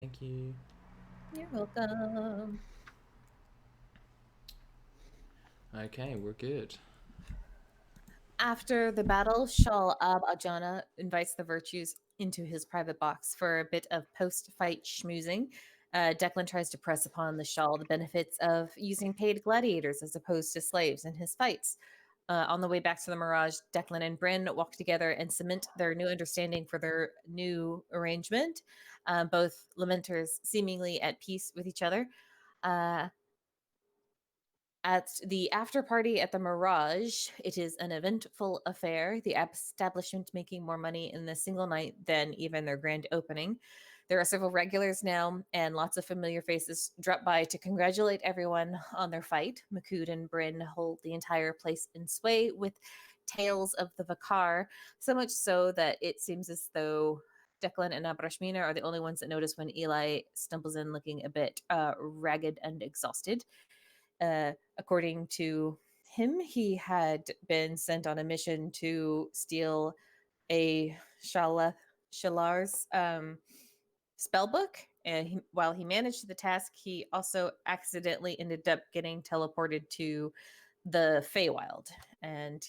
Thank you. You're welcome. Okay, we're good. After the battle, Shal Ab Ajana invites the virtues into his private box for a bit of post fight schmoozing. Declan tries to press upon the Shal the benefits of using paid gladiators as opposed to slaves in his fights. On the way back to the Mirage, Declan and Bryn walk together and cement their new understanding for their new arrangement. Both lamenters seemingly at peace with each other. Uh, At the after party at the Mirage, it is an eventful affair, the establishment making more money in the single night than even their grand opening. There are several regulars now, and lots of familiar faces drop by to congratulate everyone on their fight. Makud and Bryn hold the entire place in sway with tales of the Vakar, so much so that it seems as though Declan and Abrashmina are the only ones that notice when Eli stumbles in looking a bit ragged and exhausted. According to him, he had been sent on a mission to steal a Shalar's spell book. And while he managed the task, he also accidentally ended up getting teleported to the Feywild. And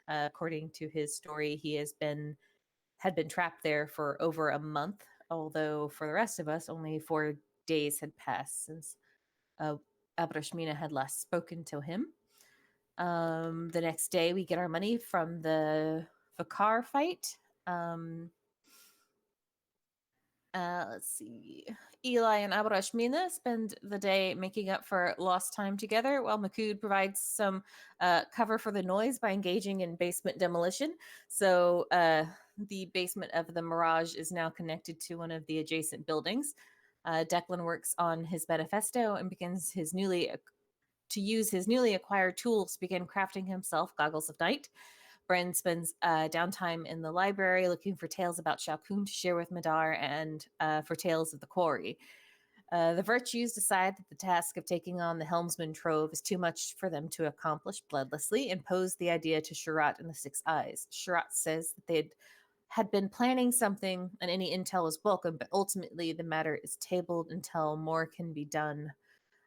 according to his story, he had been trapped there for over a month. Although for the rest of us, only 4 days had passed since uh, Abrashmina had last spoken to him. The next day, we get our money from the Vakar fight. Um, let's see. Eli and Abrashmina spend the day making up for lost time together, while Makud provides some cover for the noise by engaging in basement demolition. So the basement of the Mirage is now connected to one of the adjacent buildings. Declan works on his manifesto and begins to use his newly acquired tools to begin crafting himself goggles of night. Bren spends downtime in the library looking for tales about Shalkun to share with Madar and for tales of the quarry. The virtues decide that the task of taking on the Helmsman Trove is too much for them to accomplish bloodlessly and pose the idea to Sharat and the Six Eyes. Sharat says that they had been planning something and any intel is welcome, but ultimately the matter is tabled until more can be done.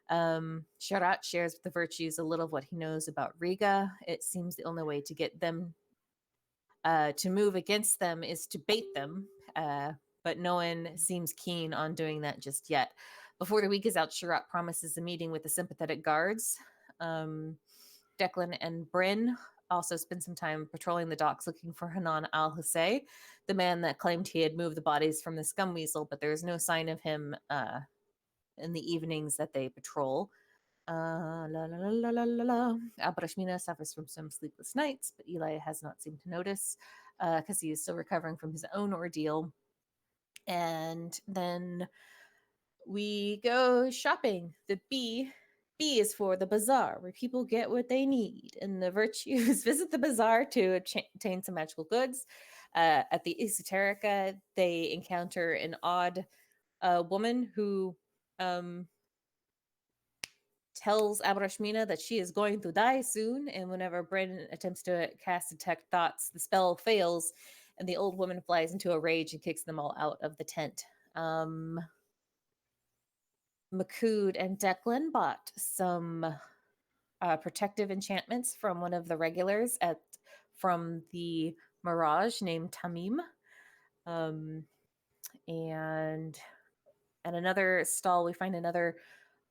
Sharat shares with the virtues a little of what he knows about Riga. It seems the only way to get them to move against them is to bait them, but no one seems keen on doing that just yet. Before the week is out, Sharat promises a meeting with the sympathetic guards. Um, Declan and Bryn also spend some time patrolling the docks looking for Hanan al Hussein, the man that claimed he had moved the bodies from the scum weasel, but there is no sign of him in the evenings that they patrol. La la la la la la la. Abrashmina suffers from some sleepless nights, but Eli has not seemed to notice because he is still recovering from his own ordeal. And then we go shopping. The B is for the bazaar, where people get what they need, and the virtues visit the bazaar to obtain some magical goods. At the Esoterica, they encounter an odd woman who um, tells Abrashmina that she is going to die soon, and whenever Brandon attempts to cast Detect Thoughts, the spell fails, and the old woman flies into a rage and kicks them all out of the tent. Um, Makud and Declan bought some protective enchantments from one of the regulars from the Mirage named Tamim. Um, and at another stall, we find another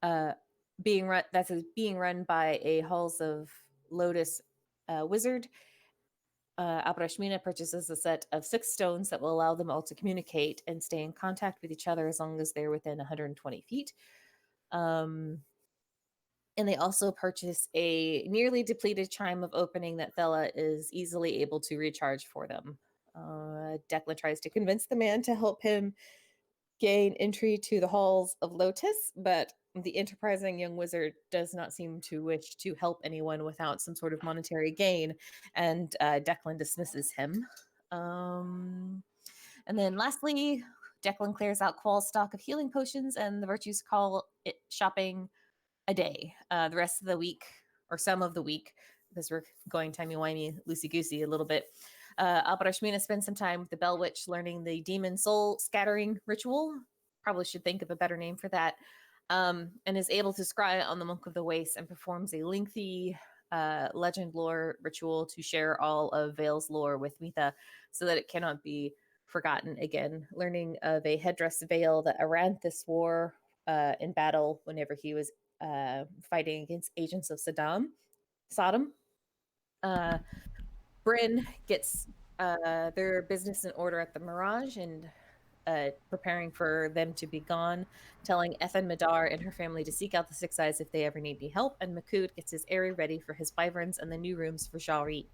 uh, being run by a Halls of Lotus wizard. Abrashmina purchases a set of 6 stones that will allow them all to communicate and stay in contact with each other as long as they're within 120 feet. Um, and they also purchase a nearly depleted chime of opening that Thela is easily able to recharge for them. Declan tries to convince the man to help him gain entry to the halls of Lotus, but the enterprising young wizard does not seem to wish to help anyone without some sort of monetary gain, and Declan dismisses him. Um, and then lastly, Declan clears out Qual's stock of healing potions, and the virtues call it shopping a day. The rest of the week, or some of the week, because we're going timey-wimey, loosey-goosey a little bit, Abrashmina spends some time with the Bell Witch learning the demon soul scattering ritual. probably should think of a better name for that, and is able to scry on the Monk of the Waste and performs a lengthy legend lore ritual to share all of Vale's lore with Mitha so that it cannot be forgotten again. Learning of a headdress veil that Aranthus wore in battle whenever he was fighting against agents of Sodom. Uh, Bryn gets their business in order at the Mirage and preparing for them to be gone, telling Ethan Madar and her family to seek out the Six Eyes if they ever need any help, and Makud gets his area ready for his wyverns and the new rooms for Jari,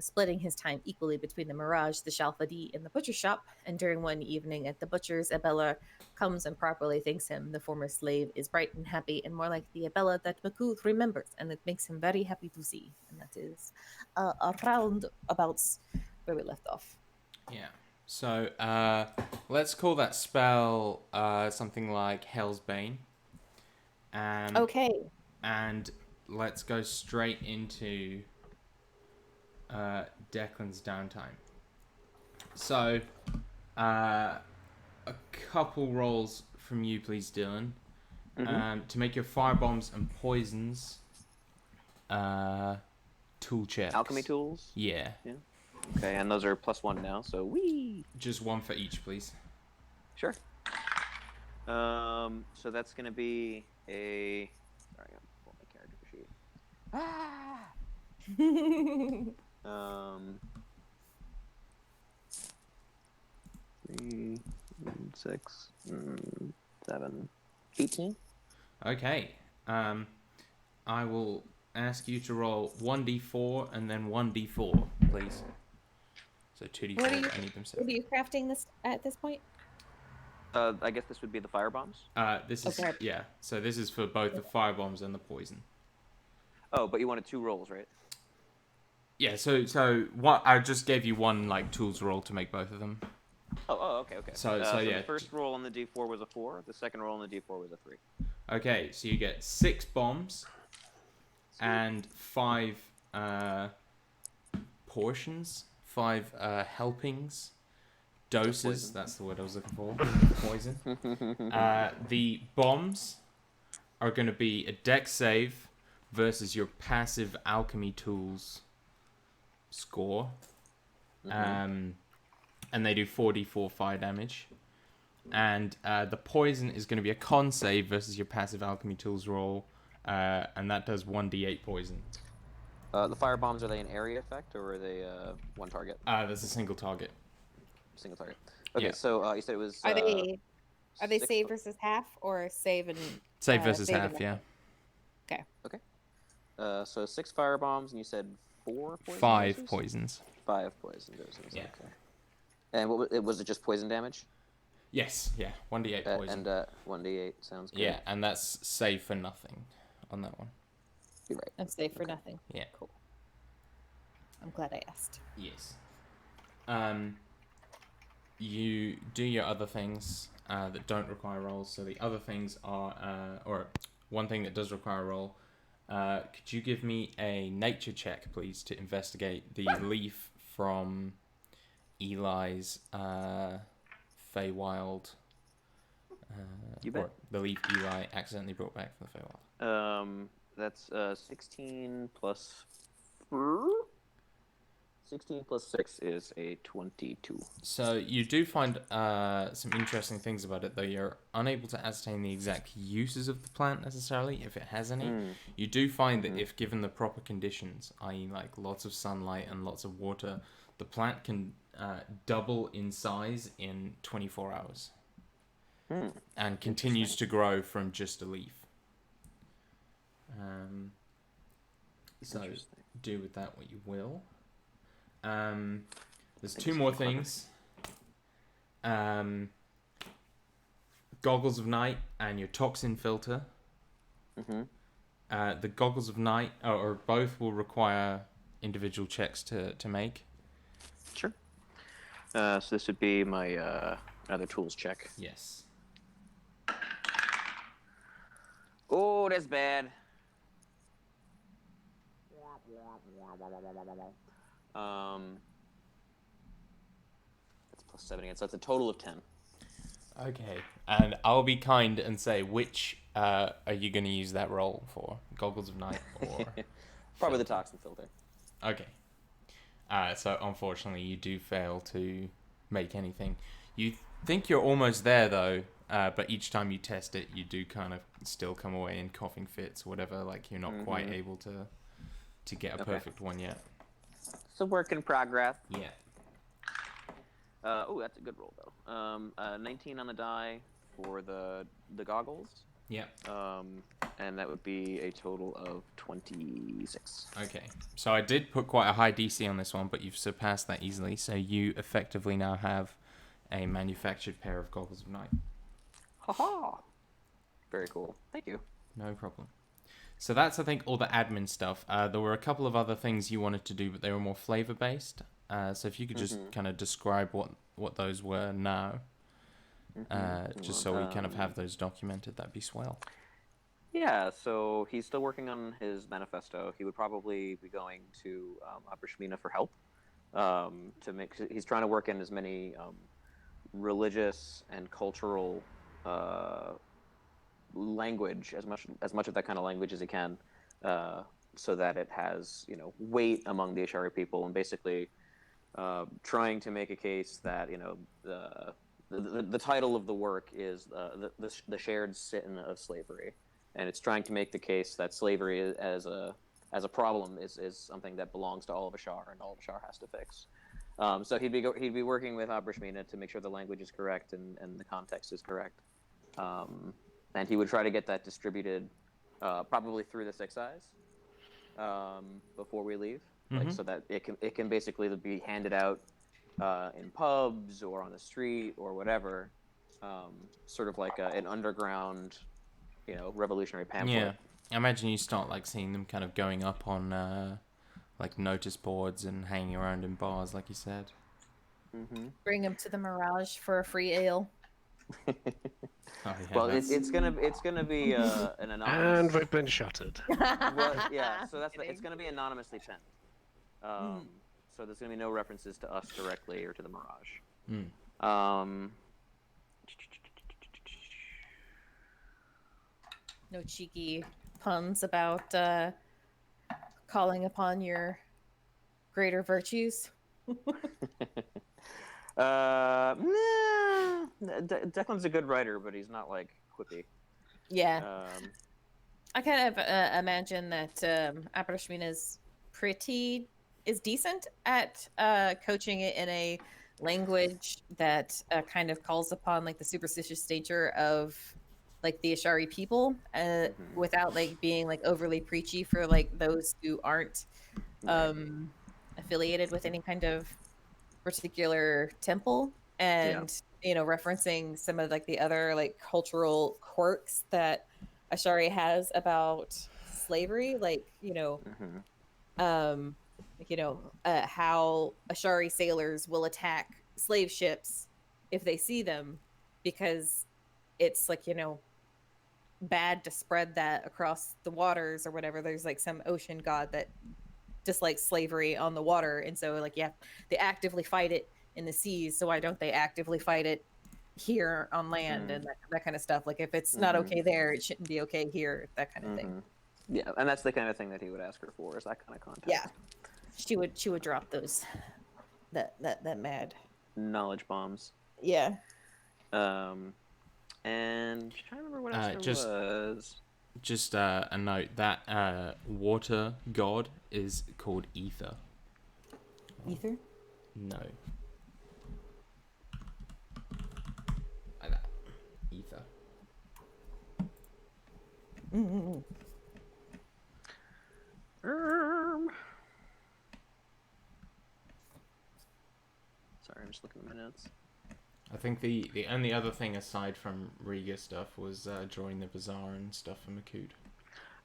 splitting his time equally between the Mirage, the Shalfadi, and the butcher shop. And during one evening at the butcher's, Abella comes and properly thanks him. The former slave is bright and happy and more like the Abella that Makud remembers, and it makes him very happy to see. And that is around about where we left off. Yeah. So let's call that spell something like Hell's Bane. Okay. And let's go straight into Declan's downtime. So a couple rolls from you, please, Dylan. To make your firebombs and poisons tool checks. Alchemy tools? Yeah. Okay, and those are +1 now, so whee! Just one for each, please. Sure. So that's going to be a... Sorry, I'm pull my character sheet. Ah! 3, 6, 7, 18. Okay. I will ask you to roll 1d4 and then 1d4, please. So 2d4. I need them What are you crafting this at this point? I guess this would be the firebombs. This is Okay. yeah. So this is for both the firebombs and the poison. Oh, but you wanted 2 rolls, right? Yeah. So what? I just gave you one tools roll to make both of them. Oh, okay. So yeah. The first roll on the D4 was a 4. The second roll on the D4 was a 3. Okay, so you get 6 bombs and 5 portions, 5 helpings, doses. That's the word I was looking for. Poison. The bombs are going to be a dex save versus your passive alchemy tools score. And they do 4d4 fire damage. And the poison is going to be a con save versus your passive alchemy tools roll, and that does 1d8 poison. The fire bombs, are they an area effect or are they one target? There's a single target. Single target. Okay, Yeah. So you said it was. Are they six save versus half or save and Save versus save half, and yeah. Okay. So 6 fire bombs, and you said 4 poison 5 doses? poisons. 5 poison doses. Yeah. Okay. And was it just poison damage? Yes, yeah, 1d8 poison. And 1d8 sounds good. Yeah, and that's save for nothing on that one. You're right. I'm safe for nothing. Yeah. Cool. I'm glad I asked. Yes. You do your other things that don't require rolls. So the other things are, or one thing that does require a roll. Could you give me a nature check, please, to investigate the leaf from Eli's Feywild? You bet. Or the leaf Eli accidentally brought back from the Feywild. That's 16 plus 16 plus 6 is a 22. So you do find some interesting things about it, though you're unable to ascertain the exact uses of the plant necessarily, if it has any. You do find that if given the proper conditions, i.e. lots of sunlight and lots of water, the plant can double in size in 24 hours. And continues to grow from just a leaf. So do with that what you will. There's 2 more things. Goggles of Night and your toxin filter. The Goggles of Night, or both, will require individual checks to make. Sure. So this would be my another tools check. Yes. Oh, that's bad. That's +7 again, so that's a total of 10. Okay, and I'll be kind and say, which are you going to use that roll for? Goggles of Night or Probably the filter? toxin filter. Okay. So unfortunately, you do fail to make anything. You think you're almost there though, but each time you test it, you do kind of still come away in coughing fits, whatever. Like you're not quite able to get a perfect one yet. It's a work in progress. Yeah. Oh, that's a good roll though. 19 on the die for the goggles. Yeah. And that would be a total of 26. Okay. So I did put quite a high DC on this one, but you've surpassed that easily. So you effectively now have a manufactured pair of Goggles of Night. Haha. Very cool. Thank you. No problem. So that's, I think, all the admin stuff. There were a couple of other things you wanted to do, but they were more flavor-based. So if you could just kind of describe what those were now, just so we kind of have those documented, that'd be swell. Yeah, so he's still working on his manifesto. He would probably be going to Abrashmina for help. He's trying to work in as many religious and cultural language, as much of that kind of language as he can, so that it has weight among the Ashari people, and basically trying to make a case that the title of the work is the shared sin of slavery, and it's trying to make the case that slavery as a problem is something that belongs to all of Ashar, and all of Ashar has to fix. So he'd be working with Abrashmina to make sure the language is correct and the context is correct. And he would try to get that distributed, probably through the XXX, before we leave, so that it can basically be handed out in pubs or on the street or whatever, sort of like an underground, revolutionary pamphlet. Yeah, I imagine you start like seeing them kind of going up on like notice boards and hanging around in bars, like you said. Bring him to the Mirage for a free ale. Oh, yeah, Well, it's gonna be an anonymous. And we've been shuttered. Well, yeah. So it's gonna be anonymously penned. So there's gonna be no references to us directly or to the Mirage. No cheeky puns about calling upon your greater virtues. Declan's a good writer, but he's not like quippy. Yeah. I kind of imagine that Abrashmina is decent at coaching it in a language that kind of calls upon like the superstitious nature of like the Ashari people, without like being like overly preachy for like those who aren't affiliated with any kind of particular temple, and referencing some of like the other like cultural quirks that Ashari has about slavery, like how Ashari sailors will attack slave ships if they see them, because it's like bad to spread that across the waters or whatever. There's like some ocean god that dislikes slavery on the water, and so like they actively fight it in the seas, so why don't they actively fight it here on land, and that kind of stuff. Like if it's not okay there, it shouldn't be okay here, that kind of thing. Yeah, and that's the kind of thing that he would ask her for, is that kind of context. Yeah, she would drop those that mad knowledge bombs. Yeah. And I'm trying to remember what else there was. Just a note that water god is called Ether. Ether? No. Like that. Ether. Sorry, I'm just looking at my notes. I think the only other thing aside from Riga stuff was drawing the bazaar and stuff for Makud.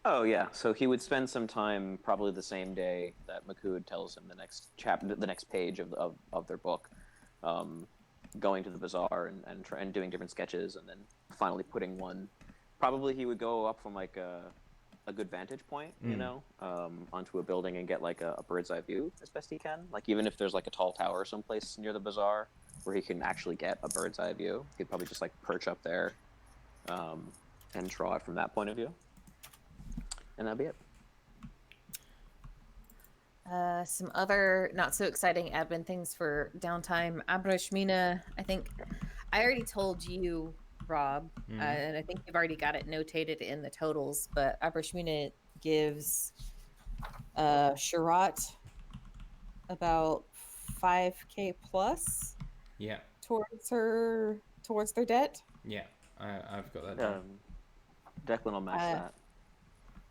Oh yeah, so he would spend some time, probably the same day that Makud tells him the next chapter, the next page of their book, going to the bazaar and doing different sketches, and then finally putting one. Probably he would go up from like a good vantage point, onto a building and get like a bird's eye view as best he can. Like even if there's like a tall tower someplace near the bazaar, where he can actually get a bird's eye view. He'd probably just like perch up there, and draw it from that point of view, and that'd be it. Some other not so exciting admin things for downtime. Abrashmina, I think I already told you, Rob, and I think you've already got it notated in the totals, but Abrashmina gives Sharat about 5K plus Yeah. towards their debt. Yeah. I've got that down. Declan will match that.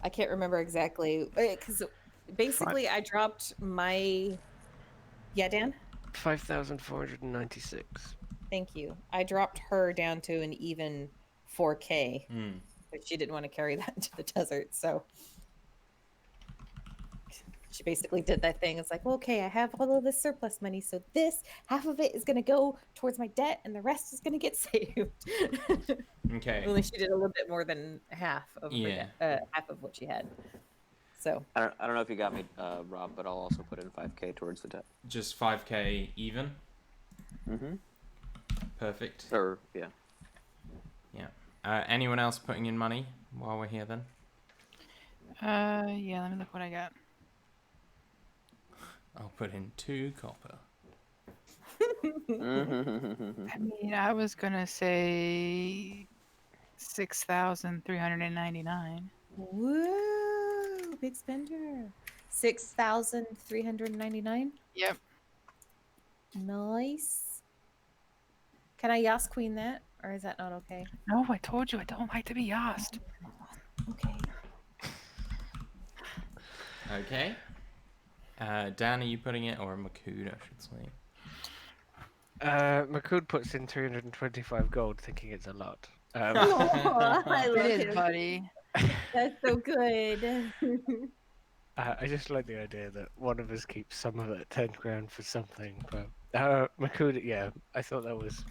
I can't remember exactly because basically I dropped my. Yeah, Dan. 5,496. Thank you. I dropped her down to an even 4K, but she didn't want to carry that into the desert, so she basically did that thing. It's like, well, okay, I have all of this surplus money, so this half of it is going to go towards my debt, and the rest is going to get saved. Okay. Only she did a little bit more than half of half of what she had. So I don't know if you got me, Rob, but I'll also put in 5K towards the debt. Just 5K even. Mm-hmm. Perfect. Or yeah. Yeah. Anyone else putting in money while we're here then? Yeah, let me look what I got. I'll put in 2 copper. I mean, I was gonna say 6,399. woo, big spender. 6,399. Yep. Nice. Can I Yas Queen that, or is that not okay? No, I told you I don't like to be asked. Okay. Okay. Dan, are you putting it, or Makud, I should say? Makud puts in 325 gold, thinking it's a lot. Oh, I love It is, him. buddy. That's so good. I just like the idea that one of us keeps some of that 10 grand for something. But Makud, yeah, I thought that was.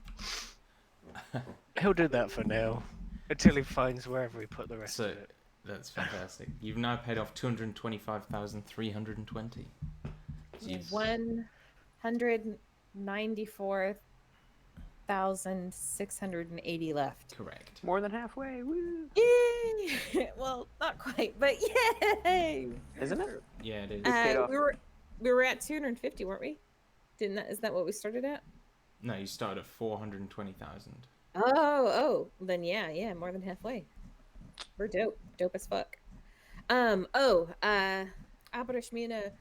He'll do that for now, until he finds wherever he put the rest of it. That's fantastic. You've now paid off 225,320. So 194,680 left. Correct. More than halfway. Woo! Yay! Well, not quite, but yay! Isn't it? Yeah, it is. paid off. We were at 250, weren't we? Is that what we started at? No, you started at 420,000. Oh, then yeah, more than halfway. We're dope as fuck. Abrashmina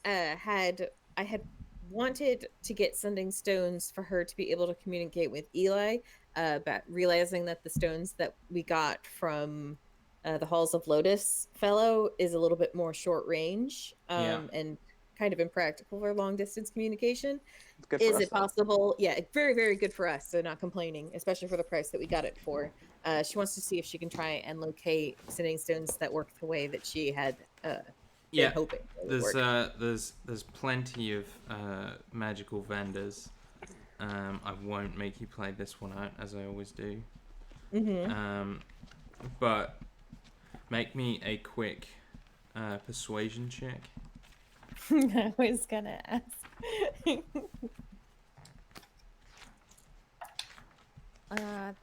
I had wanted to get sending stones for her to be able to communicate with Eli, but realizing that the stones that we got from the Halls of Lotus fellow is a little bit more short range, and kind of impractical for long distance communication. Is it possible? Yeah, very, very good for us. So not complaining, especially for the price that we got it for. She wants to see if she can try and locate sending stones that work the way that she had been hoping. There's plenty of magical vendors. I won't make you play this one out as I always do. But make me a quick persuasion check. I was gonna ask.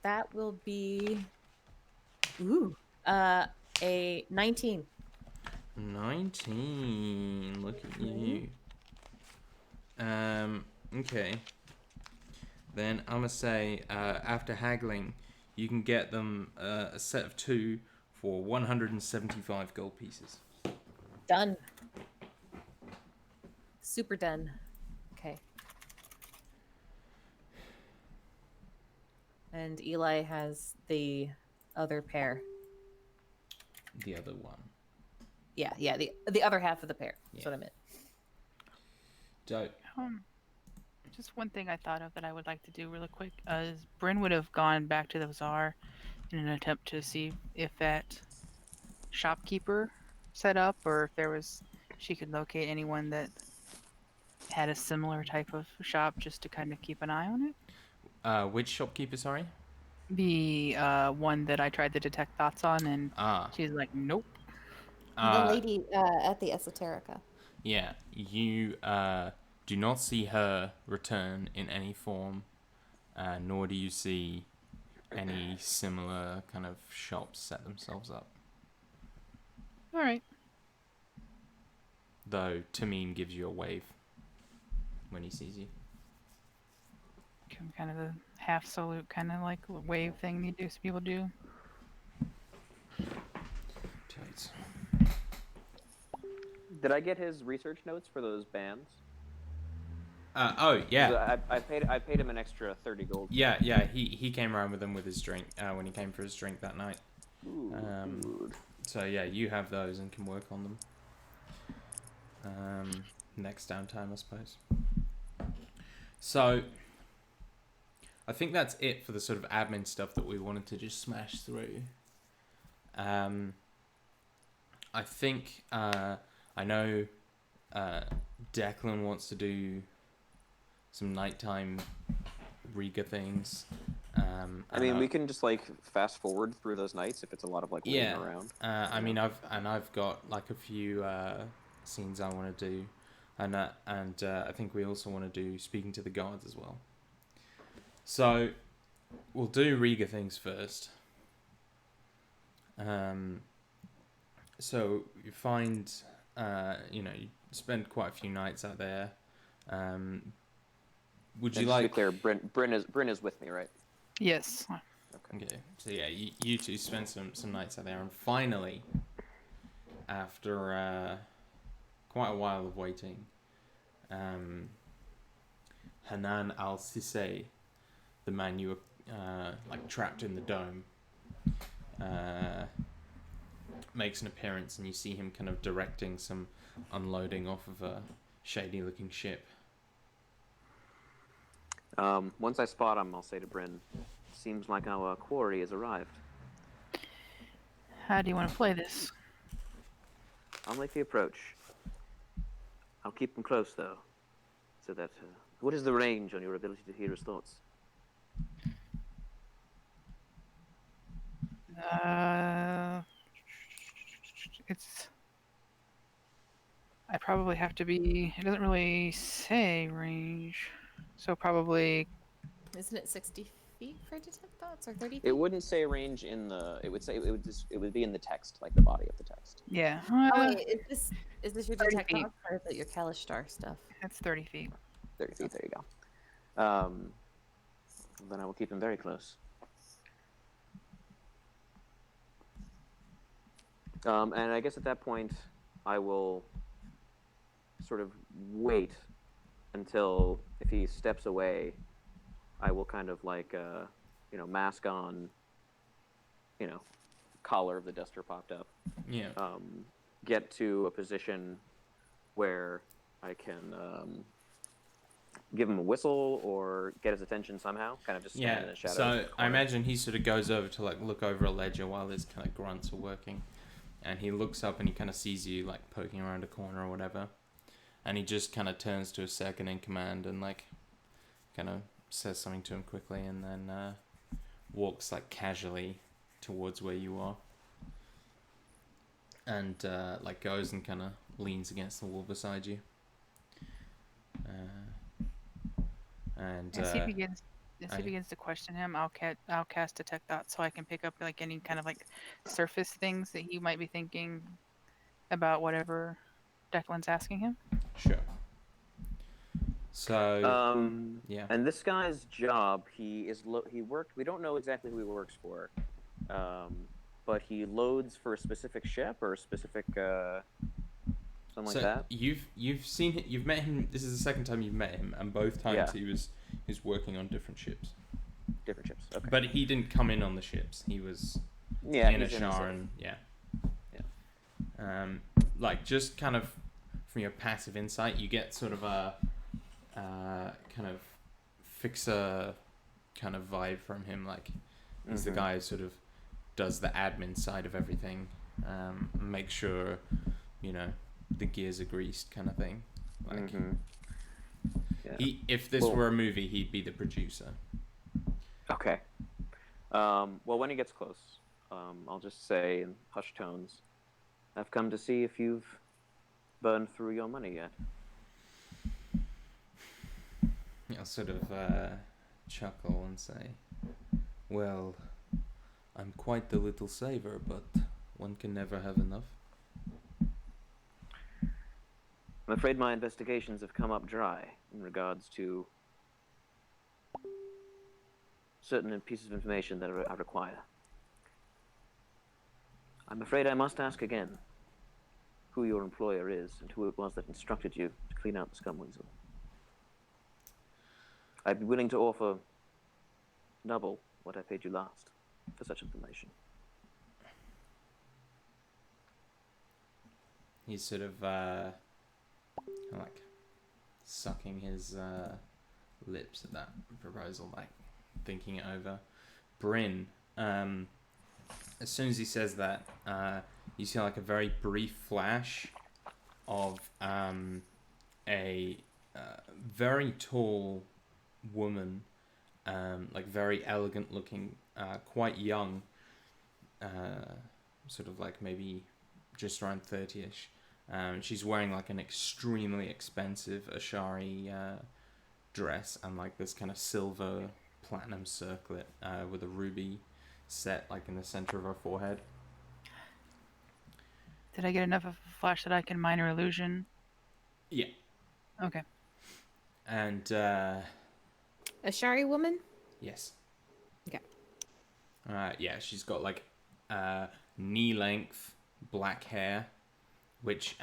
That will be a 19. 19. Look at you. Okay. Then I'm gonna say after haggling, you can get them a set of 2 for 175 gold pieces. Done. Super done. Okay. And Eli has the other pair. The other one. Yeah, the other half of the pair. That's what I meant. Dope. Just one thing I thought of that I would like to do really quick is Bryn would have gone back to the bazaar in an attempt to see if that shopkeeper set up, or if she could locate anyone that had a similar type of shop, just to kind of keep an eye on it. Which shopkeeper, sorry? The one that I tried to detect thoughts on, and she's like, nope. The lady at the Esoterica. Yeah, you do not see her return in any form, nor do you see any similar kind of shops set themselves up. All right. Though Tamim gives you a wave when he sees you. Kind of a half salute, kind of like wave thing you do. Some people do. Totes. Did I get his research notes for those bands? Oh yeah. 'Cause I paid him an extra 30 gold. Yeah. He came around with them with his drink when he came for his drink that night. Ooh, good. So yeah, you have those and can work on them. Next downtime, I suppose. So I think that's it for the sort of admin stuff that we wanted to just smash through. I think I know Declan wants to do some nighttime Riga things. I mean, we can just like fast forward through those nights if it's a lot of like waiting around. I mean, I've got like a few scenes I want to do, and I think we also want to do speaking to the gods as well. So we'll do Riga things first. So you find, you spend quite a few nights out there. Would you And just like? to be clear, Bryn is with me, right? Yes. Okay, so yeah, you two spend some nights out there, and finally, after quite a while of waiting, Hanan al-Sisay, the man you were like trapped in the dome, makes an appearance, and you see him kind of directing some unloading off of a shady-looking ship. Once I spot him, I'll say to Bryn, "Seems like our quarry has arrived." How do you want to play this? I'll make the approach. I'll keep him close, though, so that... what is the range on your ability to hear his thoughts? It's... I probably have to be... It doesn't really say range. So probably... Isn't it 60 feet for detect thoughts or 30 feet? It wouldn't say range in the... It would say... It would be in the text, like the body of the text. Yeah. Oh wait, is this your 30 detect feet. thoughts or is it your Kalishtar stuff? It's 30 feet. 30 feet, there you go. Then I will keep him very close. And I guess at that point, I will sort of wait until, if he steps away, I will kind of like, mask on, collar of the duster popped up. Yeah. Get to a position where I can give him a whistle or get his attention somehow, kind of just stand in the shadows. So I imagine he sort of goes over to like look over a ledger while his kind of grunts are working, and he looks up and he kind of sees you like poking around a corner or whatever, and he just kind of turns to a second in command and like kind of says something to him quickly, and then walks like casually towards where you are, and like goes and kind of leans against the wall beside you. And As he begins to question him, I'll cast detect thoughts so I can pick up like any kind of like surface things that he might be thinking about whatever Declan's asking him. Sure. So yeah. And this guy's job, he worked. We don't know exactly who he works for, but he loads for a specific ship or a specific something like that. You've seen him, you've met him. This is the second time you've met him, and both times he was working on different ships. Different ships. Okay. But he didn't come in on the ships. He was in a char and yeah. Like just kind of from your passive insight, you get sort of a kind of fixer kind of vibe from him. Like he's the guy who sort of does the admin side of everything, make sure the gears are greased, kind of thing. Like if this were a movie, he'd be the producer. Okay. Well, when he gets close, I'll just say in hushed tones, "I've come to see if you've burned through your money yet." He'll sort of chuckle and say, "Well, I'm quite the little saver, but one can never have enough." I'm afraid my investigations have come up dry in regards to certain pieces of information that I require. I'm afraid I must ask again who your employer is and who it was that instructed you to clean out the scum weasel. I'd be willing to offer double what I paid you last for such information. He's sort of like sucking his lips at that proposal, like thinking it over. Bryn, as soon as he says that, you see like a very brief flash of a very tall woman, like very elegant looking, quite young, sort of like maybe just around 30ish. She's wearing like an extremely expensive Ashari dress and like this kind of silver platinum circlet with a ruby set like in the center of her forehead. Did I get enough of a flash that I can minor illusion? Yeah. Okay. And Ashari woman? yes. Okay. Yeah, she's got like knee length black hair, which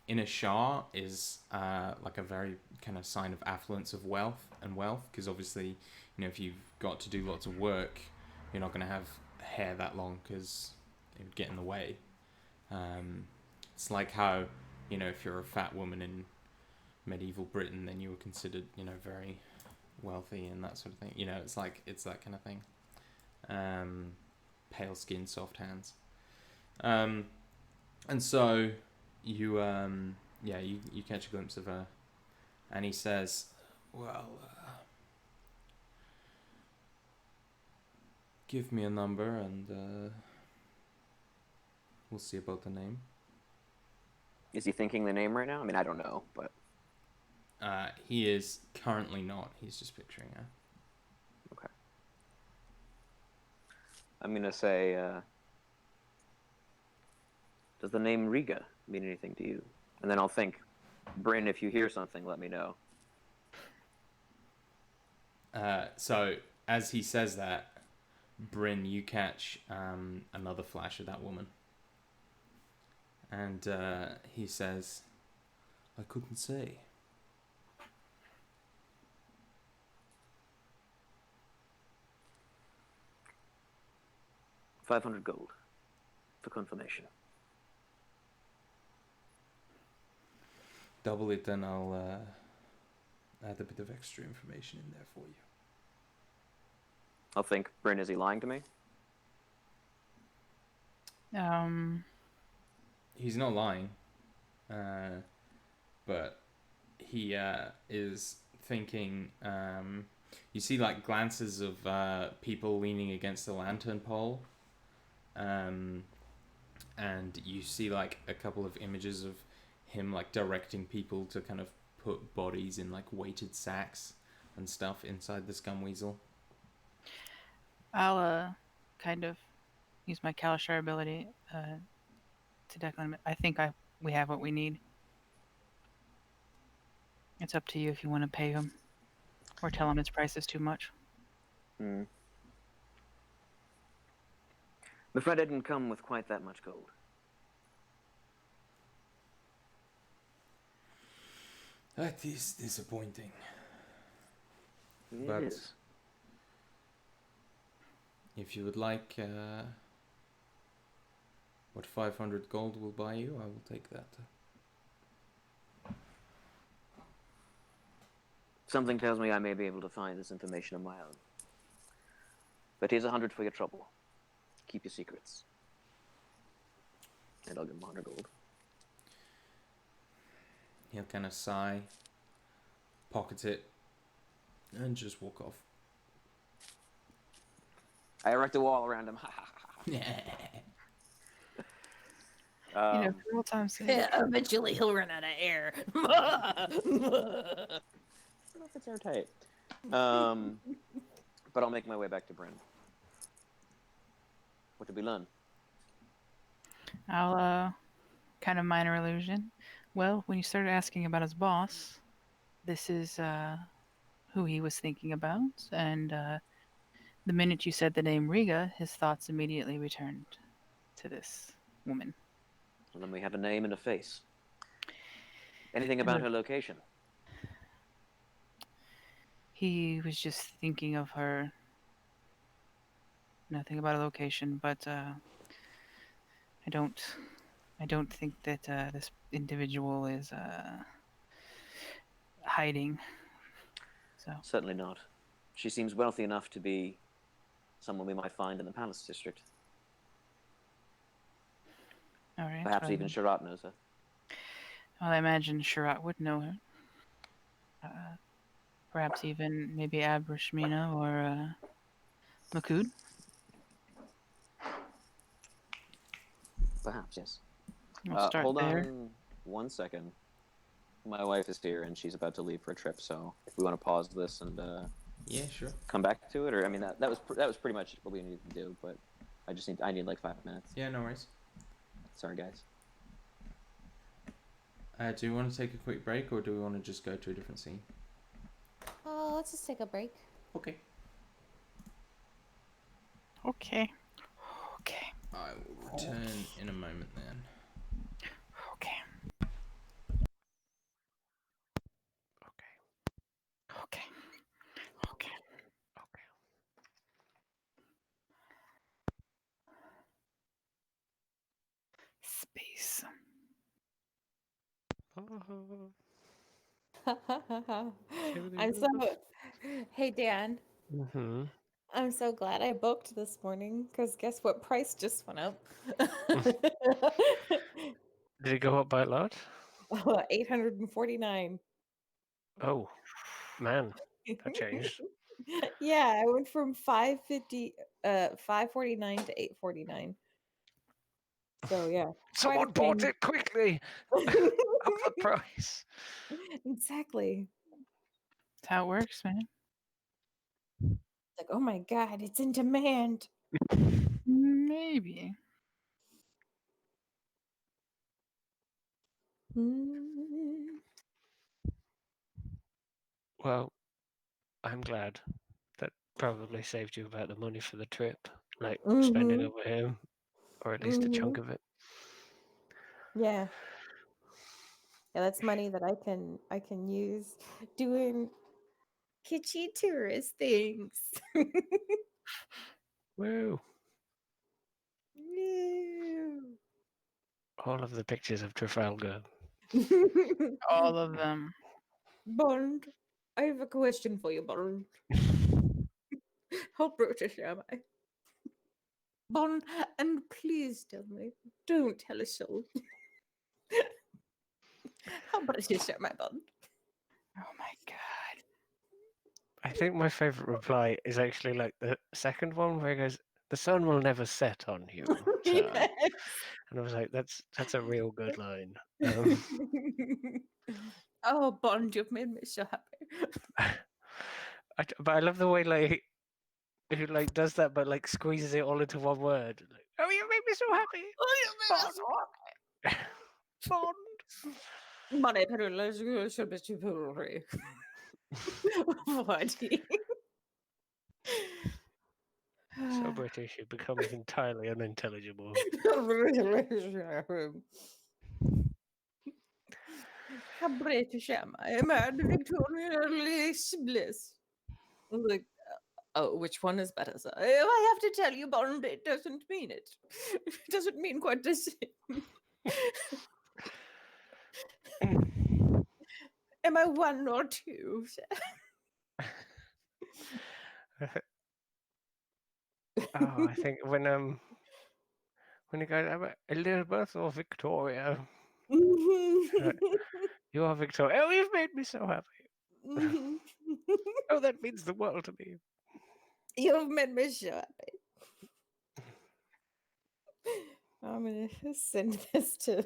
in Ashar is like a very kind of sign of affluence of wealth, because obviously, you know, if you've got to do lots of work, you're not going to have hair that long because it would get in the way. It's like how, you know, if you're a fat woman in medieval Britain, then you were considered, you know, very wealthy and that sort of thing. You know, it's that kind of thing. Pale skin, soft hands. And so you you catch a glimpse of her, and he says, "Well, give me a number, and we'll see about the name." Is he thinking the name right now? I mean, I don't know, but He is currently not. He's just picturing her. okay. I'm gonna say, does the name Riga mean anything to you? And then I'll think, Bryn, if you hear something, let me know. So as he says that, Bryn, you catch another flash of that woman. And he says, "I couldn't say." $500 gold for confirmation. Double it, and I'll add a bit of extra information in there for you. I'll think, Bryn, is he lying to me? He's not lying, but he is thinking. You see, like glances of people leaning against the lantern pole, and you see like a couple of images of him like directing people to kind of put bodies in like weighted sacks and stuff inside the scum weasel. I'll kind of use my Kalashar ability to decline it. I think we have what we need. It's up to you if you want to pay him or tell him his price is too much. I'm afraid I didn't come with quite that much gold. That is disappointing. It But is. if you would like what 500 gold will buy you, I will take that. Something tells me I may be able to find this information on my own. But here's 100 for your trouble. Keep your secrets. And I'll give him 100 gold. He'll kind of sigh, pocket it, and just walk off. I erect a wall around him. For all time's sake. Yeah, eventually he'll run out of air. if it's airtight. But I'll make my way back to Bryn. What did we learn? I'll kind of minor illusion. Well, when you started asking about his boss, this is who he was thinking about, and the minute you said the name Riga, his thoughts immediately returned to this woman. Well, then we have a name and a face. Anything about her location? He was just thinking of her. Nothing about a location, but I don't think that this individual is hiding. So Certainly not. She seems wealthy enough to be someone we might find in the Palace District. all right. Perhaps even Sharat knows her. Well, I imagine Sharat would know her. Perhaps even maybe Abrashmina or Makud. Perhaps, yes. We'll start hold there. on 1 second. My wife is here and she's about to leave for a trip, so if we want to pause this and Yeah, sure. come back to it, or I mean that was pretty much what we needed to do, but I need like 5 minutes. Yeah, no worries. Sorry, guys. Do we want to take a quick break, or do we want to just go to a different scene? Oh, let's just take a break. Okay. Okay. Okay. I will return in a moment then. Okay. Okay. Okay. Okay. Okay. Space. I'm so. Hey, Dan. Mm-hmm. I'm so glad I booked this morning because guess what price just went up? Did it go up by a lot? 849. Oh, man, that changed. Yeah, I went from 549 to 849. So yeah. Someone bought it quickly. Up the price. Exactly. That's how it works, man. Like, oh my god, it's in demand. Maybe. Mm. Well, I'm glad. That probably saved you about the money for the trip, like spending it with him, or at least a chunk of it. Yeah. Yeah, that's money that I can use doing kitschy tourist things. Woo! No. All of the pictures of Trafalgar. All of them. Bond, I have a question for you, Bond. How British am I? Bond, and please tell me, don't tell a soul. How British am I, Bond? Oh my god. I think my favorite reply is actually like the second one where he goes, "The sun will never set on you, sir." Yes. And I was like, "That's a real good line." Oh, Bond, you've made me so happy. But I love the way like he like does that, but like squeezes it all into one word. Like, oh, you make me so happy, Oh, you made me so happy. Bond. Money peddlers should be chivalry. What? So British, it becomes entirely unintelligible. How British am I? Am I the Victorian bliss? Like, oh, which one is better, sir? I have to tell you, Bond, it doesn't mean it. It doesn't mean quite the same. Am I one or two? Oh, I think when you go Elizabeth or Victoria, you are Victoria. Oh, you've made me so happy. Oh, that means the world to me. You've made me so happy. I'm gonna send this to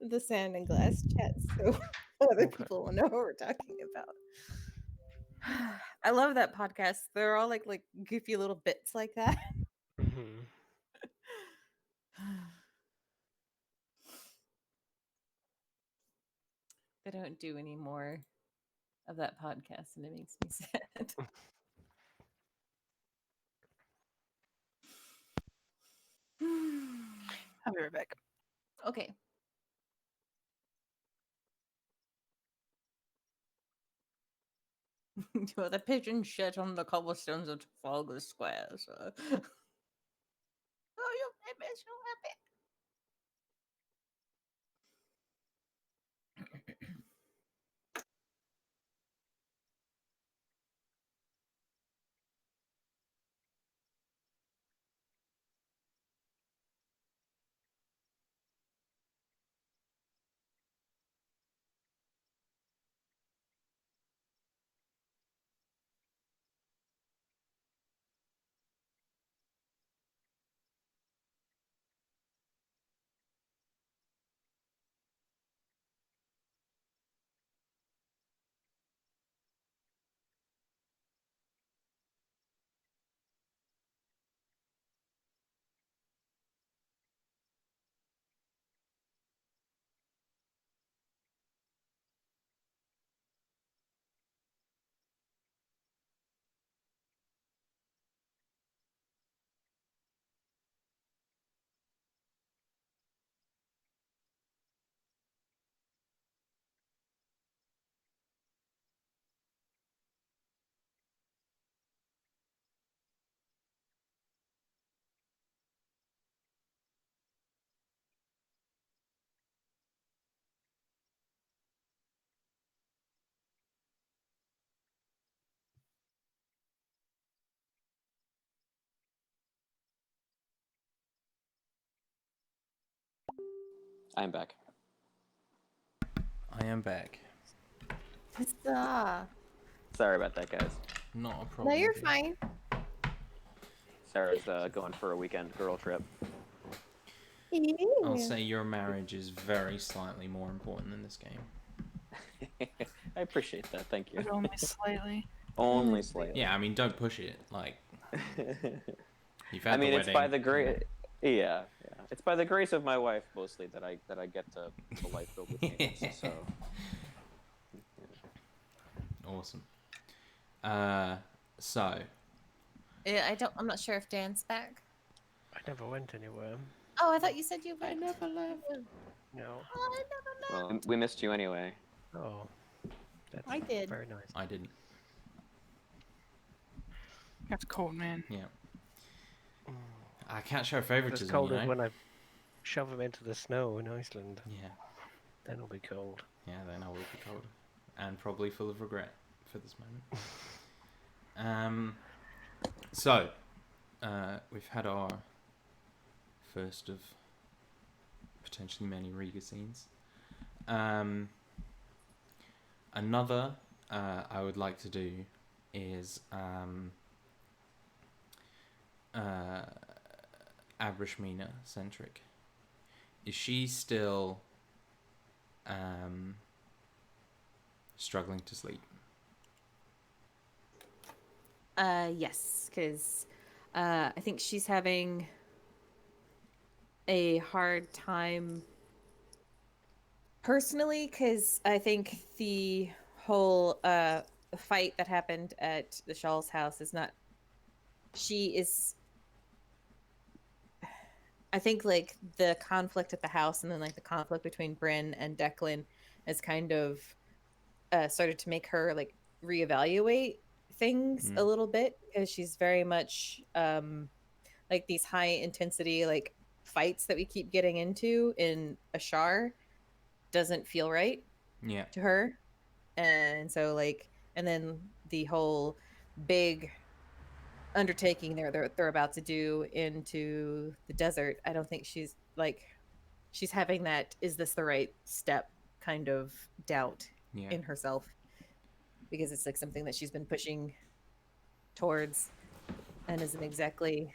the Sand and Glass chat so other people will know what we're talking about. I love that podcast. They're all like goofy little bits like that. Mhm. They don't do any more of that podcast, and it makes me sad. I'll be right back. Okay. Well, the pigeon shit on the cobblestones of Trafalgar Square. So. Oh, you made me so happy. I'm back. I am back. Huzzah. Sorry about that, guys. Not a No, problem. you're dude. fine. Sarah's going for a weekend girl trip. I'll say your marriage is very slightly more important than this game. I appreciate that. Thank you. But only slightly. Only slightly. Yeah, I mean, don't push it. Like, you've had I mean, the it's wedding. by the grace. Yeah, yeah. It's by the grace of my wife mostly that I get to the life filled with maintenance. So. Awesome. So, Yeah, I'm not sure if Dan's back. I never went anywhere. Oh, I thought you said you went. never left. No. Oh, I never left. Well, we missed you anyway. Oh. That's I did. very nice. I didn't. That's cold, man. Yeah. I can't show favoritism, It's colder you know? when I shove them into the snow in Iceland. Yeah. Then it'll be cold. Yeah, then I will be cold. And probably full of regret for this moment. So, we've had our first of potentially many Riga scenes. Another I would like to do is Abrishmina centric. Is she still struggling to sleep? Yes, because I think she's having a hard time personally, because I think the whole fight that happened at the Shaw's house is not. She is. I think like the conflict at the house and then like the conflict between Bryn and Declan has kind of started to make her like reevaluate things a little bit, because she's very much like these high intensity like fights that we keep getting into in Ashar doesn't feel right Yeah. to her. And so like, and then the whole big undertaking they're about to do into the desert, I don't think she's having that, is this the right step kind of doubt Yeah. in herself, because it's like something that she's been pushing towards and isn't exactly,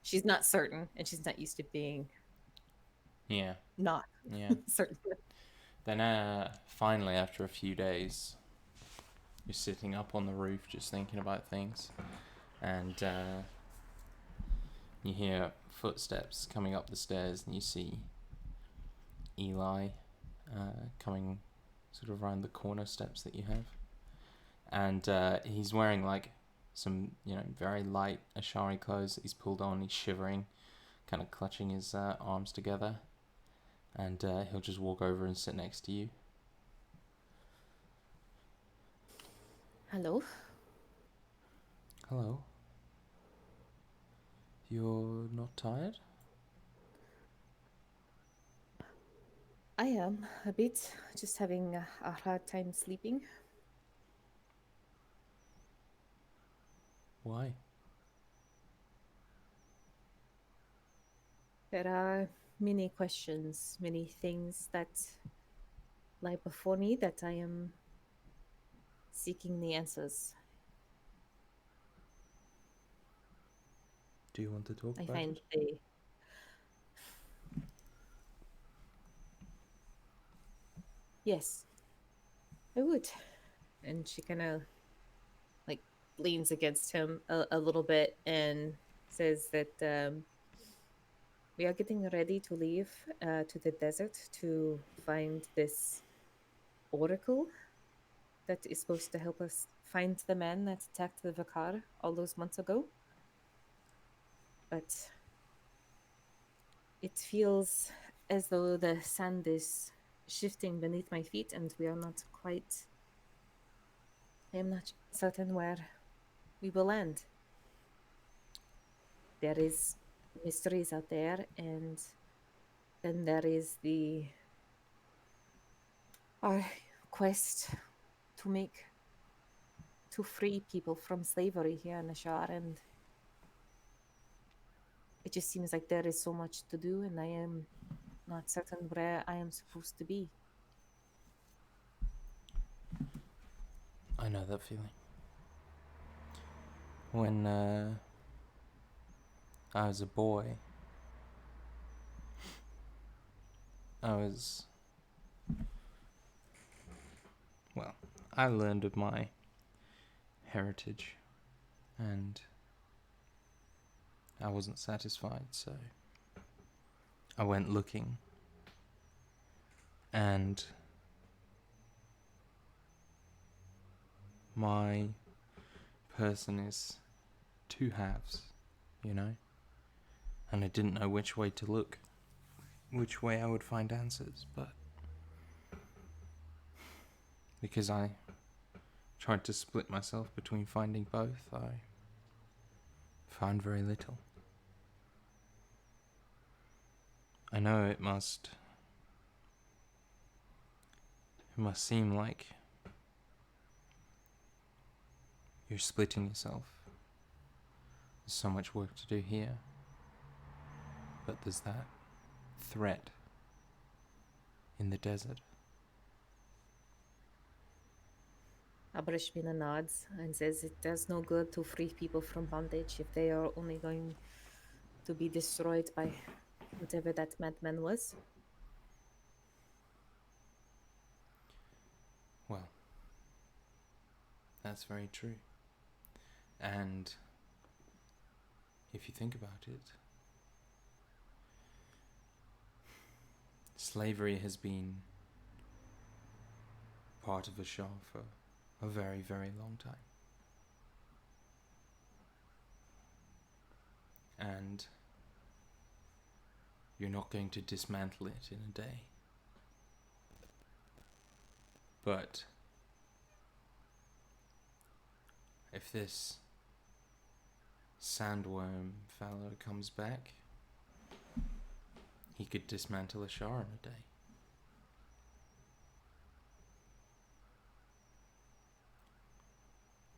she's not certain, and she's not used to being Yeah. not Yeah. certain. Then finally, after a few days, you're sitting up on the roof just thinking about things, and you hear footsteps coming up the stairs, and you see Eli coming sort of around the corner steps that you have, and he's wearing like some very light Ashari clothes that he's pulled on. He's shivering, kind of clutching his arms together, and he'll just walk over and sit next to you. Hello. Hello. You're not tired? I am a bit, just having a hard time sleeping. Why? There are many questions, many things that lie before me that I am seeking the answers. Do you want to talk I about find it? they. Yes, I would. And she kind of like leans against him a little bit and says that we are getting ready to leave to the desert to find this oracle that is supposed to help us find the man that attacked the Vicar all those months ago. But it feels as though the sand is shifting beneath my feet, and we are not quite. I am not certain where we will land. There is mysteries out there, and then there is our quest to free people from slavery here in Ashar, and it just seems like there is so much to do, and I am not certain where I am supposed to be. I know that feeling. When I was a boy, I learned of my heritage, and I wasn't satisfied, so I went looking, and my person is two halves, and I didn't know which way to look, which way I would find answers, but because I tried to split myself between finding both, I found very little. I know it must seem like you're splitting yourself. There's so much work to do here, but there's that threat in the desert. Abrishmina nods and says it does no good to free people from bondage if they are only going to be destroyed by whatever that madman was. Well, that's very true. And if you think about it, slavery has been part of Ashar for a very, very long time. And you're not going to dismantle it in a day. But if this sandworm fellow comes back, he could dismantle Ashar in a day.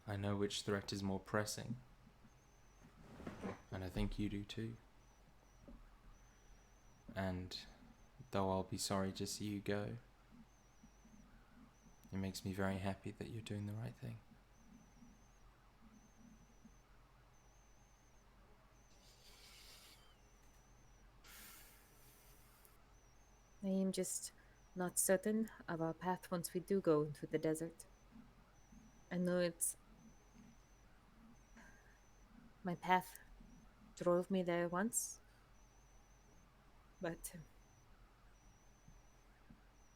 I know which threat is more pressing, and I think you do too. And though I'll be sorry to see you go, it makes me very happy that you're doing the right thing. I am just not certain of our path once we do go into the desert. I know it's my path drove me there once, but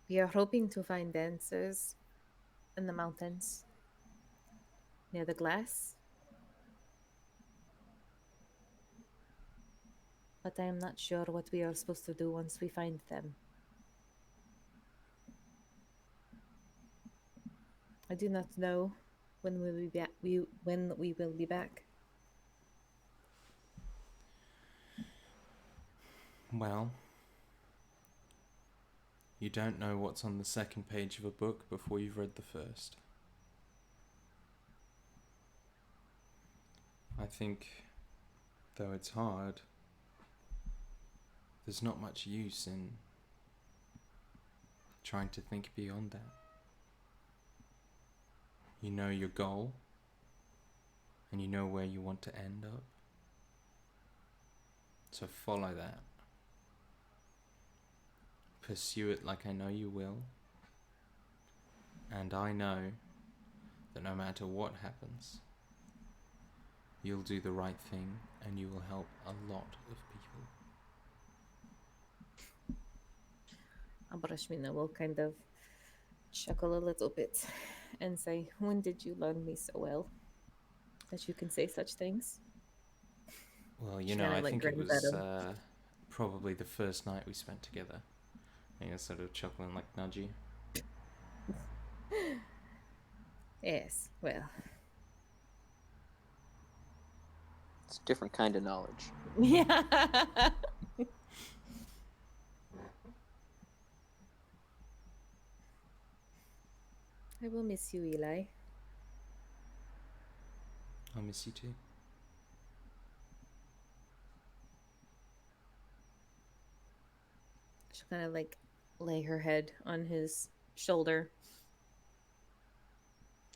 we are hoping to find answers in the mountains near the glass. But I am not sure what we are supposed to do once we find them. I do not know when we will be back. When we will be back. Well, you don't know what's on the second page of a book before you've read the first. I think, though it's hard, there's not much use in trying to think beyond that. You know your goal, and you know where you want to end up. So follow that. Pursue it like I know you will. And I know that no matter what happens, you'll do the right thing and you will help a lot of people. Abrashmina will kind of chuckle a little bit and say, "When did you learn me so well that you can say such things?" Well, you She know, kinda, I like, think it grins at was him. probably the first night we spent together. And you're sort of chuckling like nudgy. Yes, well, It's a different kind of knowledge. yeah. I will miss you, Eli. I'll miss you too. She'll kind of like lay her head on his shoulder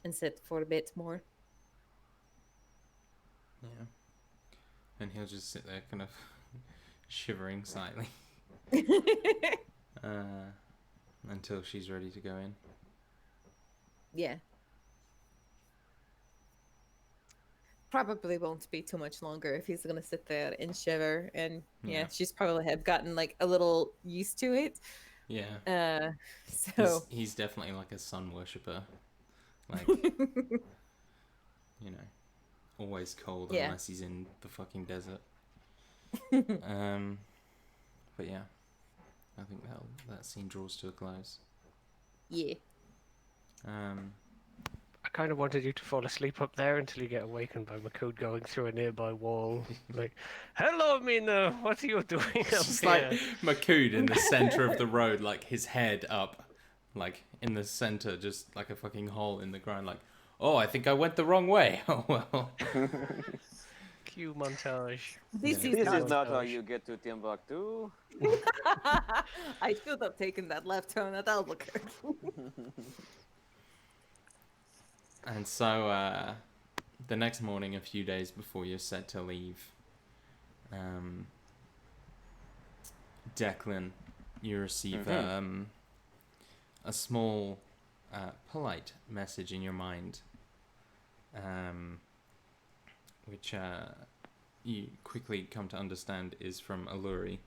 and sit for a bit more. Yeah. And he'll just sit there kind of shivering slightly until she's ready to go in. Yeah. Probably won't be too much longer if he's gonna sit there and shiver. And yeah, Yeah. she's probably have gotten like a little used to it. Yeah. So He's definitely like a sun worshipper. Like, you know, always cold Yeah. unless he's in the fucking desert. But yeah, I think that scene draws to a close. Yeah. I kind of wanted you to fall asleep up there until you get awakened by Makood going through a nearby wall. Like, hello, Mina, what are you doing up It's here? like Makood in the center of the road, like his head up, like in the center, just like a fucking hole in the ground. Like, oh, I think I went the wrong way. Oh well. Cue montage. This This is is not. not how you get to Timbuktu. I should have taken that left turn at Albuquerque. And so, the next morning, a few days before you're set to leave, Declan, you receive a small, polite message in your mind, which you quickly come to understand is from Alluri,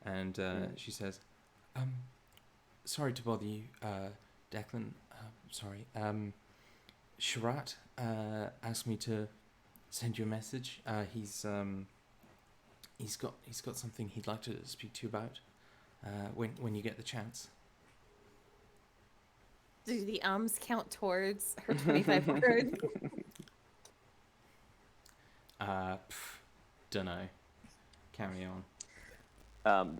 and she says, "Sorry to bother you, Declan. Sorry. Sharat asked me to send you a message. He's got something he'd like to speak to you about. When you get the chance." Do the count towards her 2,500? Dunno. Carry on.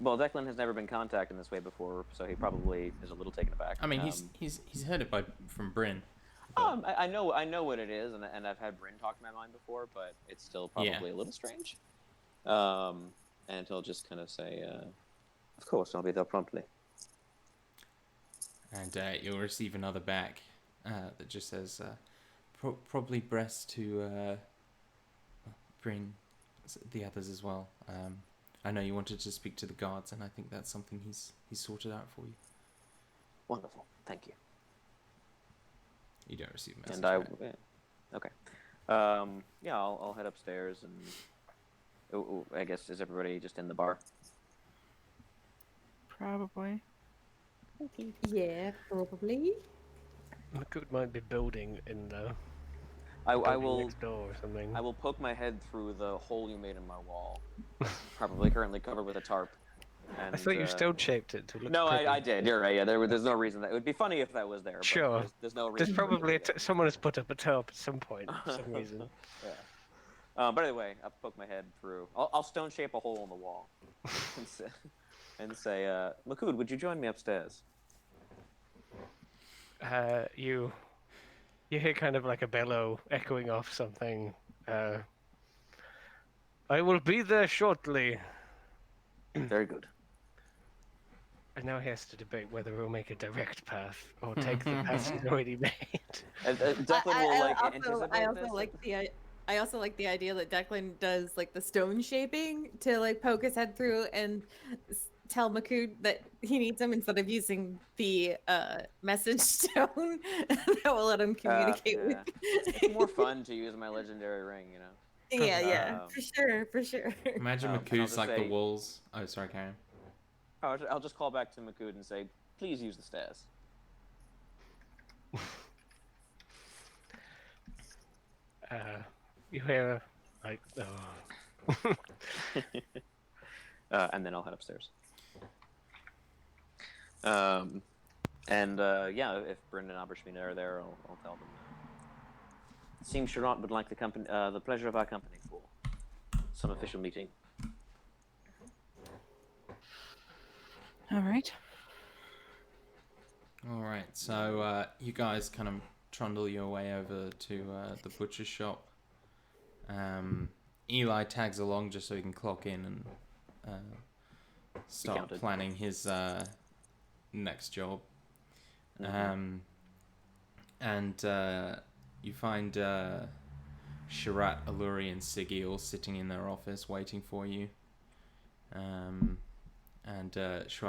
Well, Declan has never been contacted in this way before, so he probably is a little taken aback. I mean, he's heard it from Bryn. I know what it is, and I've had Bryn talk to my mind before, but it's still probably a little strange. And he'll just kind of say, "Of course, I'll be there promptly." And you'll receive another back that just says, probably best to bring the others as well. I know you wanted to speak to the guards, and I think that's something he's sorted out for you. Wonderful, thank you. You don't receive a message. And I, back. yeah, okay. Yeah, I'll head upstairs and. I guess is everybody just in the bar? Probably. Yeah, probably. Makoot might be building in the I building will. next door or something. I will poke my head through the hole you made in my wall, probably currently covered with a tarp. And, I thought you stone shaped it to look No, pretty. I did. You're right. Yeah, there's no reason that it would be funny if that was there. But Sure. there's no There's reason. for it to probably be there. someone has put up a tarp at some point for some reason. Yeah. But anyway, I'll poke my head through. I'll stone shape a hole in the wall, and say, Makood, would you join me upstairs? You hear kind of like a bellow echoing off something. I will be there shortly. Very good. And now he has to debate whether we'll make a direct path or take the path he's already made. And Declan will like anticipate I also this. like I also like the idea that Declan does like the stone shaping to like poke his head through and tell Makood that he needs him instead of using the message stone that will let him communicate with. It's more fun to use my legendary ring, you know. Yeah, for sure. Imagine and I'll Makood's just like say- the walls. Oh, sorry, Karen. I'll just call back to Makood and say, please use the stairs. You hear like And then I'll head upstairs. Yeah, if Bryn and Abershmina are there, I'll tell them. It seems Charlotte would like the pleasure of our company for some official meeting. All right. All right, so you guys kind of trundle your way over to the butcher's shop. Eli tags along just so he can clock in and start counted. planning his next job. Mhm. You find Sharat, Alluri, and Siggy all sitting in their office waiting for you. Sharat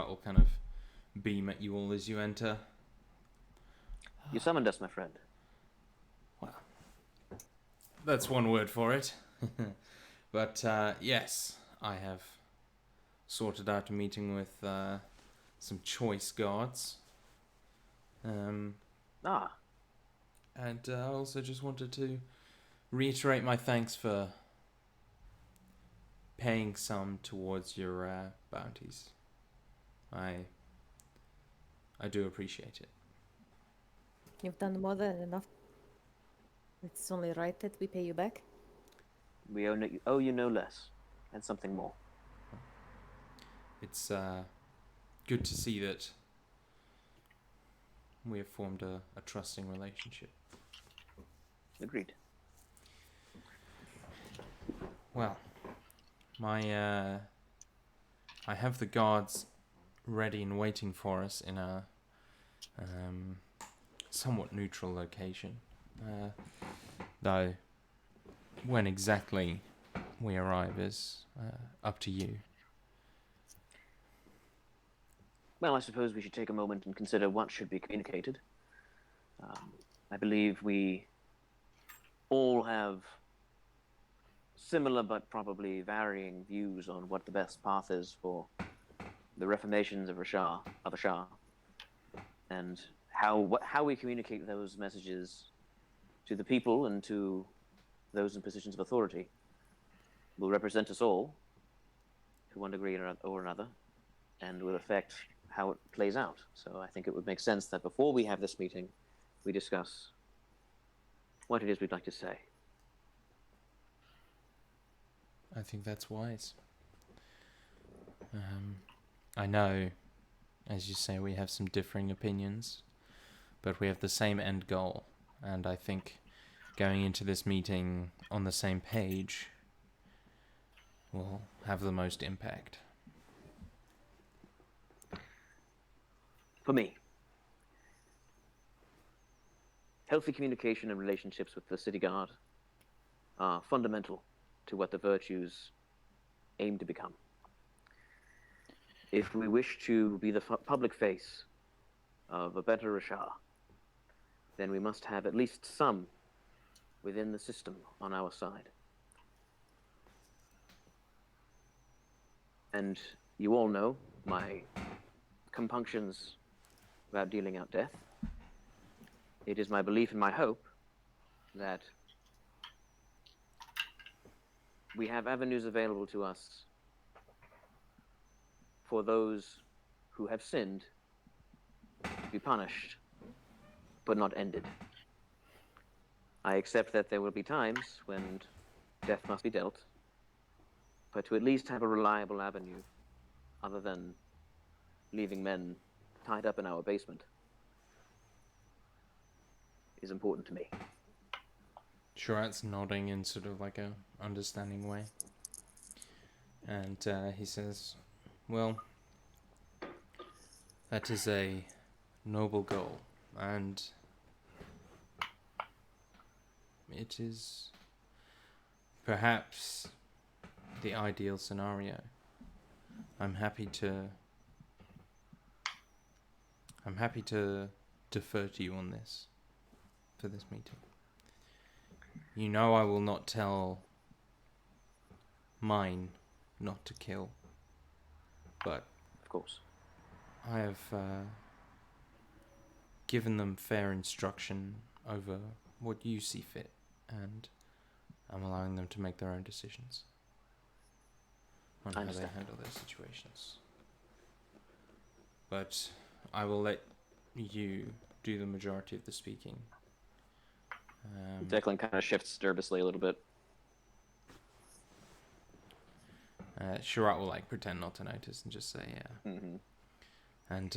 will kind of beam at you all as you enter. You summoned us, my friend. Well, that's one word for it. But yes, I have sorted out a meeting with some choice guards. And I also just wanted to reiterate my thanks for paying some towards your bounties. I do appreciate it. You've done more than enough. It's only right that we pay you back. We owe you no less, and something more. It's good to see that we have formed a trusting relationship. Agreed. Well, I have the guards ready and waiting for us in a somewhat neutral location. Though, when exactly we arrive is up to you. Well, I suppose we should take a moment and consider what should be communicated. I believe we all have similar but probably varying views on what the best path is for the reformations of Ashar, and how we communicate those messages to the people and to those in positions of authority will represent us all to one degree or another, and will affect how it plays out. So I think it would make sense that before we have this meeting, we discuss what it is we'd like to say. I think that's wise. I know, as you say, we have some differing opinions, but we have the same end goal, and I think going into this meeting on the same page will have the most impact. For me, healthy communication and relationships with the city guard are fundamental to what the virtues aim to become. If we wish to be the public face of a better Ashar, then we must have at least some within the system on our side. And you all know my compunctions about dealing out death. It is my belief and my hope that we have avenues available to us for those who have sinned to be punished, but not ended. I accept that there will be times when death must be dealt, but to at least have a reliable avenue, other than leaving men tied up in our basement, is important to me. Shurat's nodding in sort of like a understanding way. And he says, well, that is a noble goal, and it is perhaps the ideal scenario. I'm happy to defer to you on this for this meeting. You know I will not tell mine not to kill, but Of course. I have given them fair instruction over what you see fit, and I'm allowing them to make their own decisions on how they handle their situations. But I will let you do the majority of the speaking. Declan kind of shifts nervously a little bit. Shurat will like pretend not to notice and just say yeah. Mm-hmm. And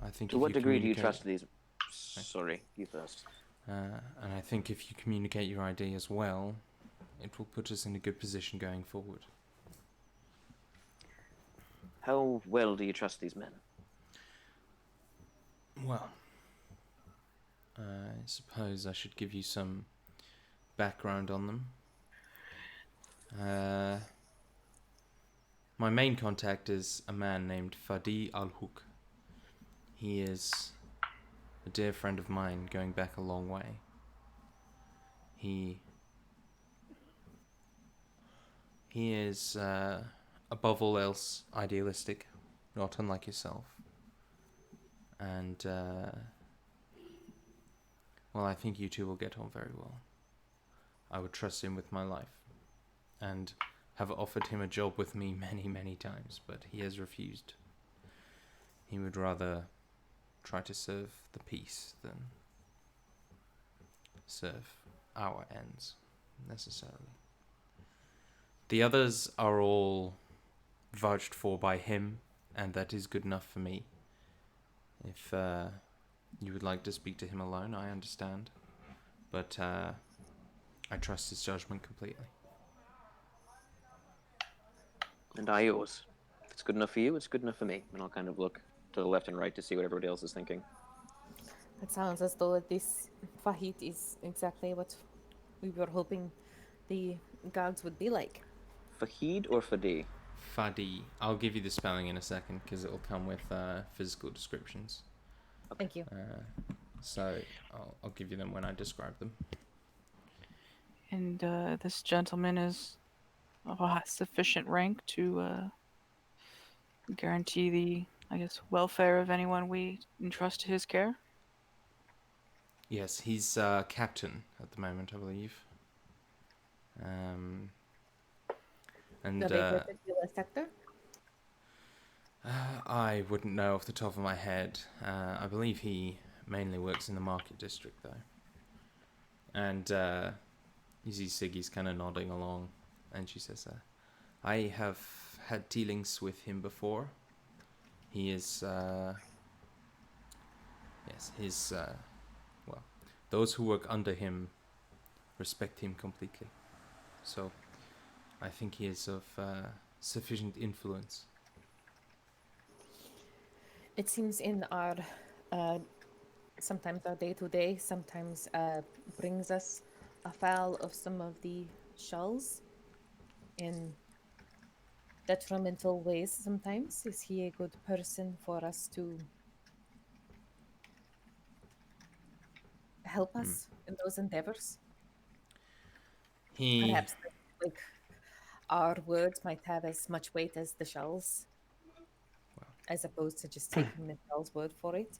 I think To if what you degree do you communicate- trust these? Sorry, you first. and I think if you communicate your ID as well, it will put us in a good position going forward. How well do you trust these men? Well, I suppose I should give you some background on them. My main contact is a man named Fadi Al-Houk. He is a dear friend of mine going back a long way. He is, above all else, idealistic, not unlike yourself. And, well, I think you two will get on very well. I would trust him with my life, and have offered him a job with me many, many times, but he has refused. He would rather try to serve the peace than serve our ends, necessarily. The others are all vouched for by him, and that is good enough for me. If you would like to speak to him alone, I understand. But I trust his judgment completely. And I yours. If it's good enough for you, it's good enough for me. And I'll kind of look to the left and right to see what everybody else is thinking. It sounds as though this Fahid is exactly what we were hoping the gods would be like. Fahid or Fadi? Fadi. I'll give you the spelling in a second because it will come with physical descriptions. Thank you. So I'll give you them when I describe them. And this gentleman is of a sufficient rank to guarantee the, I guess, welfare of anyone we entrust to his care. Yes, he's captain at the moment, I believe. And Of a particular sector? I wouldn't know off the top of my head. I believe he mainly works in the market district, though. And you see Siggy's kind of nodding along, and she says, I have had dealings with him before. He is, yes, his, well, those who work under him respect him completely. So I think he is of sufficient influence. It seems in our, sometimes our day-to-day, sometimes brings us afoul of some of the shells in detrimental ways sometimes. Is he a good person for us to help us in those endeavors? He Perhaps like our words might have as much weight as the shell's, as opposed to just taking the shell's word for it.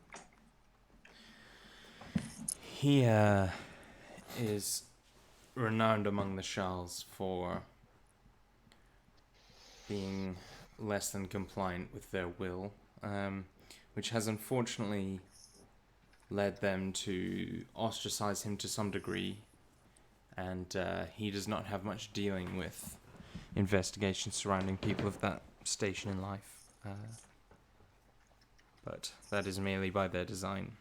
he is renowned among the Shals for being less than compliant with their will, which has unfortunately led them to ostracize him to some degree, and he does not have much dealing with investigations surrounding people of that station in life. But that is merely by their design.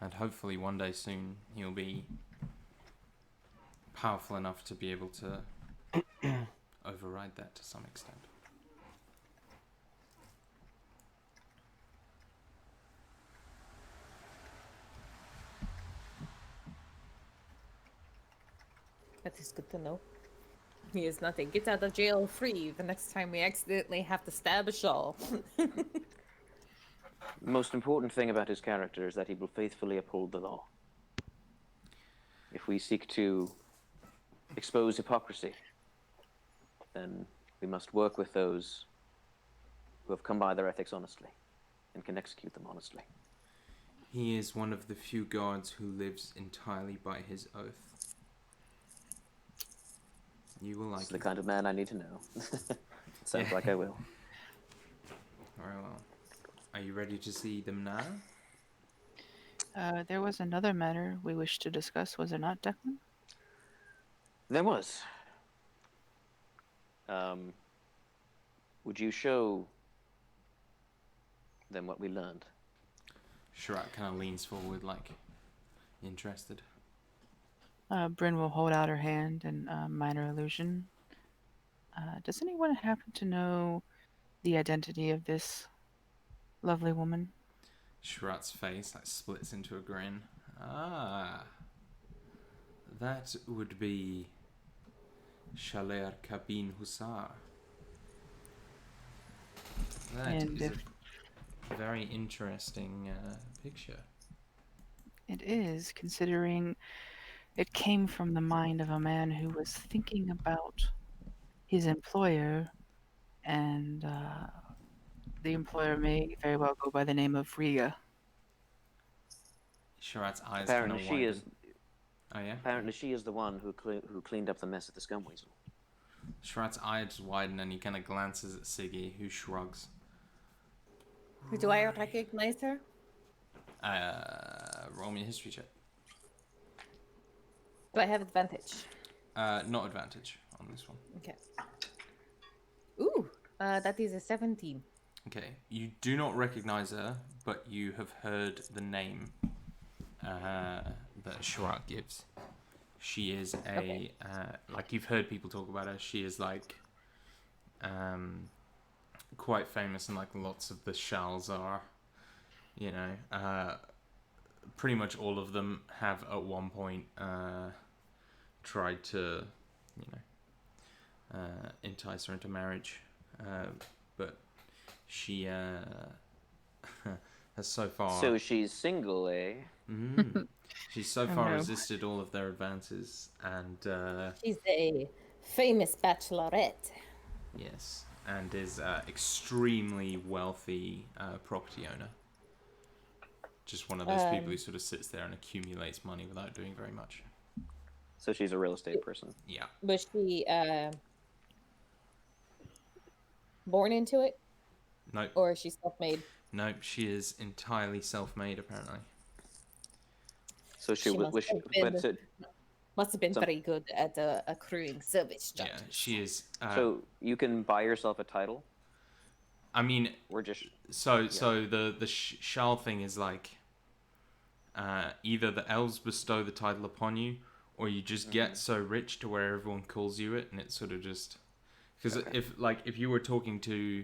And hopefully one day soon he'll be powerful enough to be able to override that to some extent. That is good to know. He is not a get out of jail free the next time we accidentally have to stab a shawl. The most important thing about his character is that he will faithfully uphold the law. If we seek to expose hypocrisy, then we must work with those who have come by their ethics honestly and can execute them honestly. He is one of the few guards who lives entirely by his oath. You will like It's the it. kind of man I need to know. Sounds like I will. Very well. Are you ready to see them now? There was another matter we wished to discuss, was there not, Declan? There was. Would you show them what we learned? Shirak kind of leans forward, like, interested. Bryn will hold out her hand in minor illusion. Does anyone happen to know the identity of this lovely woman? Shirat's face like splits into a grin. Ah, that would be Shaler Kabin Hussar. That And is if a very interesting picture. it is, considering it came from the mind of a man who was thinking about his employer, and the employer may very well go by the name of Riga. Shirat's eyes kind Apparently of she widen. is. Oh yeah. Apparently she is the one who cleaned up the mess at the scum weasel. Shirat's eyes widen and he kind of glances at Siggy, who shrugs. Do I recognize her? Roll me a history check. Do I have advantage? Not advantage on this one. Okay. Ooh, that is a 17. Okay, you do not recognize her, but you have heard the name that Shirak gives. She is a like you've heard people talk about her. She is like quite famous, and like lots of the Shals are. You know, pretty much all of them have at one point tried to, you know, entice her into marriage, but she has so far. So she's single, eh? She's so Oh, far no. resisted all of their advances, and She's a famous bachelorette. yes, and is extremely wealthy property owner. Just one of those people who sort of sits there and accumulates money without doing very much. So she's a real estate person. Yeah. Was she born into it, Nope. or is she self-made? Oh. Nope. She is entirely self-made, apparently. So she was. must have been- But so, Must have been Some- very good at accruing service Yeah, charges. she is. so you can buy yourself a title. I mean, We're just. so the Shal thing is like, either the elves bestow the title upon you, or you just get so rich to where everyone calls you it, and it's sort of just because if you were talking to,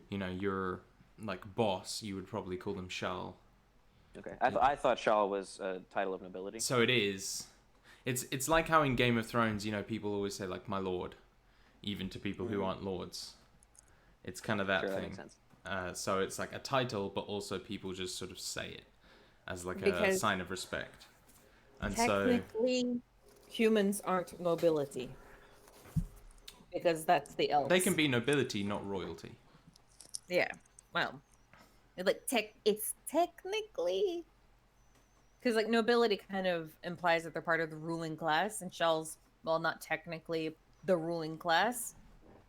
you know, your like boss, you would probably call them Shal. Okay. I thought Shaw was a title of nobility. So it is. It's like how in Game of Thrones, you know, people always say like my lord, even to people who aren't lords. It's kind of that Sure, that thing. makes sense. So it's like a title, but also people just sort of say it as like a Because- sign of respect. And so Technically, humans aren't nobility because that's the elves. they can be nobility, not royalty. Yeah. Well, it's technically because like nobility kind of implies that they're part of the ruling class, and shells, while not technically the ruling class,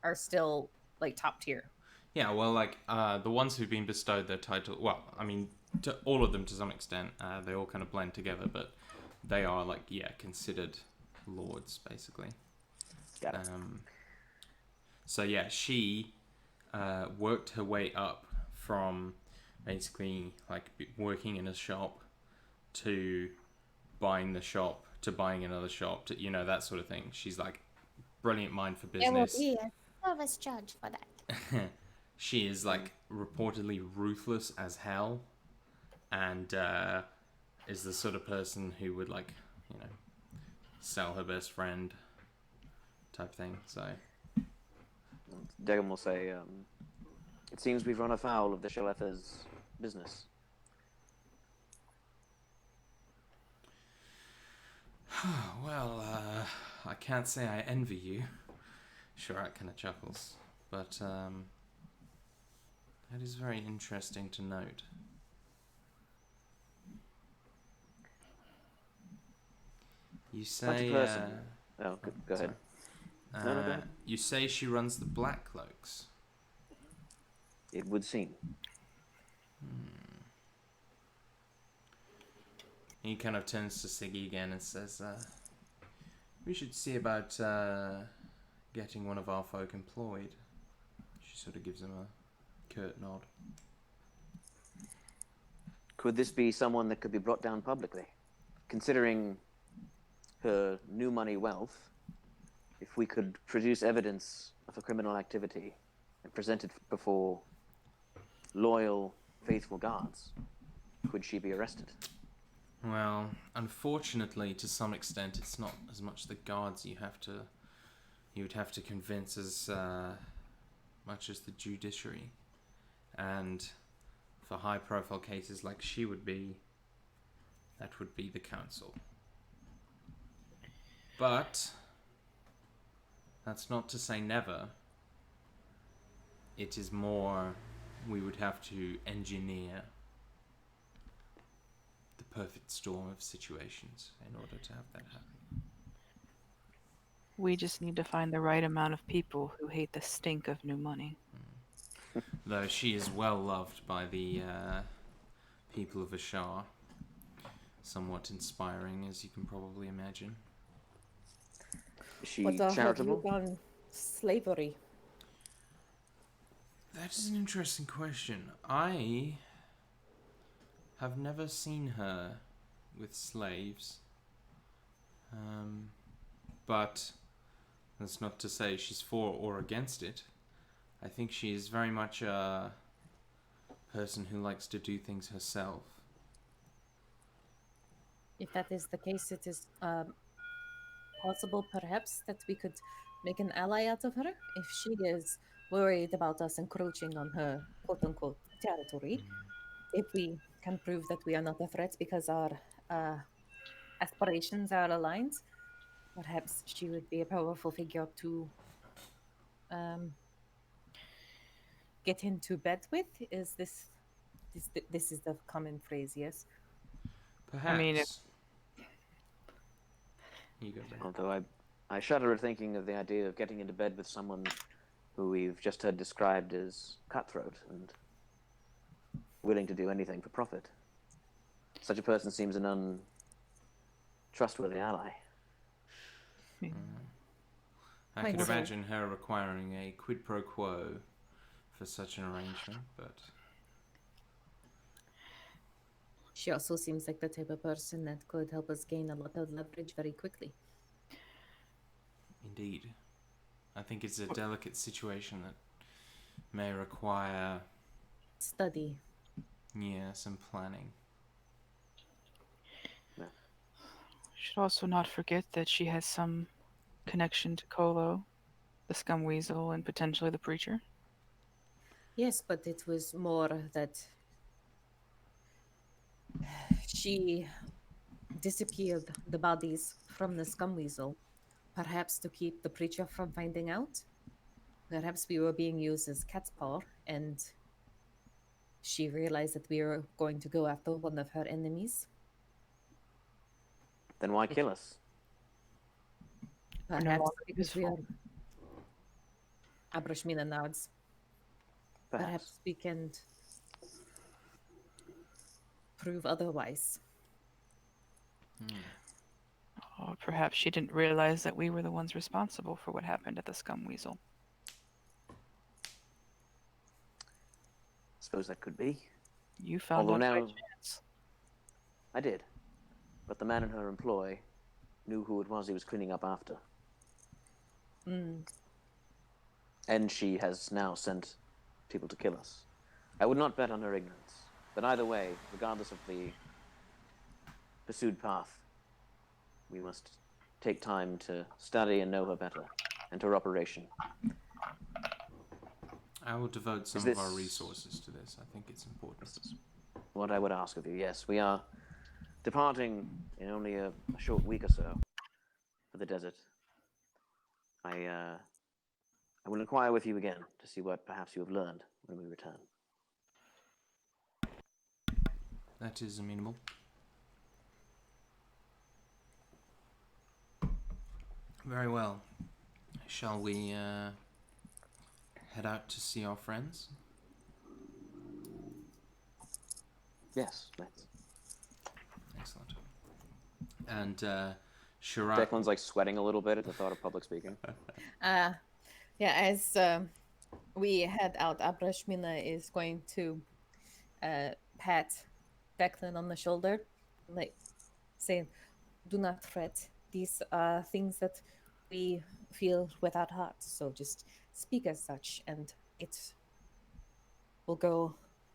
are still like top tier. Yeah, well, like the ones who've been bestowed their title. Well, I mean, to all of them to some extent, they all kind of blend together, but they are like considered lords basically. Got it. So yeah, she worked her way up from basically like working in a shop to buying the shop to buying another shop to that sort of thing. She's like brilliant mind for business. There will be a service charge for that. She is like reportedly ruthless as hell, and is the sort of person who would like sell her best friend type thing. So Dagon will say, it seems we've run afoul of the Shaletha's business. well, I can't say I envy you. Shirak kind of chuckles, but that is very interesting to note. You say Such a person. Oh, go ahead. No, go ahead. You say she runs the Black Cloaks. It would seem. He kind of turns to Siggy again and says, we should see about getting one of our folk employed. She sort of gives him a curt nod. Could this be someone that could be brought down publicly? Considering her new money wealth, if we could produce evidence of a criminal activity and present it before loyal, faithful guards, could she be arrested? Well, unfortunately, to some extent, it's not as much the guards you would have to convince as much as the judiciary. And for high-profile cases like she would be, that would be the council. But that's not to say never. It is more we would have to engineer the perfect storm of situations in order to have that happen. We just need to find the right amount of people who hate the stink of new money. Though she is well loved by the people of Ashar. Somewhat inspiring, as you can probably imagine. Is she What the charitable? have you done? Slavery. That is an interesting question. I have never seen her with slaves. But that's not to say she's for or against it. I think she is very much a person who likes to do things herself. If that is the case, it is possible, perhaps, that we could make an ally out of her. If she is worried about us encroaching on her quote-unquote territory, if we can prove that we are not a threat because our aspirations are aligned, perhaps she would be a powerful figure to get into bed with. Is this is the common phrase? Yes. Perhaps. I mean, You go, Brent. Although I shudder at thinking of the idea of getting into bed with someone who we've just heard described as cutthroat and willing to do anything for profit. Such a person seems an untrustworthy ally. I Might could say. imagine her requiring a quid pro quo for such an arrangement, but She also seems like the type of person that could help us gain a lot of leverage very quickly. indeed. I think it's a delicate situation that may require, Study. some planning. should also not forget that she has some connection to Kolo, the scum weasel, and potentially the preacher. Yes, but it was more that she disappeared the bodies from the scum weasel, perhaps to keep the preacher from finding out. Perhaps we were being used as cat's paw, and she realized that we were going to go after one of her enemies. Then why kill us? We're no Perhaps longer because we useful. are. Abrashmina nods. Perhaps we can prove otherwise. Or perhaps she didn't realize that we were the ones responsible for what happened at the Scum Weasel. Suppose that could be. You found Although out by now- chance. I did. But the man in her employ knew who it was he was cleaning up after. And she has now sent people to kill us. I would not bet on her ignorance. But either way, regardless of the pursued path, we must take time to study and know her better, and her operation. I will devote some of our resources to this. I think it's important. This is what I would ask of you. Yes, we are departing in only a short week or so for the desert. I will inquire with you again to see what perhaps you have learned when we return. That is amenable. Very well. Shall we head out to see our friends? Yes, let's. Excellent. And Shirak... Declan's like sweating a little bit at the thought of public speaking. Yeah, as we head out, Abrashmina is going to pat Declan on the shoulder, like saying, "Do not fret. These are things that we feel with our hearts. So just speak as such, and it will go.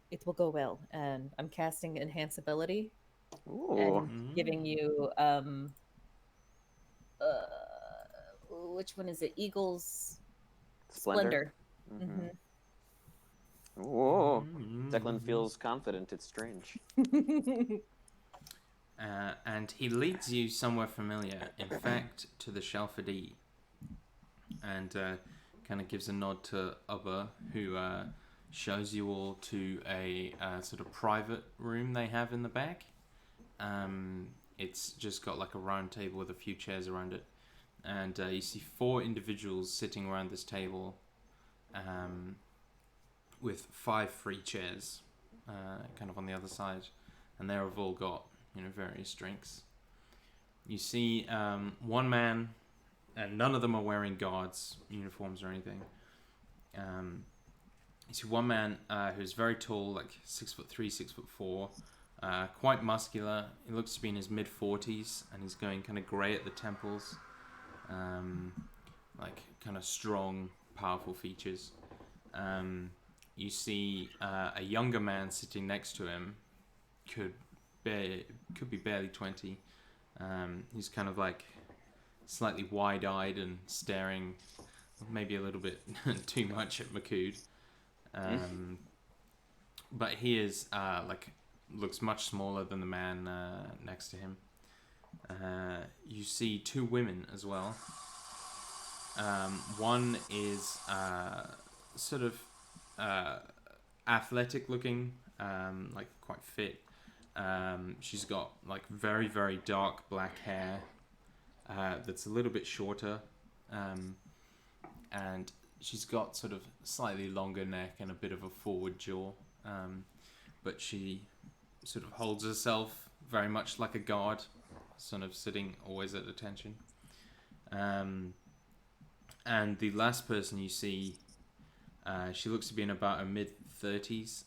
It will go well." And I'm casting enhance ability Ooh. and giving you which one is it? Eagle's Splendor. Mm-hmm. Whoa. Declan feels confident. It's strange. And he leads you somewhere familiar, in fact, to the Shelfady. And kind of gives a nod to Ubba, who shows you all to a sort of private room they have in the back. It's just got like a round table with a few chairs around it. And you see 4 individuals sitting around this table with 5 free chairs kind of on the other side. And they have all got, various drinks. You see one man, and none of them are wearing guards uniforms or anything. You see one man who's very tall, like 6'3", 6'4", quite muscular. He looks to be in his mid-40s, and he's going kind of grey at the temples. Like kind of strong, powerful features. You see a younger man sitting next to him, could be barely 20. He's kind of like slightly wide-eyed and staring maybe a little bit too much at Makud. But he is looks much smaller than the man next to him. You see 2 women as well. One is sort of athletic looking, like quite fit. She's got like very, very dark black hair that's a little bit shorter, and she's got sort of slightly longer neck and a bit of a forward jaw, but she sort of holds herself very much like a guard, sort of sitting always at attention. And the last person you see, she looks to be in about her mid-30s.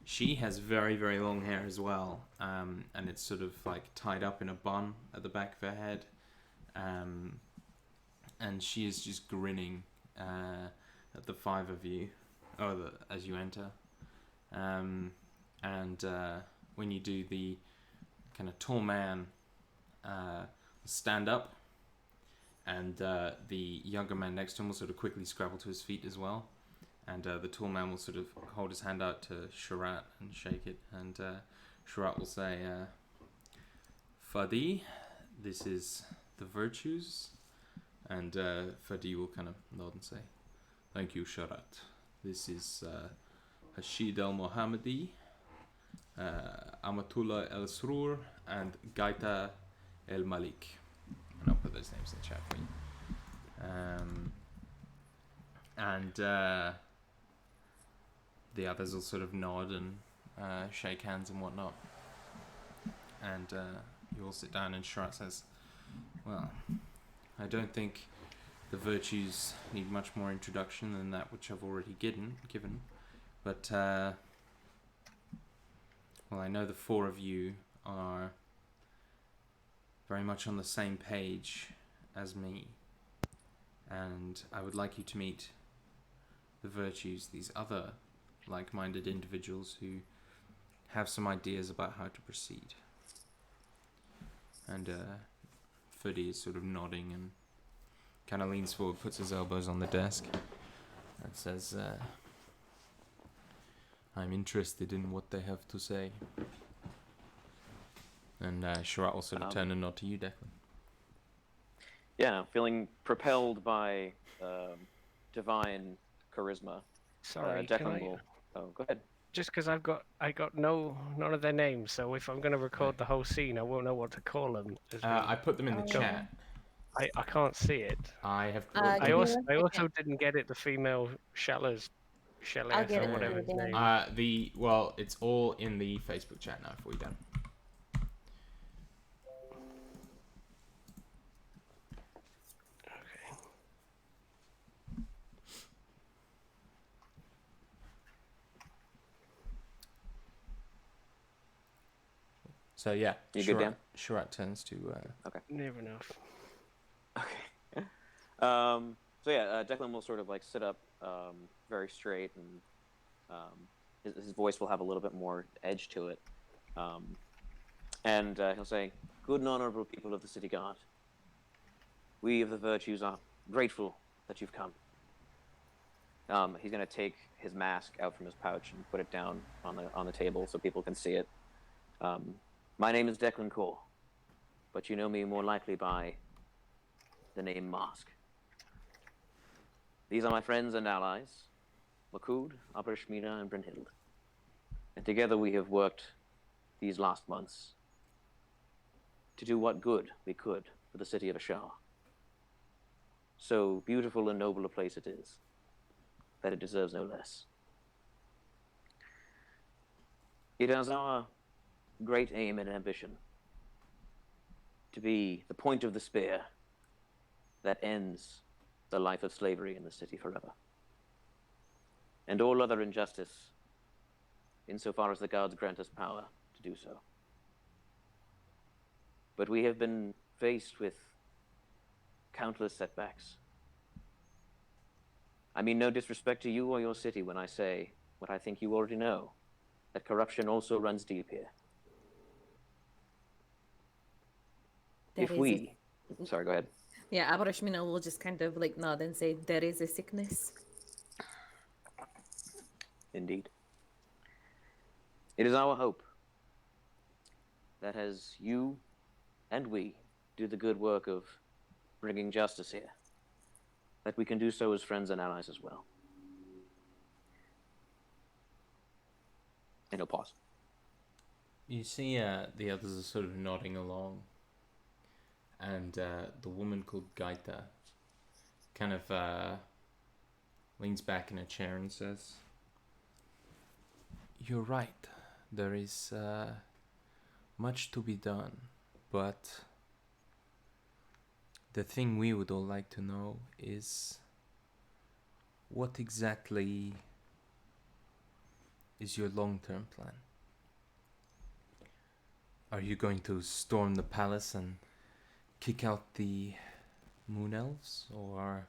She has very, very long hair as well, and it's sort of like tied up in a bun at the back of her head. And she is just grinning at the 5 of you as you enter. And when you do, the kind of tall man stand up, and the younger man next to him will sort of quickly scrabble to his feet as well. And the tall man will sort of hold his hand out to Sharat and shake it. And Sharat will say, Fadi, this is the virtues. And Fadi will kind of nod and say, thank you, Sharat. This is Hashid al-Mohammadi, Amatullah el-Srur, and Gaita el-Malik. And I'll put those names in the chat for you. And the others will sort of nod and shake hands and whatnot. And you all sit down and Sharat says, well, I don't think the virtues need much more introduction than that which I've already given. But, well, I know the four of you are very much on the same page as me. And I would like you to meet the virtues, these other like-minded individuals who have some ideas about how to proceed. And Fudi is sort of nodding and kind of leans forward, puts his elbows on the desk, and says, I'm interested in what they have to say. And Sharat will sort of turn and nod to you, Declan. Yeah, feeling propelled by divine charisma. Sorry, Declan will. Oh, go ahead. just because I got none of their names, so if I'm going to record the whole scene, I won't know what to call them. I put them in the chat. I can't see it. I have. I Give me also 1 second. didn't get it. The female Shellers, I'll get or it whatever for his you, name. Well, it's all in the Facebook chat now. If we're done. Okay. So yeah, You good, Dan? Sharat turns to. Okay. Near enough. Okay. So yeah, Declan will sort of like sit up very straight, and his voice will have a little bit more edge to it. And he'll say, good and honorable people of the city guard, we of the virtues are grateful that you've come. He's going to take his mask out from his pouch and put it down on the table so people can see it. My name is Declan Core, but you know me more likely by the name Mask. These are my friends and allies, Makud, Abrishmina, and Brynhild. And together we have worked these last months to do what good we could for the city of Ashar. So beautiful and noble a place it is, that it deserves no less. It is our great aim and ambition to be the point of the spear that ends the life of slavery in the city forever. And all other injustice, insofar as the gods grant us power to do so. But we have been faced with countless setbacks. I mean no disrespect to you or your city when I say what I think you already know, that corruption also runs deep here. Sorry, go ahead. Yeah, Abarashmina will just kind of like nod and say, there is a sickness. Indeed. It is our hope that as you and we do the good work of bringing justice here, that we can do so as friends and allies as well. And he'll pause. You see, the others are sort of nodding along, and the woman called Gaita kind of leans back in a chair and says, "You're right. There is much to be done, but the thing we would all like to know is what exactly is your long-term plan? Are you going to storm the palace and kick out the moon elves, or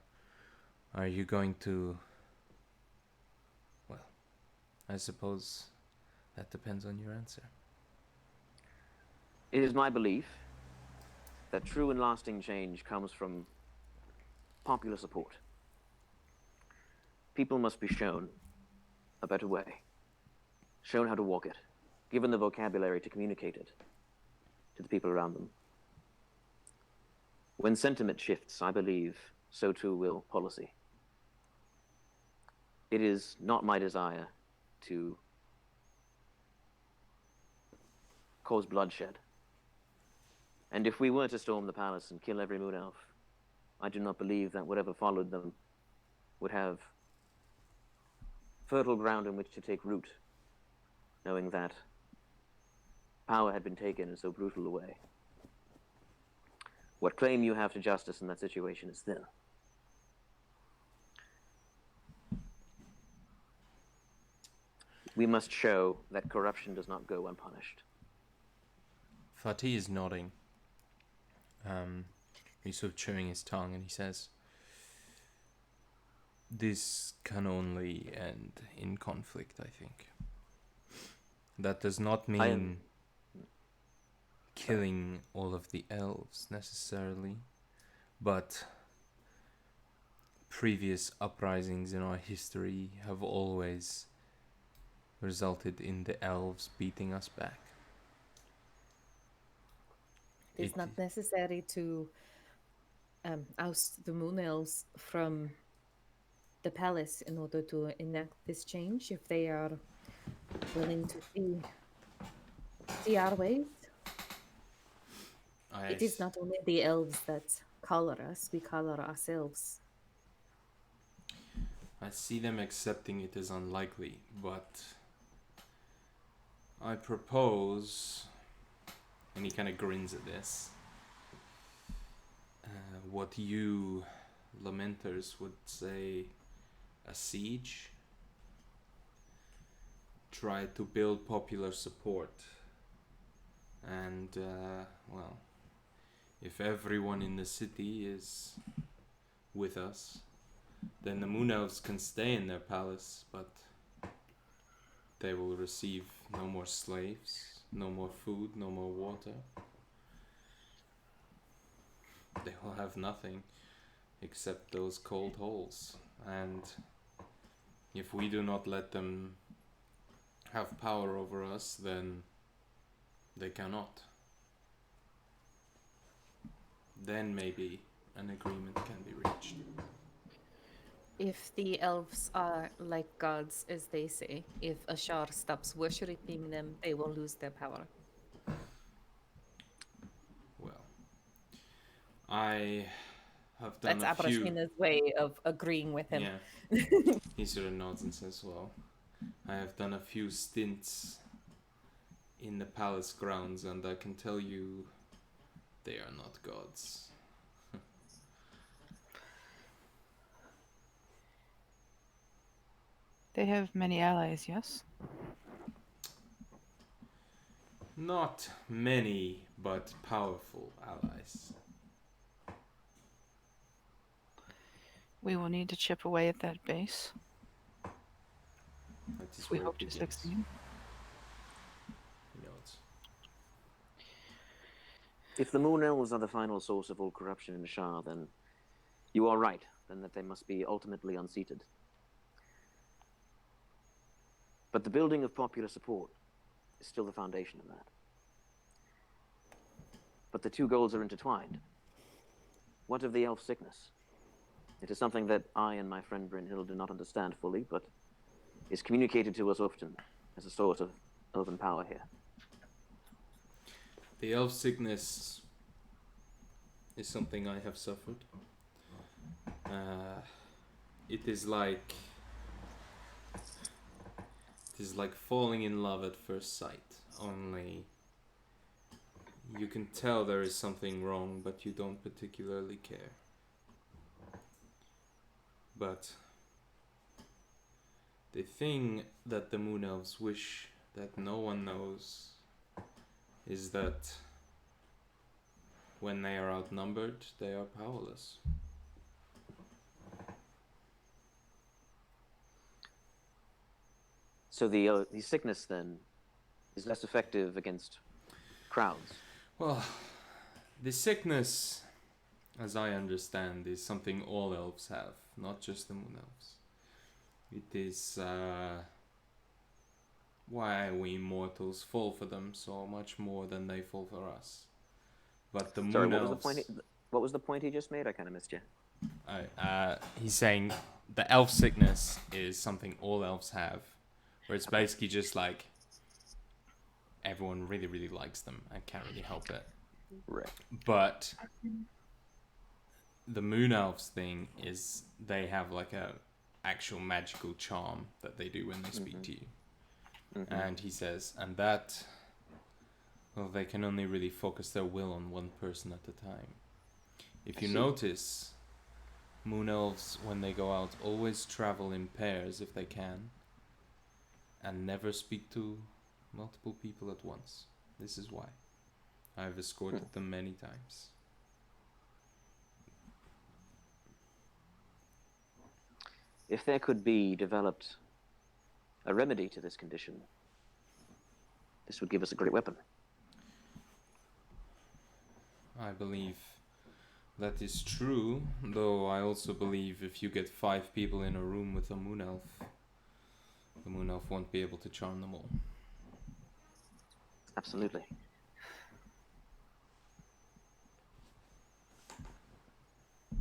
are you going to, well, I suppose that depends on your answer." It is my belief that true and lasting change comes from popular support. People must be shown a better way, shown how to walk it, given the vocabulary to communicate it. to the people around them. When sentiment shifts, I believe, so too will policy. It is not my desire to cause bloodshed. And if we were to storm the palace and kill every moon elf, I do not believe that whatever followed them would have fertile ground in which to take root, knowing that power had been taken in so brutal a way. What claim you have to justice in that situation is thin. We must show that corruption does not go unpunished. Fatih is nodding. He's sort of chewing his tongue, and he says, "This can only end in conflict, I think. That does not mean killing all of the elves necessarily, but previous uprisings in our history have always resulted in the elves beating us back. It's not necessary to oust the moon elves from the palace in order to enact this change if they are willing to see our ways. It is not only the elves that color us, we color ourselves. I see them accepting it as unlikely, but I propose, and he kind of grins at this, what you lamenters would say a siege. Try to build popular support, and well, if everyone in the city is with us, then the moon elves can stay in their palace, but they will receive no more slaves, no more food, no more water. They will have nothing except those cold holes, and if we do not let them have power over us, then they cannot. Then maybe an agreement can be reached. If the elves are like gods, as they say, if Ashar stops worshipping them, they will lose their power. Well, I have done That's a few... Abrashmina's way of agreeing with him. Yeah. He sort of nods and says, well, I have done a few stints in the palace grounds, and I can tell you they are not gods. They have many allies, yes? Not many, but powerful allies. We will need to chip away at that base. That is We where hope it to begins. succeed. He nods. If the moon elves are the final source of all corruption in Shah, then you are right, then that they must be ultimately unseated. But the building of popular support is still the foundation of that. But the two goals are intertwined. What of the elf sickness? It is something that I and my friend Brynhild do not understand fully, but is communicated to us often as a source of elven power here. The elf sickness is something I have suffered. It is like falling in love at first sight, only you can tell there is something wrong, but you don't particularly care. But the thing that the moon elves wish that no one knows is that when they are outnumbered, they are powerless. So the sickness then is less effective against crowds. Well, the sickness, as I understand, is something all elves have, not just the moon elves. It is why we mortals fall for them so much more than they fall for us. But the Sorry, moon what was elves... the point? What was the point he just made? I kind of missed you. he's saying the elf sickness is something all elves have, where it's basically just like everyone really, really likes them and can't really help it. Right. But the moon elves thing is they have like a actual magical charm that they do when they speak to you. And he says, and that, well, they can only really focus their will on one person at a time. If you notice, moon elves, when they go out, always travel in pairs if they can, and never speak to multiple people at once. This is why. I've escorted them many times. If there could be developed a remedy to this condition, this would give us a great weapon. I believe that is true, though I also believe if you get 5 people in a room with a moon elf, the moon elf won't be able to charm them all. Absolutely.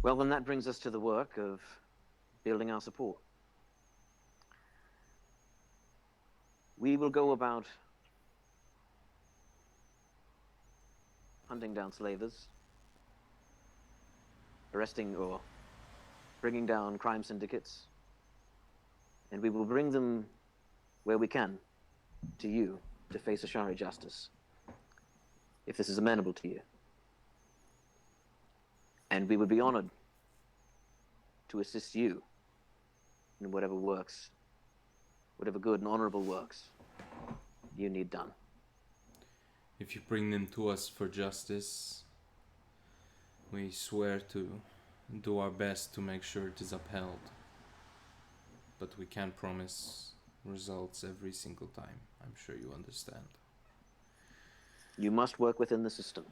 Well, then that brings us to the work of building our support. We will go about hunting down slavers, arresting or bringing down crime syndicates, and we will bring them where we can to you to face Ashari justice, if this is amenable to you. And we would be honored to assist you in whatever works, whatever good and honorable works you need done. If you bring them to us for justice, we swear to do our best to make sure it is upheld. But we can't promise results every single time. I'm sure you understand. You must work within the system.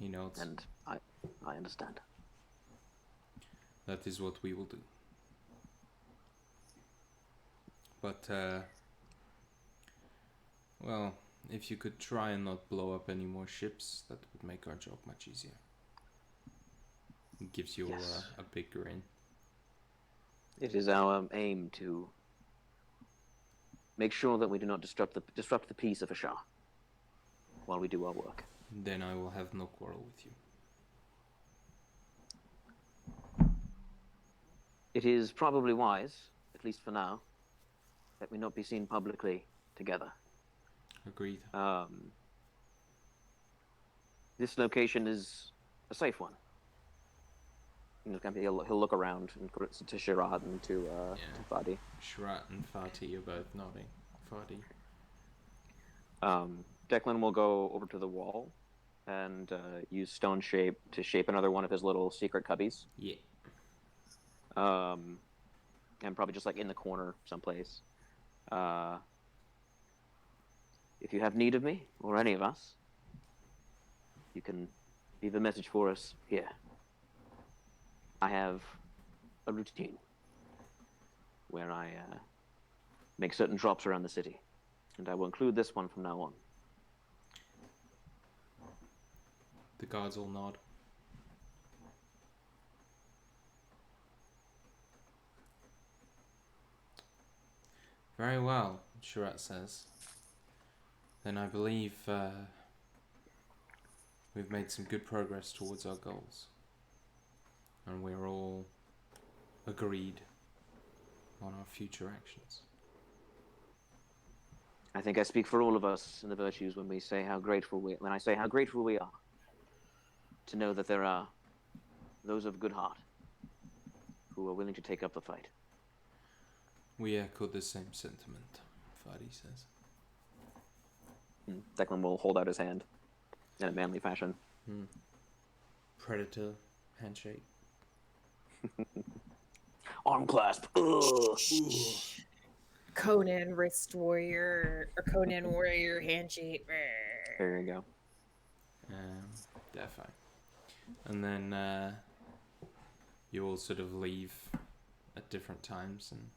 He nods. And I understand. That is what we will do. But, well, if you could try and not blow up any more ships, that would make our job much easier. It gives you a big grin. It is our aim to make sure that we do not disrupt the peace of Ashar while we do our work. Then I will have no quarrel with you. It is probably wise, at least for now, that we not be seen publicly together. Agreed. This location is a safe one. You know, he'll look around and to Shirat and to Fadi. Shirat and Fati are both nodding. Fadi. Declan will go over to the wall and use stone shape to shape another one of his little secret cubbies. Yeah. And probably just like in the corner someplace. If you have need of me or any of us, you can leave a message for us here. I have a routine where I make certain drops around the city, and I will include this one from now on. The guards all nod. Very well, Shirat says. Then I believe we've made some good progress towards our goals. And we're all agreed on our future actions. I think I speak for all of us in the virtues when I say how grateful we are to know that there are those of good heart who are willing to take up the fight. We echo the same sentiment, Fadi says. Declan will hold out his hand in a manly fashion. Predator handshake. Arm clasp. Ugh. Conan wrist warrior or Conan warrior handshake. There you go. Defo. And then you all sort of leave at different times and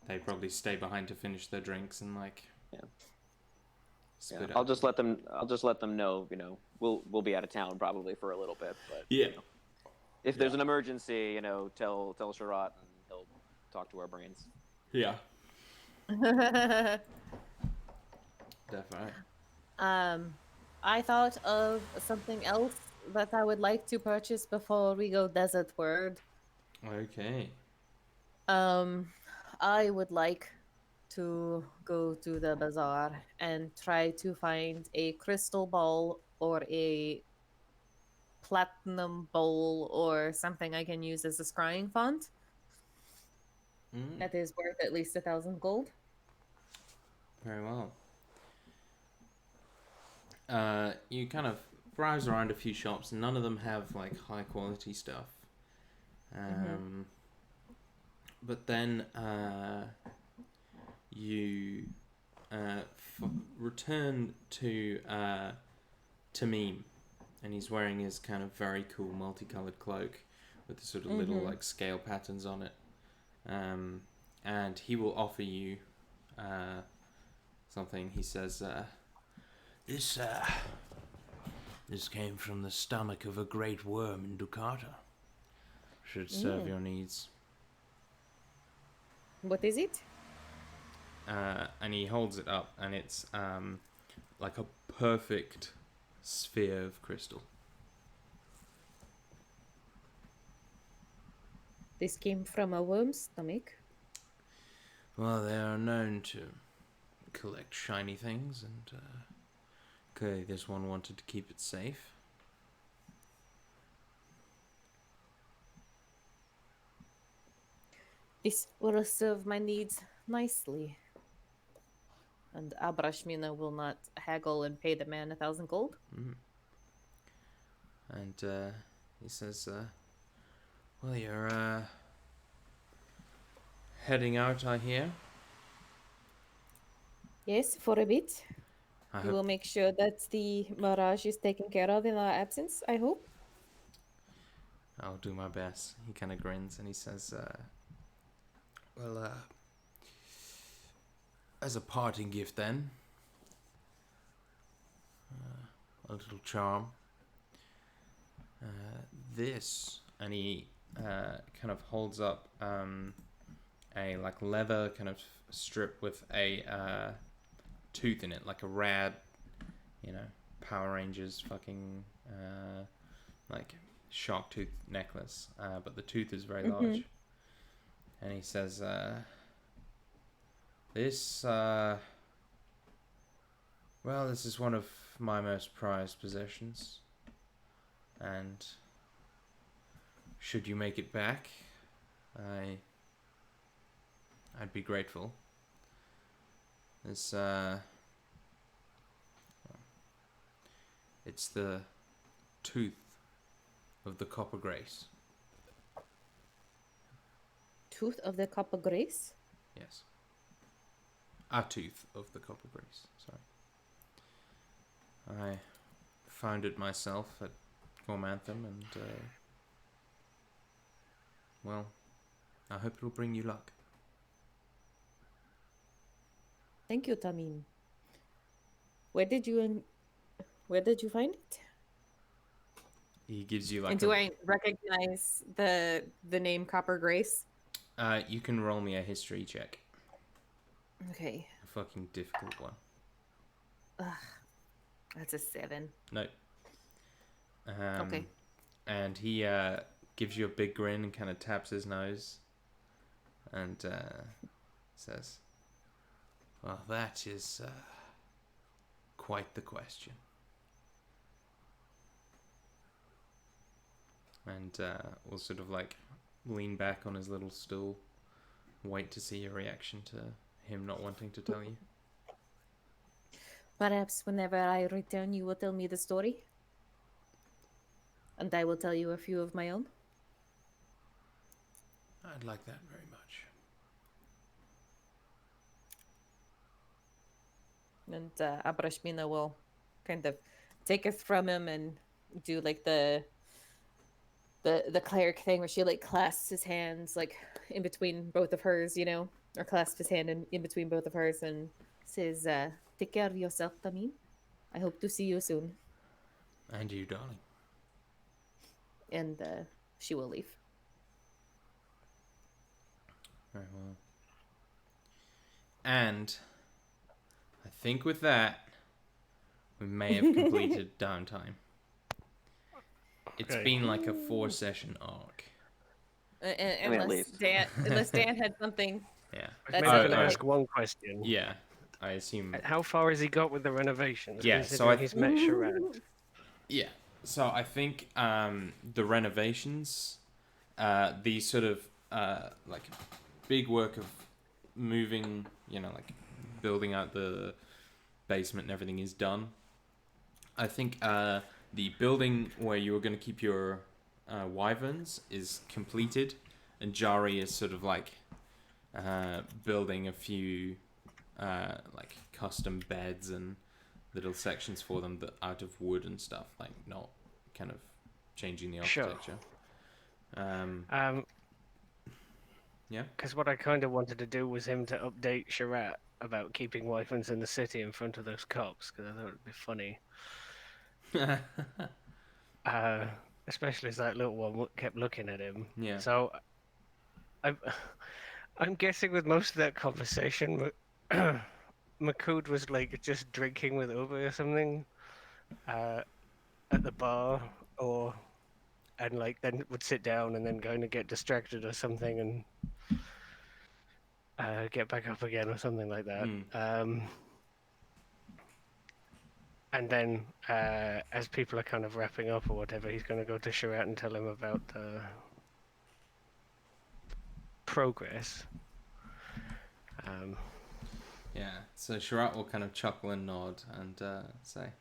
they probably stay behind to finish their drinks and like Yeah. split I'll up. just let them know. You know, we'll be out of town probably for a little bit, but Yeah. you know, if there's an emergency, you know, tell Sherrod and he'll talk to our brains. Yeah. Definitely. I thought of something else that I would like to purchase before we go desertward. Okay. I would like to go to the bazaar and try to find a crystal ball or a platinum bowl or something I can use as a scrying font Mm, that is worth at least 1,000 gold. very well. You kind of browse around a few shops, and none of them have like high quality stuff. But then you return to Tamim, and he's wearing his kind of very cool multicolored cloak with the sort of little like scale patterns on it. And he will offer you something. He says, "This came from the stomach of a great worm in Ducata. Should serve your needs." What is it? And he holds it up, and it's like a perfect sphere of crystal. This came from a worm's stomach. Well, they are known to collect shiny things, and clearly this one wanted to keep it safe. This will serve my needs nicely. And Abrashmina will not haggle and pay the man 1,000 gold. And he says, well, you're heading out, I hear. Yes, for a bit. I We will hope make sure that the mirage is taken care of in our absence, I hope. I'll do my best. He kind of grins and he says, well, as a parting gift then, a little charm. This, and he kind of holds up a like leather kind of strip with a tooth in it, like a rad, you know, Power Rangers fucking like shark tooth necklace, but the tooth is very large. And he says, this well, this is one of my most prized possessions, and should you make it back, I'd be grateful. This it's the tooth of the Copper Grace. Tooth of the Copper Grace? Yes. A tooth of the Copper Grace. Sorry. I found it myself at Gormantham, and well, I hope it'll bring you luck. Thank you, Tamim. Where did you find it? He gives you like And do I recognize the name Copper Grace? you can roll me a history check. Okay. A fucking difficult one. That's a 7. No. Okay. And he gives you a big grin and kind of taps his nose and says, well, that is quite the question. And we'll sort of like lean back on his little stool, wait to see your reaction to him not wanting to tell you. Perhaps whenever I return, you will tell me the story. And I will tell you a few of my own. I'd like that very much. And Abrashmina will kind of take it from him and do like the cleric thing where she like clasps his hands like in between both of hers, you know. or clasps his hand in between both of hers and says, "Take care of yourself, Tamim. I hope to see you soon." And you, darling. And she will leave. Very well. And I think with that, we may have completed downtime. It's Okay. been like a 4-session arc. I mean, at least. Unless Dan had something. Yeah. Maybe That's I it. can ask one question. Yeah, I assume. How far has he got with the renovations? Yeah, so Considering he's met Sharad. Yeah. So I think the renovations, the sort of like big work of moving, like building out the basement and everything is done. I think the building where you were going to keep your wyverns is completed, and Jari is sort of like building a few like custom beds and little sections for them that out of wood and stuff, like not kind of changing the Sure. architecture. Yeah. Because what I kind of wanted to do was him to update Sharad about keeping wyverns in the city in front of those cops, because I thought it'd be funny. Especially as that little one kept looking at him. Yeah. So, I'm guessing with most of that conversation, Makud was like just drinking with Uber or something at the bar, and like then would sit down and then kind of get distracted or something and get back up again or something like that. And then as people are kind of wrapping up or whatever, he's going to go to Sharad and tell him about progress. Yeah, so Sharat will kind of chuckle and nod and say,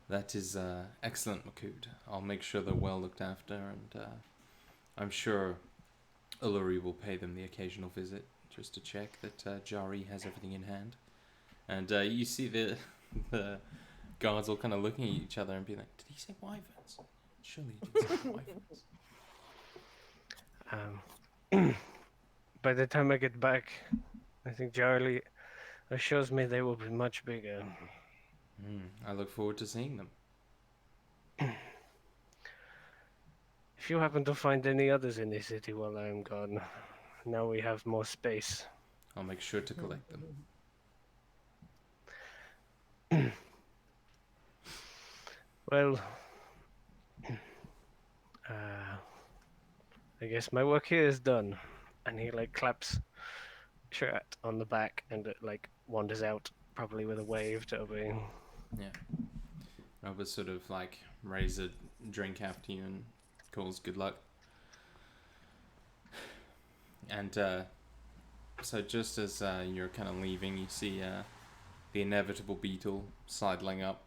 "That is excellent, Makud. I'll make sure they're well looked after, and I'm sure Uluri will pay them the occasional visit just to check that Jari has everything in hand." And you see the guards all kind of looking at each other and be like, "Did he say wyverns? Surely he did say wyverns." By the time I get back, I think Jari assures me they will be much bigger. I look forward to seeing them. If you happen to find any others in the city while I am gone, now we have more space. I'll make sure to collect them. Well, I guess my work here is done. And he like claps Sharad on the back and it like wanders out, probably with a wave to Obi. Yeah. Robert sort of like raises a drink after you and calls good luck. And so just as you're kind of leaving, you see the inevitable beetle sidling up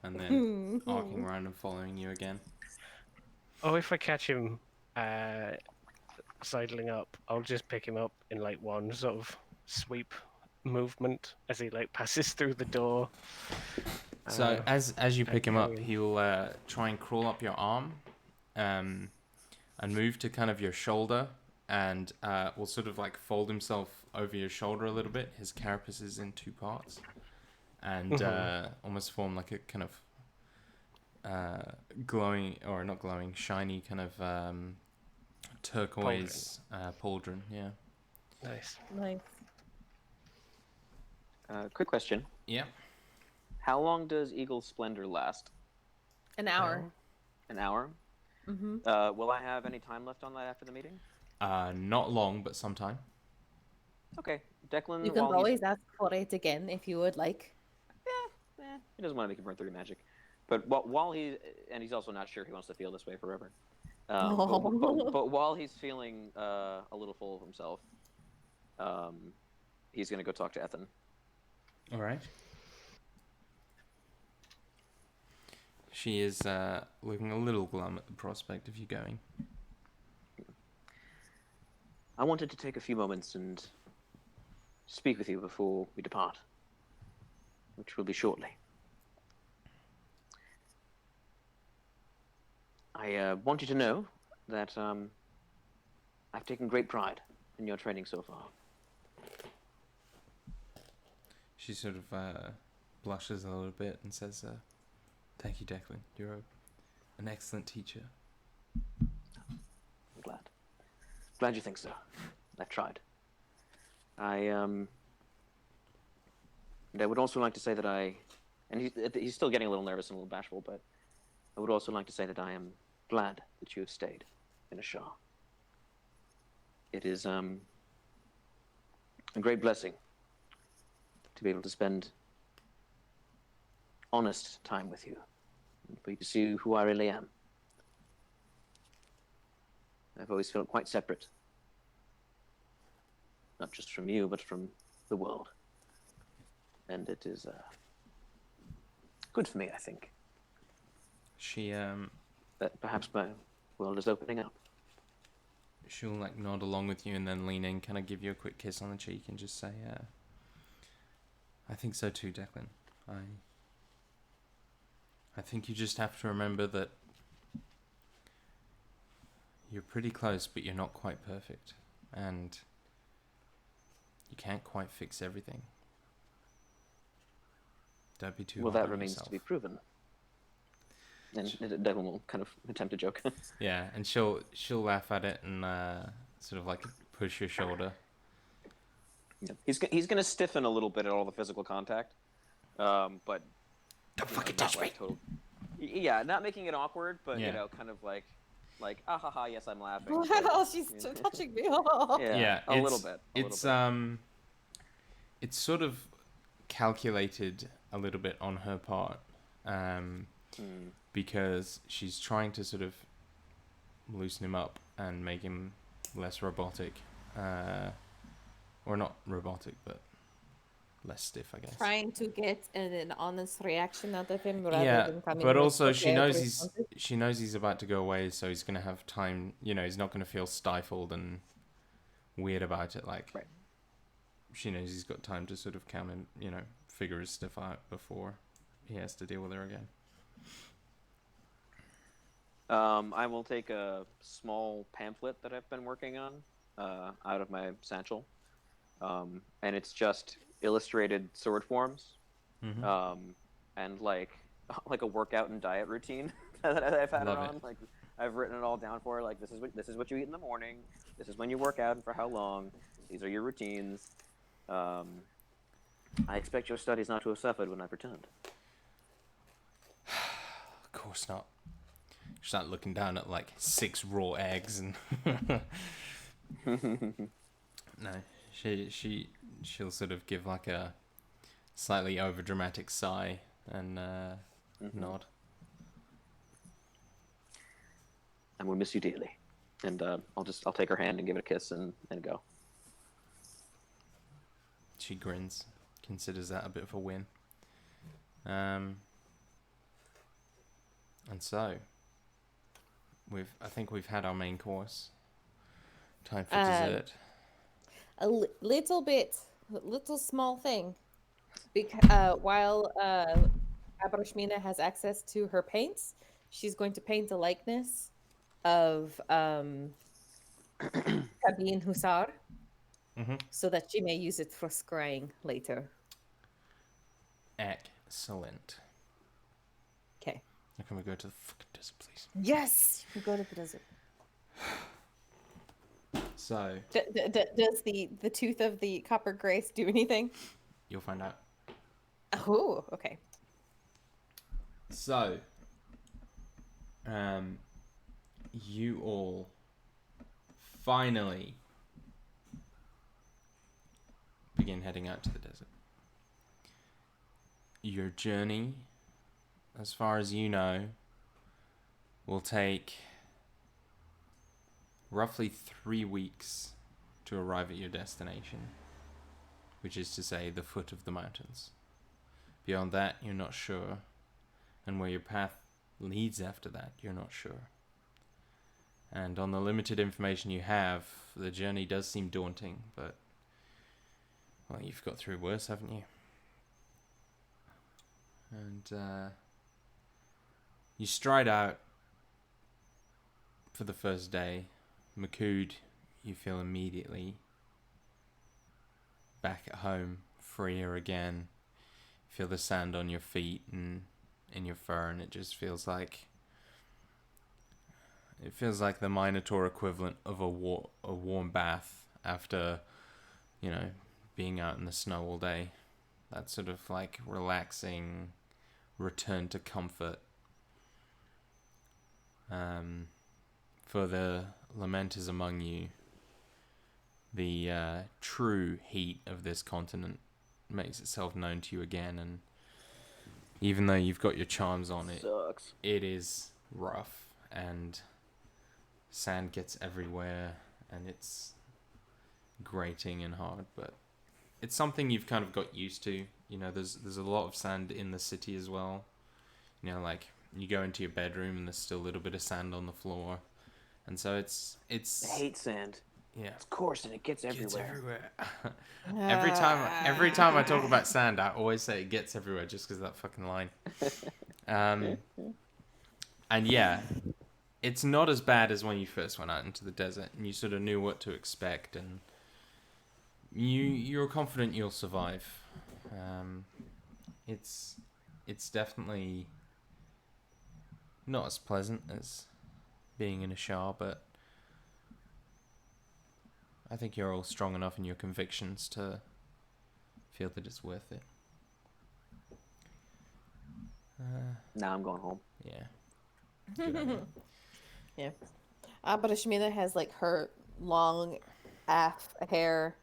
and then arcing around and following you again. Oh, if I catch him sidling up, I'll just pick him up in like one sort of sweep movement as he like passes through the door. So as you pick him up, he'll try and crawl up your arm and move to kind of your shoulder and will sort of like fold himself over your shoulder a little bit. His carapace is in two parts and almost form like a kind of glowing, or not glowing, shiny kind of turquoise pauldron. Yeah. Nice. Quick question. Yeah. How long does Eagle's Splendor last? An hour. An hour? Mm-hmm. Will I have any time left on that after the meeting? Not long, but sometime. Okay. Declan, You can always ask for it again if you would like. He doesn't want to make it burn through magic. But while he's also not sure he wants to feel this way forever. But while he's feeling a little full of himself, he's going to go talk to Ethan. All right. She is looking a little glum at the prospect of you going. I wanted to take a few moments and speak with you before we depart, which will be shortly. I want you to know that I've taken great pride in your training so far. She sort of blushes a little bit and says, "Thank you, Declan. You're an excellent teacher." I'm glad you think so. I tried. And I would also like to say that he's still getting a little nervous and a little bashful, but I would also like to say that I am glad that you have stayed in Ashar. It is a great blessing to be able to spend honest time with you, and for you to see who I really am. I've always felt quite separate, not just from you, but from the world. And it is good for me, I think, She that perhaps my world is opening up. she'll like nod along with you and then lean in, kind of give you a quick kiss on the cheek and just say, "I think so too, Declan. I think you just have to remember that you're pretty close, but you're not quite perfect, and you can't quite fix everything. Don't be too Well, hard that on remains yourself." to be proven. And Devil will kind of attempt a joke. Yeah, and she'll laugh at it and sort of like push your shoulder. Yeah. He's going to stiffen a little bit at all the physical contact, but Don't fucking not touch like me. total. Yeah, not making it awkward, but Yeah. kind of like ah ha ha, yes, I'm laughing. Well, she's touching me. Yeah, a little bit. It's sort of calculated a little bit on her part, because she's trying to sort of loosen him up and make him less robotic, or not robotic, but less stiff, I guess. Trying to get an honest reaction out of him rather Yeah, than coming but with also she prepared knows responses. he's about to go away, so he's gonna have time. He's not gonna feel stifled and weird about it. Like, Right. She knows he's got time to sort of come and figure his stuff out before he has to deal with her again. I will take a small pamphlet that I've been working on out of my satchel, and it's just illustrated sword forms, and like a workout and diet routine that I've had Love her it. on. Like, I've written it all down for her. Like, this is what you eat in the morning. This is when you work out and for how long. These are your routines. I expect your studies not to have suffered when I've returned. Of course not. She's not looking down at like 6 raw eggs and no. She'll sort of give like a slightly overdramatic sigh and nod. And we'll miss you dearly. And I'll take her hand and give it a kiss and go. She grins, considers that a bit of a win. And so I think we've had our main course. Time for dessert. A little small thing. While Abrashmina has access to her paints, she's going to paint a likeness of Kabin Hussar, so that she may use it for scrying later. Excellent. Okay. Now can we go to the fucking desert, please? Yes, you go to the desert. So Does the tooth of the copper grace do anything? you'll find out. Oh, okay. So, you all finally begin heading out to the desert. Your journey, as far as you know, will take roughly 3 weeks to arrive at your destination, which is to say the foot of the mountains. Beyond that, you're not sure, and where your path leads after that, you're not sure. And on the limited information you have, the journey does seem daunting, but, well, you've got through worse, haven't you? And you stride out for the first day. Makud, you feel immediately back at home, freer again, feel the sand on your feet and in your fur, and it just feels like the Minotaur equivalent of a warm bath after, being out in the snow all day. That sort of like relaxing return to comfort. For the lamenters among you, the true heat of this continent makes itself known to you again, and even though you've got your charms on it, Sucks. it is rough, and sand gets everywhere, and it's grating and hard, but it's something you've kind of got used to. There's a lot of sand in the city as well. Like you go into your bedroom and there's still a little bit of sand on the floor, and so it's I hate sand. yeah. It's coarse and it gets Gets everywhere. everywhere. Every time I talk about sand, I always say it gets everywhere just because of that fucking line. And yeah, it's not as bad as when you first went out into the desert and you sort of knew what to expect, and you're confident you'll survive. It's definitely not as pleasant as being in a Shah, but I think you're all strong enough in your convictions to feel that it's worth it. Now I'm going home. Yeah. Good on you. Yeah. But Ashmina has like her long hair,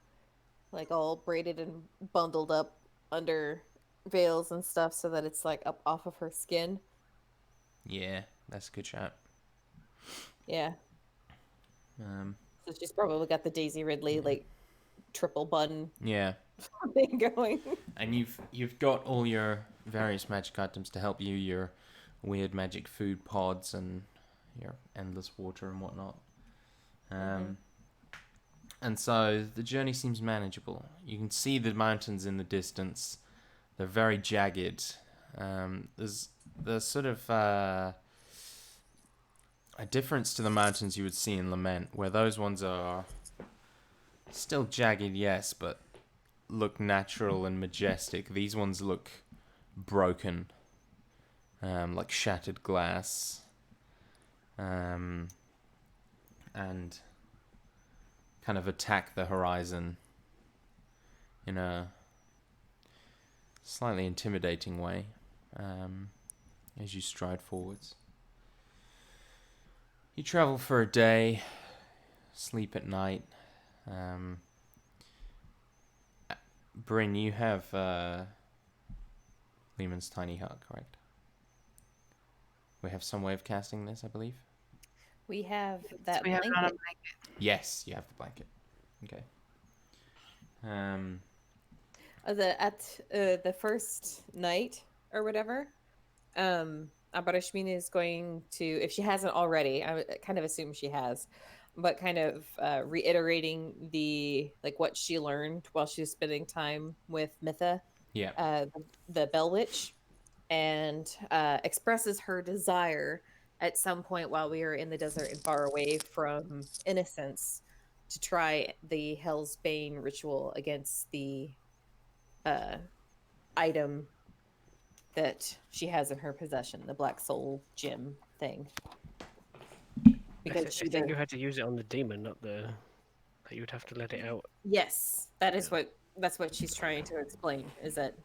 like all braided and bundled up under veils and stuff, so that it's like up off of her skin. Yeah, that's a good shot. Yeah. So she's probably got the Daisy Ridley like triple bun yeah, thing going. and you've got all your various magic items to help you, your weird magic food pods and your endless water and whatnot. And so the journey seems manageable. You can see the mountains in the distance. They're very jagged. There's sort of a difference to the mountains you would see in Lament, where those ones are still jagged, yes, but look natural and majestic. These ones look broken, like shattered glass, and kind of attack the horizon in a slightly intimidating way, as you stride forwards. You travel for a day, sleep at night. Bryn, you have Lehman's tiny hut, correct? We have some way of casting this, I believe. We have that We have it on a blanket. blanket. Yes, you have the blanket. Okay. The first night or whatever, Abarashmina is going to, if she hasn't already, I kind of assume she has, but kind of reiterating what she learned while she was spending time with Mitha, Yeah. the Bell Witch, and expresses her desire at some point while we are in the desert and far away from innocence to try the Hell's Bane ritual against the item that she has in her possession, the Black Soul gem thing. Because I think you had to use it on the demon, not the. That you would have to let it out. Yes, that's what she's trying to explain. Is that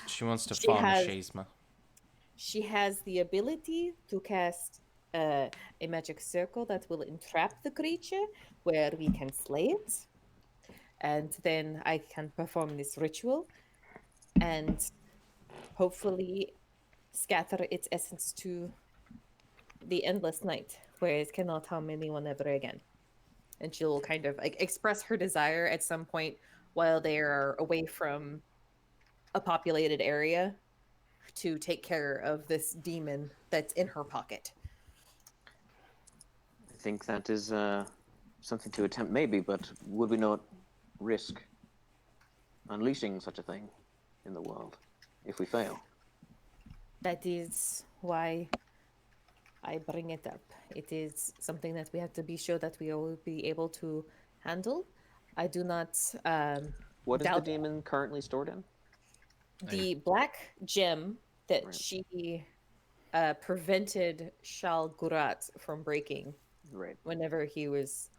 she wants to she farm has- a Shazma. she has the ability to cast a magic circle that will entrap the creature where we can slay it, and then I can perform this ritual and hopefully scatter its essence to the endless night where it cannot harm anyone ever again. And she'll kind of express her desire at some point while they are away from a populated area to take care of this demon that's in her pocket. I think that is something to attempt, maybe, but would we not risk unleashing such a thing in the world if we fail? That is why I bring it up. It is something that we have to be sure that we will be able to handle. I do not What is the doubt demon currently stored in? the black gem that Right. she prevented Shal Gurat from breaking Right. whenever he was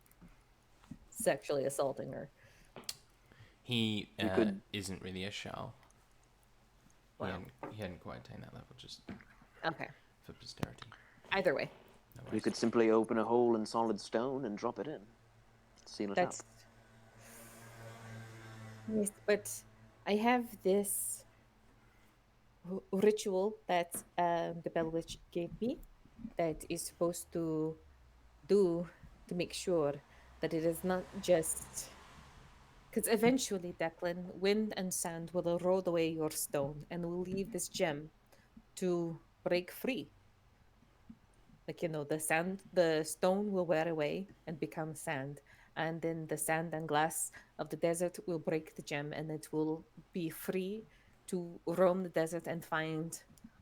sexually assaulting her. He You could isn't really a shell. He, Wow. he hadn't quite attained that level, just Okay. for posterity. Either way, No you worries. could simply open a hole in solid stone and drop it in. Seal it up. that's yes. But I have this ritual that the Bell Witch gave me that is supposed to do to make sure that it is not just because eventually, Declan, wind and sand will erode away your stone and will leave this gem to break free. Like, the sand, the stone will wear away and become sand. And then the sand and glass of the desert will break the gem and it will be free to roam the desert and find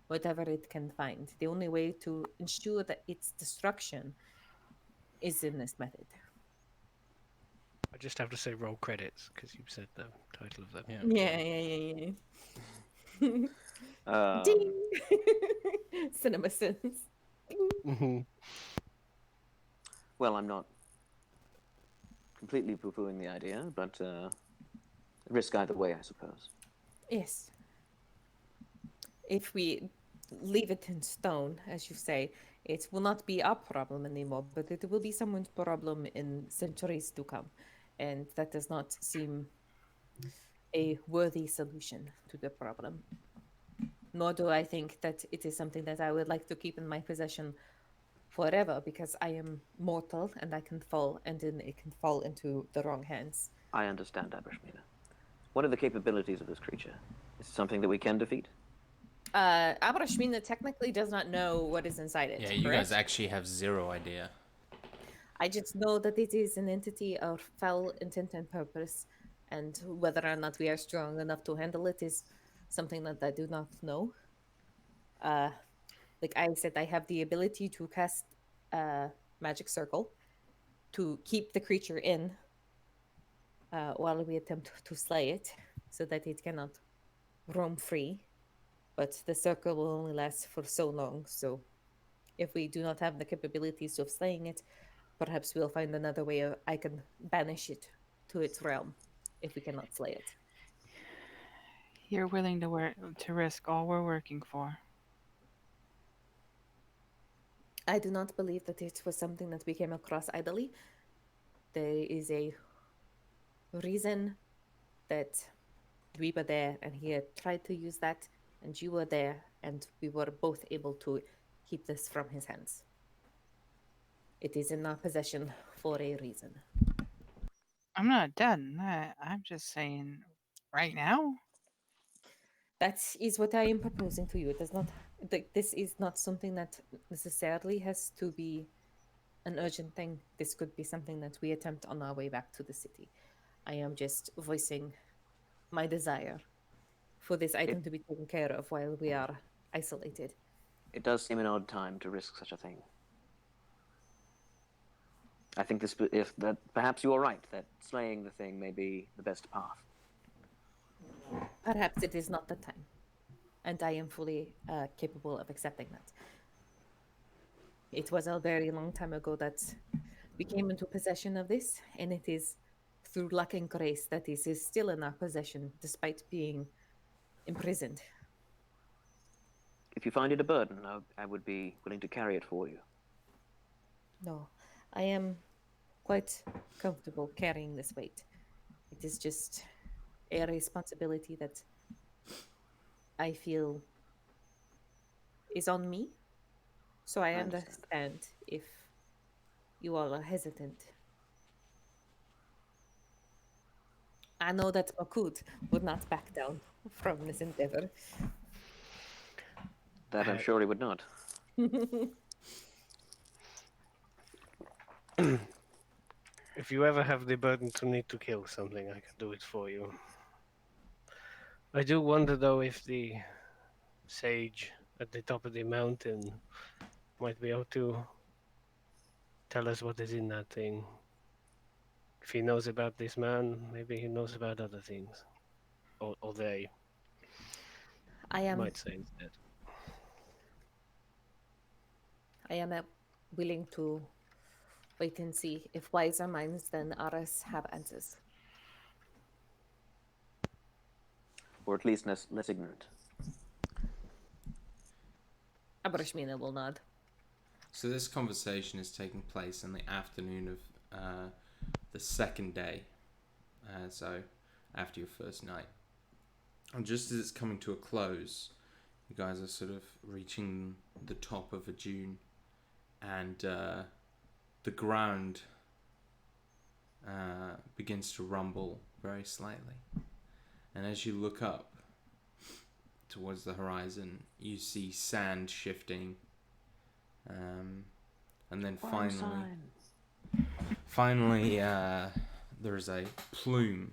whatever it can find. The only way to ensure that its destruction is in this method. I just have to say roll credits because you said the title of them. Yeah. Yeah. Um, Ding! Cinema sins. Mm-hmm. well, I'm not completely poo-pooing the idea, but risk either way, I suppose. Yes. If we leave it in stone, as you say, it will not be our problem anymore, but it will be someone's problem in centuries to come. And that does not seem a worthy solution to the problem. Nor do I think that it is something that I would like to keep in my possession forever, because I am mortal and I can fall, and then it can fall into the wrong hands. I understand, Abrashmina. What are the capabilities of this creature? Is it something that we can defeat? Abrashmina technically does not know what is inside it. Yeah, you correct? guys actually have zero idea. I just know that it is an entity of foul intent and purpose, and whether or not we are strong enough to handle it is something that I do not know. Uh, like I said, I have the ability to cast a magic circle to keep the creature in while we attempt to slay it, so that it cannot roam free. But the circle will only last for so long, so if we do not have the capabilities of slaying it, perhaps we'll find another way I can banish it to its realm if we cannot slay it. You're willing to risk all we're working for. I do not believe that it was something that we came across idly. There is a reason that we were there and he had tried to use that, and you were there, and we were both able to keep this from his hands. It is in our possession for a reason. I'm not done. I'm just saying, right now. That is what I am proposing to you. It does not. This is not something that necessarily has to be an urgent thing. This could be something that we attempt on our way back to the city. I am just voicing my desire for this item to be taken care of while we are isolated. It does seem an odd time to risk such a thing. I think if that perhaps you are right that slaying the thing may be the best path. Perhaps it is not the time, and I am fully capable of accepting that. It was a very long time ago that we came into possession of this, and it is through luck and grace that this is still in our possession despite being imprisoned. If you find it a burden, I would be willing to carry it for you. No, I am quite comfortable carrying this weight. It is just a responsibility that I feel is on me. So I understand if you all are hesitant. I know that Makut would not back down from this endeavor. That I'm sure he would not. If you ever have the burden to need to kill something, I can do it for you. I do wonder though if the sage at the top of the mountain might be able to tell us what is in that thing. If he knows about this man, maybe he knows about other things. Or they. I am might say instead. willing to wait and see if wiser minds than ours have answers. Or at least less ignorant. Abrashmina will nod. So this conversation is taking place in the afternoon of the second day, so after your first night. And just as it's coming to a close, you guys are sort of reaching the top of a dune, and the ground begins to rumble very slightly. And as you look up towards the horizon, you see sand shifting. And then finally, there is a plume,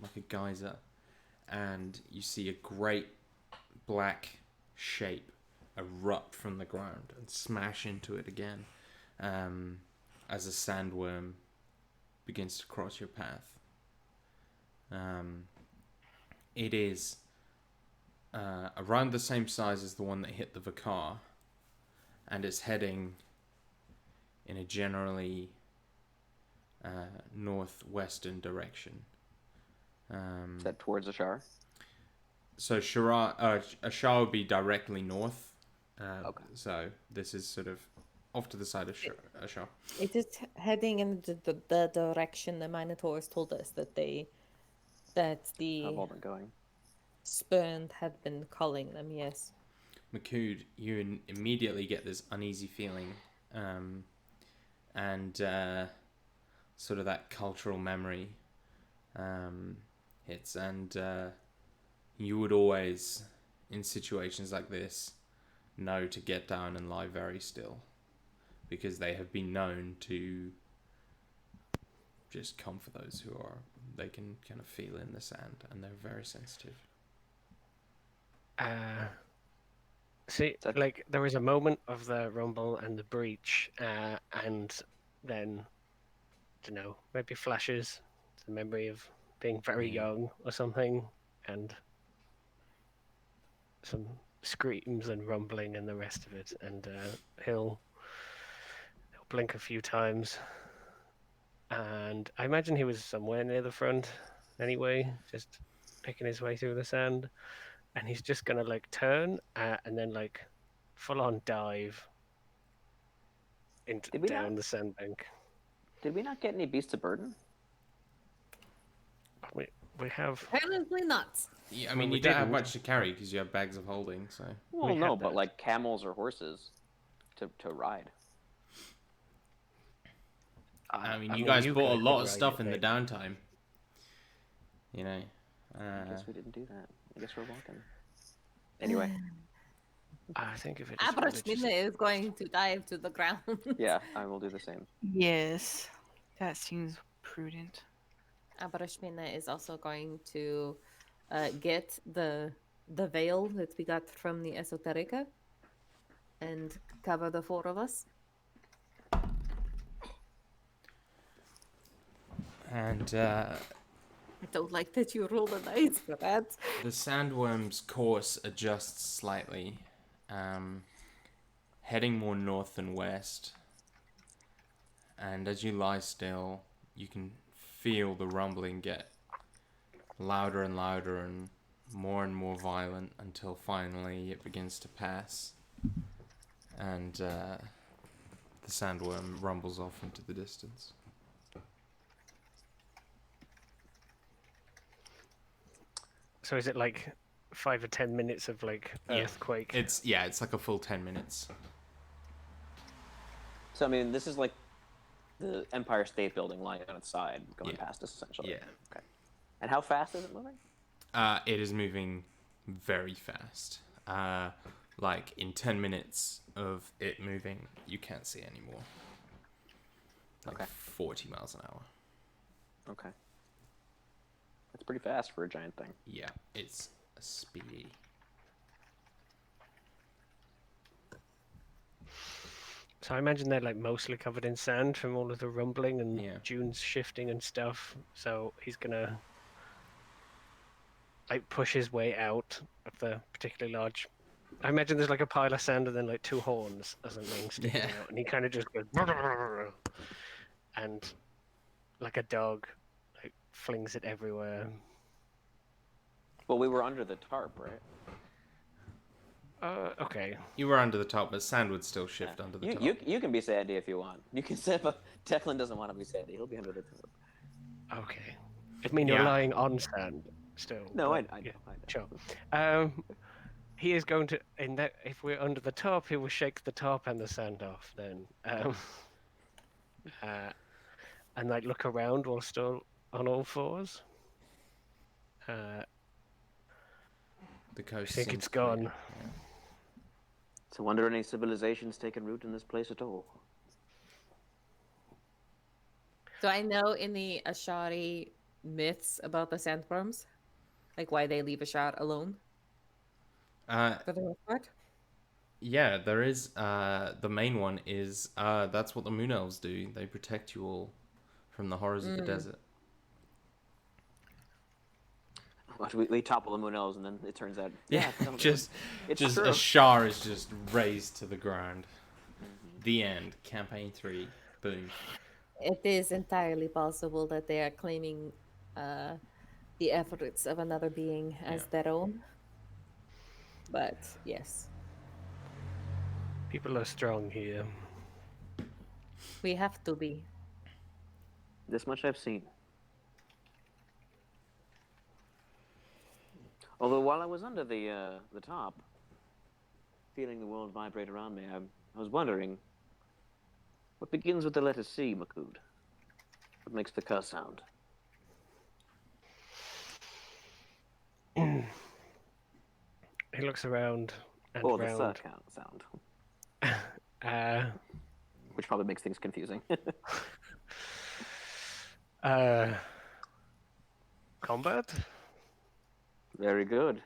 like a geyser, and you see a great black shape erupt from the ground and smash into it again, as a sandworm begins to cross your path. It is around the same size as the one that hit the Vakar, and it's heading in a generally northwestern direction. Is that towards Ashar? So Ashar would be directly north. Okay. So this is sort of off to the side of Ashar. It is heading in the direction the Minotaurs told us that the I've all been going. spurned had been calling them, yes. Makud, you immediately get this uneasy feeling, and sort of that cultural memory hits, and you would always, in situations like this, know to get down and lie very still, because they have been known to just come for those who they can kind of feel in the sand, and they're very sensitive. See, like, there was a moment of the rumble and the breach, and then, I don't know, maybe flashes, the memory of being very young or something, and some screams and rumbling and the rest of it, and he'll blink a few times, and I imagine he was somewhere near the front anyway, just picking his way through the sand. And he's just gonna like turn and then like full on dive down the sandbank. Did we not get any beasts of burden? We have. Apparently not. Yeah, I mean, you don't have much to carry because you have bags of holding. So. Well, no, but like camels or horses to ride. I mean, you guys bought a lot of stuff in the downtime. You know. I guess we didn't do that. I guess we're walking. Anyway. I think if it Abrashmina is going to dive to the ground. Yeah, I will do the same. Yes, that seems prudent. Abrashmina is also going to get the veil that we got from the Esoterica and cover the four of us. And I don't like that you rolled a dice for that. the sandworm's course adjusts slightly, heading more north than west. And as you lie still, you can feel the rumbling get louder and louder and more violent until finally it begins to pass. And the sandworm rumbles off into the distance. So is it like 5 or 10 minutes of like earthquake? It's like a full 10 minutes. So I mean, this is like the Empire State Building lying on its side, going past us essentially. Yeah. Okay. And how fast is it moving? It is moving very fast. Like in 10 minutes of it moving, you can't see anymore. Like 40 miles an hour. Okay. That's pretty fast for a giant thing. Yeah, it's speedy. So I imagine they're like mostly covered in sand from all of the rumbling and dunes shifting and stuff. So he's gonna like push his way out of the particularly large. I imagine there's like a pile of sand and then like 2 horns or something sticking Yeah. out, and he kind of just goes and like a dog, like flings it everywhere. Well, we were under the tarp, right? Okay. You were under the top, but sand would still shift under the top. You can be Sandy if you want. You can say, but Declan doesn't want to be Sandy. He'll be under the tarp. Okay. I mean, you're Yeah. lying on sand still. No, but, I know. Sure. He is going to, in that, if we're under the top, he will shake the top and the sand off then. And like look around while still on all fours. The coast I think seems it's clear. gone. Yeah. It's a wonder any civilization's taken root in this place at all. So I know in the Ashari myths about the sandworms, like why they leave a shot alone for the most part. Yeah, there is. The main one is that's what the Moon Elves do. They protect you all from the horrors of the desert. We topple the Moon Elves, and then it turns out, no, just it's true. a Shah is just razed to the ground. The end. Campaign 3. Boom. It is entirely possible that they are claiming the efforts of another being as their own. But yes, People are strong here. we have to be. This much I've seen. Although while I was under the top, feeling the world vibrate around me, I was wondering, what begins with the letter C, Makud? What makes the K sound? He looks around and Or the around. Th sound. Which probably makes things confusing. Combat? Very good.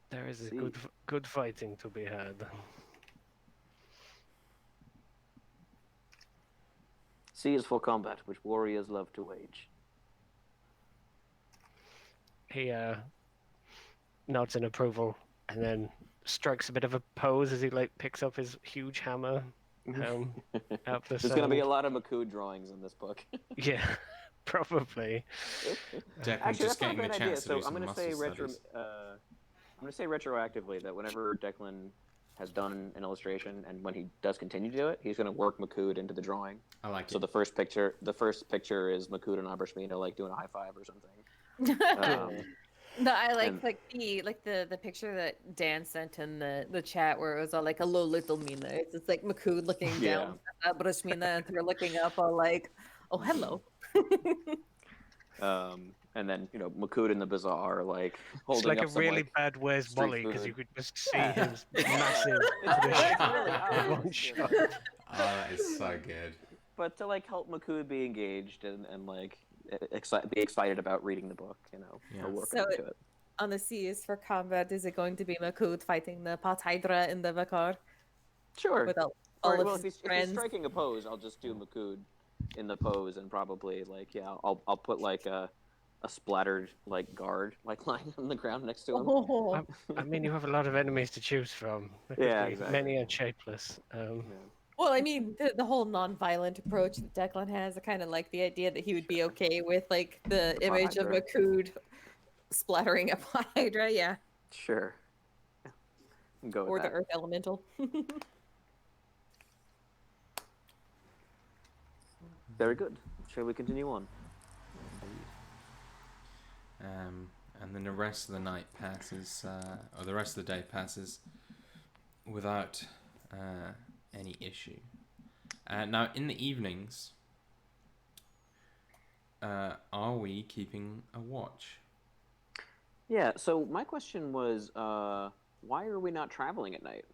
There is a See. good fighting to be had. C is for combat, which warriors love to wage. He nods in approval and then strikes a bit of a pose as he like picks up his huge hammer out the There's going to be a sand. lot of Makud drawings in this book. Yeah, probably. Declan Actually, just that's not a getting the bad idea. chance to do So I'm some going to muscle say studies. I'm going to say retroactively that whenever Declan has done an illustration, and when he does continue to do it, he's going to work Makud into the drawing. I like So it. the first picture is Makud and Abrashmina like doing a high five or something. No, I like and- the picture that Dan sent in the chat where it was all like a little Mina. It's just like Makud looking down at Brashmina and they're looking up all like, oh hello. And then Makud in the bazaar like holding It's like up a some, really like, bad Where's street Molly because food. you could just see his massive dish really in obvious, one you shot. know. Oh, that is so good. But to like help Makud be engaged and like be excited about reading the book, he'll work So into it. on the seas for combat, is it going to be Makud fighting the Pot Hydra in the Vakar? Sure. With all Or, of well, his if he's friends? striking a pose, I'll just do Makud in the pose, and probably I'll put like a splattered like guard like lying on the ground next to him. Oh. I mean, you have a lot of enemies to choose from. There could Yeah, be exactly. many and shapeless. Well, I mean, the whole non-violent approach that Declan has, I kind of like the idea that he would be okay with, like, the image of Hydra. Makud splattering a Pot Hydra, yeah. Sure. Go with Or the that. Earth Elemental. Very good. Shall we continue on? And then the rest of the night passes, or the rest of the day passes, without any issue. Now, in the evenings, are we keeping a watch? Yeah. So my question was, why are we not traveling at night?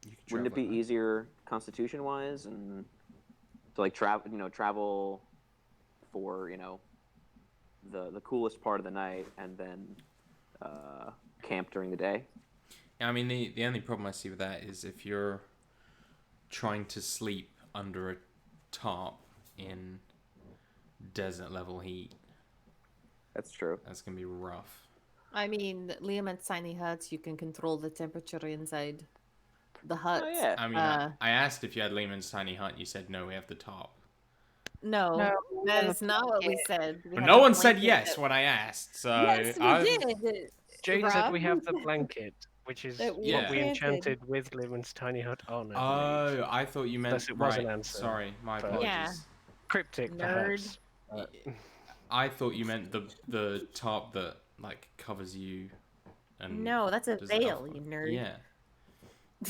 You can Wouldn't it travel be at night. easier constitution-wise and to like travel for the coolest part of the night and then camp during the day? Yeah, I mean, the only problem I see with that is if you're trying to sleep under a tarp in desert level heat. That's true. That's gonna be rough. I mean, Liam tiny huts. You can control the temperature inside the hut. Oh yeah. I mean, I asked if you had Lehman's tiny hut. You said no. We have the top. No, No, that we is have a not what we blanket. said. We But have no a one said blanket yes that- when I asked. So Yes, we I did. Jane said we Rob? have the blanket, which is That we what we enchanted. enchanted with Lemon's tiny hut on, I believe. Oh, I thought you meant Thus it was right. an answer, Sorry, my but- apologies. Yeah. Cryptic, Nerd. perhaps. I thought you meant the top that like covers you. And No, that's a does the veil, alpha- you nerd. Yeah.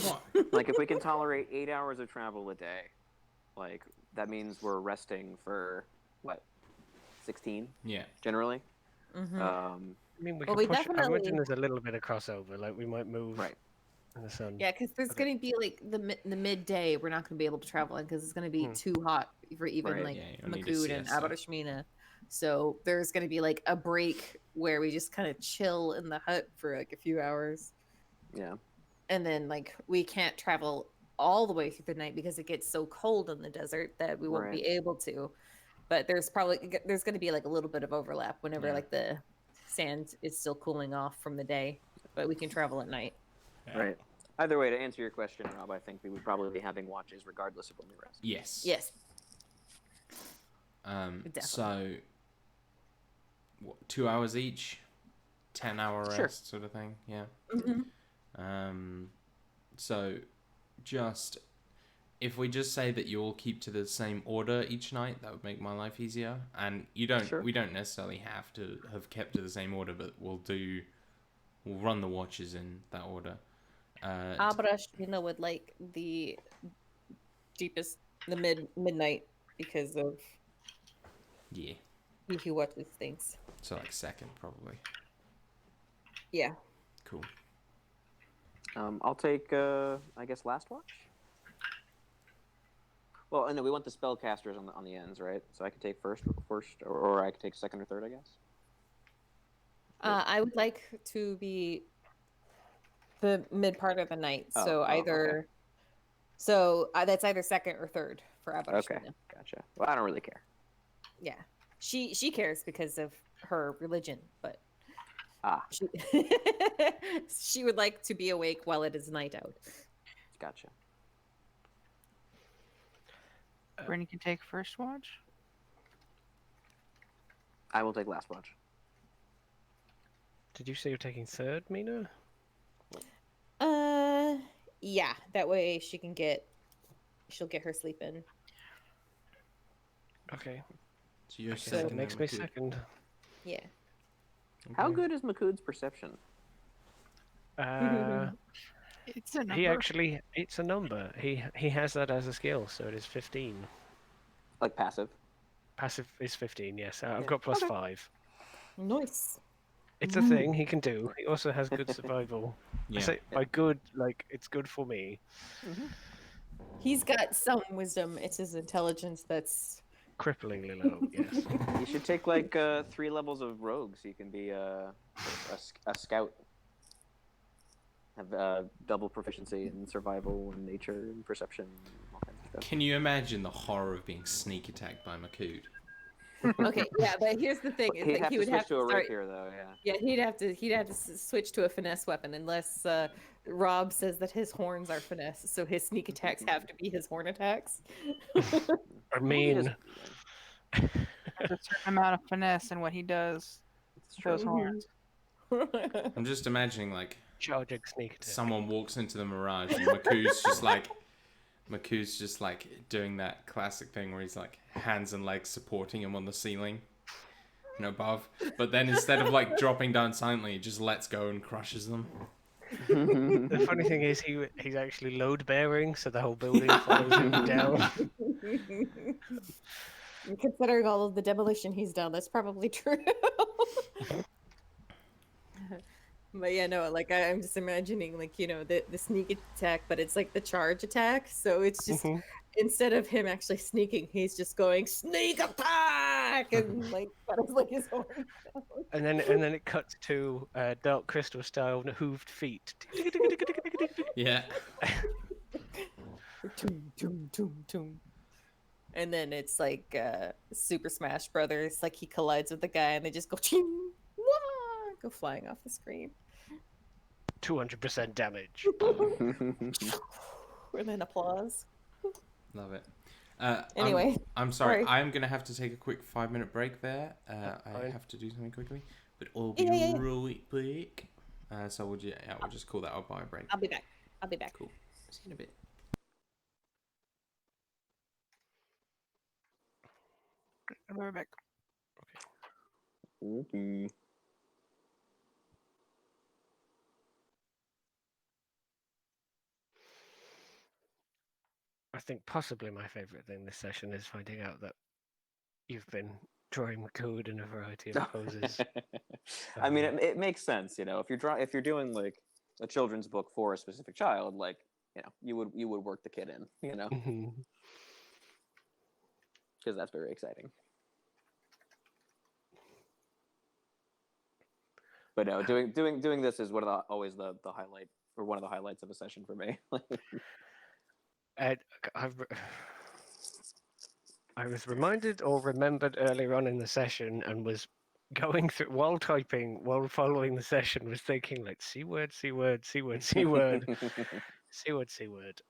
What? Like if we can tolerate 8 hours of travel a day, like that means we're resting for what, 16 Yeah. generally. Mhm. I mean, we Well, could we push. I definitely- imagine there's a little bit of crossover. Like we might move Right. in the sun. Yeah, because there's Okay. going to be like the midday. We're not going to be able to travel in because it's going to be Hmm. too hot for even Right. like Yeah, you'll need a Makud and siesta. Abarashmina. So there's going to be like a break where we just kind of chill in the hut for like a few hours, Yeah. and then like we can't travel all the way through the night because it gets so cold in the desert that we won't be able to. But there's going to be like a little bit of overlap whenever Yeah. like the sand is still cooling off from the day, but we can travel at night. Yeah. Right. Either way, to answer your question, Rob, I think we would probably be having watches regardless of when we rest. Yes. Yes. So, what, 2 hours each, 10-hour rest Sure. sort of thing. Yeah. Mm-hmm. So, just if we just say that you all keep to the same order each night, that would make my life easier. And you don't. Sure. We don't necessarily have to have kept to the same order, but we'll run the watches in that order. Abrashmina would like the deepest, the midnight because of Yeah. who watches things. So like second probably. Yeah. Cool. I'll take, I guess, last watch. Well, no, we want the spellcasters on the ends, right? So I could take first, or I could take second or third, I guess. I would like to be the mid part of the night. So okay. either, so that's either second or third for Abrashmina. Okay, gotcha. Well, I don't really care. Yeah. She cares because of her religion, but she, she would like to be awake while it is night out. Gotcha. Brittany can take first watch. I will take last watch. Did you say you're taking third, Mina? Yeah, that way she'll get her sleep in. Okay. So you're So- That second. makes then, me Makud. second. Yeah. How Okay. good is Makud's perception? It's a number. It's a number. He has that as a skill, so it is 15. Like passive? Passive is 15, yes. I've Yeah. got plus Okay. 5. Nice. It's a thing he can do. He also has good survival. Yeah. I say by good, like it's good for me. He's got some wisdom. It's his intelligence that's Cripplingly low, yes. You should take like 3 levels of rogue so you can be a scout. Have double proficiency in survival and nature and perception and all kinds of stuff. Can you imagine the horror of being sneak attacked by Makud? okay. Yeah, but here's the thing: is He'd that have he to would switch have to to a start. rapier though, yeah. Yeah, he'd have to switch to a finesse weapon unless Rob says that his horns are finesse, so his sneak attacks have to be his horn attacks. I mean, There's a certain amount of finesse in what he does. It's with true. those horns. I'm just imagining like charging sneak attack. someone walks into the Mirage and Maku's just like doing that classic thing where he's like hands and legs supporting him on the ceiling and above, but then instead of like dropping down silently, he just lets go and crushes them. The funny thing is, he's actually load bearing, so the whole building follows him down. Considering all of the demolition he's done, that's probably true. But yeah, no, like I'm just imagining like, the sneak attack, but it's like the charge attack. So it's just instead of him actually sneaking, he's just going sneak attack and like that is like his horn. And then it cuts to Dark Crystal style hooved feet. Yeah. Toom, toom, toom, toom. And then it's like Super Smash Brothers, like he collides with the guy and they just go ching. Go flying off the screen. 200% damage. And then applause. Love it. Anyway, I'm sorry. sorry. I'm gonna have to take a quick 5-minute break there. I fine. have to do something quickly, but it'll be Yeah. really quick. So we'll just call that our bio break. I'll be back. Cool. See you in a bit. I'll be right back. Okay. I think possibly my favorite thing this session is finding out that you've been drawing Makood in a variety of poses. I mean, it makes sense, you know. If you're doing like a children's book for a specific child, like, you know, you would work the kid in, you know, because that's very exciting. But no, doing this is always the highlight, or one of the highlights of a session for me. I was reminded or remembered earlier on in the session and was going through while typing, while following the session, was thinking like C word, C word, C word, C word, C word, C word.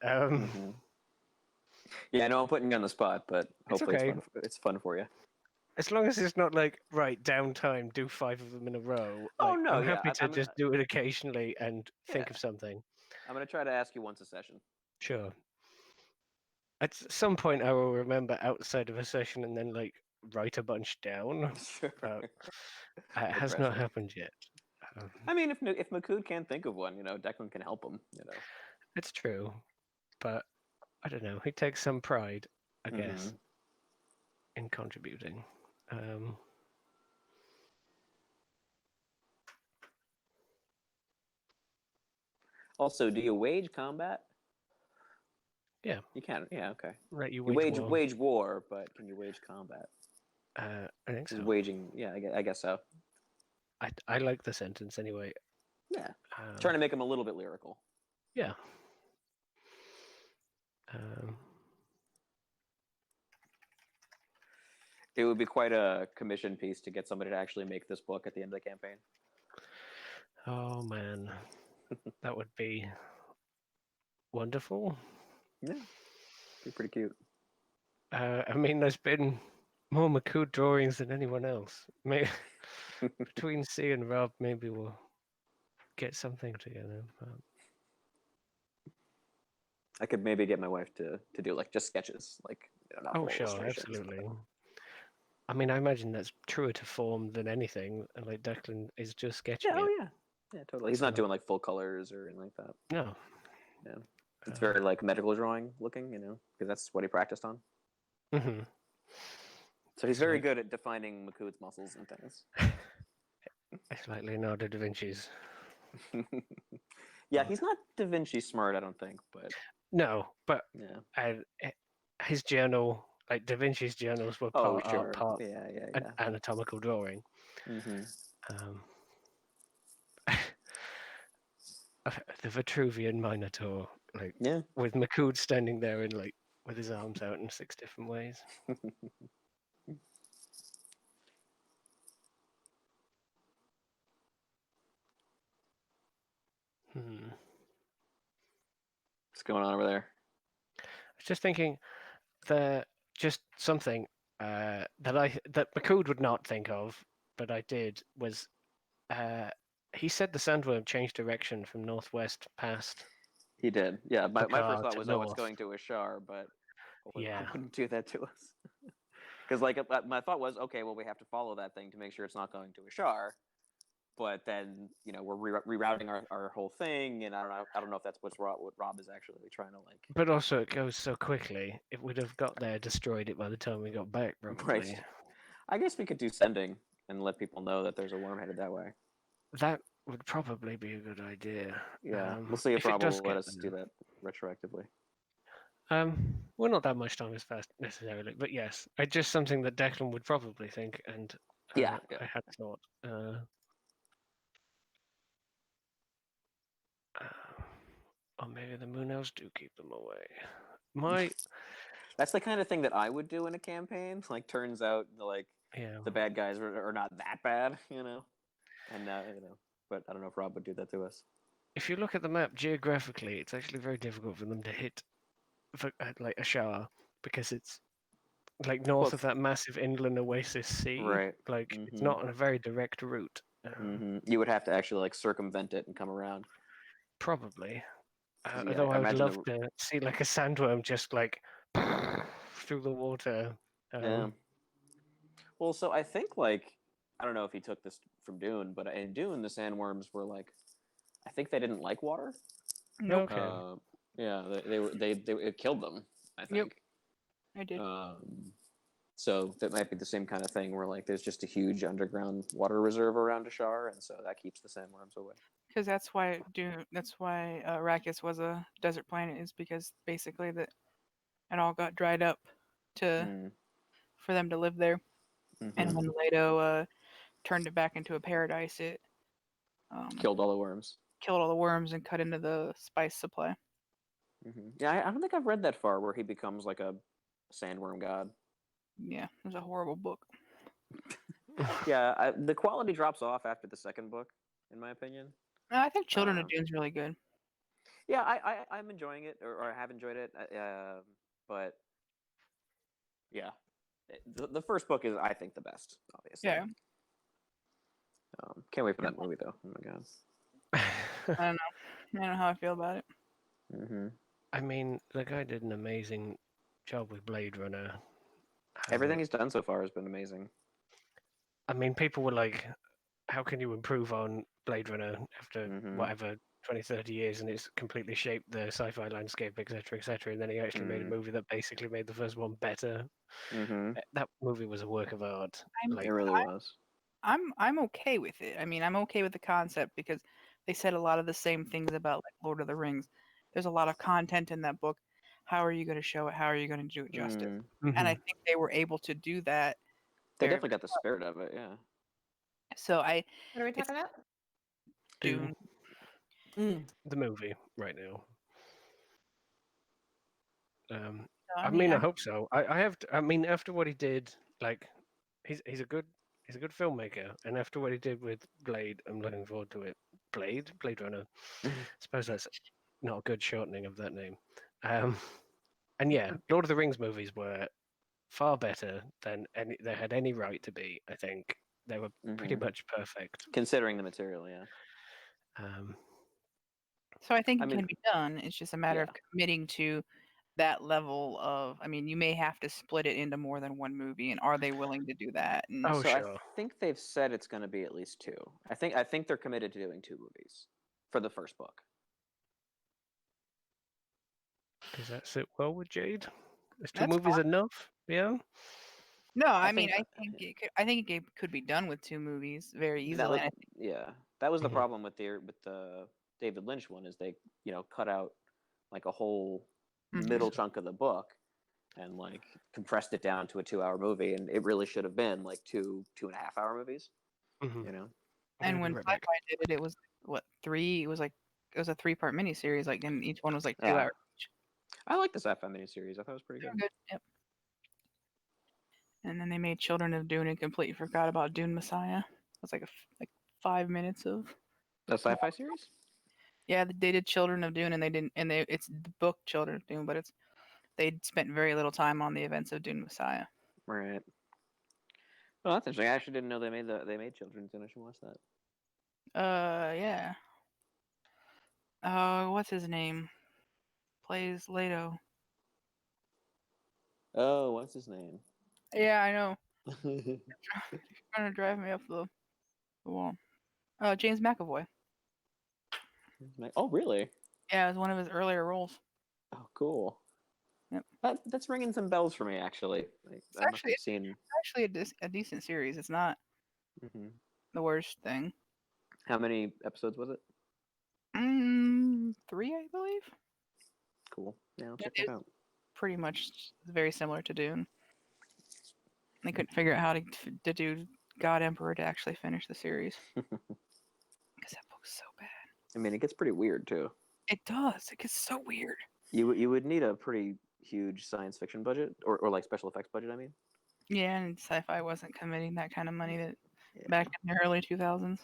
Yeah, I know I'm putting you on the spot, but hopefully okay. it's fun for you. As long as it's not like, right, downtime, do 5 of them in a row. Oh, Like, no, I'm yeah, happy to I'm just do it occasionally and think of something. I'm gonna try to ask you once a session. Sure. At some point, I will remember outside of a session and then like write a bunch down. Sure. It has not happened yet. I mean, if Makood can't think of one, you know, Declan can help him. You know, It's true, but I don't know. He takes some pride, I guess, in contributing. Also, do you wage combat? Yeah. You can. Yeah, okay. Right, you wage war, but can you wage combat? I think so. Waging, yeah, I guess so. I like the sentence anyway. Yeah. Trying to make him a little bit lyrical. Yeah. It would be quite a commission piece to get somebody to actually make this book at the end of the campaign. Oh man, that would be wonderful. Yeah, be pretty cute. I mean, there's been more Makood drawings than anyone else. Maybe between C and Rob, maybe we'll get something together. But... I could maybe get my wife to do like just sketches, like, you know, not full sure, illustrations, absolutely. but... I mean, I imagine that's truer to form than anything. And like Declan is just sketching it. Yeah, totally. He's not doing like full colors or anything like that. No. Yeah, it's very like medical drawing looking, you know, because that's what he practiced on. Mm-hmm. So he's very good at defining Makood's muscles and things. It's like Leonardo da Vinci's. Yeah, he's not Da Vinci smart, I don't think, but no, but yeah, his journal, like Da Vinci's journals, were part art, part anatomical drawing. The Vitruvian Minotaur, like with Makood standing there in like with his arms out in 6 different ways. What's going on over there? I was just thinking just something that Makood would not think of, but I did, was he said the sandworm changed direction from northwest past. He did. Yeah, my first thought was, north. It's going to Ashar, but yeah, I wouldn't do that to us. Because like my thought was, okay, well, we have to follow that thing to make sure it's not going to Ashar. But then, you know, we're rerouting our whole thing, and I don't know if that's what Rob is actually trying to like. But also, it goes so quickly. It would have got there, destroyed it by the time we got back, probably. Right. I guess we could do sending and let people know that there's a worm headed that way. That would probably be a good idea. Yeah, we'll see if Rob will let us do that retroactively. Well, not that much time has passed necessarily, but yes, it's just something that Declan would probably think, and I had thought. Or maybe the moon elves do keep them away. That's the kind of thing that I would do in a campaign. Like, turns out, like, the bad guys are not that bad, you know. And but I don't know if Rob would do that to us. If you look at the map geographically, it's actually very difficult for them to hit like Ashar because it's like north of it's- that massive inland oasis sea. Right. Like it's not on a very direct route. You would have to actually like circumvent it and come around. Probably. Yeah, Although I I would imagine love to see like a sandworm just like through the water. Yeah. Well, so I think like I don't know if he took this from Dune, but in Dune the sandworms were like I think they didn't like water. Nope. Okay. Yeah, they it killed them. I think. I did. So that might be the same kind of thing where like there's just a huge underground water reserve around Ashar, and so that keeps the sandworms away. Because that's why Arrakis was a desert planet, is because basically that it all got dried up for them to live there. And when Leto turned it back into a paradise, it Killed all the worms. Killed all the worms and cut into the spice supply. Yeah, I don't think I've read that far where he becomes like a sandworm god. Yeah, it was a horrible book. Yeah, the quality drops off after the second book, in my opinion. I think Children of Dune's really good. Yeah, I'm enjoying it, or I have enjoyed it, but yeah, the first book is, I think, the best, obviously. Yeah. Can't wait for that movie, though. Oh my god. I don't know how I feel about it. I mean, the guy did an amazing job with Blade Runner. Everything he's done so far has been amazing. I mean, people were like, how can you improve on Blade Runner after whatever 20, 30 years, and it's completely shaped the sci-fi landscape, etc., etc. And then he actually made a movie that basically made the first one better. That movie was a work of art. It really was. I'm okay with it. I mean, I'm okay with the concept because they said a lot of the same things about like Lord of the Rings. There's a lot of content in that book. How are you going to show it? How are you going to do it justice? And I think they were able to do that. They definitely got the spirit of it, yeah. So What are we talking about? Dune. The movie right now. I mean, I hope so. I mean, after what he did, like, he's a good filmmaker, and after what he did with Blade, I'm looking forward to it. Blade Runner. I suppose that's not a good shortening of that name. And yeah, Lord of the Rings movies were far better than they had any right to be. I think they were pretty much perfect, considering the material. Yeah. So I think it can be done. It's just a matter of committing to that level of. I mean, you may have to split it into more than one movie, and are they willing to do that? And I think they've said it's going to be at least 2. I think they're committed to doing 2 movies for the first book. Does that sit well with Jade? Is 2 That's movies fine. enough? Yeah. No, I think it could be done with 2 movies very easily. That was the problem with the David Lynch one, is they cut out like a whole middle chunk of the book and like compressed it down to a 2-hour movie, and it really should have been like 2.5 hour movies. And when Sci-Fi did it, it was 3? It was a 3-part miniseries, like, and each one was like 2 hours. I like the Sci-Fi miniseries. I thought it was pretty good. Yep. And then they made Children of Dune and completely forgot about Dune Messiah. It was like 5 minutes of the Sci-Fi series. Yeah, they did Children of Dune, and they didn't. And it's the book Children of Dune, but they spent very little time on the events of Dune Messiah. Right. Well, that's interesting. I actually didn't know they made Children's Dune. I should watch that. Yeah. What's his name? Plays Leto. Oh, what's his name? Yeah, I know. You're trying to drive me up the wall. James McAvoy. Oh, really? Yeah, it was one of his earlier roles. Oh, cool. Yep. That's ringing some bells for me, actually. It's actually a decent series. It's not the worst thing. How many episodes was it? 3, I believe. Cool. Yeah, I'll check it out. Pretty much very similar to Dune. They couldn't figure out how to do God Emperor to actually finish the series. Because that book's so bad. I mean, it gets pretty weird, too. It does. It gets so weird. You would need a pretty huge science fiction budget, or like special effects budget, I mean. Yeah, and Sci-Fi wasn't committing that kind of money back in the early 2000s.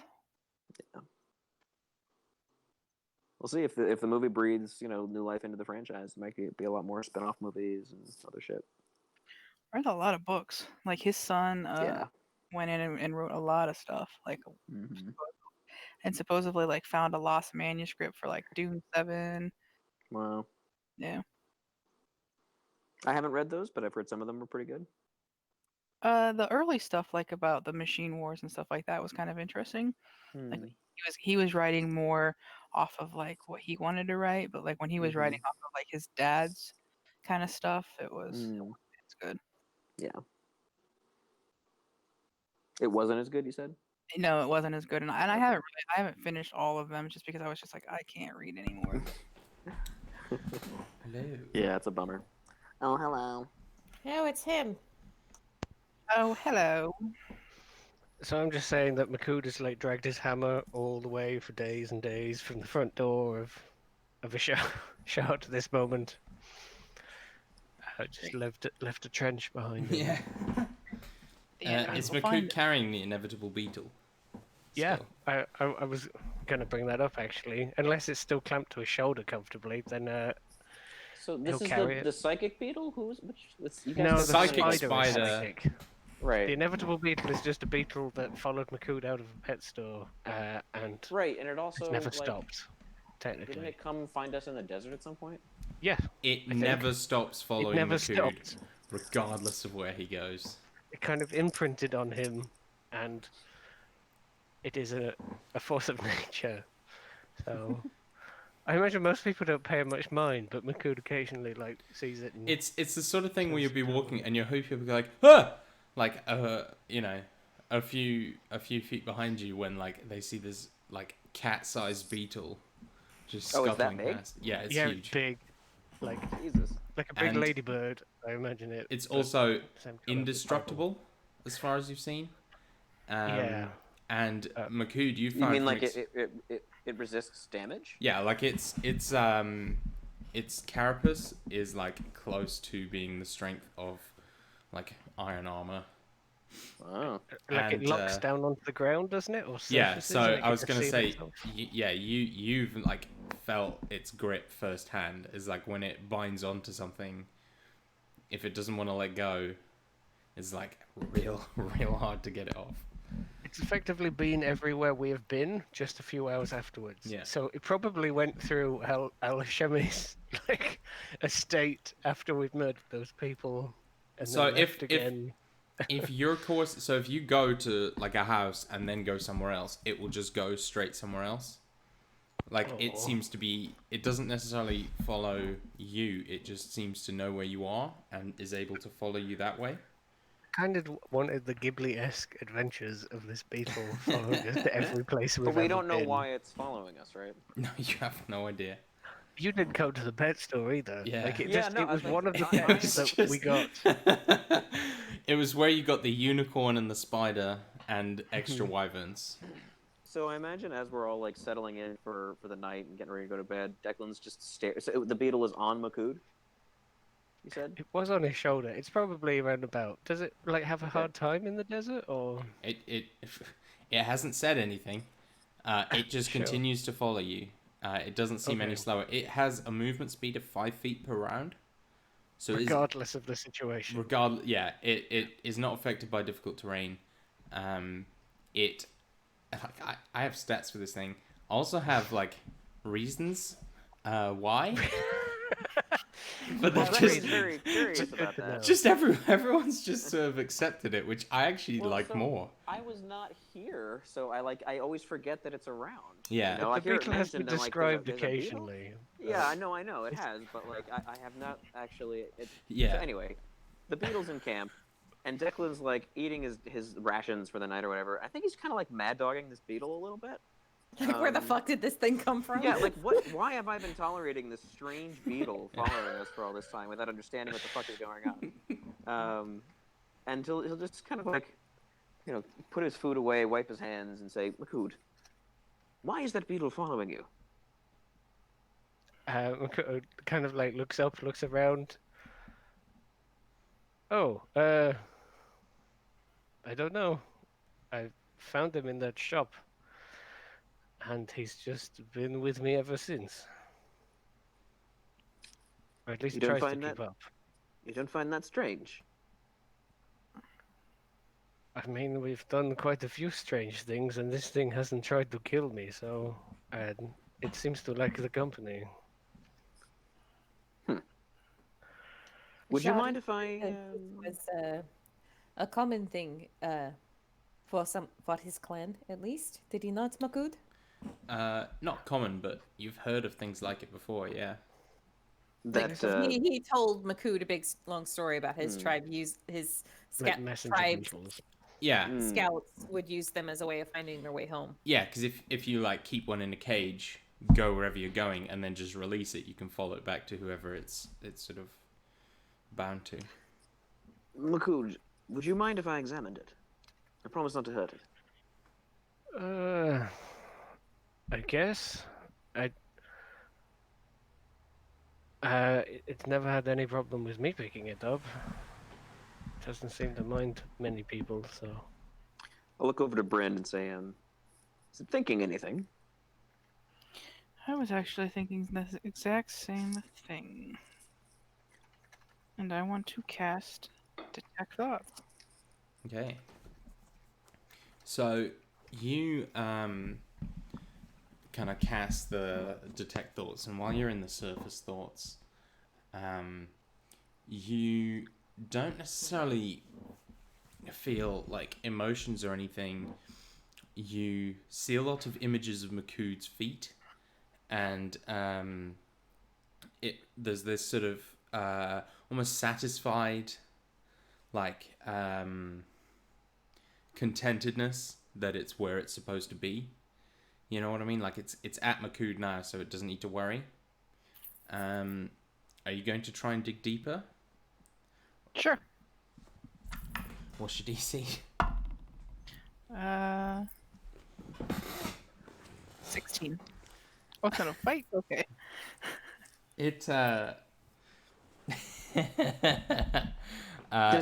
We'll see if the movie breathes, new life into the franchise. There might be a lot more spin-off movies and other shit. I read a lot of books. Like his son Yeah. went in and wrote a lot of stuff. Like Mm-hmm. and supposedly like found a lost manuscript for like Dune 7. Wow. Yeah. I haven't read those, but I've heard some of them were pretty good. The early stuff like about the machine wars and stuff like that was kind of interesting. Like he was writing more off of like what he wanted to write, but like when he was writing off of like his dad's kind of stuff, it's good. Yeah. It wasn't as good, you said? No, it wasn't as good, and I haven't finished all of them just because I was just like I can't read anymore. Hello. Yeah, it's a bummer. Oh, hello. No, it's him. Oh, hello. So I'm just saying that Makud has like dragged his hammer all the way for days and days from the front door of a shout to this moment. Just left a trench behind him. Yeah. Is Makud carrying the inevitable beetle? Yeah, Still? I was gonna bring that up actually. Unless it's still clamped to his shoulder comfortably, then So this he'll is carry the it. psychic beetle? You guys No, said the psychic something spider. psychic. Right. The inevitable beetle is just a beetle that followed Makud out of a pet store, and Right, and it also it's never like, stopped. Technically, didn't it come find us in the desert at some point? yeah, It never stops following never Makud, stopped. regardless of where he goes. It kind of imprinted on him, and it is a force of nature. So I imagine most people don't pay much mind, but Makud occasionally like sees it. And It's the sort of thing where you'll be walking and you'll hope people go like, ah! Like, a few feet behind you when like they see this like cat-sized beetle just Oh, is that scuttling big? past. Yeah, it's yeah, huge. it's big, like Jesus. like a big And ladybird. I imagine it. It's but also same colour. indestructible, as far as you've seen. Yeah. And Makud, you You found mean from like it resists damage? yeah, like its carapace is like close to being the strength of like iron armor. Wow. Like it And, locks down onto the ground, doesn't it? Or Yeah, surfaces, so and it I was can gonna seal say, itself? you've like felt its grip firsthand. Is like when it binds onto something, if it doesn't want to let go, it's like real hard to get it off. It's effectively been everywhere we have been, just a few hours afterwards. Yeah. So it probably went through Al Hashemi's like estate after we've murdered those people, and So then left again. If your course, so if you go to like a house and then go somewhere else, it will just go straight somewhere else. Like it seems to be, it doesn't necessarily follow you. It just seems to know where you are and is able to follow you that way. Kind of wanted the Ghibli-esque adventures of this beetle following us to every place we've But we ever don't know been. why it's following us, right? No, you have no idea. You didn't go to the pet store either. Yeah. Like it Yeah, just no, it was I one of the think- pets It's that we got. It was where you got the unicorn and the spider and extra wyverns. So I imagine as we're all like settling in for the night and getting ready to go to bed, Declan's just stares. So the beetle is on Makud. You said? It was on his shoulder. It's probably around about. Does it like have a hard time in the desert, or It hasn't said anything. It just Sure. continues to follow you. It doesn't seem any Okay. slower. It has a movement speed of 5 feet per round. So regardless of the situation? it is not affected by difficult terrain. It like I have stats for this thing. I also have like reasons why. But Well, they're Declan's just very curious about to know. that. just everyone's just sort of accepted it, which I actually Well, like so more. I was not here, so I always forget that it's around. Yeah. You know, I The hear it beetle has been mentioned, and, like, described there's a beetle? occasionally. Yeah, I know it has, but like I have not actually. Yeah. So anyway, the beetle's in camp, and Declan's like eating his rations for the night or whatever. I think he's kind of like mad dogging this beetle a little bit. Like, where the fuck did this thing come from? Yeah, like what? Why have I been tolerating this strange beetle following us for all this time without understanding what the fuck is going on? And he'll just kind of like, put his food away, wipe his hands, and say, "Makud, why is that beetle following you?" Kind of like looks up, looks around. Oh, I don't know. I found them in that shop. and he's just been with me ever since. Or at least You don't tries to find keep that up. you don't find that strange? I mean, we've done quite a few strange things, and this thing hasn't tried to kill me, so it seems to like the company. Would you Shadi mind if I? said this was a common thing for his clan, at least. Did he not, Makud? Not common, but you've heard of things like it before, yeah. Like That he told Makud a big long story about his tribe use his Like messenger tribes beetles. Yeah, scouts would use them as a way of finding their way home. yeah, because if you like keep one in a cage, go wherever you're going, and then just release it, you can follow it back to whoever it's sort of bound to. Makud, would you mind if I examined it? I promise not to hurt it. I guess. It's never had any problem with me picking it up. It doesn't seem to mind many people, so. I'll look over to Bryn and say, is it thinking anything? I was actually thinking the exact same thing. And I want to cast Detect Thought. Okay. So you kind of cast the detect thoughts, and while you're in the surface thoughts, you don't necessarily feel like emotions or anything. You see a lot of images of Makud's feet, and there's this sort of almost satisfied, like contentedness that it's where it's supposed to be. You know what I mean? Like it's at Makud now, so it doesn't need to worry. Are you going to try and dig deeper? Sure. What's your DC? 16. Oh, it's gonna fight? Okay. It Does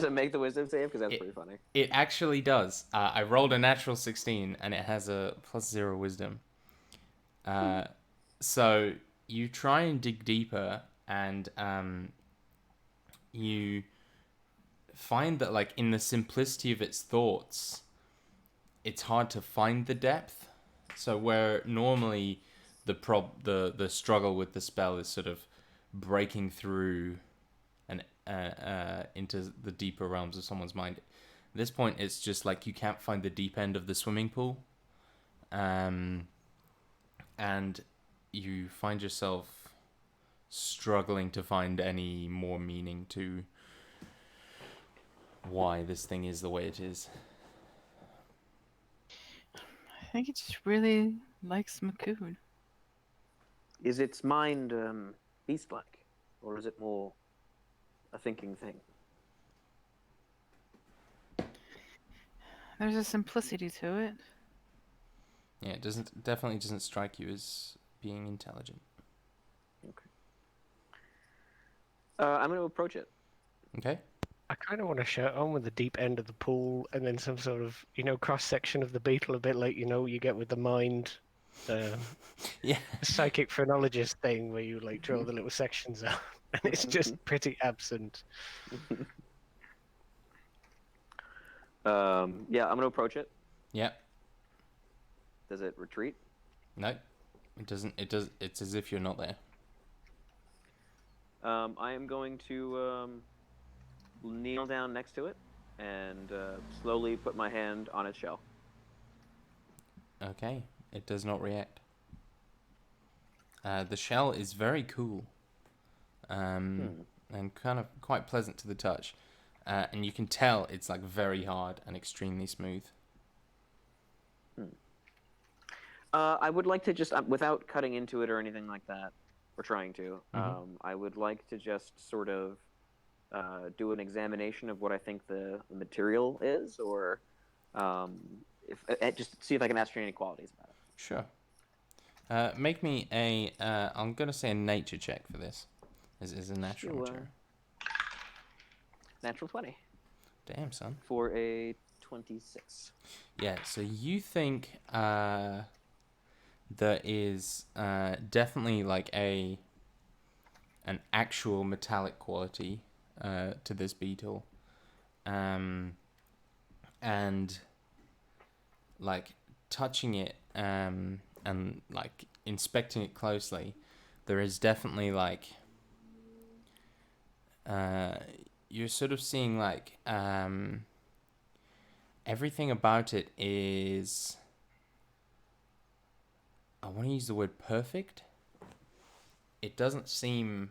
it make the wisdom save? Because that's pretty funny. It actually does. I rolled a natural 16, and it has a +0 wisdom. So you try and dig deeper, and you find that, like, in the simplicity of its thoughts, it's hard to find the depth. So where normally the struggle with the spell is sort of breaking through and into the deeper realms of someone's mind, at this point it's just like you can't find the deep end of the swimming pool, and you find yourself struggling to find any more meaning to why this thing is the way it is. I think it just really likes Makud. Is its mind beast-like, or is it more a thinking thing? There's a simplicity to it. Yeah, it definitely doesn't strike you as being intelligent. Okay. I'm going to approach it. Okay. I kind of want to shout on with the deep end of the pool and then some sort of, cross section of the beetle, a bit like, you get with the mind, Yeah. psychic phrenologist thing where you like draw the little sections out, and it's just pretty absent. Yeah, I'm going to approach it. Yeah. Does it retreat? No, it doesn't. It's as if you're not there. I am going to kneel down next to it and slowly put my hand on its shell. Okay, it does not react. The shell is very cool, and kind of quite pleasant to the touch, and you can tell it's like very hard and extremely smooth. I would like to just, without cutting into it or anything like that, or trying to, I would like to just sort of do an examination of what I think the material is, or just see if I can ascertain any qualities about it. Sure. Make me I'm going to say a nature check for this. This is a natural material. Natural 20. Damn, son. For a 26. Yeah, so you think there is definitely like an actual metallic quality to this beetle, and like touching it and like inspecting it closely, there is definitely like you're sort of seeing like everything about it is, I want to use the word perfect. It doesn't seem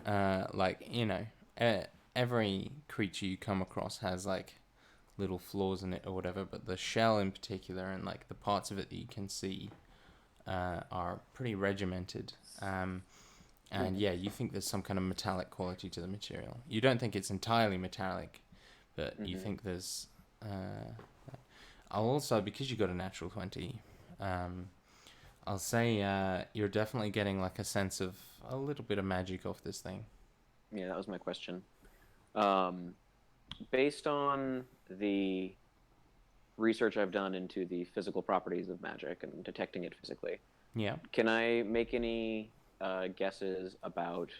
like, you know, every creature you come across has like little flaws in it or whatever, but the shell in particular and like the parts of it that you can see are pretty regimented. And yeah, you think there's some kind of metallic quality to the material. You don't think it's entirely metallic, but you think there's. I'll also, because you got a natural 20, I'll say you're definitely getting like a sense of a little bit of magic off this thing. Yeah, that was my question. Based on the research I've done into the physical properties of magic and detecting it physically, Yeah. can I make any guesses about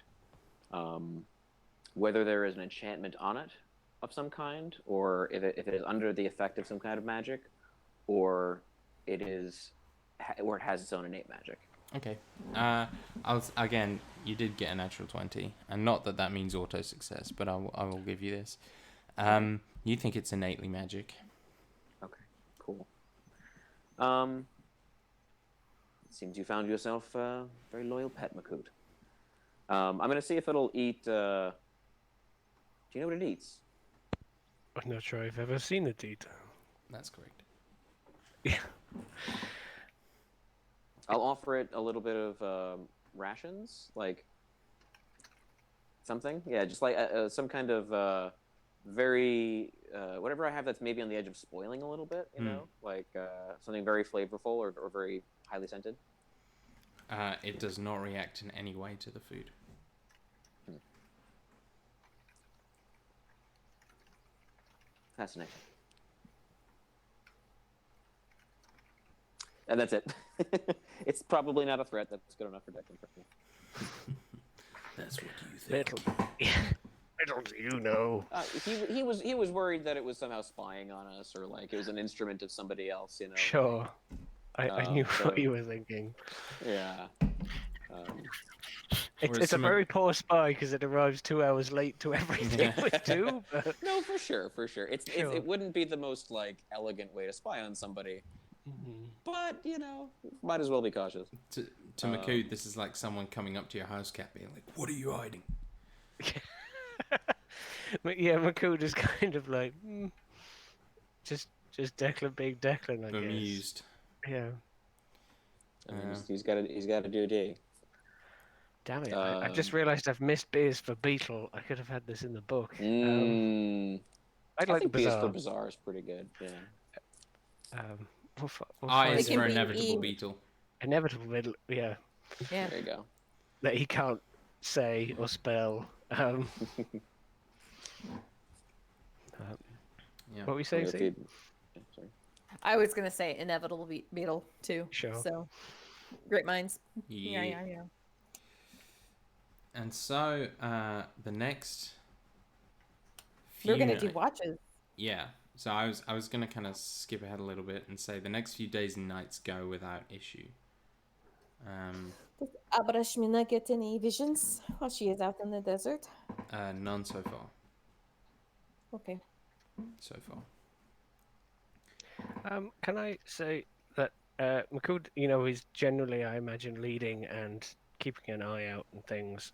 whether there is an enchantment on it of some kind, or if it is under the effect of some kind of magic, or it is, or it has its own innate magic? Okay. Again, you did get a natural 20, and not that that means auto success, but I will give you this. You think it's innately magic. Okay, cool. It seems you found yourself a very loyal pet, Makut. I'm going to see if it'll eat... do you know what it eats? I'm not sure I've ever seen it eat. That's correct. Yeah. I'll offer it a little bit of rations, like something. Yeah, just like some kind of very... whatever I have that's maybe on the edge of spoiling a little bit, you know? Like something very flavorful or very highly scented. It does not react in any way to the food. Fascinating. And that's it. It's probably not a threat. That's good enough for Declan for me. That's what you think. Little do you know. He was worried that it was somehow spying on us, or like it was an instrument of somebody else, you know. Sure. I knew what you were thinking. Yeah. It's a very poor spy because it arrives 2 hours late to everything we do. But... No, for sure. Sure. It wouldn't be the most like elegant way to spy on somebody, but you know, might as well be cautious. To Makut, this is like someone coming up to your house cat being like, "What are you hiding?" Yeah, Makut is kind of like, just Declan being Declan, I Bemused. guess. Yeah. I mean, he's got to do a D. Damn it! I just realised I've missed beers for Beetle. I could have had this in the book. I like think Bizarre. Bees for Bizarre is pretty good. Yeah. We'll I find is It for can be inevitable E. beetle. inevitable middle. Yeah, Yeah. There you go. that he can't say or spell. Yeah. What were we saying? Steve? Yeah, sorry. I was gonna say inevitable beetle too. Sure. So, great minds. Yeah. Yeah. And so the next We're few gonna do watches. Yeah. So I was gonna kind of skip ahead a little bit and say the next few days and nights go without issue. Does Abrashmina get any visions while she is out in the desert? None so far. Okay. So far. Can I say that Makut, you know, is generally, I imagine, leading and keeping an eye out and things.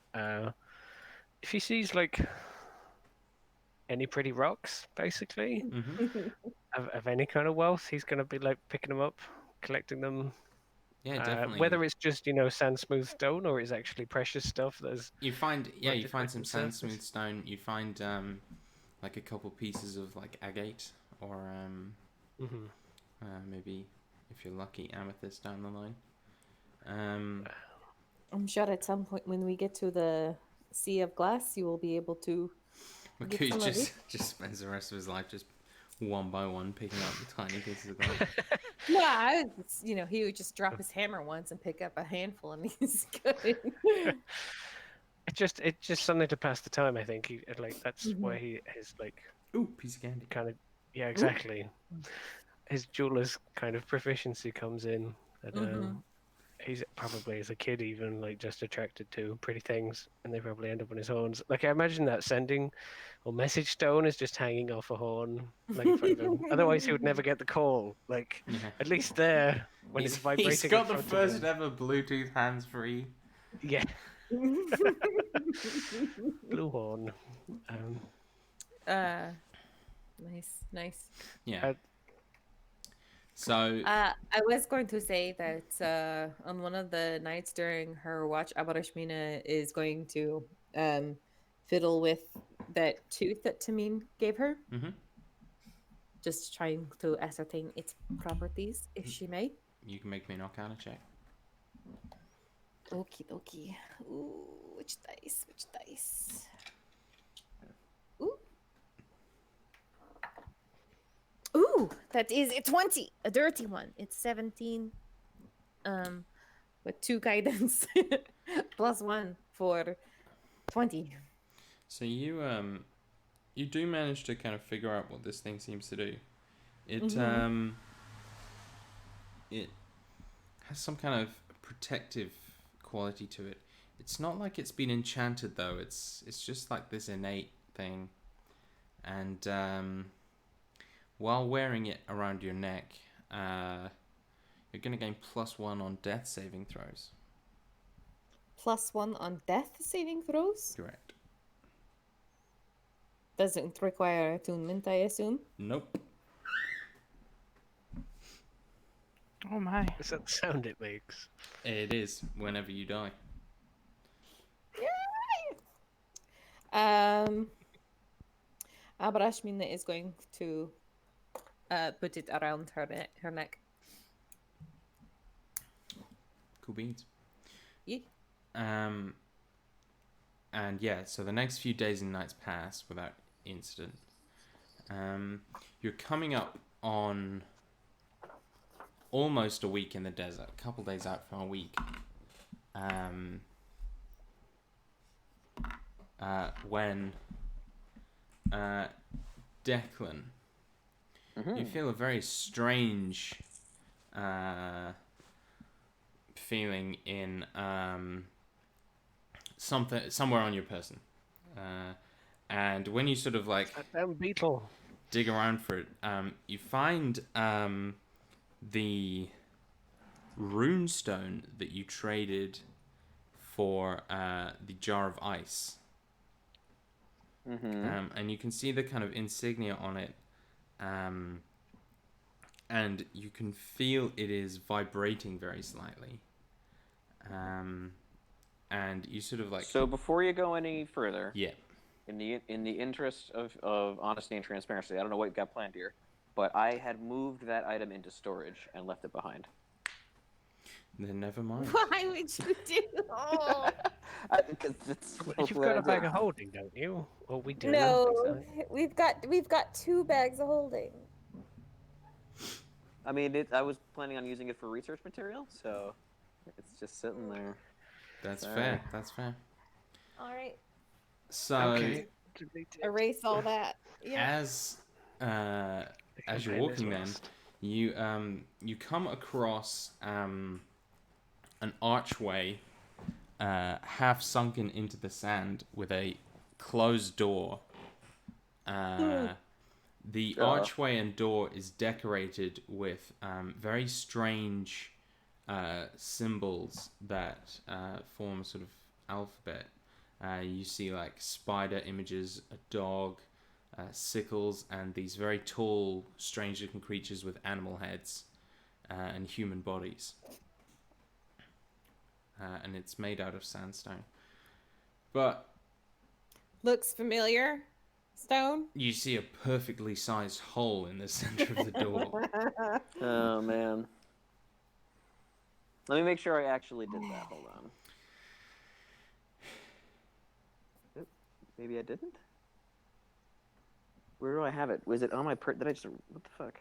If he sees like any pretty rocks, basically, of any kind of wealth, he's going to be like picking them up, collecting them. Yeah, definitely. Whether it's just, you know, sand smooth stone or it's actually precious stuff that's... You find some sand surface. smooth stone. You find like a couple pieces of like agate or maybe if you're lucky amethyst down the line. I'm sure at some point when we get to the Sea of Glass, you will be able to. Makut just spends the rest of his life just one by one, picking up the tiny pieces of glass. Yeah, he would just drop his hammer once and pick up a handful, and he's good. It's just something to pass the time. I think that's where his Ooh, piece of candy. kind of exactly. His jeweler's kind of proficiency comes in. That he's probably as a kid even just attracted to pretty things, and they probably end up on his horns. I imagine that sending or message stone is just hanging off a horn in front of him. Otherwise, he would never get the call. At least there when it's vibrating. He's got in the front of first him. ever Bluetooth hands-free. Yeah. Blue horn. Nice. Yeah. So I was going to say that on one of the nights during her watch, Abarashmina is going to fiddle with that tooth that Tamim gave her. Just trying to ascertain its properties, if she may. you can make me an Arcana check. Okie dokie. Ooh, which dice? Ooh, that is a 20, a dirty one. It's 17, with 2 guidance, plus 1 for 20. So you do manage to kind of figure out what this thing seems to do. It it has some kind of protective quality to it. It's not like it's been enchanted though. It's just like this innate thing. And while wearing it around your neck, you're going to gain +1 on death saving throws. +1 on death saving throws? Correct. Doesn't require attunement, I assume. Nope. Oh my. Is that the sound it makes? It is whenever you die. Abrashmina is going to put it around her neck. Cool beans. Yeah. And yeah, so the next few days and nights pass without incident. You're coming up on almost a week in the desert, a couple days out from a week. When Declan, you feel a very strange feeling in somewhere on your person, and when you sort of That damn beetle. dig around for it, you find the runestone that you traded for the jar of ice. And you can see the kind of insignia on it, and you can feel it is vibrating very slightly. And you sort of So before you go any further, yeah. in the interest of honesty and transparency, I don't know what you've got planned here, but I had moved that item into storage and left it behind. Then never mind. Why would you do? Oh. You've got a bag of holding, don't you? Or we do. No, we've got 2 bags of holding. I mean, I was planning on using it for research material, so it's just sitting there. That's fair. That's fair. All right. So Okay. Erase all that. Yeah. as you're walking, then you come across an archway half sunken into the sand with a closed door. The archway and door is decorated with very strange symbols that form a sort of alphabet. You see spider images, a dog, sickles, and these very tall, strange-looking creatures with animal heads and human bodies. And it's made out of sandstone. But Looks familiar. Stone. you see a perfectly sized hole in the center of the door. Oh man. Let me make sure I actually did that. Hold on. Maybe I didn't? Where do I have it? Was it on my Did I just? What the fuck?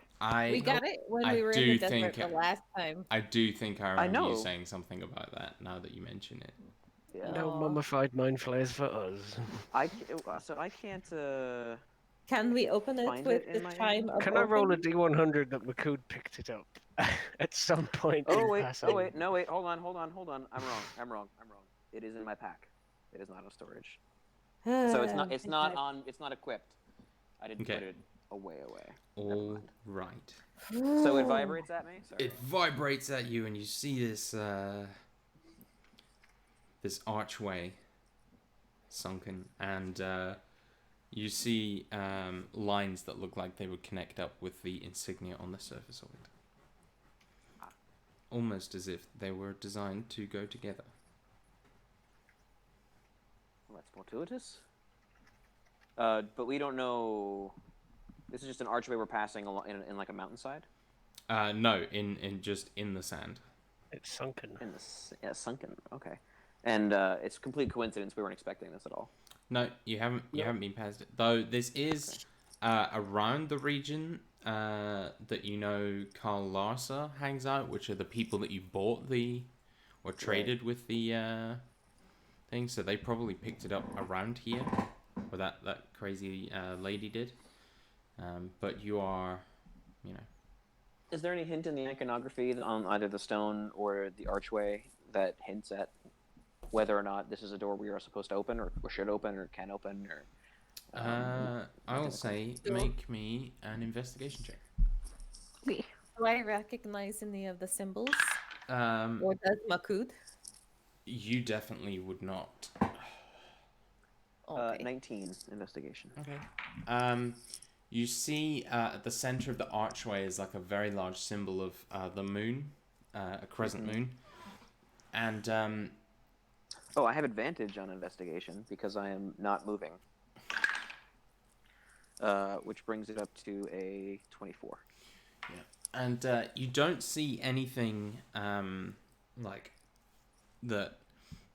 We got it when I we were in do the desert think- the last time. I do think I I remember you know. saying something about that. Now that you mention it. Yeah. No Aw. mummified mind flayers for us. So I can't. Can we open it Find with it in the my chime of Can I roll a open? D100 that McCood picked it up at some point Oh in wait. passing? Oh wait. No wait. Hold on. I'm wrong. It is in my pack. It is not on storage. So it's not. It's not on. It's not equipped. I didn't Okay. put it away. Never All mind. right. So it vibrates at me. Sorry. It vibrates at you, and you see this this archway sunken, and you see lines that look like they would connect up with the insignia on the surface of it, almost as if they were designed to go together. Well, that's fortuitous. But we don't know. This is just an archway we're passing along in like a mountainside. No, in just in the sand. It's sunken. Sunken. Okay. And it's complete coincidence. We weren't expecting this at all. No, you haven't. You haven't been past it. Though this is around the region that you know Carl Larsa hangs out, which are the people that you bought or traded with the thing. So they probably picked it up around here, or that crazy lady did. But you are, you know. Is there any hint in the iconography on either the stone or the archway that hints at whether or not this is a door we are supposed to open, or should open, or can open, or? I will say, make me an investigation check. Do I recognize any of the symbols? Um, Or does Makud? you definitely would not. Okay. 19 investigation. Okay. You see at the center of the archway is like a very large symbol of the moon, a crescent moon, and Oh, I have advantage on investigation because I am not moving. Which brings it up to a 24. yeah, and you don't see anything like that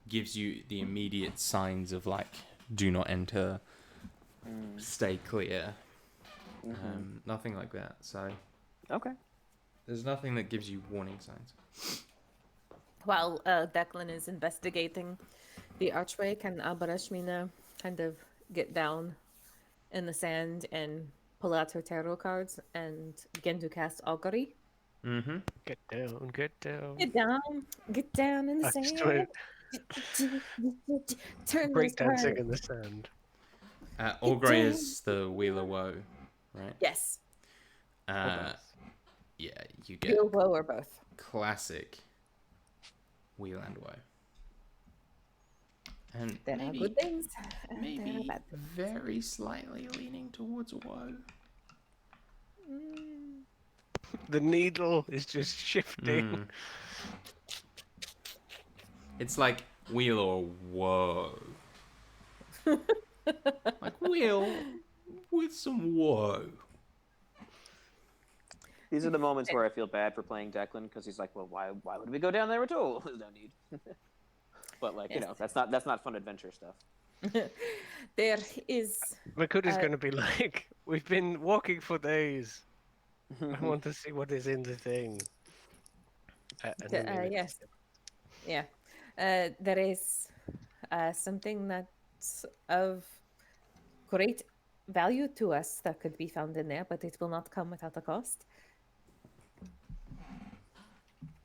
gives you the immediate signs of like do not enter, stay clear. Nothing like that. So Okay. there's nothing that gives you warning signs. While Declan is investigating the archway, can Abarashmina kind of get down in the sand and pull out her tarot cards and begin to cast Augury? Mm-hmm. Get down, get down. Get down in the I just sand. went Turn break those dancing cards. in the sand. Orgray is the Wheel of Woe, right? Yes, Yeah, you get Wheel, woe, or both. classic Wheel and Woe. And There are maybe, good things. and there are maybe bad things. very slightly leaning towards Woe. The needle is just shifting. It's like Wheel or Woe. Like Wheel with some Woe. These are the moments where I feel bad for playing Declan because he's like, well, why would we go down there at all? There's no need. But like, you know, that's not fun adventure stuff. There is. McCood is going to be like, we've been walking for days. I want to see what is in the thing. And then we Yes. Yeah. There is something that's of great value to us that could be found in there, but it will not come without a cost.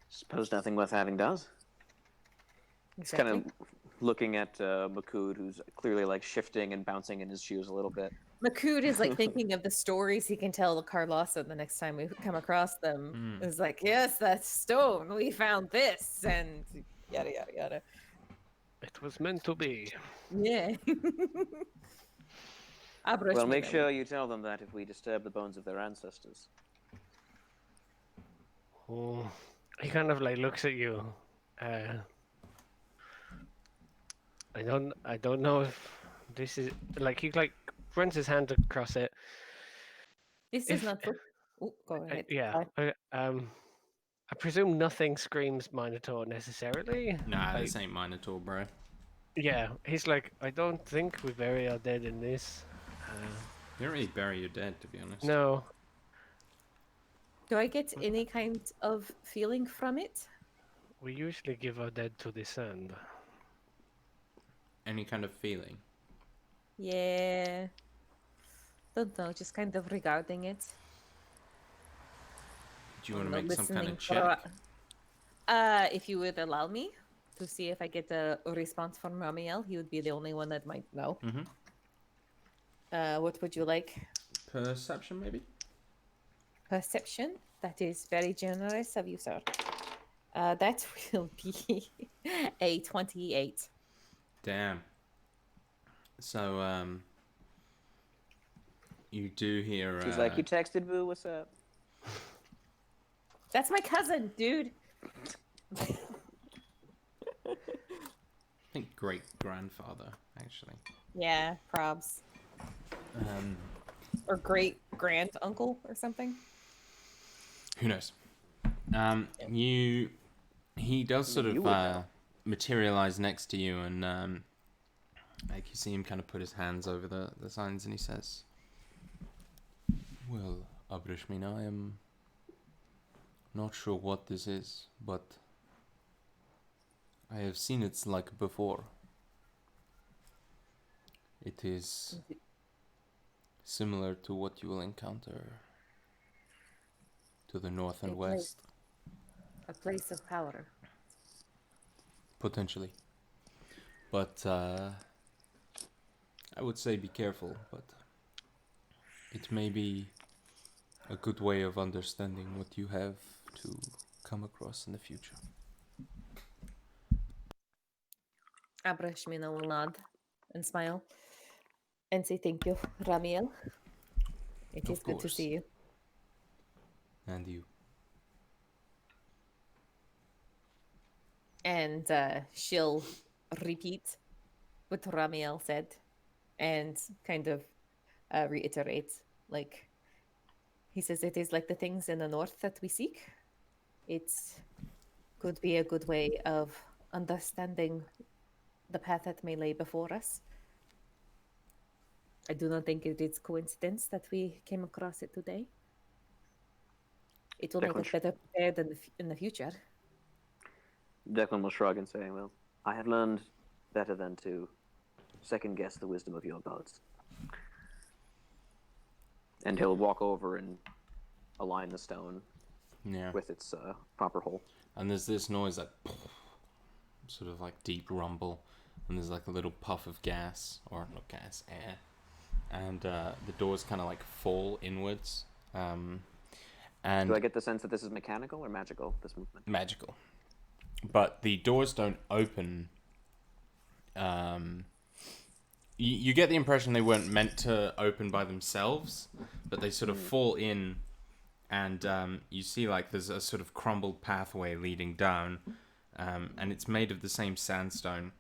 Suppose nothing worth having does. He's kind of looking at Makud, who's clearly like shifting and bouncing in his shoes a little bit. Makud is like thinking of the stories he can tell Carlossa the next time we come across them. Is like, yes, that stone, we found this, and yada yada yada. It was meant to be. Yeah. Well, make sure you tell them that if we disturb the bones of their ancestors. Oh, he kind of like looks at you. I don't know if this is like he like runs his hand across it. This is not. Oh, go ahead. Yeah. I presume nothing screams Minotaur necessarily. Nah, this ain't Minotaur, bro. Yeah, he's like, I don't think we bury our dead in this. You don't really bury your dead, to be honest. No. Do I get any kind of feeling from it? We usually give our dead to the sand. Any kind of feeling. Yeah. Don't know, just kind of regarding it. Do you want to Don't know, make some kind of listening for check? if you would allow me to see if I get a response from Ramiel, he would be the only one that might know. Mm-hmm. What would you like? Perception, maybe? Perception? That is very generous of you, sir. That will be a 28. Damn. So, you do hear... She's like, you texted Boo, what's up? That's my cousin, dude. I think great-grandfather, actually. Yeah, probs. Um, Or great grand uncle or something. who knows? He does sort You of would know. materialize next to you, and like you see him kind of put his hands over the signs, and he says, "Well, Abrishmin, I am not sure what this is, but I have seen it like before. It is similar to what you will encounter to the north and A place. west, A place of power. potentially. But I would say be careful, but it may be a good way of understanding what you have to come across in the future." Abrashmina will nod and smile and say thank you, Ramiel. It is Of good to course. see you. And you. And she'll repeat what Ramiel said and kind of reiterate, like, he says it is like the things in the north that we seek. It could be a good way of understanding the path that may lay before us. I do not think it is coincidence that we came across it today. It will make us better prepared in the future. Declan will shrug and say, well, I have learned better than to second guess the wisdom of your gods. And he'll walk over and align the stone Yeah. with its proper hole. And there's this noise like sort of like deep rumble, and there's like a little puff of gas, or not gas, air, and the doors kind of like fall inwards. And Do I get the sense that this is mechanical or magical, this movement? magical, but the doors don't open. You get the impression they weren't meant to open by themselves, but they sort of fall in, and you see like there's a sort of crumbled pathway leading down, and it's made of the same sandstone.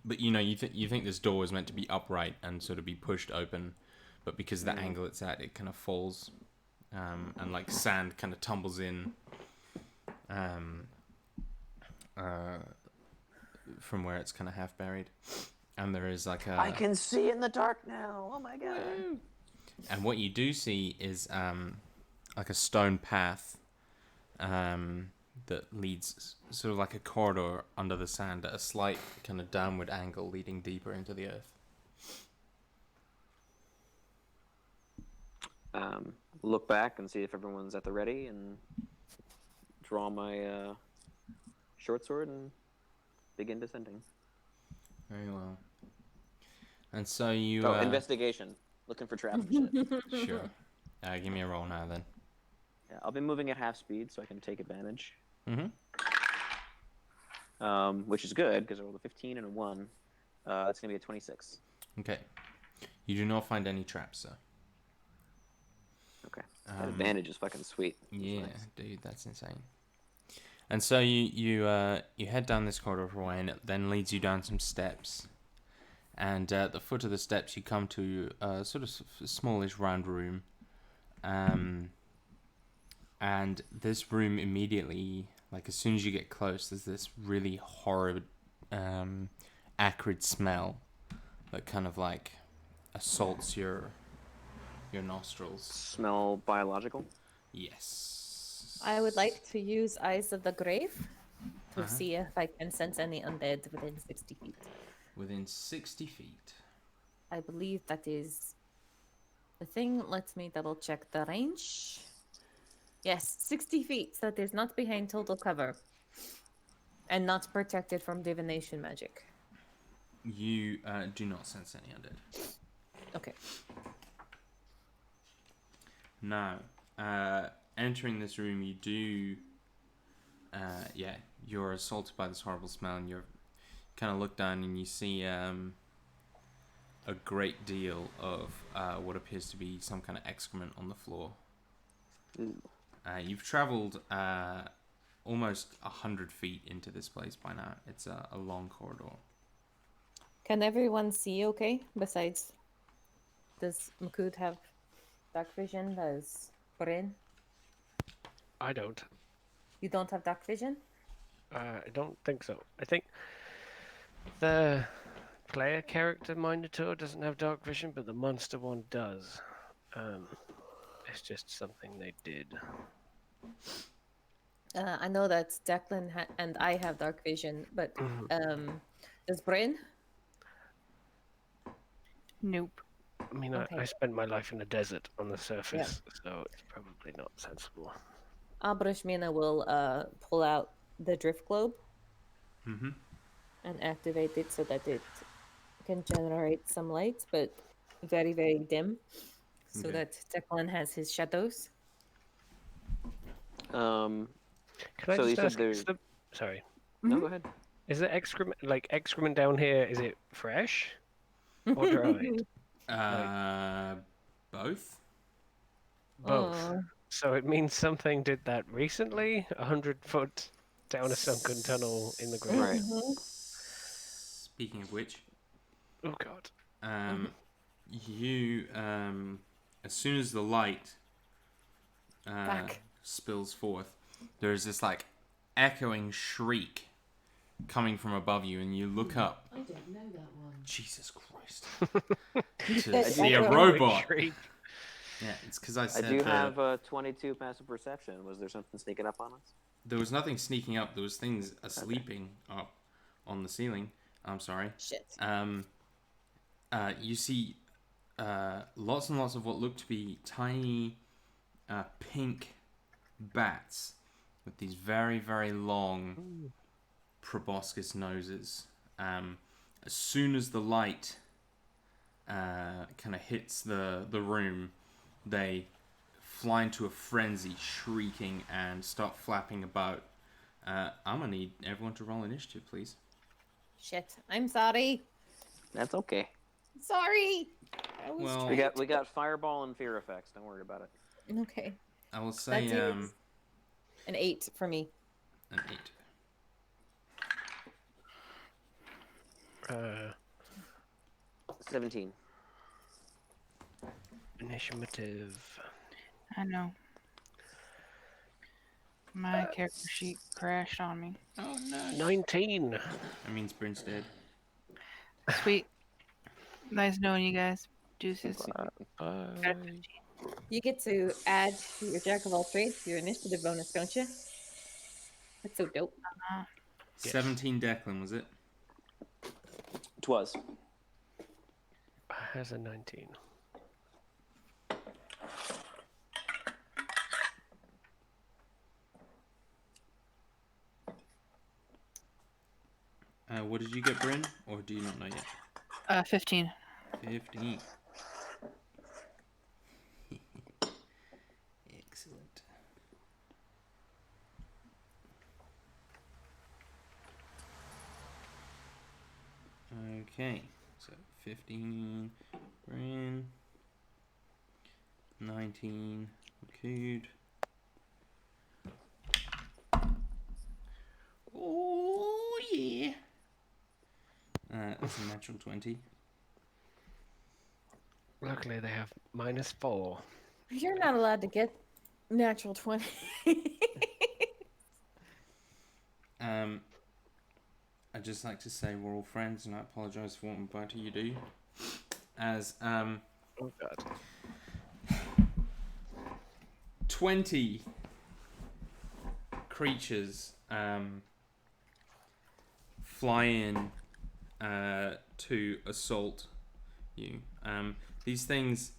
But you think this door is meant to be upright and sort of be pushed open, but because of the angle it's at, it kind of falls, and like sand kind of tumbles in, from where it's kind of half buried, and there is like a. I can see in the dark now. Oh my god. And what you do see is like a stone path that leads sort of like a corridor under the sand at a slight kind of downward angle leading deeper into the earth. Look back and see if everyone's at the ready and draw my short sword and begin descending. Very well. And so you... investigation. Looking for traps and shit. Sure. Give me a roll now then. Yeah, I'll be moving at half speed so I can take advantage. Mm-hmm. Which is good because I rolled a 15 and a 1. That's going to be a 26. Okay. You do not find any traps, sir. Okay. That advantage is fucking sweet. Yeah, nice. Dude, that's insane. And so you head down this corridor for a while, and it then leads you down some steps. And at the foot of the steps, you come to a sort of smallish round room. And this room immediately, like as soon as you get close, there's this really horrid, acrid smell that kind of like assaults your your nostrils. Smell biological. Yes. I would like to use Eyes of the Grave to Uh-huh. see if I can sense any undead within 60 feet. Within 60 feet. I believe that is the thing. Let me double check the range. Yes, 60 feet. So that is not behind total cover. And not protected from divination magic. You do not sense any undead. Okay. Now, entering this room, you do... you're assaulted by this horrible smell, and you kind of look down and you see a great deal of what appears to be some kind of excrement on the floor. You've traveled almost 100 feet into this place by now. It's a long corridor. Can everyone see okay? Besides, does Makud have dark vision? Does Bryn? I don't. You don't have dark vision? I don't think so. I think the player character Minotaur doesn't have dark vision, but the monster one does. It's just something they did. I know that Declan and I have dark vision, but does Bryn? Nope. I mean, Okay. I spent my life in the desert on the surface, so it's probably not sensible. Abrashmina will pull out the drift globe Mm-hmm. and activate it so that it can generate some light, but very, very dim, so Okay. that Declan has his shadows. Um, Can I So you just said ask? there's- Sorry. No, go ahead. Is the excrement down here? Is it fresh or dried? Both? Both. Oh. So it means something did that recently? 100 foot down a sunken tunnel in the ground. Right. Speaking of which, Oh god. you as soon as the light Fuck. spills forth, there's this like echoing shriek coming from above you, and you look up. I don't know that one. Jesus Christ! said To see a echoing robot. Shriek. Yeah, it's because I I said do have 22 passive perception. Was there something sneaking up on us? there was nothing sneaking up. There was things sleeping up on the ceiling. I'm sorry. Shit. You see lots and lots of what look to be tiny pink bats with these very, very long proboscis noses. As soon as the light kind of hits the room, they fly into a frenzy, shrieking, and start flapping about. I'm going to need everyone to roll initiative, please. Shit. I'm sorry. That's okay. Sorry. I was Well- We trying got fireball and fear effects. Don't worry about it. to... Okay. I will say That is an 8 for me. an 8. 17. Initiative. I know. My character sheet crashed on me. Oh no. 19. That means Bryn's dead. Sweet. Nice knowing you guys. Deuces. You get to add to your Jack of all trades your initiative bonus, don't you? That's so dope. 17 Declan, was it? Twas. Has a 19. What did you get, Bryn? Or do you not know yet? 15. 15. Excellent. Okay, so 15 Bryn, 19 Makud. Oh yeah! That's a natural 20. Luckily, they have -4. You're not allowed to get natural 20. I'd just like to say we're all friends, and I apologise for what I'm about to you do. As Oh god. 20 creatures fly in to assault you. These things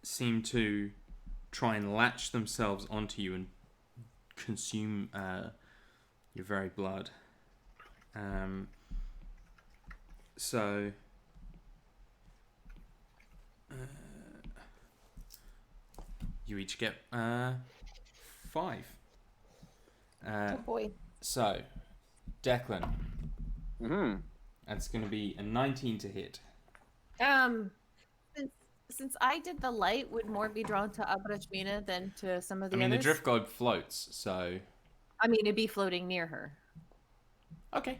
seem to try and latch themselves onto you and consume your very blood. So you each get 5. Oh boy. So, Declan, Mm-hmm. that's going to be a 19 to hit. Since I did the light, would more be drawn to Abrashmina than to some of the I mean, others? the drift globe floats, so... I mean, it'd be floating near her. Okay.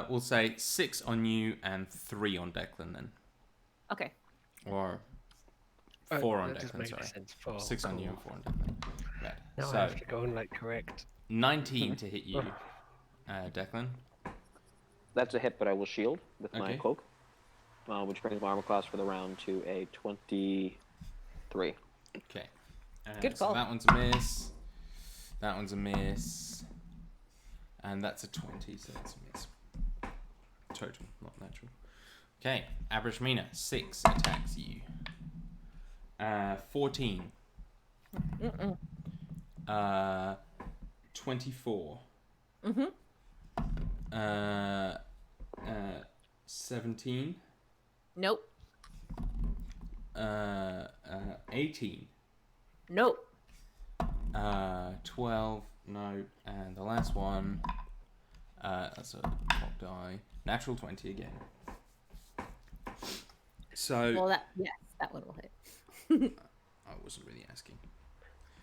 We'll say 6 on you and 3 on Declan then. Okay. Or 4 on that does Declan, make sorry. sense. 4. 6 on you and 4 on Declan. Right. Now So, I have to go and like correct. 19 to hit you, Declan. That's a hit, but I will shield with my Okay. cloak, which brings my armor class for the round to a 23. Okay. Good so call. that one's a miss. That one's a miss. And that's a 20, so that's a miss. Total, not natural. Okay, Abrashmina, 6 attacks you. 14. 24. 17. Nope. 18. Nope. 12. No. And the last one. That's a cocked eye. Natural 20 again. So. Well, that one will hit. I wasn't really asking.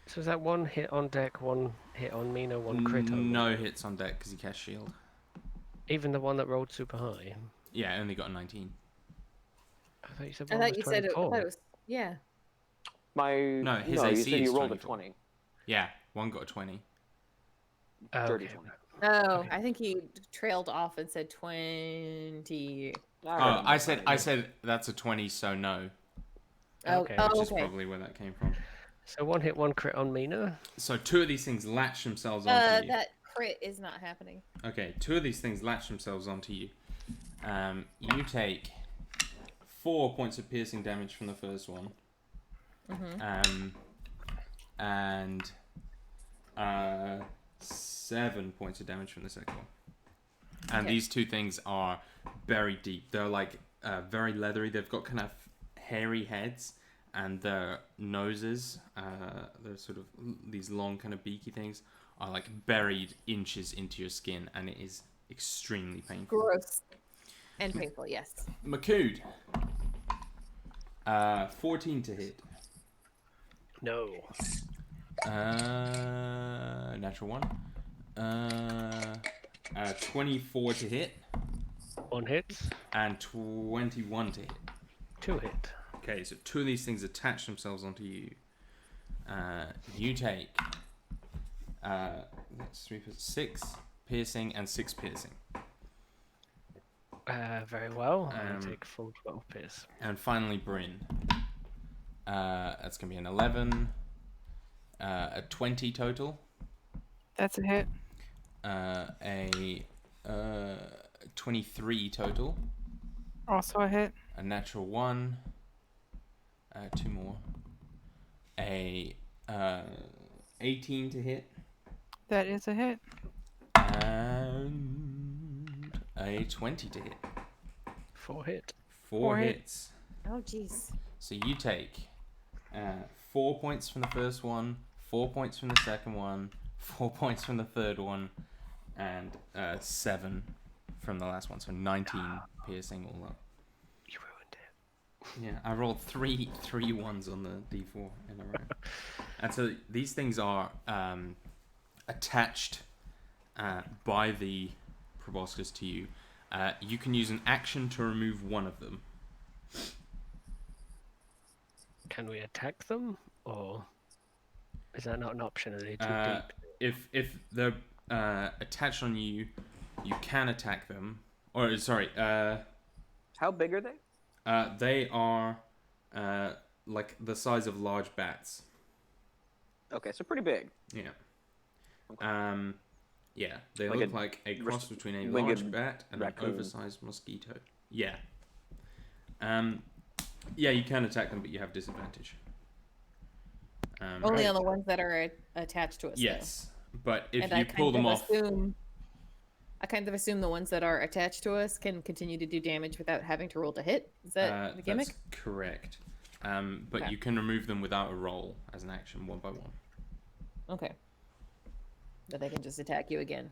So is that 1 hit on deck, 1 hit on Mina, 1 crit on No Mina? hits on deck because he cast shield. Even the one that rolled super high? Yeah, I only got a 19. I thought you said I one thought was you said it. I 24. thought it was. Yeah. No, his you AC said is you rolled 24. a 20. Yeah, one got a 20. Dirty Okay. 20. Oh, Okay. I think he trailed off and said 20. Oh, I said that's a 20, so no. Okay. Oh, Which is okay. probably where that came from. So 1 hit, 1 crit on Mina. So 2 of these things latch themselves onto you. That crit is not happening. Okay, 2 of these things latch themselves onto you. You take 4 points of piercing damage from the first one. And 7 points of damage from the second one. And Okay. these 2 things are very deep. They're like very leathery. They've got kind of hairy heads, and their noses, they're sort of these long kind of beaky things, are like buried inches into your skin, and it is extremely painful. Gross. And painful, yes. Makood. 14 to hit. No. Natural 1. 24 to hit. 1 hit, And 21 to hit. 2 hit. Okay, so 2 of these things attach themselves onto you. You take 6 piercing and 6 piercing. Very well. I Um, take full 12 pierce. And finally, Bryn. That's going to be an 11, a 20 total, That's a hit. a 23 total, Also a hit. a natural 1, 2 more, a 18 to hit, That is a hit. and a 20 to hit. 4 hit. 4 hit. hits. Oh, jeez. So you take 4 points from the first one, 4 points from the second one, 4 points from the third one, and 7 from the last one. So 19 piercing all up. You ruined it. Yeah, I rolled three ones on the d4 in a row. And so these things are attached by the proboscis to you. You can use an action to remove one of them. Can we attack them, or is that not an option? Are they too deep? If they're attached on you, you can attack them. Or sorry, How big are they? they are like the size of large bats. Okay, so pretty big. Yeah. Okay. Yeah, they Like look a like a cross between a winged large bat and raccoon. an oversized mosquito. Yeah. Yeah, you can attack them, but you have disadvantage. Only on the ones that are attached to us. Yes, but if And you pull them off, I kind of assume the ones that are attached to us can continue to do damage without having to roll to hit. Is that the gimmick? that's correct. But Okay. you can remove them without a roll as an action, one by one. Okay. But they can just attack you again.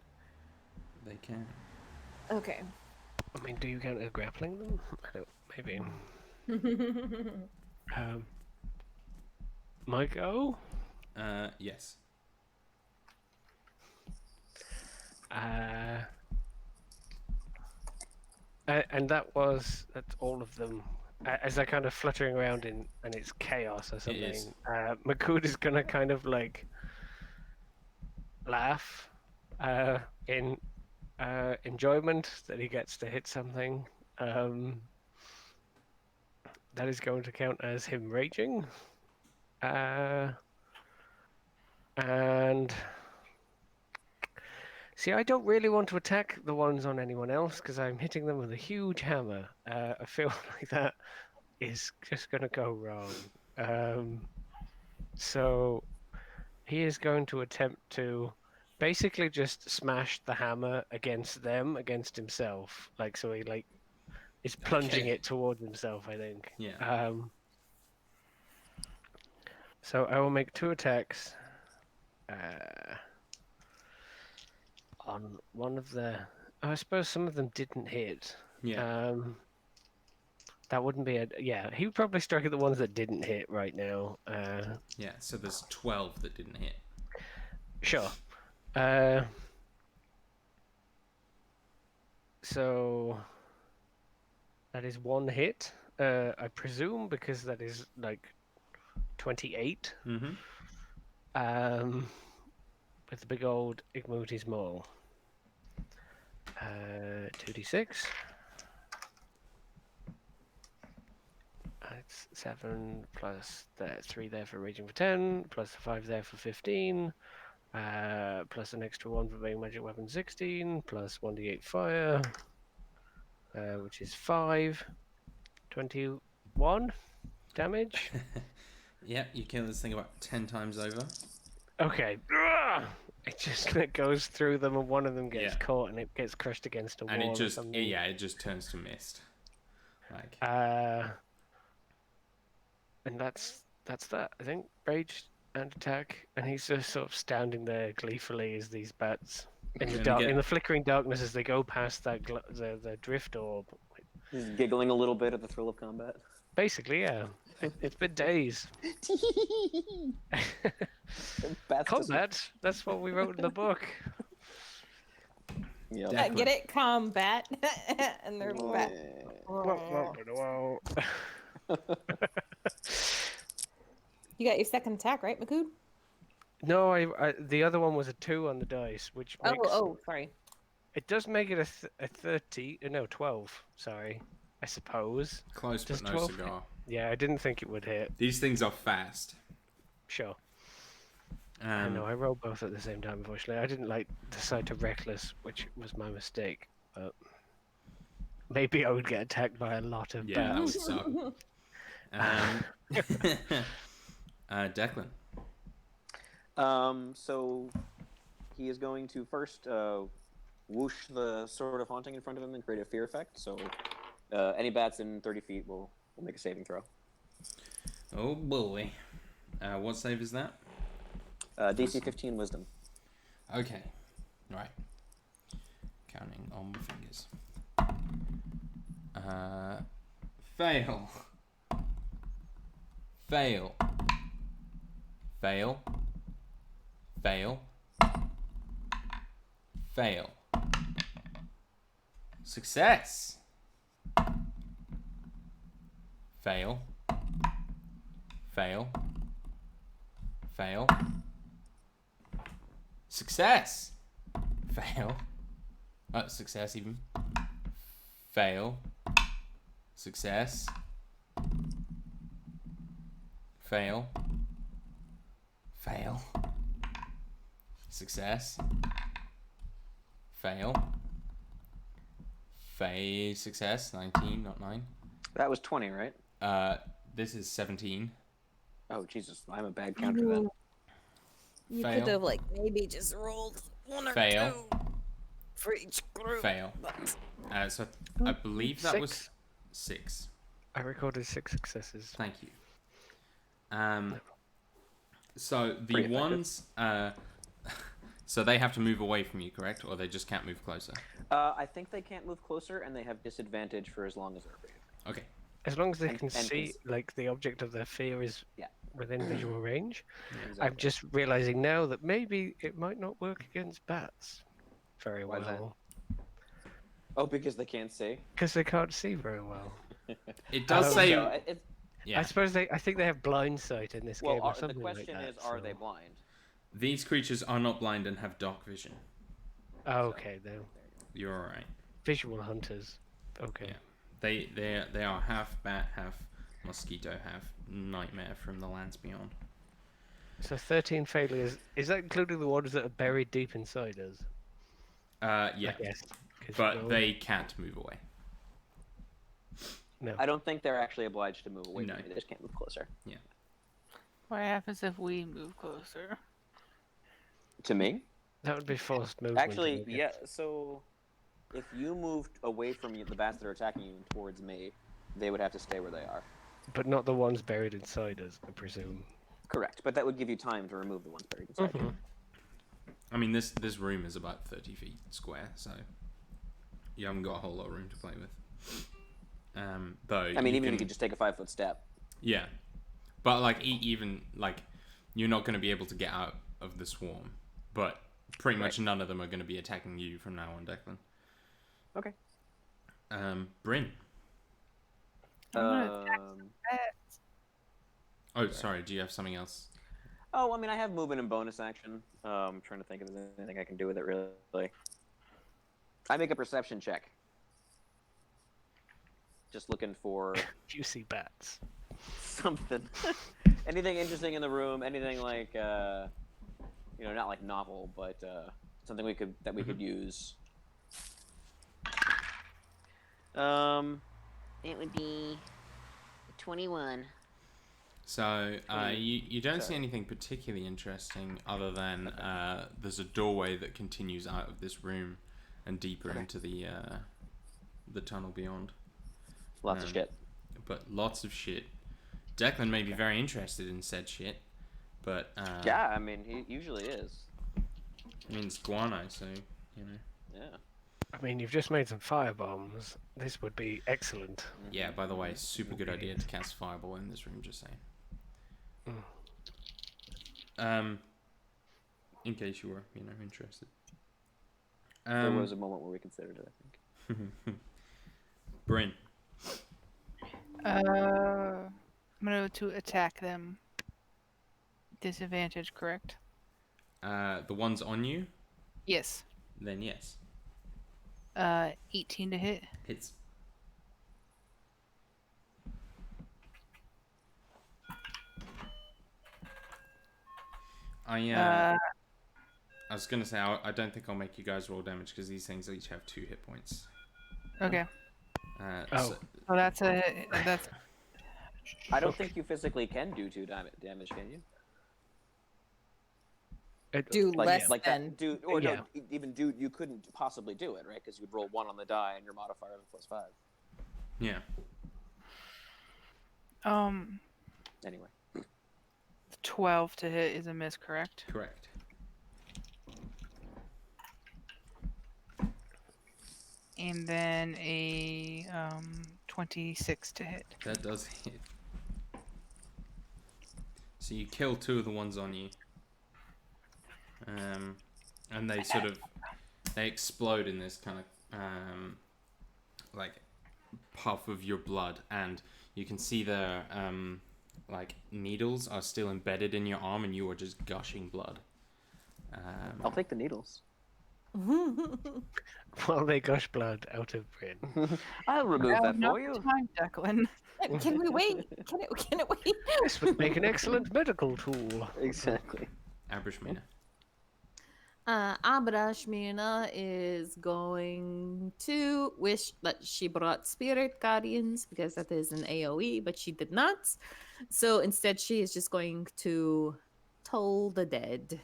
They can. Okay. I mean, do you count as grappling them? I don't. Maybe. My go. Yes. And that's all of them. As they're kind of fluttering around and it's chaos or something. is. Makud is gonna kind of like laugh in enjoyment that he gets to hit something. That is going to count as him raging. And see, I don't really want to attack the ones on anyone else because I'm hitting them with a huge hammer. I feel like that is just going to go wrong. So he is going to attempt to basically just smash the hammer against them, against himself. Like, so he like is plunging it towards himself, I think. Yeah. So I will make 2 attacks. On one of the, I suppose some of them didn't hit. Yeah. That wouldn't be yeah. He would probably strike at the ones that didn't hit right now. Yeah. So there's 12 that didn't hit. Sure. So that is 1 hit, I presume, because that is like 28. Mm-hmm. With the big old Igmuti's Maul. 2d6. It's 7 plus the 3 there for raging for 10, plus 5 there for 15, plus an extra 1 for being magic weapon 16, plus 1d8 fire, which is 5, 21 damage. Yeah, you kill this thing about 10 times over. Okay. It just goes through them and one of them gets caught and it gets crushed against a wall. And it just, or something. it just turns to mist. Like. And that's that, I think. Rage and attack, and he's just sort of standing there gleefully as these bats in the dark, in the flickering darkness as they go past that the drift orb. He's giggling a little bit at the thrill of combat. Basically, yeah. It's been days. Combat. That's what we wrote in the book. Yeah. Get it? Combat. And they're bat. You got your second attack, right, Makud? No, I the other one was a 2 on the dice, which makes... Oh, sorry. It does make it a 30... No, 12, sorry. I suppose. Close, but no 12 cigar. Yeah, I didn't think it would hit. These things are fast. Sure. I know, I rolled both at the same time, unfortunately. I didn't decide to reckless, which was my mistake. But maybe I would get attacked by a lot of that would bats. suck. Declan. So he is going to first whoosh the Sword of Haunting in front of him and create a fear effect. So any bats in 30 feet will make a saving throw. Oh boy. What save is that? DC 15 Wisdom. Okay. Right. Counting on my fingers. Fail. Fail. Fail. Fail. Fail. Success. Fail. Fail. Fail. Success. Fail. Success even. Fail. Success. Fail. Fail. Success. Fail. Success. 19, not 9. That was 20, right? This is 17. Oh, Jesus. I'm a bad counter then. You Fail. could have like maybe just rolled 1 or Fail. 2 for each group. Fail. But So I believe that was 6. I recorded 6 successes. Thank you. So the Pretty effective. ones, so they have to move away from you, correct? Or they just can't move closer? I think they can't move closer, and they have disadvantage for as long as they're breathing. Okay. As long as they And- can and see, like, the object of their fear is Yeah. within visual range. Exactly. I'm just realizing now that maybe it might not work against bats very Why is that? well. Oh, because they can't see? Because they can't see very well. It does Oh, say... So, Yeah. I suppose I think they have blind sight in this well, game or the something question like is, that. are so- they blind? These creatures are not blind and have dark vision. Oh, okay, they're You're alright. visual hunters. Okay. Yeah. They are half bat, half mosquito, half nightmare from the lands beyond. So 13 failures. Is that including the ones that are buried deep inside us? Yeah. I guess. 'Cause But no- they can't move away. No. I don't think they're actually obliged to move away No. from me. They just can't move closer. What happens if we move closer? To me? That would be forced movement. Actually, I guess. yeah, so if you moved away from the bats that are attacking you and towards me, they would have to stay where they are. But not the ones buried inside us, I presume. Correct, but that would give you time to remove the ones buried inside you. I mean, this room is about 30 feet square, so you haven't got a whole lot of room to play with. Though I mean, even if can- you could just take a 5-foot step. Yeah, but like even like you're not going to be able to get out of the swarm, but pretty much none of them are going to be attacking you from now on, Declan. Okay. Bryn. I'm gonna attack bats. Oh, sorry. Do you have something else? Oh, I mean, I have movement and bonus action. I'm trying to think if there's anything I can do with it, really. I make a perception check. Just looking for Juicy bats. something. Anything interesting in the room, anything like, not like novel, but something we could use. It would be 21. So you don't see Sorry. anything particularly interesting other than there's a doorway that continues out of this room and deeper into the tunnel beyond. Lots of shit. But lots of shit. Declan may be very interested in said shit, but Yeah, I mean, he usually is. I mean it's guano, so you know. Yeah. I mean, you've just made some fire bombs. This would be excellent. Yeah. By the way, super good idea to cast fireball in this room. Just saying. In case you were, interested. There was a moment where we considered it, I think. Bryn. I'm gonna to attack them. Disadvantage, correct? The ones on you, Yes. then yes, 18 to hit. hits. I was gonna say I don't think I'll make you guys roll damage because these things each have 2 hit points. Okay. Oh. So that's a that's I don't think you physically can do 2 damage, can you? do Like, less like than. that, do or Yeah. no, even do you couldn't possibly do it, right? Because you'd roll 1 on the die and your modifier was +5. Yeah. Anyway, 12 to hit is a miss, correct? Correct. And then a 26 to hit. That does hit. So you kill 2 of the ones on you. And they sort of they explode in this kind of like puff of your blood, and you can see the like needles are still embedded in your arm, and you are just gushing blood. I'll take the needles. while they gush blood out of Bryn. I'll remove Now that not for you. time, Declan. Can we wait? Can it wait? This would make an excellent medical tool. Exactly. Abrishmina. Abrashmina is going to wish that she brought spirit guardians because that is an AoE, but she did not. So instead, she is just going to toll the dead.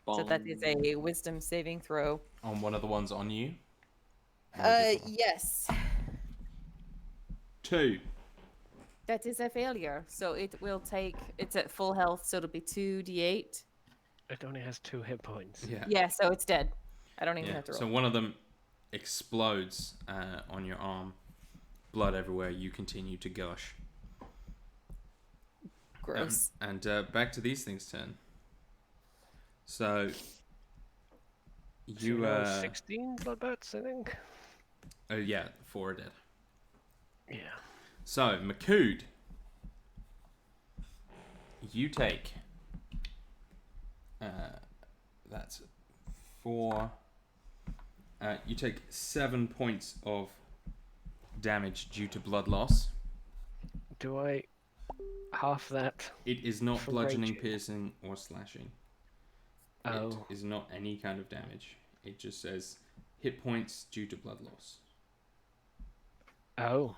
So that is a wisdom saving throw. On one of the ones on you. Yes. 2. That is a failure. So it will take, it's at full health, so it'll be 2d8. It only has 2 hit points. Yeah. Yeah, so it's dead. I don't even Yeah. have to roll. So one of them explodes on your arm. Blood everywhere. You continue to gush. Gross. And back to these things' turn. So you 16 bloodbats, I think. oh yeah, 4 are dead. Yeah. So Makood, you take that's 4. You take 7 points of damage due to blood loss. Do I half that? It is not For bludgeoning, raging. piercing, or slashing. Oh. It is not any kind of damage. It just says hit points due to blood loss. Oh.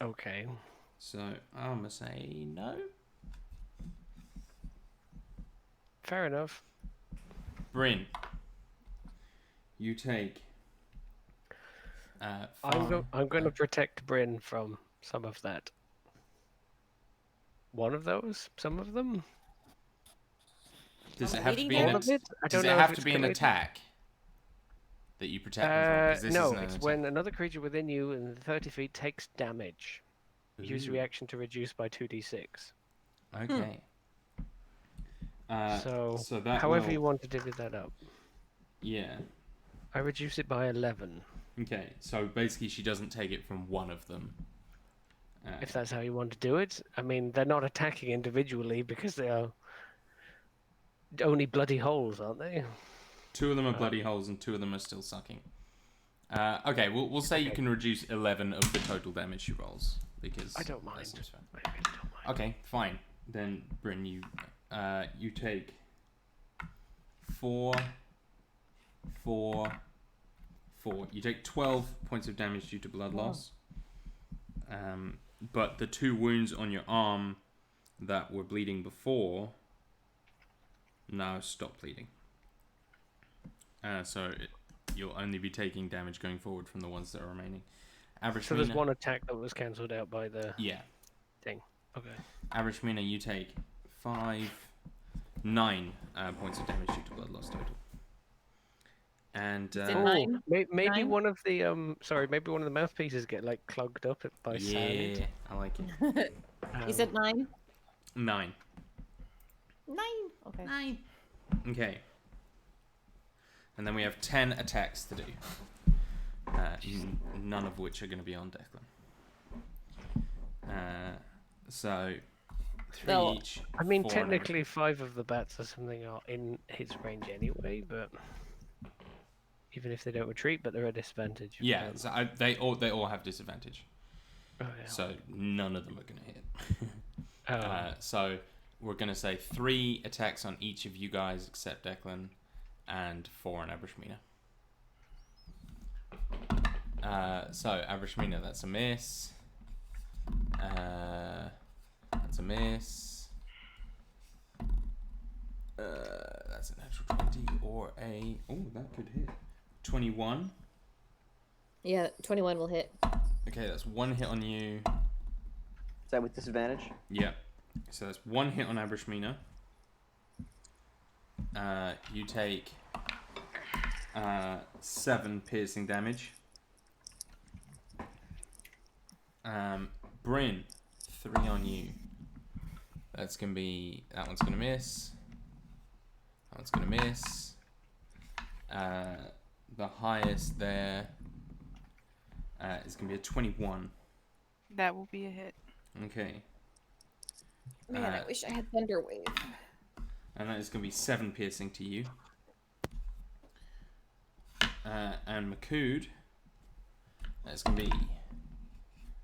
Okay. So I'm gonna say no. Fair enough. Bryn, you take. I'm going to protect Bryn from some of that. One of those? Some of them? Does it From have to eating be them? an? All of it? I Does don't it know have if to it's be an committed. attack that you protect them from? 'Cause this No, isn't an it's attack. when another creature within you in 30 feet takes damage. Use Ooh, reaction to reduce by 2d6. Okay. So, that however will, you want to divvy that up. Yeah. I reduce it by 11, Okay. So basically, she doesn't take it from one of them. if that's how you want to do it. I mean, they're not attacking individually because they are only bloody holes, aren't they? 2 of them are bloody holes and 2 of them are still sucking. Okay, we'll say you Okay. can reduce 11 of the total damage she rolls because I don't that's mind. just fine. I really don't mind. Okay, fine. Then Bryn, you take 4, 4, 4. You take 12 points of damage due to blood loss. But the 2 wounds on your arm that were bleeding before now stop bleeding. You'll only be taking damage going forward from the ones that are remaining. So there's one attack that was cancelled out by the Yeah. thing. Okay. Abrishmina, you take 9 points of damage due to blood loss total. And Is it Oh, 9? maybe 9? one of the maybe one of the mouthpieces get like clogged up by yeah, sound. I like it. You said 9? 9. 9. Okay. 9. Okay. And then we have 10 attacks to do. None of which are going to be on Declan. So 3 So, each. I mean, 4 on technically 5 of the bats or something are in his range anyway, but even if they don't retreat, but they're at disadvantage. Yeah, so they all have disadvantage. Oh, yeah. So none of them are going to hit. Oh. So we're going to say 3 attacks on each of you guys except Declan, and 4 on Abrishmina. So Abrishmina, that's a miss. That's a miss. That's a natural 20 or a... Oh, that could hit. 21. Yeah, 21 will hit. Okay, that's 1 hit on you. Is that with disadvantage? Yeah. So that's 1 hit on Abrishmina. You take 7 piercing damage. Bryn, 3 on you. That one's gonna miss. That one's gonna miss. The highest there is gonna be a 21. That will be a hit. Okay. Man, I wish I had Thunder Wave. And that is gonna be 7 piercing to you. And Makood, that's going to be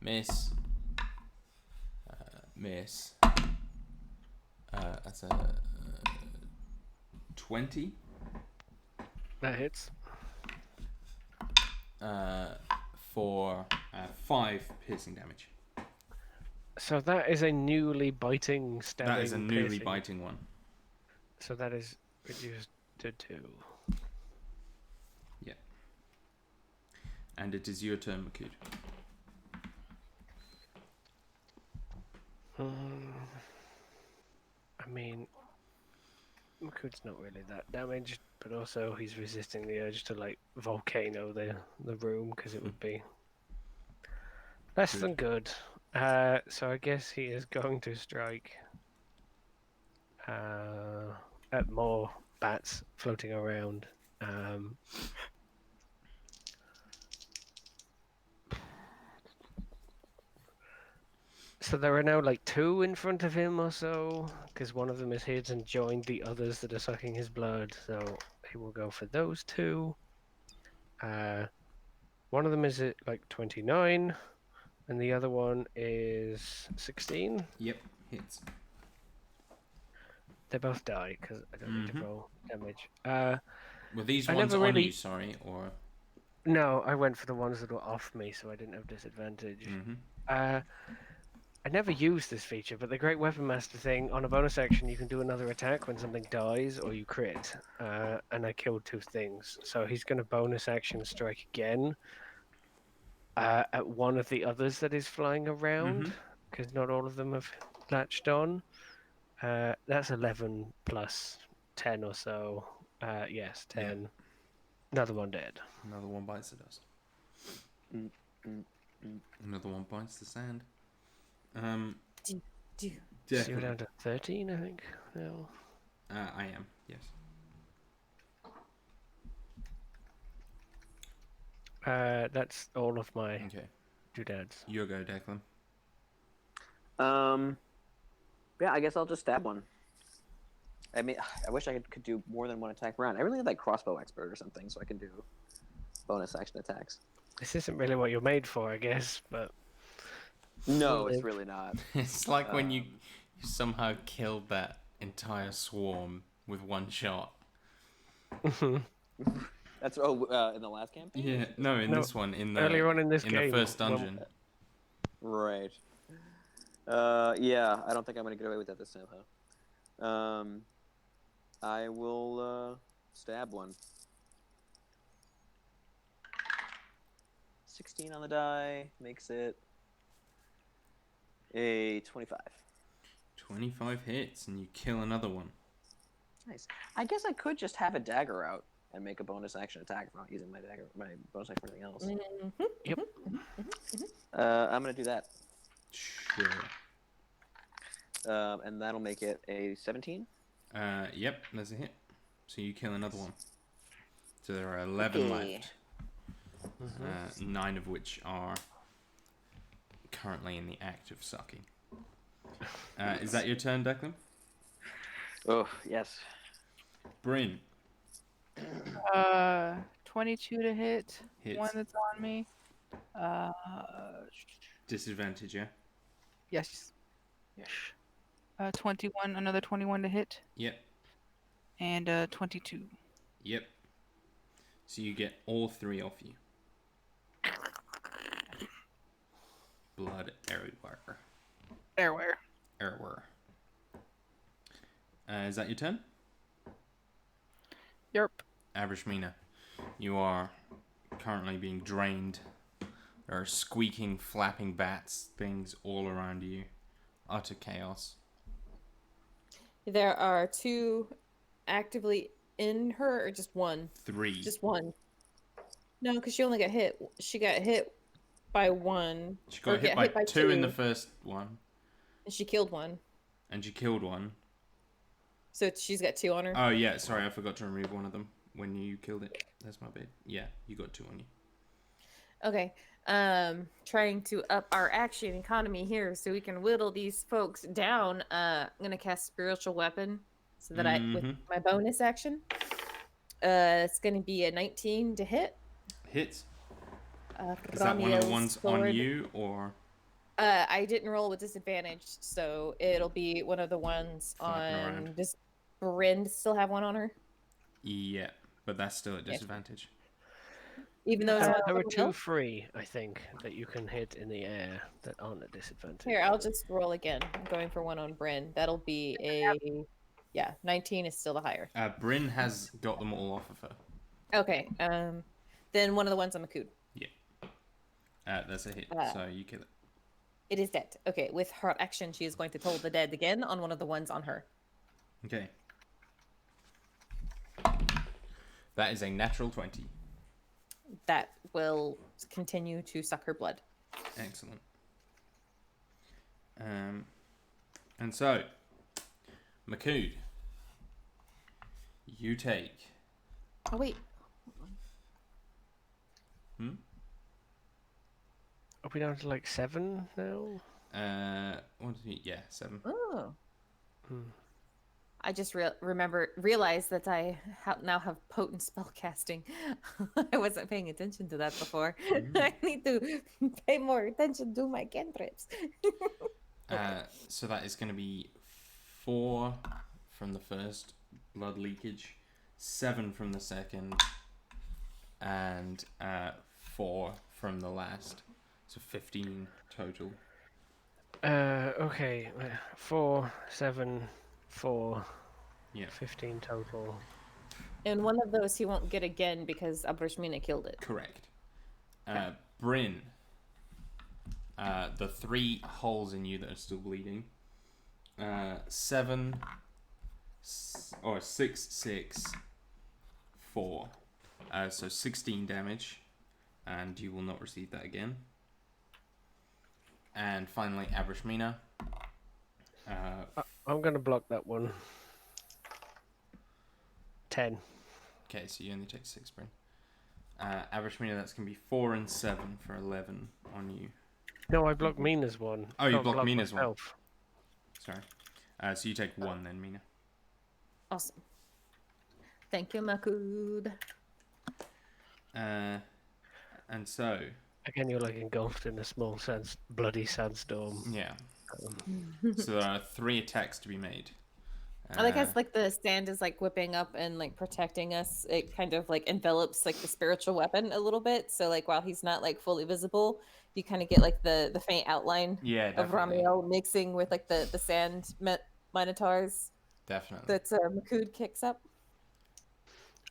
miss, miss. That's a 20. That hits. For 5 piercing damage. So that is a newly biting, stabbing. That is a newly piercing. biting one. So that is reduced to 2. Yeah. And it is your turn, Makood. I mean, Makood's not really that damaged, but also he's resisting the urge to like volcano the room because it would be less than good. So I guess he is going to strike at more bats floating around. So there are now like 2 in front of him or so, because one of them is hid and joined the others that are sucking his blood. So he will go for those 2. One of them is at like 29, and the other one is 16. Yep, hits. They both die because I don't need to roll damage. Were these I ones never on really- you, sorry, or... No, I went for the ones that were off me, so I didn't have disadvantage. I never used this feature, but the Great Weapon Master thing, on a bonus action, you can do another attack when something dies or you crit. And I killed 2 things. So he's going to bonus action strike again at one of the others that is flying around, because not all of them have latched on. That's 11 plus 10 or so. Yes, 10. Yeah. Another one dead. Another one bites the dust. Another one bites the sand. Do. So you're Definitely. down to 13, I think. No. I am, yes. That's all of my Okay. doodads. Your go, Declan. Yeah, I guess I'll just stab one. I mean, I wish I could do more than one attack per round. I really need like crossbow expert or something so I can do bonus action attacks. This isn't really what you're made for, I guess, but No, Live. it's really not. It's like when you somehow killed that entire swarm with one shot. That's in the last campaign. Yeah, no, in No, this one, in the earlier on in this in game, the first when- dungeon. Right. Yeah, I don't think I'm gonna get away with that this time, huh? I will stab one. 16 on the die makes it a 25. 25 hits, and you kill another one. Nice. I guess I could just have a dagger out and make a bonus action attack if I'm not using my dagger, my bonus action for anything else. Yep. I'm gonna do that, Sure. and that'll make it a 17. Yep, there's a hit. So you kill another one. So there are 11 Okay. left. 9 of which are currently in the act of sucking. Is that your turn, Declan? Oh yes. Bryn. 22 to hit. Hits. One that's on me. Disadvantage, yeah? Yes. Yes. 21, another 21 to hit, Yep. and 22. Yep. So you get all 3 off you. Blood everywhere. Everywhere. Everywhere. Is that your turn? Yerp. Abrishmina, you are currently being drained. There are squeaking, flapping bats, things all around you. Utter chaos. There are 2 actively in her, or just one? 3. Just one. No, because she only got hit. She got hit by 1. She got hit by 2 in the first one, And she killed 1. and she killed 1. So she's got 2 on her. Oh yeah, sorry, I forgot to remove one of them when you killed it. That's my bad. Yeah, you got 2 on you. Okay. Trying to up our action economy here so we can whittle these folks down. I'm gonna cast spiritual weapon so that I with my bonus action. It's going to be a 19 to hit. Hits. Is that one of the Ramiel's ones on sword. you, or I didn't roll with disadvantage, so it'll be one of the ones Flapping on. around. Does Bryn still have one on her? yeah? But that's still at Yeah. disadvantage. Even though it's on There are someone 2 else? free, I think, that you can hit in the air that aren't at disadvantage. Here, I'll just roll again. I'm going for one on Bryn. That'll be a 19 is still the higher. Bryn has got them all off of her. Okay. Then one of the ones on Makud. That's a hit, so you kill it. It is dead. Okay, with her action, she is going to toll the dead again on one of the ones on her. Okay. That is a natural 20. That will continue to suck her blood. Excellent. And so, Makud, you take. Oh wait. Are we down to like 7 now? What did he? Yeah, 7. Oh. I just realized that I now have potent spell casting. I wasn't paying attention to that before. I need to pay more attention to my cantrips. So that is going to be 4 from the first blood leakage, 7 from the second, and 4 from the last. So 15 total. Okay. 4, 7, 4. Yeah. 15 total. And one of those he won't get again because Abrashmina killed it. Correct. Bryn, the 3 holes in you that are still bleeding. 7, or 6, 6, 4. So 16 damage, and you will not receive that again. And finally, Abrashmina. I'm going to block that one. 10. Okay, so you only take 6, Bryn. Abrashmina, that's going to be 4 and 7 for 11 on you. No, I blocked Mina's one. Oh, you Can't blocked block Mina's one. myself. Sorry. So you take 1 then, Mina. Awesome. Thank you, Makud. And so... Again, you're like engulfed in a small bloody sandstorm. Yeah. So there are 3 attacks to be made. I like as like the sand is like whipping up and like protecting us. It kind of like envelops like the spiritual weapon a little bit. So like while he's not like fully visible, you kind of get like the faint outline of Ramiel mixing with like the sand minotaurs. Definitely. That Makud kicks up.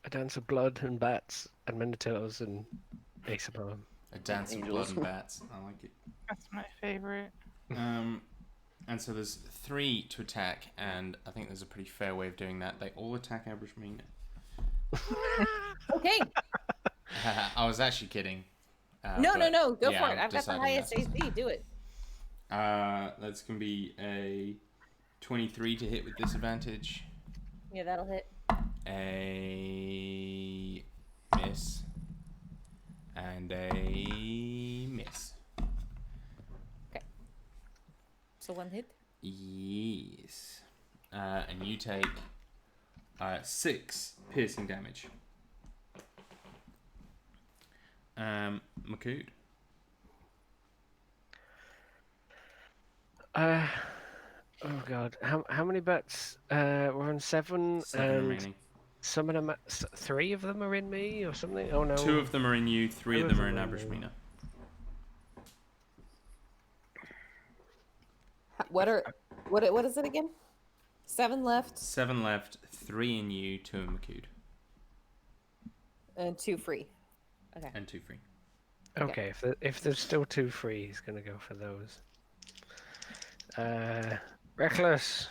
A dance of blood and bats and minotaurs and Aesopon. A dance of blood and bats. I like it. That's my favorite. And so there's 3 to attack, and I think there's a pretty fair way of doing that. They all attack Abrashmina. Okay. I was actually kidding. No. Go yeah, for it. I'm I've got the deciding highest that's- AC. Do it. That's going to be a 23 to hit with disadvantage. Yeah, that'll hit. A miss. And a miss. So 1 hit. Yes. And you take 6 piercing damage. Makud. Oh god, how many bats? We're on 7, 7 and remaining. some of them, 3 of them are in me or something. Oh no, 2 of them are in you, 3 of them are in Abrashmina. What is it again? 7 left 7 left, 3 in you, 2 in Makud. and 2 free. Okay. And 2 free. Okay, if there's still 2 free, he's gonna go for those. Reckless.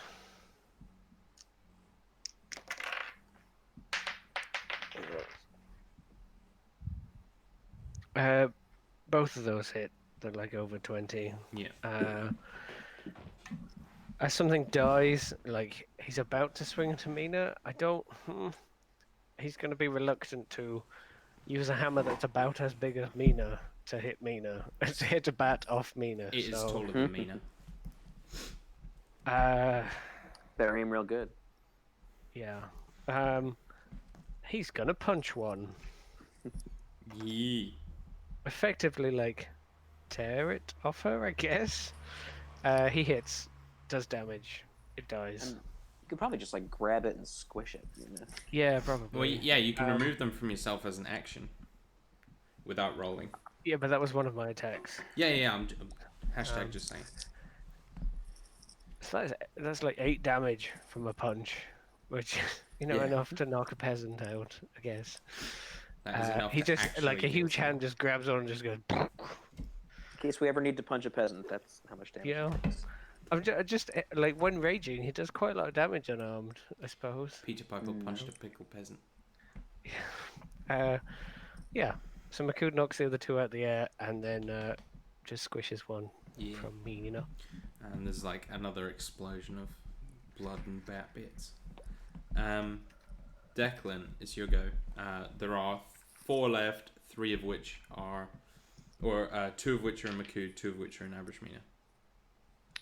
Both of those hit. They're like over 20. Yeah. As something dies, like he's about to swing to Mina, he's going to be reluctant to use a hammer that's about as big as Mina to hit Mina. To hit a bat off Mina. It is taller than Mina. Better aim real good. Yeah. He's gonna punch one. Yee. Effectively, like, tear it off her, I guess. He hits, does damage. It dies. And you could probably just like grab it and squish it. You know? Yeah, Well, probably. yeah, you can remove them from yourself as an action without rolling. Yeah, but that was one of my attacks. Yeah. I'm hashtag just saying. So that's like 8 damage from a punch, which Yeah. enough to knock a peasant out, I guess. That is enough. He to just actually like a heal huge someone. hand just grabs on and just goes. In case we ever need to punch a peasant, that's how much damage. You know? it takes. I'm just like when raging, he does quite a lot of damage unarmed, I suppose. Peter Piper punched a pickle peasant. Yeah. So Makud knocks the other 2 out the air and then just squishes one Yeah. from me, you know. And there's like another explosion of blood and bat bits. Declan, it's your go. There are 4 left, 3 of which are, or 2 of which are in Makud, 2 of which are in Abrashmina.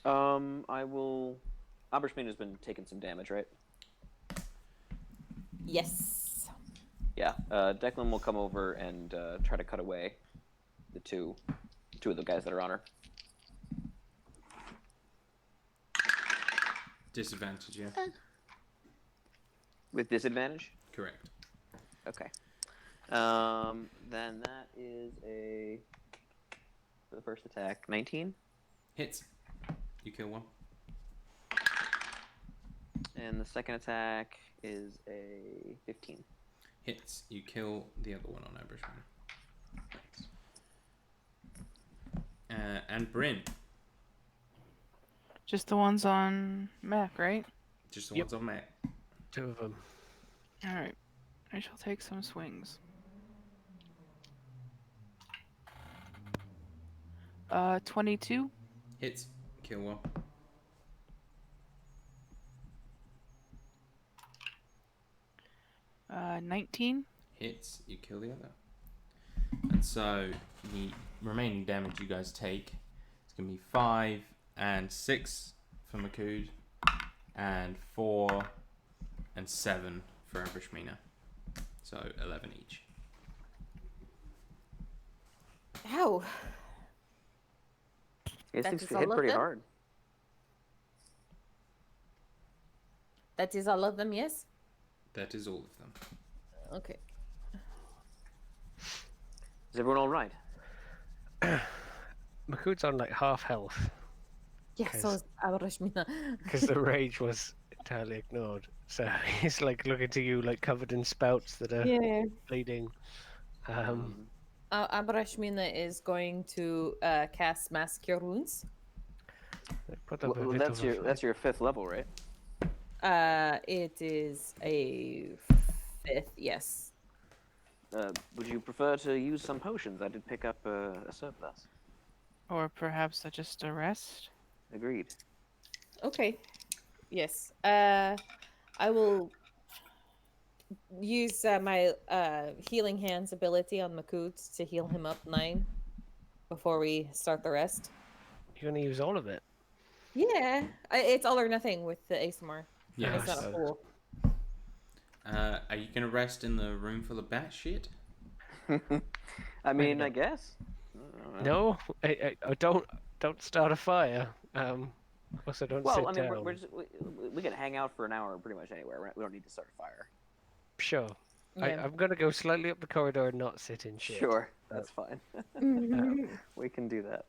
I will. Abrashmina's been taking some damage, right? Yes. Yeah. Declan will come over and try to cut away the two of the guys that are on her. Disadvantage, yeah. With disadvantage? Correct. Okay. Then that is for the first attack, 19. Hits. You kill one. And the second attack is a 15. Hits. You kill the other one on Abrashmina. And Bryn. Just the ones on Mac, right? Just the Yep. ones on Matt. 2 of them. All right. I shall take some swings. 22. Hits. Kill one. Uh, 19. Hits. You kill the other. And so the remaining damage you guys take is going to be 5 and 6 for Makud, and 4 and 7 for Abrashmina. So 11 each. Ow. It That seems is to all hit of pretty them? hard. That is all of them, yes? That is all of them. Okay. Is everyone all right? Makud's on like half health Yeah, so is Abrashmina. because the rage was entirely ignored. So he's like looking to you like covered in spouts that are Yeah. bleeding. Abrashmina is going to cast Mass Cure Wounds. Put up a Well, bit that's of a your fight. that's your 5th level, right? It is a 5th, yes. Would you prefer to use some potions? I did pick up a surplus. Or perhaps just a rest. Agreed. Okay. Yes. I will use my Healing Hands ability on Makud to heal him up 9 before we start the rest. You're gonna use all of it. Yeah. It's all or nothing with the ASMR. Yeah. It's not a so- pool. Are you going to rest in the room full of bat shit? I mean, no. I guess. No, I don't start a fire. Also don't Well, sit I mean, down. we're just, we can hang out for an hour pretty much anywhere. Right? We don't need to start a fire. Sure. Yeah. I'm gonna go slightly up the corridor and not sit in shit. Sure, that's fine. We can do that.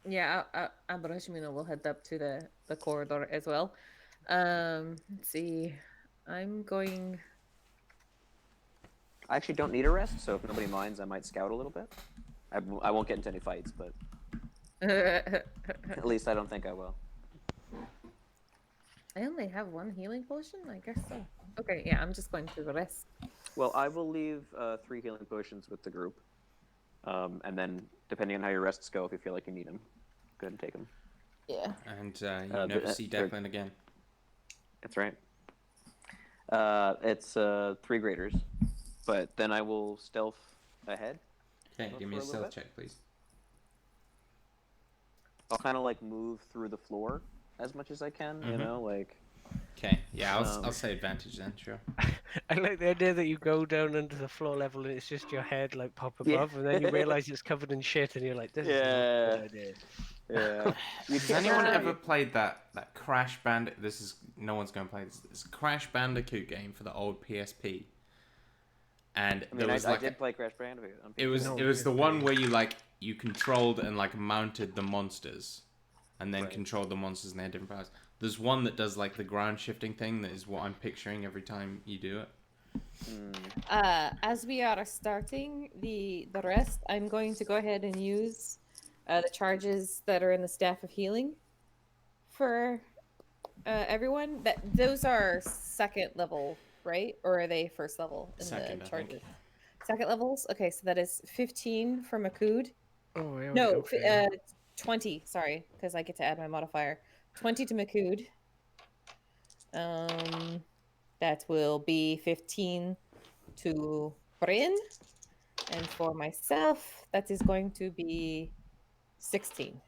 Yeah, Abrashmina will head up to the corridor as well. Let's see. I'm going. I actually don't need a rest, so if nobody minds, I might scout a little bit. I won't get into any fights, but at least I don't think I will. I only have 1 healing potion? I guess so. Okay, yeah, I'm just going to the rest. Well, I will leave 3 healing potions with the group, and then depending on how your rests go, if you feel like you need them, go ahead and take them. Yeah. And you never see Declan again. That's right. It's 3 graders, but then I will stealth ahead. Okay, Go give for me a a little stealth bit. check, please. I'll kind of like move through the floor as much as I can, you know, like. Okay. Yeah, I'll say advantage then. Sure. I like the idea that you go down under the floor level and it's just your head like pop Yeah. above, and then you realize it's covered in shit, and you're like, "This is not a good idea." Yeah. You Has can't anyone really- ever played that Crash Bandicoot? This is no one's going to play this. It's a Crash Bandicoot game for the old PSP. And I there mean, was I like did play Crash Bandicoot. On it was No, it was the PSP. one where you controlled and like mounted the monsters, and then Right. controlled the monsters and they had different powers. There's one that does like the ground shifting thing. That is what I'm picturing every time you do it. As we are starting the rest, I'm going to go ahead and use the charges that are in the staff of healing for everyone. Those are second level, right? Or are they first level in Second, I the think. charges? Second levels. Okay, so that is 15 for Makud. Oh, yeah. No, Okay. 20. Sorry, because I get to add my modifier. 20 to Makud. That will be 15 to Bryn. And for myself, that is going to be 16.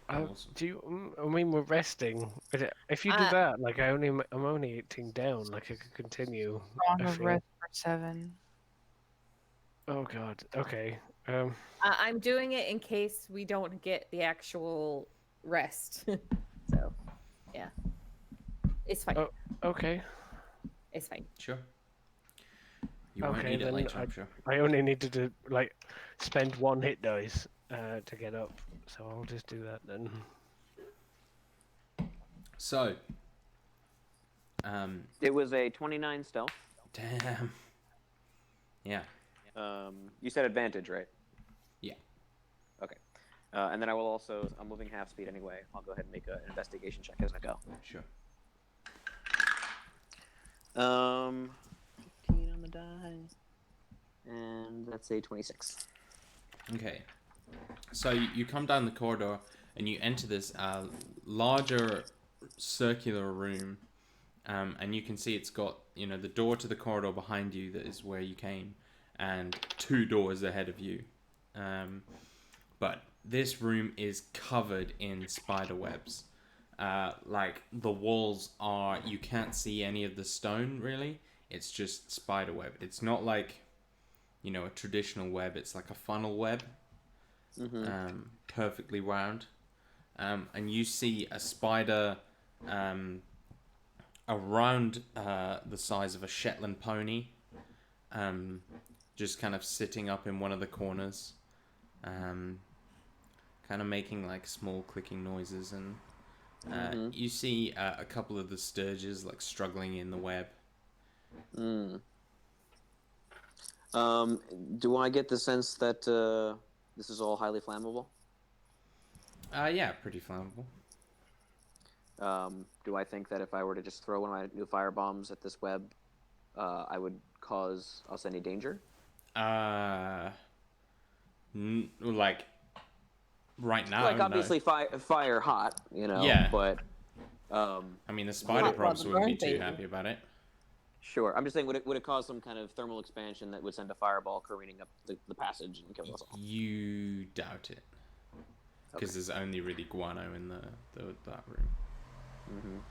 Awesome. Do you? I mean, we're resting. But if you do Uh, that, like I'm only 18 down. Like I could continue. Wrong I of feel. rest for 7. Oh God. Okay. I'm doing it in case we don't get the actual rest. So, yeah. It's fine. Oh, okay. It's fine. Sure. You won't Okay, need it then later, I'm sure. I only needed to like spend 1 hit dice to get up, so I'll just do that then. So, It was a 29 stealth. damn. Yeah. You said advantage, right? Yeah. Okay. And then I will also. I'm moving half speed anyway. I'll go ahead and make an investigation check as I go. Sure. 15 on the die, and that's a 26. Okay. So you come down the corridor and you enter this larger circular room, and you can see it's got the door to the corridor behind you that is where you came, and 2 doors ahead of you. But this room is covered in spider webs. Like the walls are, you can't see any of the stone really. It's just spider web. It's not like a traditional web. It's like a funnel web. Perfectly round, and you see a spider around the size of a Shetland pony, just kind of sitting up in one of the corners, kind of making like small clicking noises, and you see a couple of the sturges like struggling in the web. Do I get the sense that this is all highly flammable? Yeah, pretty flammable. Do I think that if I were to just throw one of my new fire bombs at this web, I would cause us any danger? Like right now, Like no. obviously fire hot, Yeah. But I mean, the spider Hot props rod wouldn't be burn, too baby. happy about it. sure. I'm just saying, would it cause some kind of thermal expansion that would send a fireball careening up the passage and kill us all? You doubt it, because there's only really guano in that room.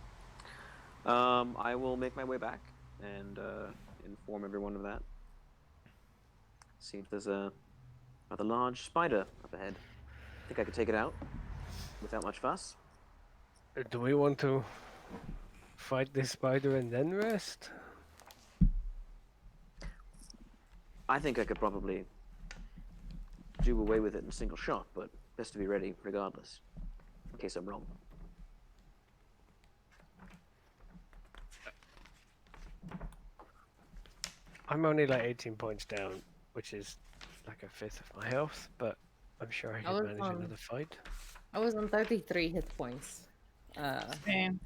I will make my way back and inform everyone of that. See if there's a rather large spider up ahead. I think I could take it out without much fuss. Do we want to fight this spider and then rest? I think I could probably do away with it in a single shot, but best to be ready regardless, in case I'm wrong. I'm only like 18 points down, which is like a fifth of my health, but I'm sure I I can was manage on- another fight. I was on 33 hit points. Same.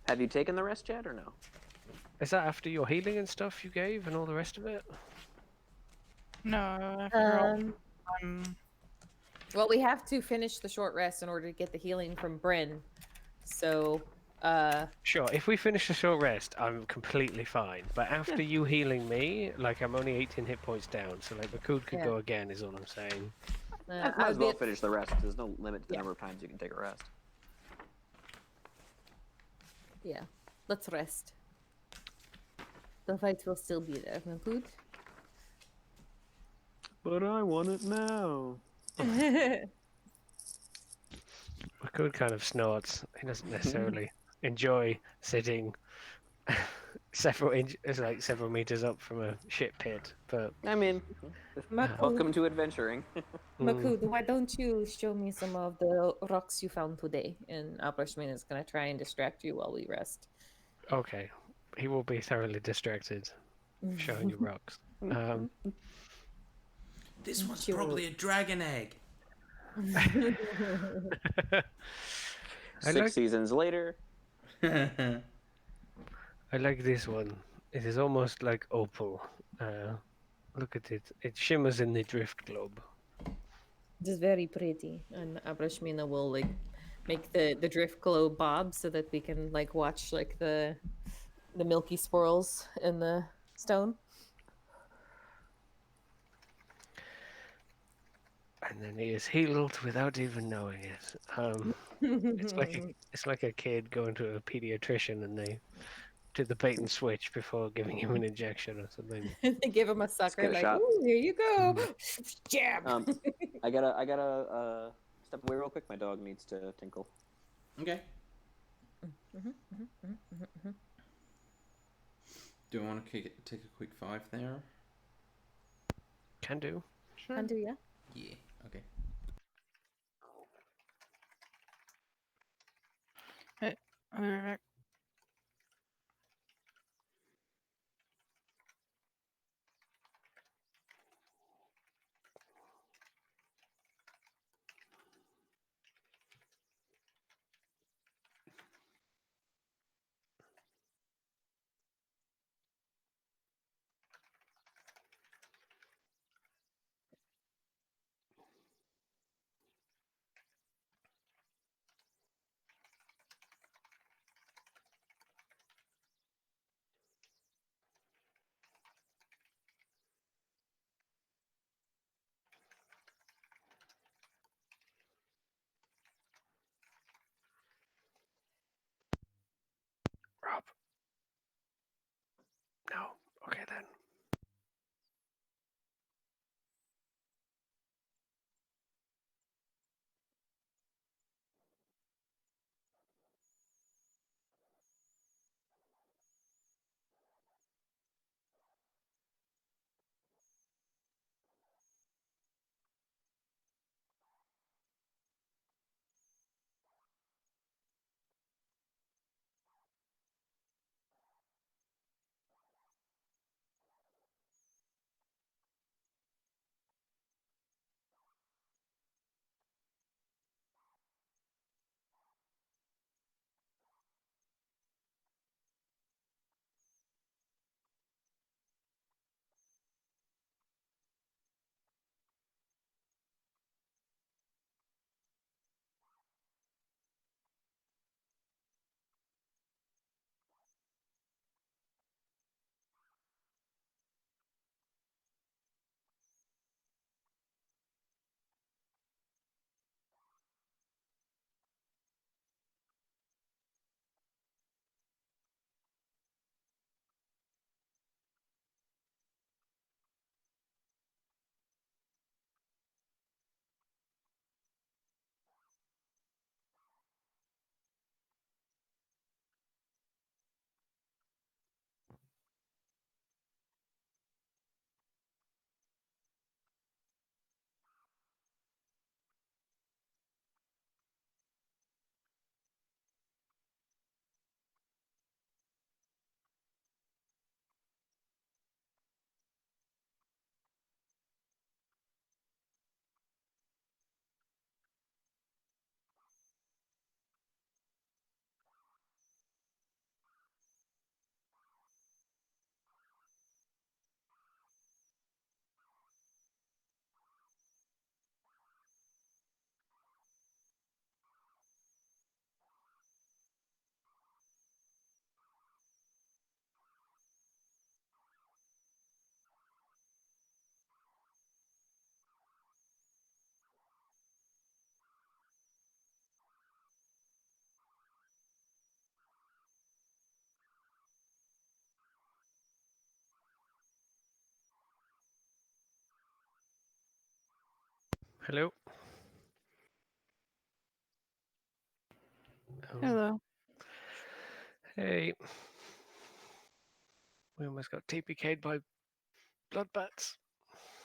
Have you taken the rest yet, or no? Is that after your healing and stuff you gave and all the rest of it? No, after all, Well, we have to finish the short rest in order to get the healing from Bryn. So, Sure, if we finish the short rest, I'm completely fine. But after you healing me, like I'm only 18 hit points down, so like Makud could Yeah. go again is all I'm saying. Might I as would well be finish the rest. There's no limit to the Yeah. number of times you can take a rest. yeah. let's rest. The fight will still be there, Makud. But I want it now. Makud kind of snorts. He doesn't necessarily enjoy sitting several meters up from a shit pit, but I mean, Makud, welcome to adventuring. Makud, why don't you show me some of the rocks you found today? And Abrashmin is gonna try and distract you while we rest. okay. He will be thoroughly distracted showing you rocks. This one's Sure. probably a dragon egg. Six seasons later. I like this one. It is almost like opal. Look at it. It shimmers in the drift globe. It is very pretty, and Abrashmina will like make the drift glow bob so that we can like watch like the milky swirls in the stone. And then he is healed without even knowing it. It's like a kid going to a pediatrician and they do the bait and switch before giving him an injection or something. They give him a sucker, get a like, shot. "Ooh, here you go, jab." I gotta step away real quick. My dog needs to tinkle. Okay. Do I want to take a quick 5 there? Can do. Sure. Can do, yeah. Yeah. Okay. Hey, I'll be right back. Hello. Oh, Hello. hey. We almost got TPK'd by blood bats.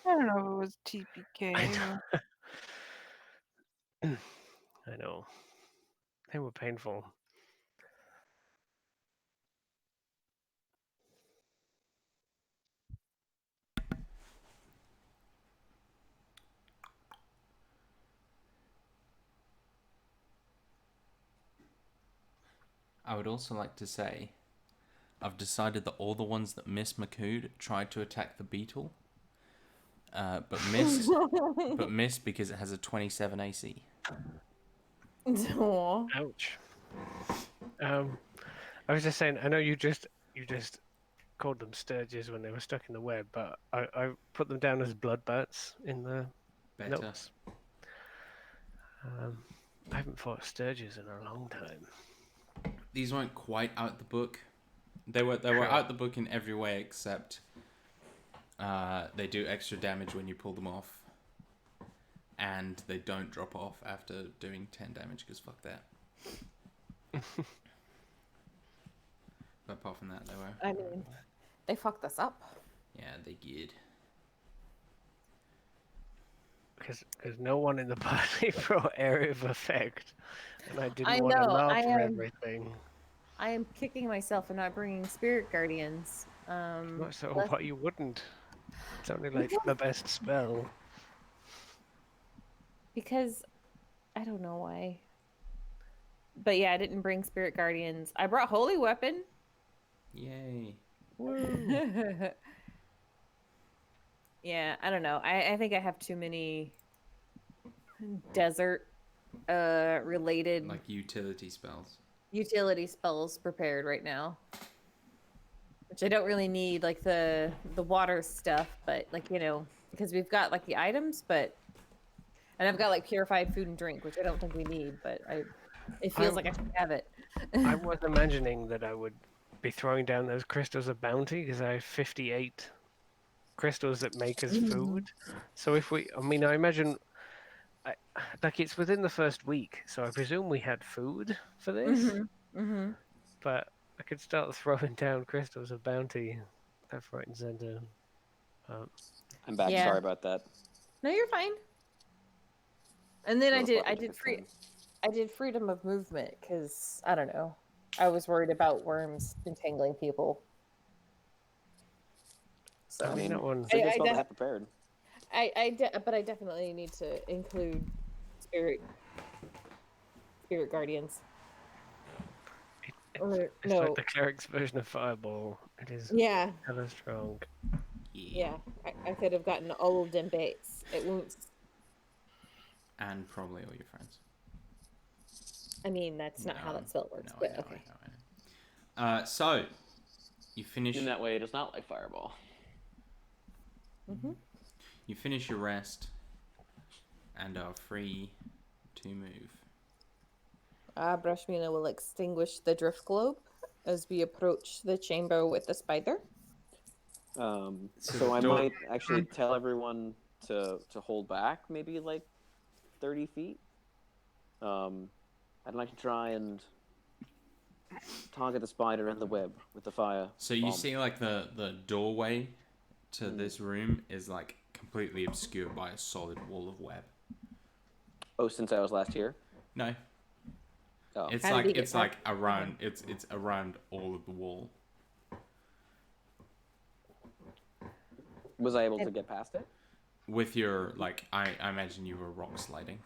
I don't know if it was TPK or I know. They were painful. I would also like to say, I've decided that all the ones that miss Makud tried to attack the beetle, but missed. But missed because it has a 27 AC. Aw. Ouch. I was just saying, I know you just called them sturges when they were stuck in the web, but I put them down as blood bats in the Better. notes. I haven't fought sturges in a long time. These weren't quite out the book. They were Sure. out the book in every way except they do extra damage when you pull them off, and they don't drop off after doing 10 damage because fuck that. But apart from that, they were. I mean, they fucked us up. Yeah, they did. Because no one in the party brought area of effect, and I didn't I want to know, laugh I for am- everything. I am kicking myself for not bringing spirit guardians. Not so let's- what you wouldn't. It's only like the best spell. because I don't know why. But yeah, I didn't bring spirit guardians. I brought holy weapon. Yay. Yeah, I don't know. I think I have too many desert related Like utility spells. utility spells prepared right now. Which I don't really need, like the water stuff, but like, you know, because we've got like the items, but and I've got like purified food and drink, which I don't think we need, but it feels like I should have it. I was imagining that I would be throwing down those crystals of bounty because I have 58 crystals that make us food. So if we, I mean, I imagine, like it's within the first week, so I presume we had food for this. But I could start throwing down crystals of bounty left, right, and center. I'm back. Yeah. Sorry about that. No, you're fine. And then I Little did took a turn. I did freedom of movement because I don't know. I was worried about worms entangling people. So I mean, that one. It's a good I spell to def- have prepared. but I definitely need to include spirit guardians. Or, It's no, like the cleric's version of Fireball. It is yeah, hella strong. yeah. I could have gotten all of them baits. It won't. And probably all your friends. I mean, that's not how that spell works. No, but I know, okay. I know. So, you finish. In that way, it is not like Fireball. You finish your rest, and are free to move. Brushmina will extinguish the drift globe as we approach the chamber with the spider. So I might actually tell everyone to hold back, maybe like 30 feet. I'd like to try and target the spider and the web with the fire. So you bomb. see, like the doorway to this room is like completely obscured by a solid wall of web. Oh, since I was last here. No, Oh, it's How did he like get it's like around. It's around all of the wall. was I able to get past it? With your like, I imagine you were rock sliding.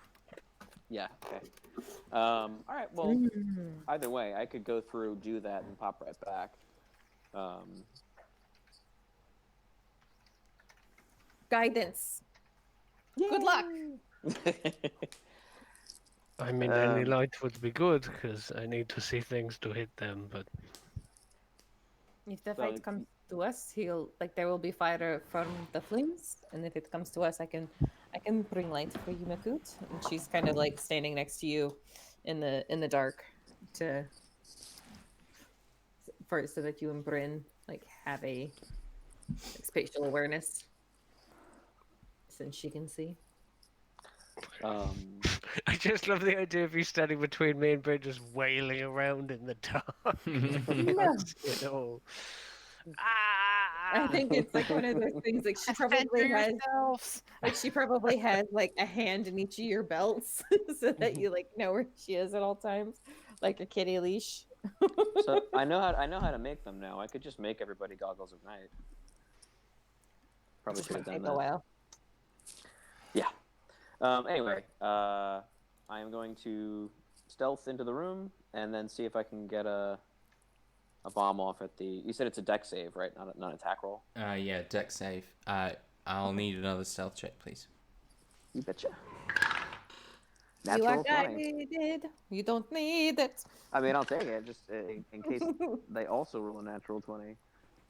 Yeah. Okay. All right. Well, either way, I could go through, do that, and pop right back. Guidance. Good luck. I mean, any light would be good because I need to see things to hit them. But If the fight comes to us, there will be fire from the flames, and if it comes to us, I can bring light for you, Makut. And she's kind of like standing next to you in the dark so that you and Bryn like have a spatial awareness since she can see. I just love the idea of you standing between me and Bryn just wailing around in the dark. I can't see it all. I think it's like one of those things like she probably Center has yourselves. like she probably has like a hand in each of your belts so that you like know where she is at all times, like a kitty leash. So I know how to make them now. I could just make everybody goggles of night. Probably This should have might done take a that. while. Yeah. Anyway, I am going to stealth into the room and then see if I can get a bomb off at the. You said it's a deck save, right? Not an attack roll. Yeah, deck save. I'll need another stealth check, please. You betcha. You are Natural 20. guided. You don't need it. I mean, I'll take it just in case they also roll a natural 20.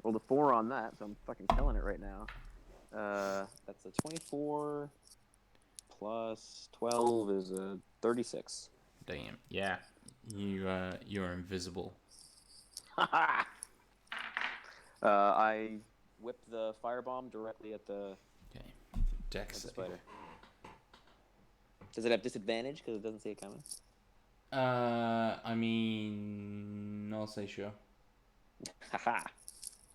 Rolled a 4 on that, so I'm fucking killing it right now. That's a 24 plus 12 is a 36. Damn. Yeah. You're invisible. I whip the firebomb directly at the Okay. Deck At the save. spider. Does it have disadvantage because it doesn't see it coming? I mean, I'll say sure. Haha.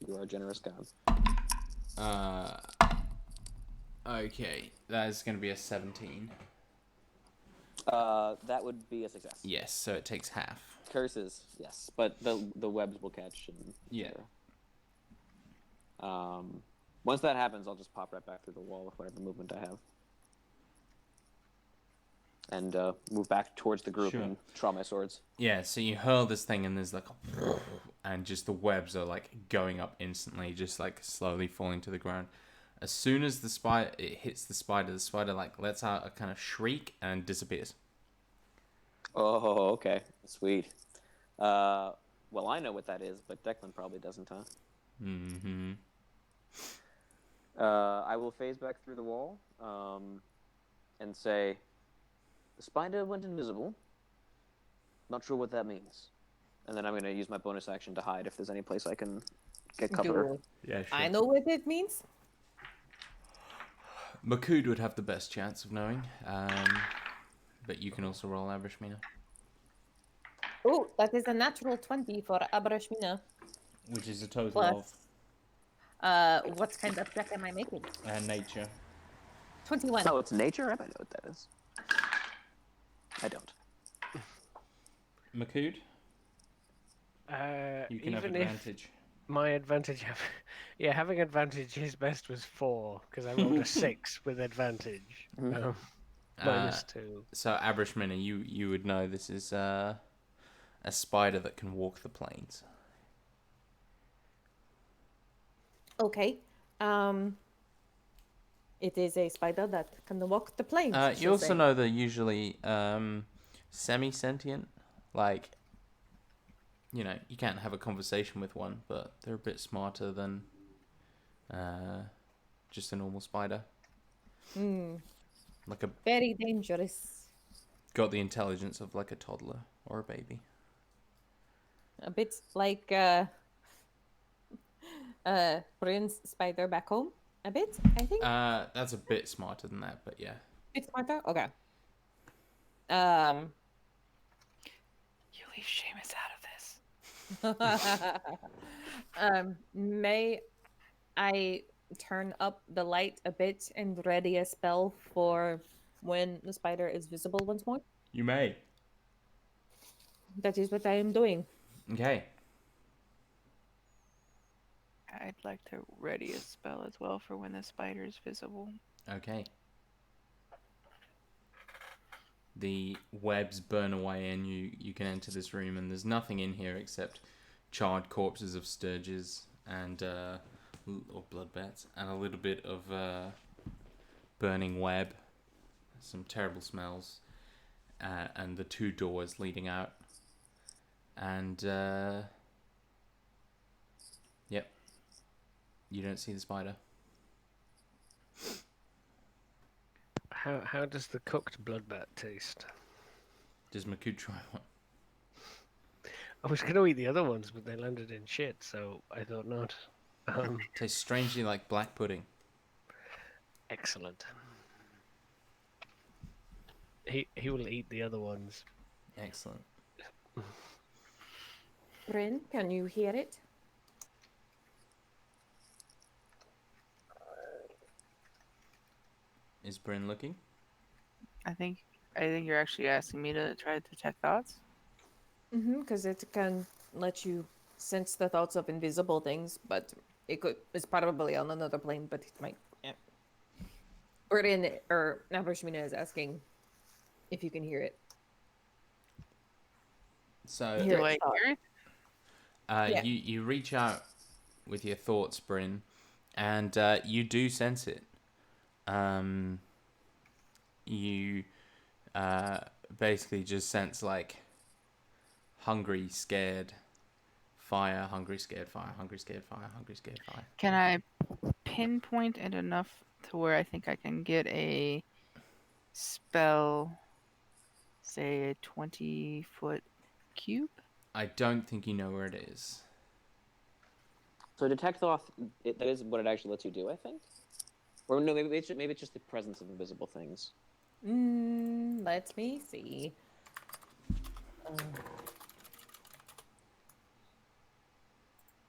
You are a generous god. Okay. That is going to be a 17. That would be a success. Yes, so it takes half. Curses, yes, but the webs will catch. And, Yeah. Once that happens, I'll just pop right back through the wall with whatever movement I have, and move back towards the group Sure. and draw my swords. Yeah, so you hurl this thing and there's like a and just the webs are like going up instantly, just like slowly falling to the ground. As soon as it hits the spider like lets out a kind of shriek and disappears. Oh, okay, sweet. Well, I know what that is, but Declan probably doesn't, huh? Mm-hmm. I will phase back through the wall, and say, the spider went invisible. Not sure what that means. And then I'm going to use my bonus action to hide if there's any place I can get cover. Do Yeah, sure. I know what it means. Makud would have the best chance of knowing. But you can also roll Abrashmina. Oh, that is a natural 20 for Abrashmina. Which is a total Plus. What kind of check am I making? of nature. 21. Oh, it's nature? I might know what that is. I don't. Makud, you can have Even advantage. my advantage, having advantage, his best was 4 because I rolled a 6 with advantage. Minus 2. So Abrashmina, you would know this is a spider that can walk the plains. Okay. It is a spider that can walk the plains. You also know they're usually semi-sentient. Like, you know, you can't have a conversation with one, but they're a bit smarter than just a normal spider. Like Very dangerous. got the intelligence of like a toddler or a baby. A bit like Prince Spider back home. A bit, I think. That's a bit smarter than that, but yeah. Bit smarter? Okay. You leave Seamus out of this. May I turn up the light a bit and ready a spell for when the spider is visible once more? You may. That is what I am doing. Okay. I'd like to ready a spell as well for when the spider is visible. Okay. The webs burn away and you can enter this room and there's nothing in here except charred corpses of sturges and or blood bats and a little bit of burning web, some terrible smells, and the 2 doors leading out. And yep, you don't see the spider. How does the cooked blood bat taste? Does Makud try one? I was going to eat the other ones, but they landed in shit, so I thought not. Tastes strangely like black pudding. Excellent. He will eat the other ones. Excellent. Bryn, can you hear it? Is Bryn looking? I think you're actually asking me to try to detect thoughts. Because it can let you sense the thoughts of invisible things, but it's probably on another plane, but it might. Yeah. Bryn or Nabrashmina is asking if you can hear it. So Hear Do it I thought. hear it? Yeah. you reach out with your thoughts, Bryn, and you do sense it. You basically just sense like hungry, scared, fire, hungry, scared, fire, hungry, scared, fire, hungry, scared, fire. Can I pinpoint it enough to where I think I can get a spell, say a 20-foot cube? I don't think you know where it is. So detect thought, that is what it actually lets you do, I think. Or no, maybe it's just the presence of invisible things. Let me see.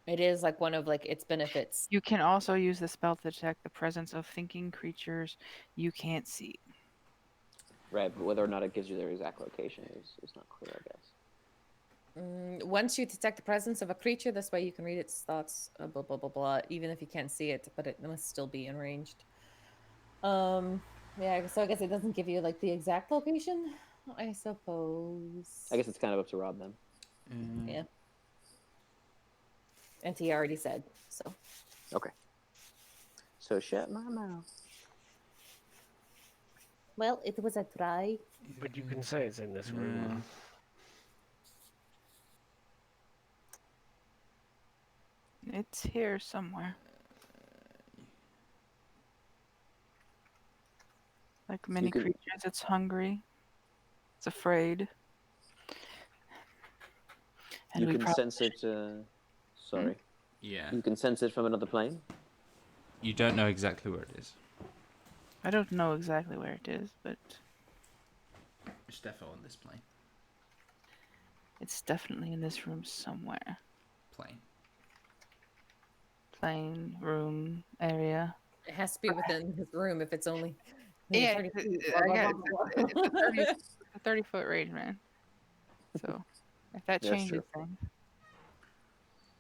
It is like one of its benefits. You can also use the spell to detect the presence of thinking creatures you can't see. Right, but whether or not it gives you their exact location is not clear, I guess. Once you detect the presence of a creature, this way you can read its thoughts, blah, blah, blah, blah, even if you can't see it, but it must still be enraged. Yeah, so I guess it doesn't give you the exact location, I suppose. I guess it's kind of up to Rob then. Yeah. And he already said, so. Okay. So shut my mouth. Well, it was a try. But you can say it's in this room. It's here somewhere. Like many creatures, it's hungry. It's afraid. And you can sense it. Sorry. Yeah. You can sense it from another plane. You don't know exactly where it is. I don't know exactly where it is, but It's definitely on this plane. it's definitely in this room somewhere. Plane. Plane, room, area. It has to be within his room if it's only. Yeah, 30 feet, I blah, got blah, it's blah, blah. a 30-foot range, man. So if that That's changes true. things.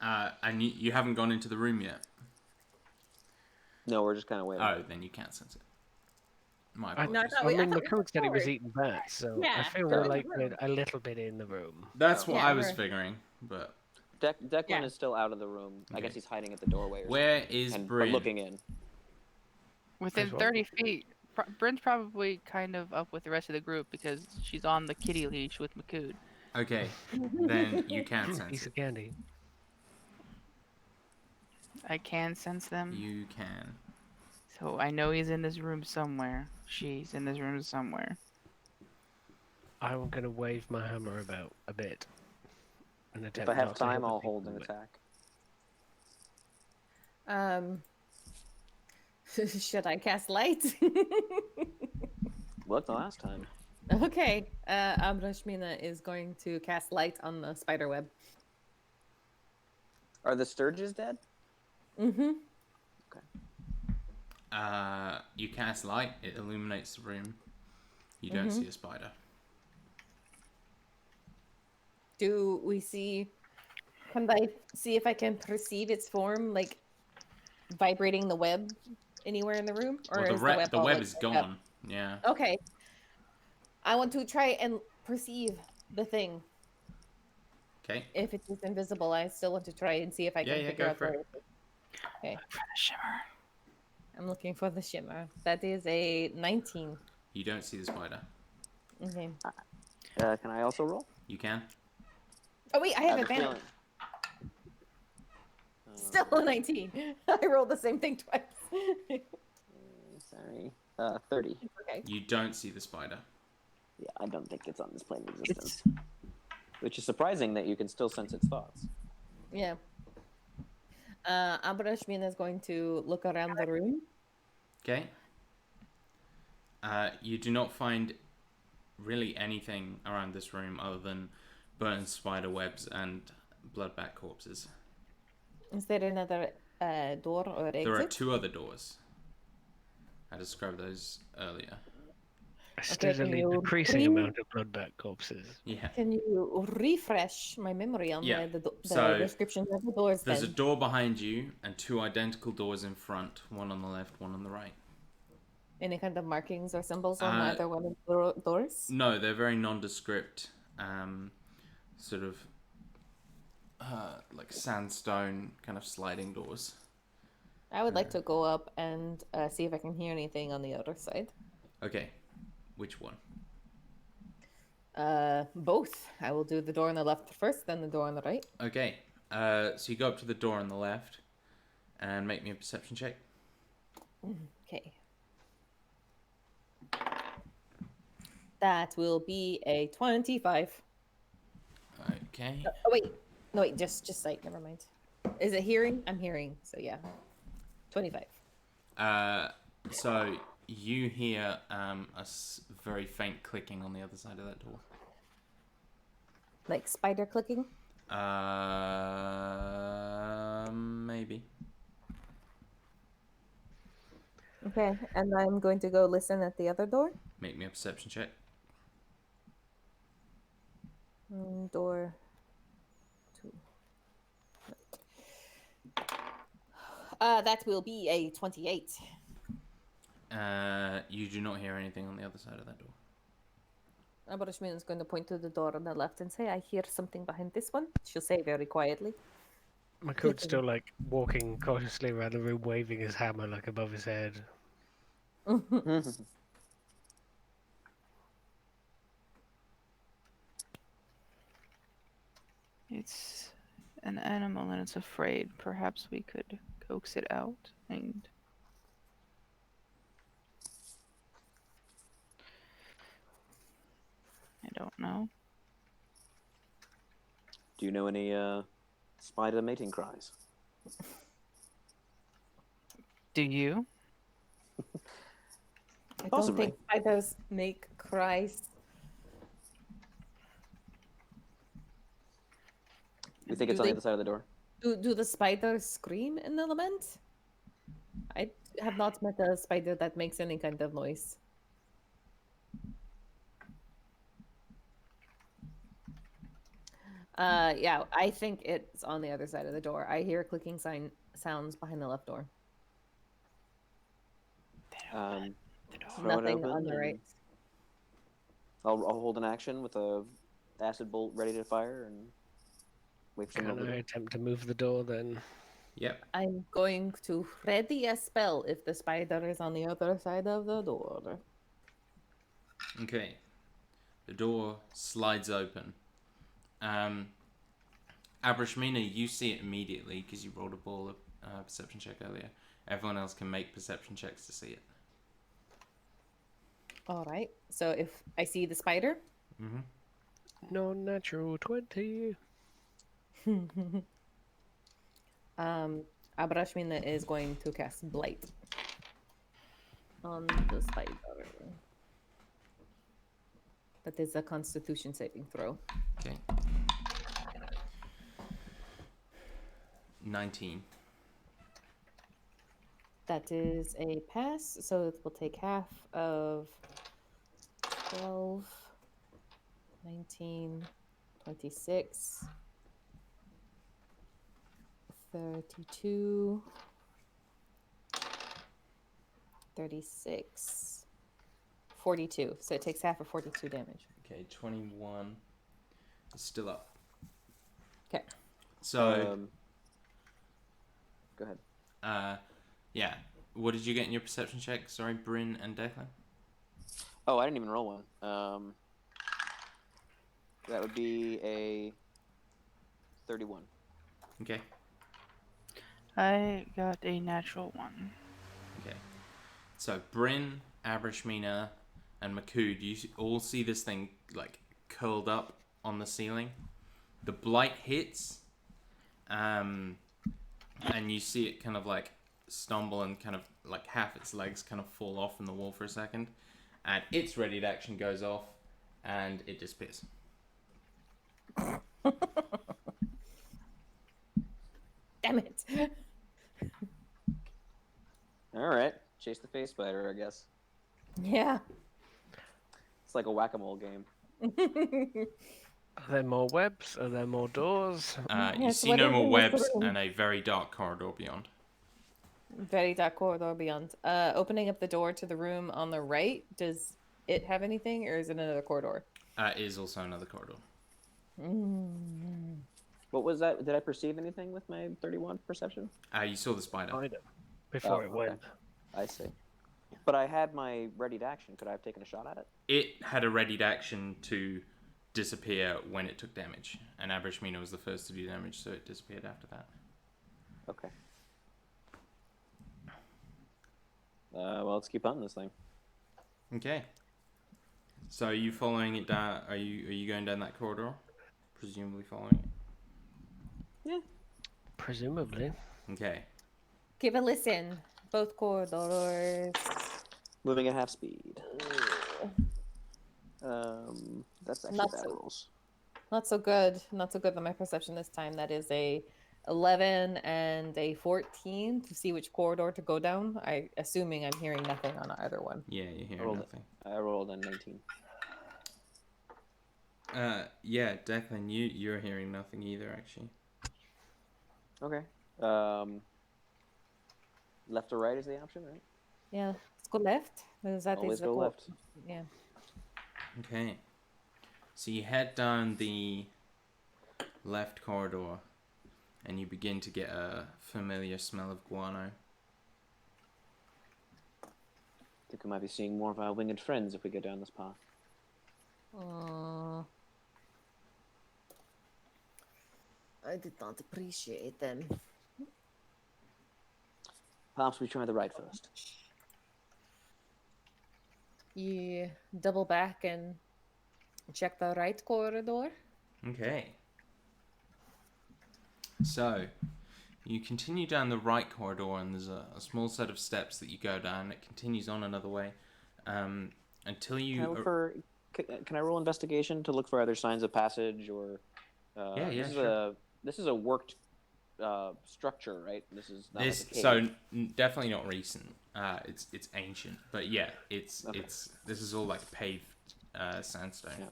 And you haven't gone into the room yet? No, we're just kind of waiting. Oh, then you can't sense it. My I apologies. mean, the code said he was eating bats, so I Yeah, feel they're we're in the like room. a little bit in the room. That's what Yeah, I was we're- figuring, but... Declan Yeah. is still out of the room. I Okay. guess he's hiding at the doorway or Where something. is But Bryn? looking in. Within As well. 30 feet, Bryn's probably kind of up with the rest of the group because she's on the kitty leash with Makud. Okay, then you can't sense Piece it. of candy. I can sense them. You can. So I know he's in this room somewhere. She's in this room somewhere. I'm gonna wave my hammer about a bit. And If attempt I have not to hit time, the I'll thing hold an with it. attack. Should I cast light? What the last time? Okay. Amrashmina is going to cast light on the spider web. Are the Sturges dead? Mm-hmm. You cast light, it illuminates the room. You don't see a spider. Do we see? Can I see if I can perceive its form, vibrating the web anywhere in the room, or Well, is the web the all, web is up? gone. Yeah. Okay. I want to try and perceive the thing. Okay. If it is invisible, I still want to try and see if I can figure go out for where it. it is. Okay. For the shimmer. I'm looking for the shimmer. That is a 19. You don't see the spider. Okay. Can I also roll? You can. Oh wait, I have a advantage. feeling- Still a 19. I rolled the same thing twice. Sorry. 30. Okay. You don't see the spider. Yeah, I don't think it's on this plane of existence. Which is surprising that you can still sense its thoughts. Yeah. Abrashmina is going to look around the room. Okay. You do not find really anything around this room other than burnt spider webs and blood-bat corpses. Is there another door or exit? There are 2 other doors. I described those earlier. A steadily you decreasing bring- amount of blood-bat corpses. Yeah. Can you refresh my memory on Yeah, the so descriptions of the doors There's a then? door behind you and 2 identical doors in front, one on the left, one on the right. Any kind of markings or symbols on Uh, either one of the doors? No, they're very nondescript, sort of like sandstone kind of sliding doors. I would like to go up and see if I can hear anything on the other side. Okay, which one? Both. I will do the door on the left first, then the door on the right. Okay, so you go up to the door on the left and make me a perception check. Okay. That will be a 25. Okay. Oh, wait. No, wait, just sight. Never mind. Is it hearing? I'm hearing, so yeah. 25. So you hear very faint clicking on the other side of that door. Like spider clicking? Maybe. Okay, and I'm going to go listen at the other door. Make me a perception check. Door 2. That will be a 28. You do not hear anything on the other side of that door. Abarashmin is going to point to the door on the left and say, I hear something behind this one. She'll say very quietly. Makood's still like walking cautiously around the room, waving his hammer like above his head. It's an animal and it's afraid. Perhaps we could coax it out and. I don't know. Do you know any spider mating cries? Do you? I don't Possibly. think spiders make cries. You think it's Do on the they- other side of the door? Do the spiders scream in the lament? I have not met a spider that makes any kind of noise. Yeah, I think it's on the other side of the door. I hear clicking sounds behind the left door. Throw it Nothing open on the and right. I'll hold an action with a acid bolt ready to fire and wait for someone Can to I open it. attempt to move the door then? Yep. I'm going to ready a spell if the spider is on the other side of the door. Okay. The door slides open. Abrashmina, you see it immediately because you rolled a ball of perception check earlier. Everyone else can make perception checks to see it. All right. So if I see the spider, Mm-hmm. Non-natural 20. Abrashmina is going to cast Blight on the spider. That is a Constitution saving throw. Okay. 19. That is a pass, so it will take half of 12, 19, 26, 32, 36, 42. So it takes half of 42 damage. Okay, 21. It's still up. Okay. So, Go ahead. yeah. What did you get in your perception check? Sorry, Bryn and Declan? Oh, I didn't even roll one. That would be a 31. Okay. I got a natural 1. Okay. So, Bryn, Abrashmina, and Makood, you all see this thing, like, curled up on the ceiling. The blight hits, and you see it kind of, like, stumble and kind of, like, half its legs kind of fall off from the wall for a second. And its ready to action goes off, and it disappears. Damn it. All right, chase the face spider, I guess. Yeah. It's like a whack-a-mole game. Are there more webs? Are there more doors? You Yes, see no what more is in this webs room? and a very dark corridor beyond. Very dark corridor beyond. Opening up the door to the room on the right, does it have anything, or is it another corridor? It is also another corridor. What was that? Did I perceive anything with my 31 perception? You saw the spider. Spider. Before it okay. went. I see. But I had my readied action. Could I have taken a shot at it? It had a readied action to disappear when it took damage, and Abrishmina was the first to do damage, so it disappeared after that. Okay. Well, let's keep hunting this thing. Okay. So are you following it down? Are you going down that corridor? Presumably following it. Yeah. Presumably. Okay. Give a listen. Both corridors. Moving at half speed. That's actually Not bad so- rolls. Not so good. Not so good with my perception this time. That is a 11 and a 14 to see which corridor to go down. Assuming I'm hearing nothing on either one. Yeah, you're hearing Rolled it. nothing. I rolled a 19. Yeah, Declan, you're hearing nothing either, actually. Okay. Left or right is the option, right? Yeah, let's go left. That Always is the go left. Yeah. Okay. So you head down the left corridor, and you begin to get a familiar smell of guano. Think we might be seeing more of our winged friends if we go down this path. I did not appreciate them. Perhaps we try the right first. You double back and check the right corridor. Okay. So, you continue down the right corridor, and there's a small set of steps that you go down. It continues on another way until you. Can I, look for, can I roll investigation to look for other signs of passage or? Yeah, this this is a worked structure, right? This is not This like a cave. definitely not recent. It's ancient, but yeah, this is all like paved sandstone. Yeah.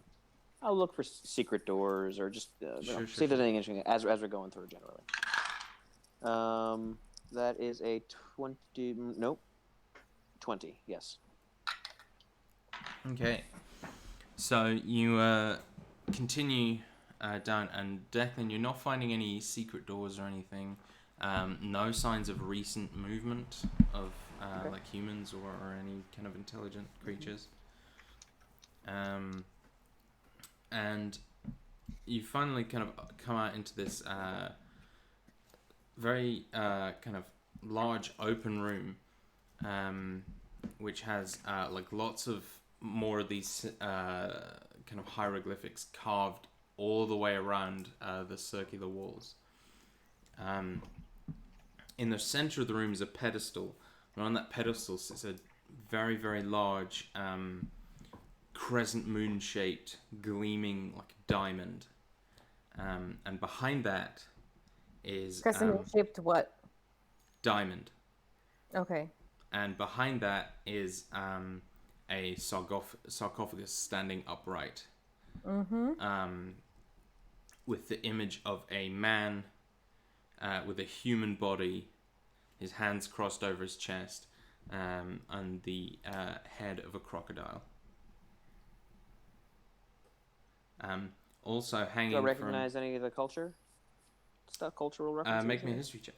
I'll look for secret doors or just see if there's anything interesting as we're going through generally. That is a 20. Nope. 20. Yes. Okay. So you continue down, and Declan, you're not finding any secret doors or anything. No signs of recent movement of like humans or any kind of intelligent creatures. And you finally kind of come out into this very kind of large open room, which has like lots of more of these kind of hieroglyphics carved all the way around the circular walls. In the center of the room is a pedestal, and on that pedestal sits a very, very large crescent moon shaped, gleaming like a diamond. And behind that is Crescent shaped what? diamond. Okay. And behind that is a sarcophagus standing upright. With the image of a man with a human body, his hands crossed over his chest, and the head of a crocodile. Also hanging Do I recognize any of the culture? Stuff, cultural references? make me a history check.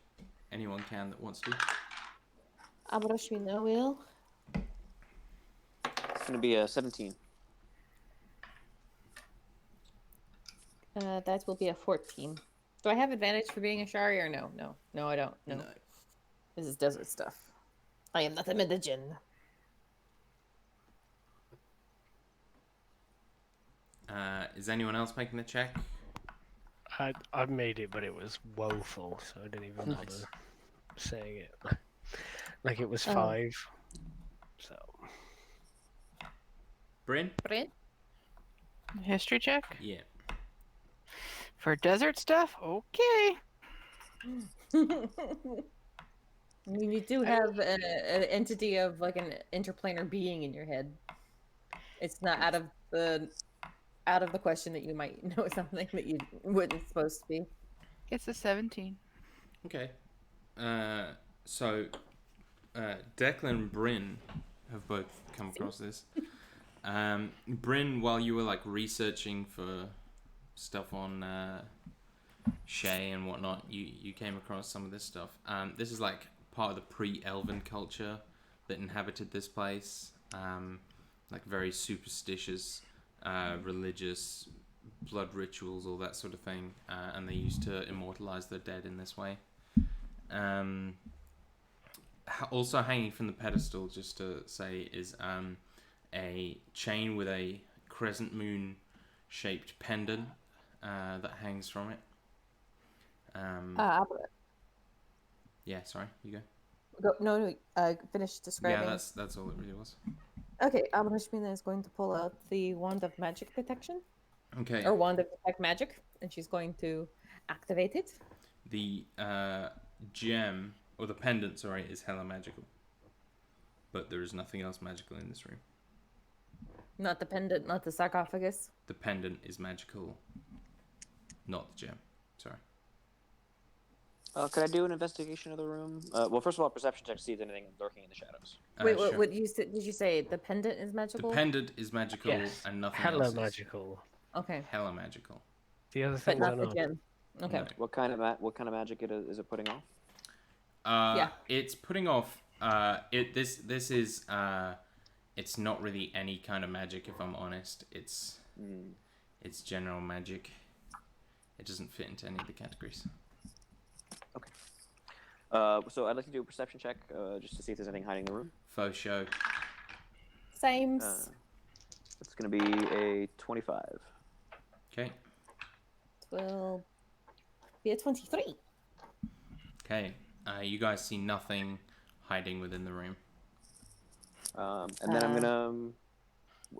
Anyone can that wants to. Abrashmina will. It's going to be a 17. That will be a 14. Do I have advantage for being a Shari or no? No, I don't. No. This is desert stuff. I am not a Medigen. Is anyone else making the check? I made it, but it was woeful, so I didn't even bother saying it. Like it was 5. So Bryn? Brent? History check Yeah. for desert stuff. Okay. I mean, you do have an entity of like an interplanar being in your head. It's not out of the question that you might know something that you wouldn't supposed to be. It's a 17. Okay. So, Declan and Bryn have both come across this. Bryn, while you were like researching for stuff on Shay and whatnot, you came across some of this stuff. This is like part of the pre-Elven culture that inhabited this place. Like very superstitious, religious, blood rituals, all that sort of thing, and they used to immortalize their dead in this way. Also hanging from the pedestal, just to say, is a chain with a crescent moon shaped pendant that hangs from it. Yeah, sorry, you go. No, finish describing. Yeah, that's all it really was. Okay, Abrashmina is going to pull out the Wand of Magic Detection. Okay. Or Wand of Detect Magic, and she's going to activate it. The gem, or the pendant, sorry, is hella magical. But there is nothing else magical in this room. Not the pendant, not the sarcophagus. The pendant is magical, not the gem. Sorry. Could I do an investigation of the room? Well, first of all, perception check to see if there's anything lurking in the shadows. Wait, Sure. what did you say? The pendant is magical? The pendant is magical Yes. and nothing Hella else is. magical. Okay. Hella magical. The other But things not are the not. gem. Okay. No. What kind of magic is it putting off? Yeah. It's putting off. This is. It's not really any kind of magic, if I'm honest. It's general magic. It doesn't fit into any of the categories. Okay. So I'd like to do a perception check just to see if there's anything hiding in the room. Faux show. Same. It's going to be a 25. Okay. Will be a 23. Okay. You guys see nothing hiding within the room. And then I'm going to...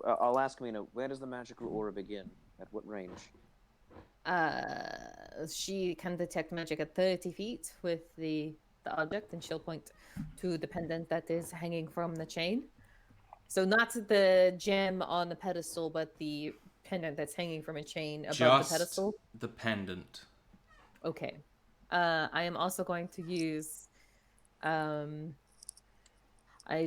I'll ask Mina, where does the magical aura begin? At what range? She can detect magic at 30 feet with the object, and she'll point to the pendant that is hanging from the chain. So not the gem on the pedestal, but the pendant that's hanging from a chain above the pedestal. The pendant. Okay. I am also going to use Eyes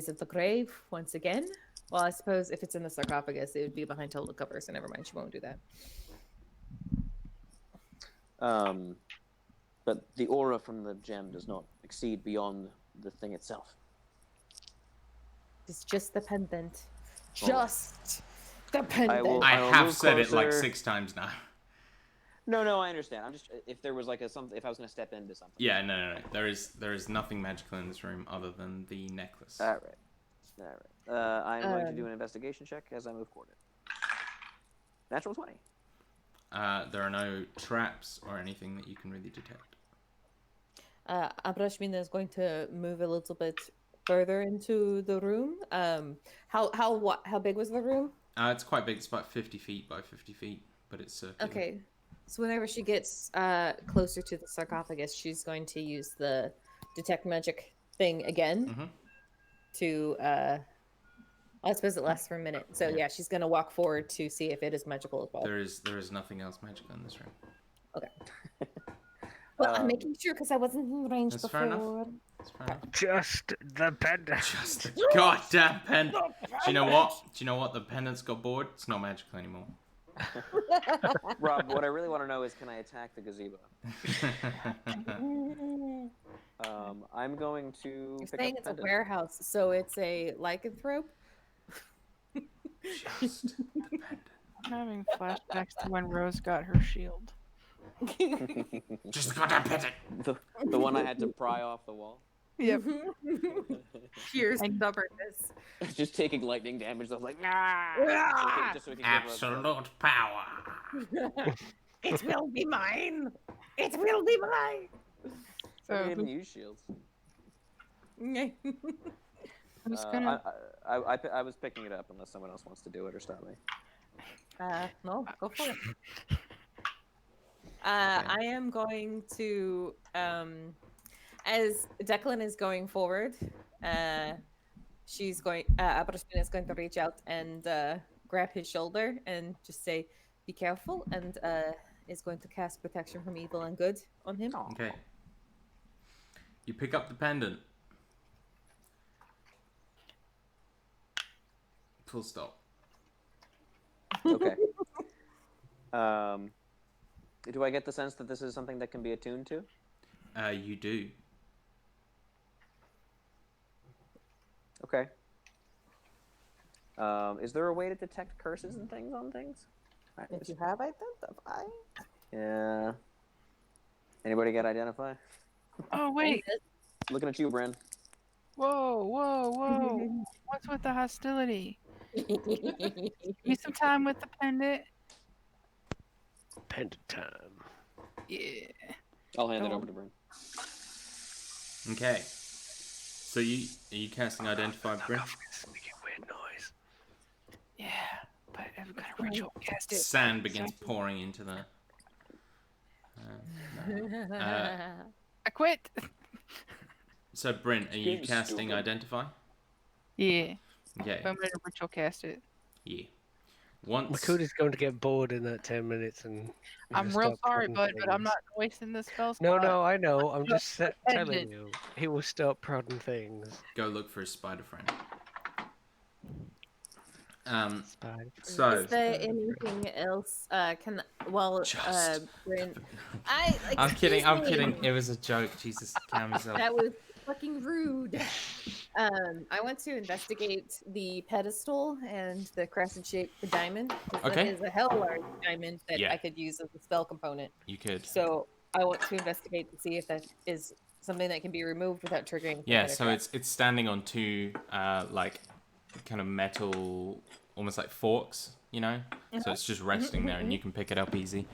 of the Grave once again. Well, I suppose if it's in the sarcophagus, it would be behind total cover, so never mind, she won't do that. But the aura from the gem does not exceed beyond the thing itself. It's just the pendant. Just the pendant. I have move said it like closer. 6 times now. No, I understand. I'm just if there was like if I was gonna step into something. Yeah, no. There is nothing magical in this room other than the necklace. All right. I'm going to do an investigation check as I move toward it. Natural 20. There are no traps or anything that you can really detect. Abrashmina is going to move a little bit further into the room. How big was the room? It's quite big. It's about 50 feet by 50 feet, but it's circular. Okay. So whenever she gets closer to the sarcophagus, she's going to use the detect magic thing again to I suppose it lasts for a minute. So yeah, she's gonna walk forward to see if it is magical as well. There is nothing else magical in this room. Okay. Well, I'm making sure because I wasn't in range That's before. fair enough. That's fair enough. Just the pendant. Just the goddamn pendant. Do you know what? The pendant's got bored. It's not magical anymore. Rob, what I really want to know is, can I attack the gazebo? I'm going to. You're pick saying up it's a pendant. warehouse, so it's a lycanthrope? Just the pendant. I'm having flashbacks to when Rose got her shield. Just the goddamn pendant. the one I had to pry off the wall. Yep. Pure stubbornness. Just taking lightning damage. I was like, just so we can give Rose Absolute power. It will be mine. It will be mine. I So didn't even use shields. who's gonna? I was picking it up unless someone else wants to do it or stop me. No, go for it. I am going to, as Declan is going forward, Abrashmina is going to reach out and grab his shoulder and just say, "Be careful," and is going to cast protection from evil and good on him. Okay. You pick up the pendant. Full stop. Okay. Do I get the sense that this is something that can be attuned to? You do. Okay. Is there a way to detect curses and things on things? If you have identify. Yeah. Anybody get identify? Oh wait! Looking at you, Bryn. Whoa, whoa, whoa! What's with the hostility? Give some time with the pendant. Pendant time. Yeah. I'll hand it over to Bryn. Okay. So are you casting Identify, Bryn? It's making weird noise. Yeah, but I've got a ritual cast it. Sand begins pouring into the... I quit. So, Bryn, are you Being casting stupid. Identify? Yeah, Okay. but I'm gonna ritual cast it. Yeah. Once... Makuda's going to get bored in that 10 minutes and... I'm just real start sorry, prodding bud, but I'm things. not wasting this spell No, slot. no, I know. I'm just telling pendant. you. He will start prodding things. Go look for his spider friend. Spider. So... Is there anything else? Just- Bryn, I'm kidding, I'm excuse me. kidding. It was a joke. Jesus, calm yourself. That was fucking rude. I want to investigate the pedestal and the crescent-shaped diamond. 'Cause Okay. That is a hell large diamond that Yeah. I could use as a spell component. You could. So I want to investigate to see if that is something that can be removed without triggering. some Yeah, kind of so trap. it's standing on two, like, kind of metal, almost like forks, you know? So it's just resting there, and you can pick it up easy.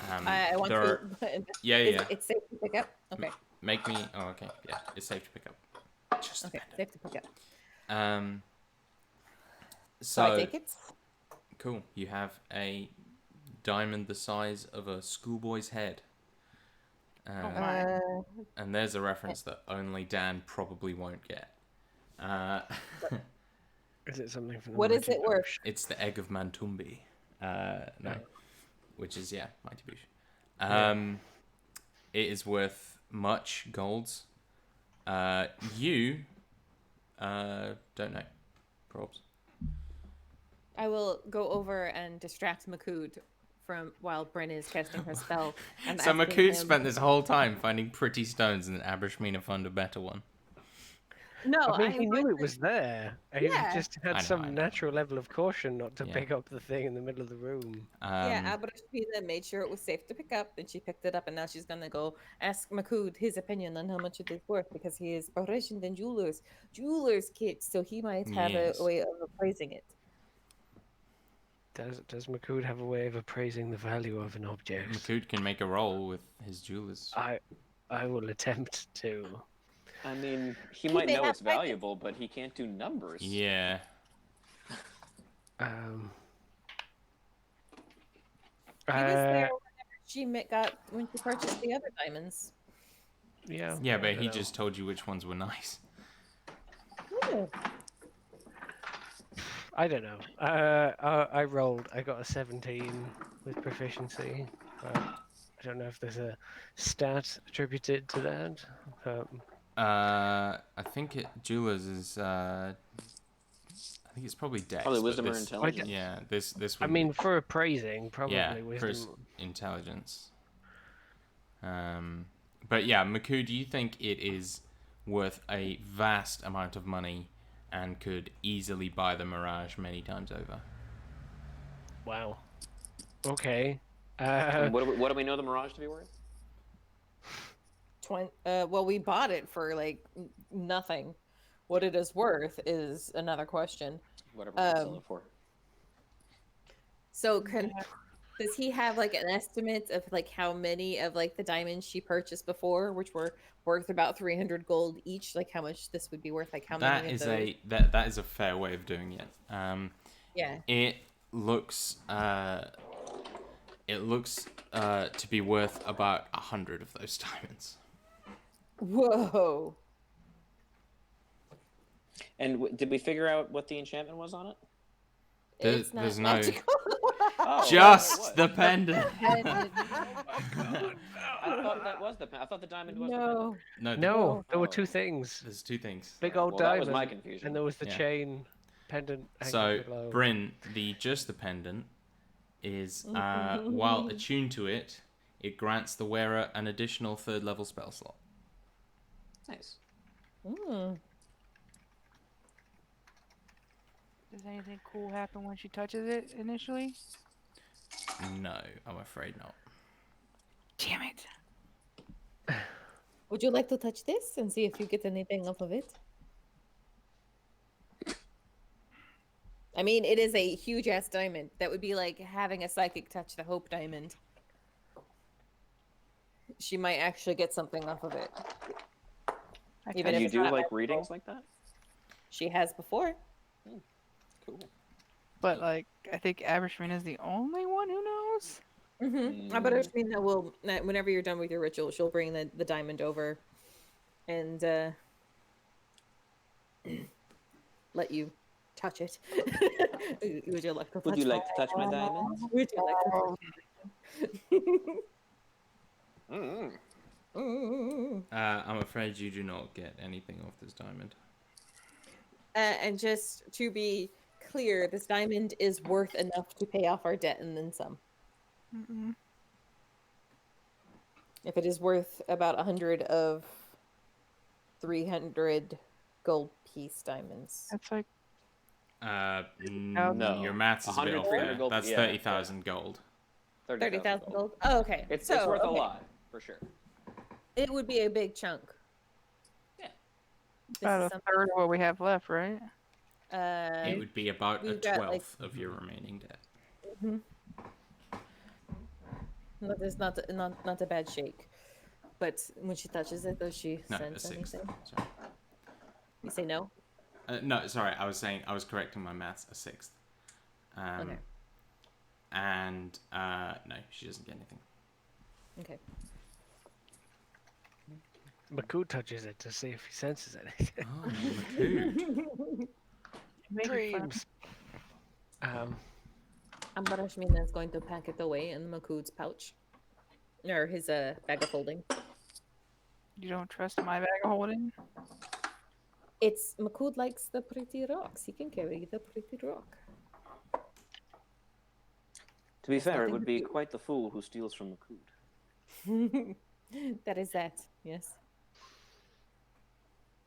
I want there to. are- Yeah, yeah. It's safe to pick up. Okay. Make me... Oh, okay. Yeah, it's safe to pick up. Just Okay. a Safe to pick up. minute. So I So, take it. cool. You have a diamond the size of a schoolboy's head. my. And there's a reference that only Dan probably won't get. Is it something from the What is Mighty it worth? Boosh? It's the egg of Mantumbi. No. Which is, yeah, Mighty Boosh. It is worth much golds. You don't know. Probs. I will go over and distract Makud from while Bryn is casting her spell. I'm So asking Makud him- spent this whole time finding pretty stones and Abrashmina found a better one. No, I mean, I'm he knew going it to- was there. He Yeah. just I had know, some I know. natural level of caution not to Yeah. pick up the thing in the middle of the room. Yeah, Abrashmina made sure it was safe to pick up, and she picked it up, and now she's gonna go ask Makud his opinion on how much it is worth because he is proficient in jeweler's kit, so he might have Yes. a way of appraising it. Does Makud have a way of appraising the value of an object? Makud can make a roll with his jewelers. I will attempt to. I mean, he might may know have it's valuable, but he can't do numbers. Yeah. Um. He was there whenever she got when she purchased the other diamonds. Yeah. Yeah, I but don't he know. just told you which ones were nice. I don't know. I rolled. I got a 17 with proficiency. I don't know if there's a stat attributed to that. I think jewelers is. I think it's probably Dex. Probably but wisdom or this- intelligence. Yeah, this I would mean, for appraising, probably yeah, for his wisdom. intelligence. But yeah, Maku, do you think it is worth a vast amount of money and could easily buy the Mirage many times over? Wow. Okay. And what do we know the Mirage to be worth? Well, we bought it for like nothing. What it is worth is another question. Whatever we can sell it for. So does he have like an estimate of like how many of like the diamonds she purchased before, which were worth about 300 gold each? Like how much this would be worth? Like how That many is of those? that is a fair way of doing it. Yeah. looks to be worth about 100 of those diamonds. Whoa. And did we figure out what the enchantment was on it? It's not There's no magical. Oh, just the the pendant. I thought that was I thought the diamond was the No. No, No, there were Oh. two things. there's two things. Big Right, old well, that was diamond, my confusion. and there was the Yeah. chain pendant hanging So, below. Bryn, just the pendant is while attuned to it, it grants the wearer an additional 3rd level spell slot. Nice. Does anything cool happen when she touches it initially? No, I'm afraid not. Damn it. Would you like to touch this and see if you get anything off of it? I mean, it is a huge ass diamond. That would be like having a psychic touch the Hope Diamond. She might actually get something off of it. Even And if you it's do not like magical. readings like that? She has before. Cool. But like, I think Abershmin is the only one who knows. Mm-hmm. But I mean that will whenever you're done with your ritual, she'll bring the diamond over and let you touch it. Would you like to touch Would you like to touch my diamond? Would you like to touch I'm afraid you do not get anything off this diamond. And just to be clear, this diamond is worth enough to pay off our debt and then some. Mm-mm. If it is worth about 100 of 300 gold piece diamonds. That's like No. Your maths is a bit 100, off 300 there. gold, That's yeah, 30,000 gold. 30,000 gold? Oh, okay. It's So, worth a okay. lot, for sure. It would be a big chunk. Yeah. This about is a something- third of what we have left, right? It would be about a we've got, 12th like- of your remaining debt. That is not a bad shake. But when she touches it, does she No, a sense 6th. anything? Sorry. You say no? No, sorry. I was correcting my maths. A 6th. Okay. And no, she doesn't get anything. Okay. Maku touches it to see if he senses anything. Oh, Maku. Dreams. Ambarashmina is going to pack it away in Makud's pouch. Or his bag of holding. You don't trust my bag of holding? It's Makud likes the pretty rocks. He can carry the pretty rock. To be fair, it nothing would to be do. quite the fool who steals from Makud. That is that, yes.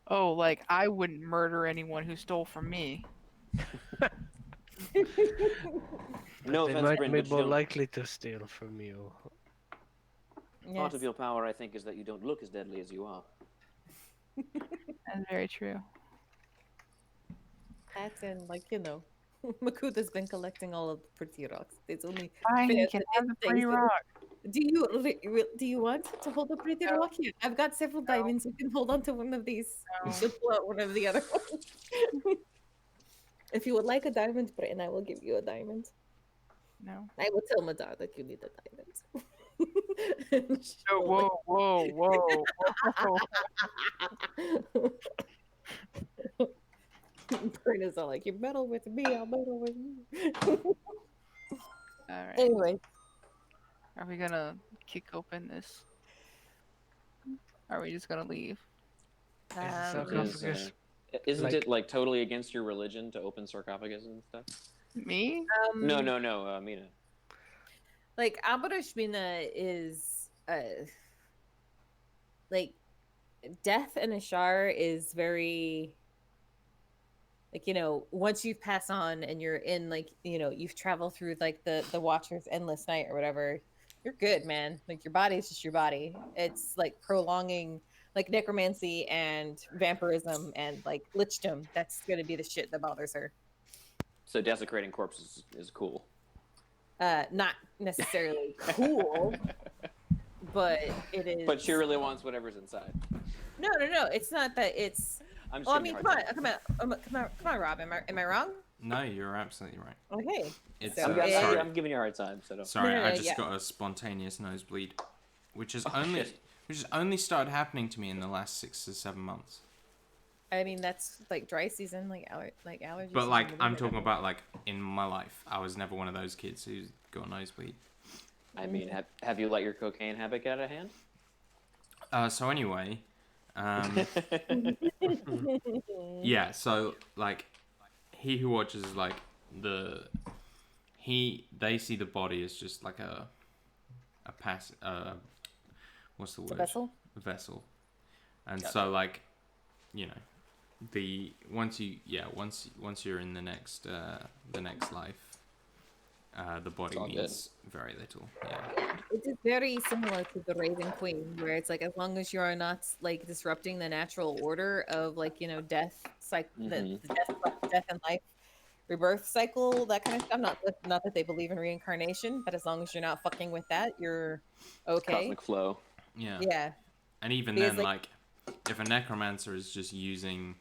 Oh, like I wouldn't murder anyone who stole from me. No They offense, might Bryn, be but you more don't... likely to steal from you. Part Yes. of your power, I think, is that you don't look as deadly as you are. That's very true. That and Makud has been collecting all of the pretty rocks. It's only Fine, fair you can that have the pretty things- rock. Do you want to hold a pretty No. rock? Here, I've got several diamonds. You can hold on to one of these. You No. should pull out one of the other ones. If you would like a diamond, Brian, I will give you a diamond. No. I will tell Madar that you need a diamond. Oh, whoa, whoa, whoa. Brian is all like, you meddle with me, I'll meddle with you. Alright. Anyway, Are we gonna kick open this? Are we just gonna leave? Sarcophagus. Isn't Like- it like totally against your religion to open sarcophagus and stuff? Me? No, Mina. like Abarashmina is like death in Ashar is very once you've passed on and you're in you've traveled through the Watcher's endless night or whatever, you're good, man. Like your body's just your body. It's like prolonging like necromancy and vampirism and like lichdom. That's gonna be the shit that bothers her. So desecrating corpses is cool. Not necessarily cool, but it is. But she really wants whatever's inside. No. It's not that. It's. I'm just Well, I giving mean, you a hard time. come on, Rob. Am I wrong? No, you're absolutely right. Okay. It's So sorry. I'm giving you a hard time. So don't. Sorry, No, I just yeah. got a spontaneous nosebleed, which has Shit. only started happening to me in the last 6 to 7 months. I mean, that's like dry season, like allergies. But season, like, I'm whatever. talking about like in my life, I was never one of those kids who's got a nosebleed. I mean, have you let your cocaine habit get out of hand? So anyway, yeah. So like, he who watches like they see the body as just like a what's the word? A vessel. A vessel. And Gotcha. so like, you know, once you're in the next life, the body all means very little. Yeah. It is very similar to the Raven Queen, where it's like as long as you are not like disrupting the natural order of like death cycle, the death and life, rebirth cycle, that kind of stuff. Not that they believe in reincarnation, but as long as you're not fucking with that, you're okay. Cosmic flow. Yeah. Yeah. And even Because, then, like, if a necromancer is just using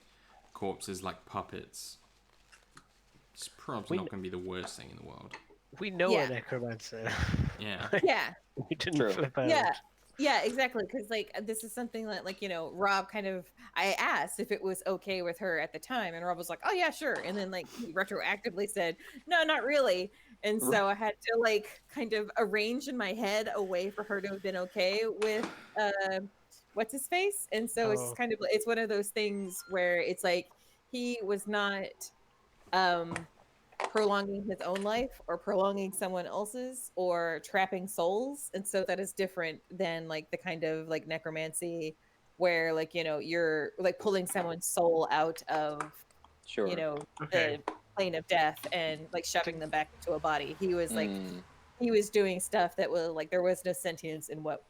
corpses like puppets, it's probably not going to be the worst thing in the world. We know Yeah. a necromancer. Yeah. Yeah. We didn't True. flip out. Yeah, exactly. Because like this is something that like Rob kind of I asked if it was okay with her at the time, and Rob was like, "Oh yeah, sure." And then like he retroactively said, "No, not really." And so I had to like kind of arrange in my head a way for her to have been okay with what's his face. And so it's kind of it's one of those things where it's like he was not prolonging his own life or prolonging someone else's or trapping souls, and so that is different than like the kind of like necromancy where like you're like pulling someone's soul out of Sure. Okay. the plane of death and like shoving them back into a body. He was like Mm. he was doing stuff that was like there was no sentience in what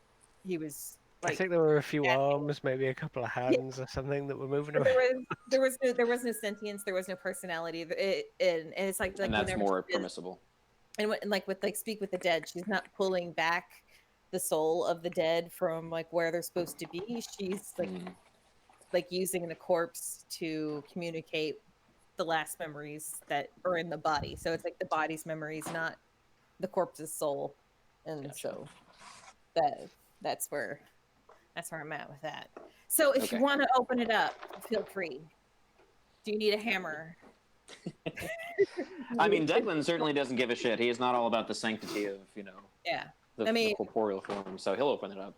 he was like. I think there were a few Yeah. arms, maybe a couple of hands or something that were moving But around. there was no sentience, there was no personality. And it's like And that's whenever more she is- permissible. and like with like Speak with the Dead, she's not pulling back the soul of the dead from like where they're supposed to be. She's like using the corpse to communicate the last memories that are in the body. So it's like the body's memories, not the corpse's soul. And Gotcha. so that's where I'm at with that. So if you Okay. want to open it up, feel free. Do you need a hammer? I mean, Declan certainly doesn't give a shit. He is not all about the sanctity of Yeah. the corporeal form. So he'll open it up.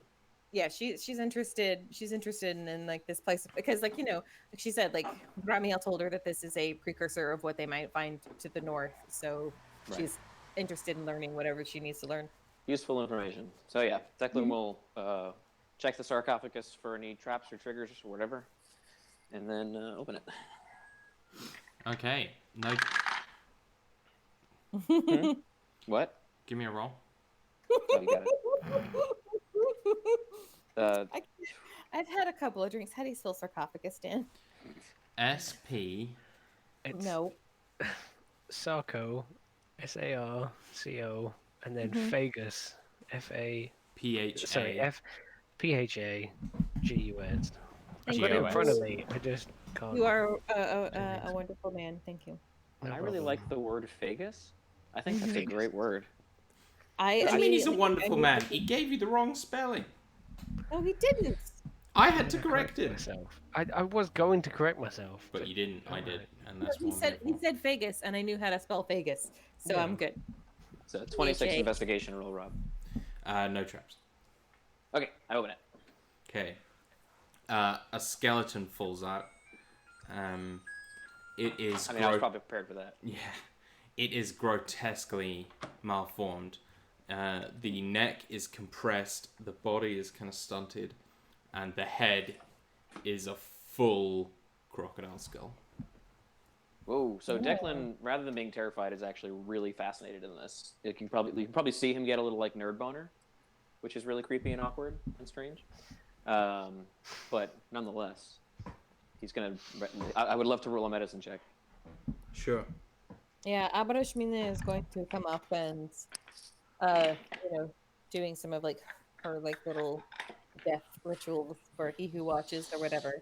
Yeah, she's interested. She's interested in like this place because like like she said, like Ramiel told her that this is a precursor of what they might find to the north. So Right. she's interested in learning whatever she needs to learn. Useful information. So yeah, Declan will check the sarcophagus for any traps or triggers or whatever, and then open it. Okay. No. What? Give me a roll. Oh, you got it. I've had a couple of drinks. How do you spell sarcophagus, Dan? SP. It's No. Sarco, Sarco, and then Phagus, PHA. Sorry, Phagus. I've Thank got it in you. front of me. I just can't. You are a wonderful man. Thank you. No I really problem. like the word Phagus. I think that's a great word. What do you mean he's a immediately- wonderful man? He gave you the wrong spelling. No, he didn't. I had to correct him. myself. I was going to correct myself, But you didn't. I did. And that's He what I'm said here for. Vegas, and I knew how to spell Vegas, so Yeah. I'm good. It's a 26 PHA. investigation roll, Rob. No traps. Okay, I open it. Okay. A skeleton falls out. It is. I mean, I was probably prepared for that. Yeah. It is grotesquely malformed. The neck is compressed. The body is kind of stunted, and the head is a full crocodile skull. Whoa! So Declan, rather than being terrified, is actually really fascinated in this. You can probably see him get a little like nerd boner, which is really creepy and awkward and strange. But nonetheless, he's gonna. I would love to roll a medicine check. Sure. Yeah, Abarashmina is going to come up and, doing some of like her like little death rituals for he who watches or whatever.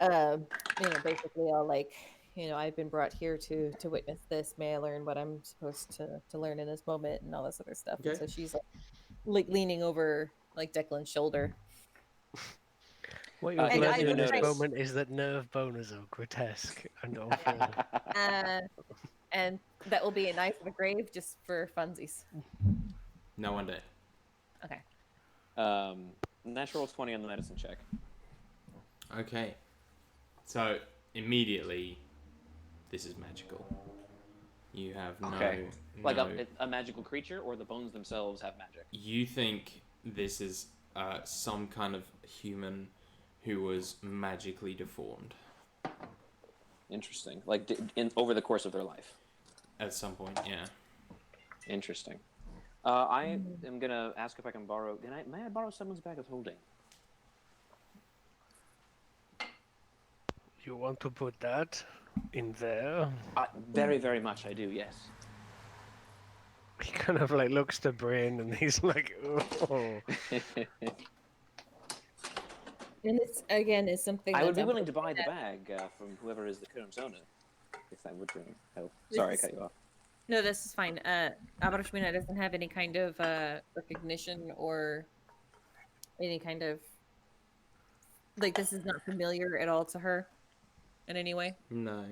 Basically I'll like I've been brought here to witness this. May I learn what I'm supposed to learn in this moment and all this other stuff. And Okay. so she's like leaning over like Declan's shoulder. What you've And learned I in would this say- moment is that nerve boners are grotesque and awful. And that will be a knife of the grave just for funsies. No one did. Okay. Natural 20 on the medicine check. Okay. So immediately, this is magical. You have Okay. Like no. a magical creature, or the bones themselves have magic? You think this is some kind of human who was magically deformed Interesting. Like over the course of their life. at some point. Yeah. Interesting. I am gonna ask if I can borrow. May I borrow someone's bag of holding? You want to put that in there? Very, very much. I do. Yes. He kind of like looks to Bryn and he's like, oh. And it's again is something I would be that's willing to buy the bag from whoever is the current owner, if that would bring help. Sorry, I cut you off. No, this is fine. Abrashmina doesn't have any kind of recognition or any kind of like this is not familiar at all to her in any way. No.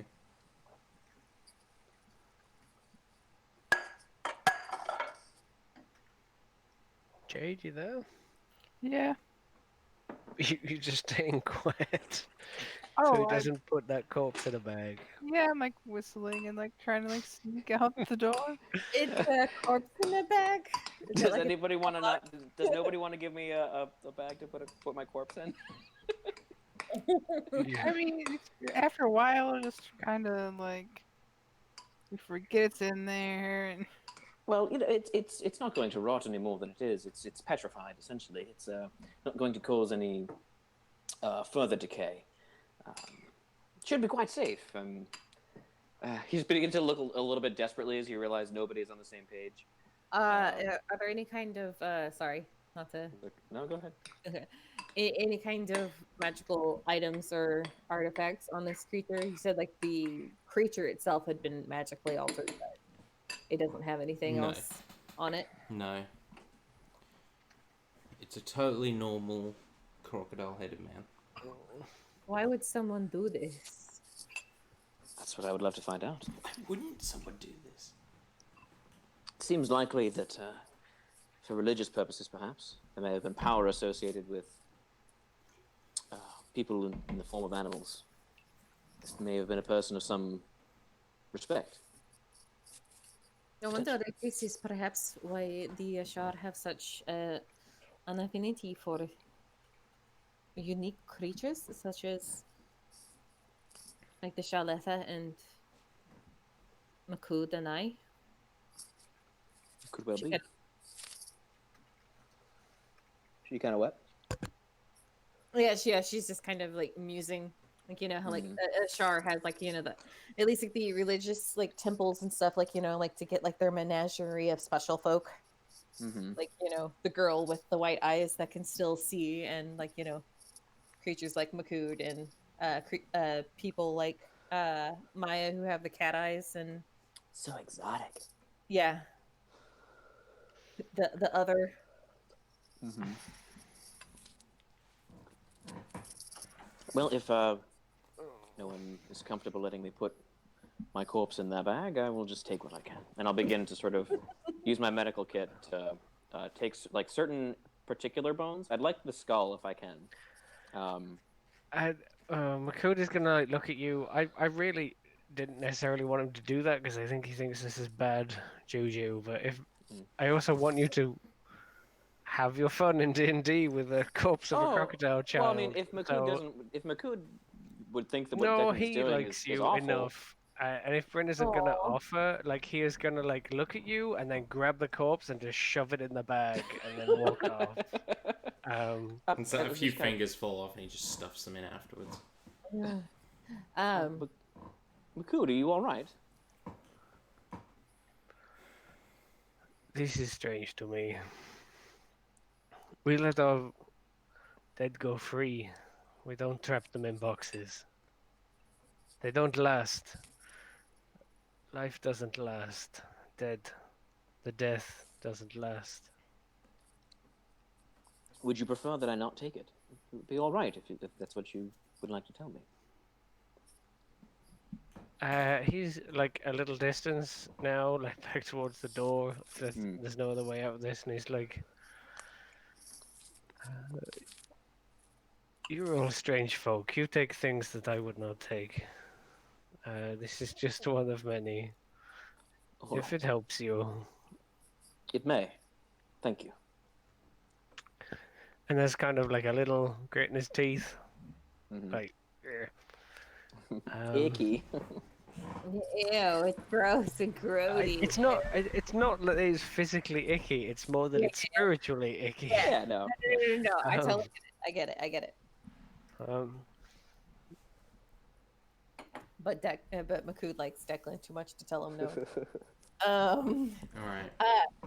Jade, you there? Yeah. You're just staying quiet. Oh, So he doesn't put that corpse in a bag. yeah, I'm like whistling and like trying to like sneak out the door. It's a corpse in the bag. Is it Does like a- anybody want to not? Does nobody want to give me a bag to put my corpse in? I mean, after a while, it just kind of like you forget it's in there, and Well, it's not going to rot any more than it is. It's petrified essentially. It's not going to cause any further decay. Should be quite safe. He's beginning to look a little bit desperately as you realize nobody's on the same page. are there any kind of sorry, not to No, go ahead. okay. Any kind of magical items or artifacts on this creature? You said like the creature itself had been magically altered, but it doesn't have anything No. else on it. No. It's a totally normal crocodile-headed man. Why would someone do this? That's what I would love to find out. Why wouldn't someone do this? It seems likely that, for religious purposes, perhaps there may have been power associated with people in the form of animals. This may have been a person of some respect. I wonder if this is perhaps why the Ashar have such an affinity for unique creatures, such as like the Shaletha and Makud and I. Could well She be. had- She kind of wet. Yeah, she's just kind of like musing, like how like Ashar has like the at least like the religious like temples and stuff, like like to get like their menagerie of special folk. Mm-hmm. Like the girl with the white eyes that can still see, and like creatures like Makud and people like Maya who have the cat eyes, and So exotic. yeah, the other. Mm-hmm. Well, if no one is comfortable letting me put my corpse in their bag, I will just take what I can, and I'll begin to sort of use my medical kit to take like certain particular bones. I'd like the skull if I can. Makota's gonna like, look at you. I really didn't necessarily want him to do that because I think he thinks this is bad juju. But I also want you to have your fun in D&D with the corpse of a crocodile child. Well, I mean, if Makud would think that what no, Declan's he doing likes is you awful. enough. And if Bryn isn't gonna offer, like he is gonna like look at you and then grab the corpse and just shove it in the bag and then walk off. And so a few fingers fall off and he just stuffs them in afterwards. Makud, are you all right? This is strange to me. We let our dead go free. We don't trap them in boxes. They don't last. Life doesn't last. The death doesn't last. Would you prefer that I not take it? It would be all right if that's what you would like to tell me. He's like a little distance now, like back towards the door. There's no other way out of this, and he's like, "You're all strange folk. You take things that I would not take. This is just one of many. All If right. it helps you." It may. Thank you. And there's kind of like a little grit in his teeth, Mhm. like, Icky. Ew, it's gross and grody. It's not. It's not that it's physically icky. It's more that it's spiritually icky. Yeah, no. No, I Um, totally get it. I get it. But but Makud likes Declan too much to tell him no. All right.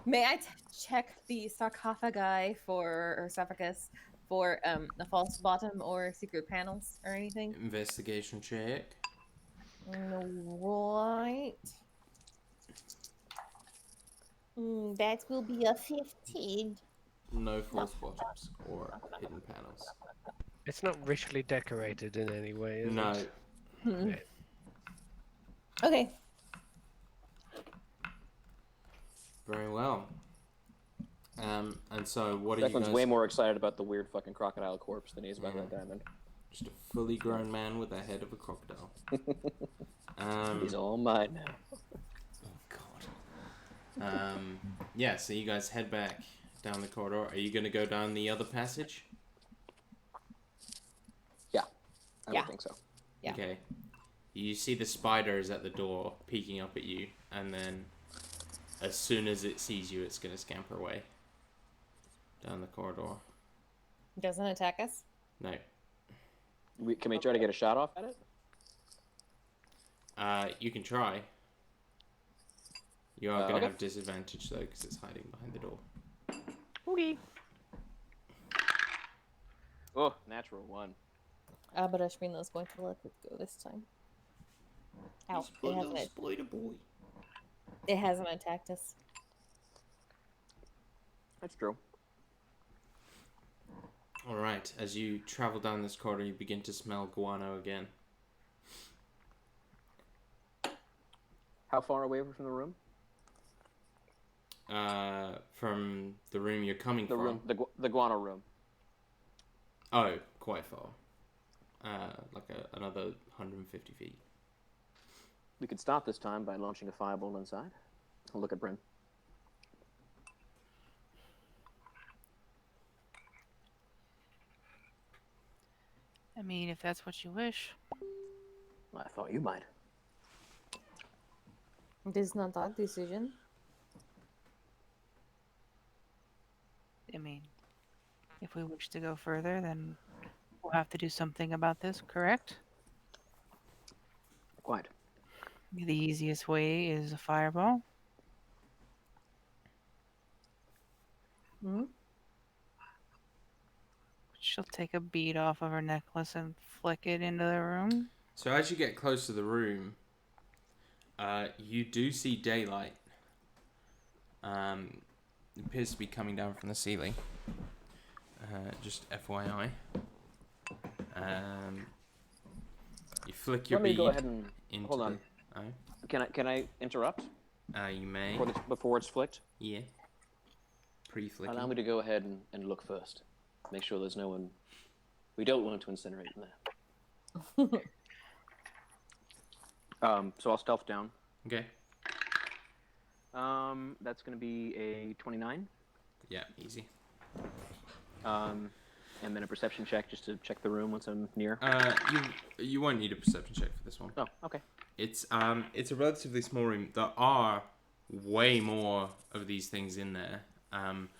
May I check the sarcophagus for the false bottom or secret panels or anything? Investigation check. Right. That will be a 15. No false bottoms or hidden panels. It's not richly decorated in any way, is No. it? Hmm. Okay. Very well. And so what are you Declan's guys? way more excited about the weird fucking crocodile corpse than he is about that diamond. Just a fully grown man with the head of a crocodile. He's all mine now. Oh God. Yeah. So you guys head back down the corridor. Are you gonna go down the other passage? Yeah. I Yeah. would think so. Yeah. Okay. You see the spiders at the door peeking up at you, and then as soon as it sees you, it's gonna scamper away down the corridor. Doesn't attack us? No. Can we try to get a shot off at it? You can try. You are gonna Okay. have disadvantage though, because it's hiding behind the door. Okay. Oh, natural one. But Ashmina's going to let it go this time. Ow. Spider boy. It hasn't attacked us. That's true. All right. As you travel down this corridor, you begin to smell guano again. How far away from the room? From the room you're coming The from. room, the guano room. Oh, quite far. Like another 150 feet. We could start this time by launching a fireball inside. I'll look at Bryn. I mean, if that's what you wish. I thought you might. It is not our decision. I mean, if we wish to go further, then we'll have to do something about this, correct? Quite. The easiest way is a fireball. Hmm? She'll take a bead off of her necklace and flick it into the room. So as you get close to the room, you do see daylight. It appears to be coming down from the ceiling. Just FYI. You flick your Let me bead go ahead and into hold on. the... Can I interrupt you may. before it's flicked? Yeah. Pre-flicking. Allow me to go ahead and look first. Make sure there's no one we don't want to incinerate in there. So I'll stealth down. Okay. That's going to be a 29. Yeah, easy. And then a perception check just to check the room once I'm near. You won't need a perception check for this one. Oh, okay. It's a relatively small room. There are way more of these things in there.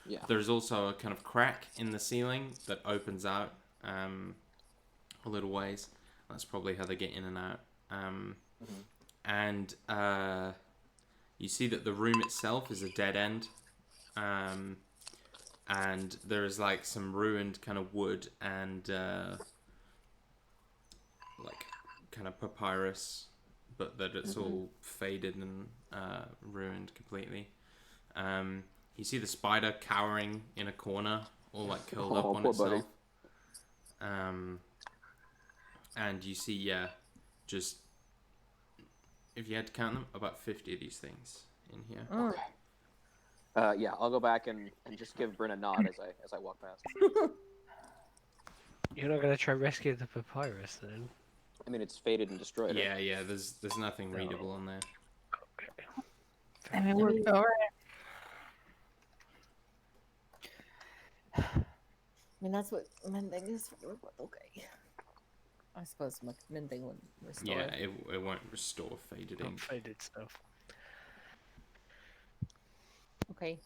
Yeah. There's also a kind of crack in the ceiling that opens out a little ways. That's probably how they get in and out. And you see that the room itself is a dead end. And there is like some ruined kind of wood and like kind of papyrus, but that it's all faded and ruined completely. You see the spider cowering in a corner, all like curled up on poor itself. buddy. And you see, just if you had to count them, about 50 of these things in here. Yeah, I'll go back and just give Bryn a nod as I walk past. You're not gonna try rescue the papyrus then? I mean, it's faded and destroyed. Yeah. There's nothing readable on there. Okay. I mean, we're all right. I mean, that's what mending is for. But okay. I suppose mending would restore. Yeah, it won't restore faded Not ink. faded stuff. Okay.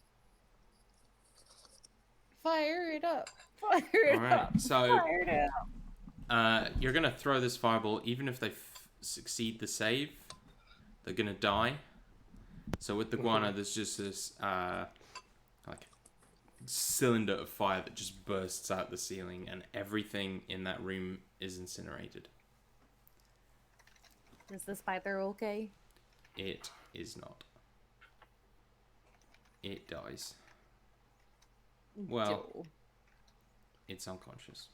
Fire it up. Fire it All right, up. so Fire it up. you're gonna throw this fireball. Even if they succeed the save, they're gonna die. So with the guana, there's just this like cylinder of fire that just bursts out the ceiling, and everything in that room is incinerated. Is the spider okay? It is not. It dies. Well, Joe. it's unconscious.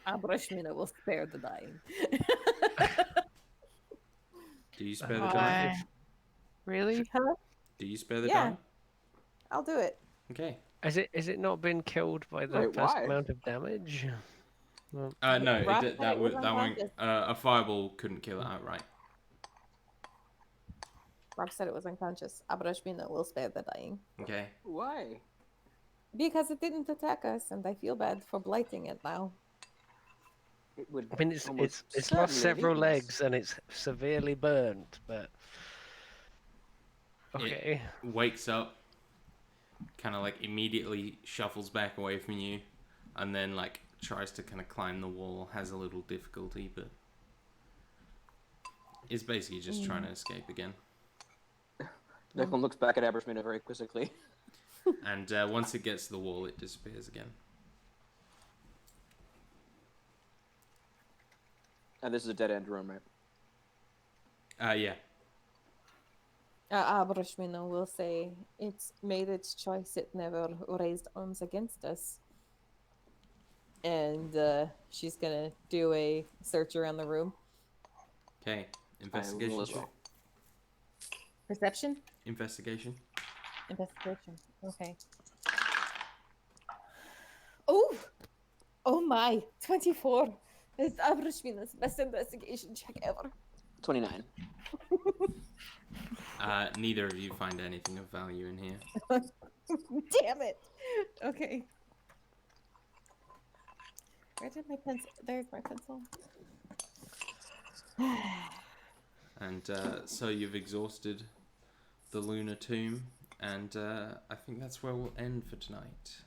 Abrashmina will spare the dying. Do you spare the Why? dying? Really? Do you spare the Yeah. dying? I'll do it. Okay. Has it not been killed by the Wait, first why? amount of damage? Well, No, Rob it, said it was that won't. unconscious. A fireball couldn't kill it outright. Rob said it was unconscious. Abrashmina will spare the dying. Okay. Why? Because it didn't attack us, and I feel bad for blighting it now. It would. I mean, it's almost lost certainly several leave us. legs and it's severely burnt, but okay. It wakes up, kind of like immediately shuffles back away from you, and then like tries to kind of climb the wall. Has a little difficulty, but is basically just trying to escape again. Declan looks back at Abershmina very quizzically. And once it gets to the wall, it disappears again. And this is a dead end room, right? Yeah. Abrashmina will say it's made its choice. It never raised arms against us. And she's gonna do a search around the room. Okay. I Investigation. will as check. well. Perception? Investigation. Investigation. Okay. Oh! Oh my! 24! It's Abrashmina's best investigation check ever. 29. Neither of you find anything of value in here. Damn it! Okay. Where did my pencil? There's my pencil. And so you've exhausted the lunar tomb, and I think that's where we'll end for tonight.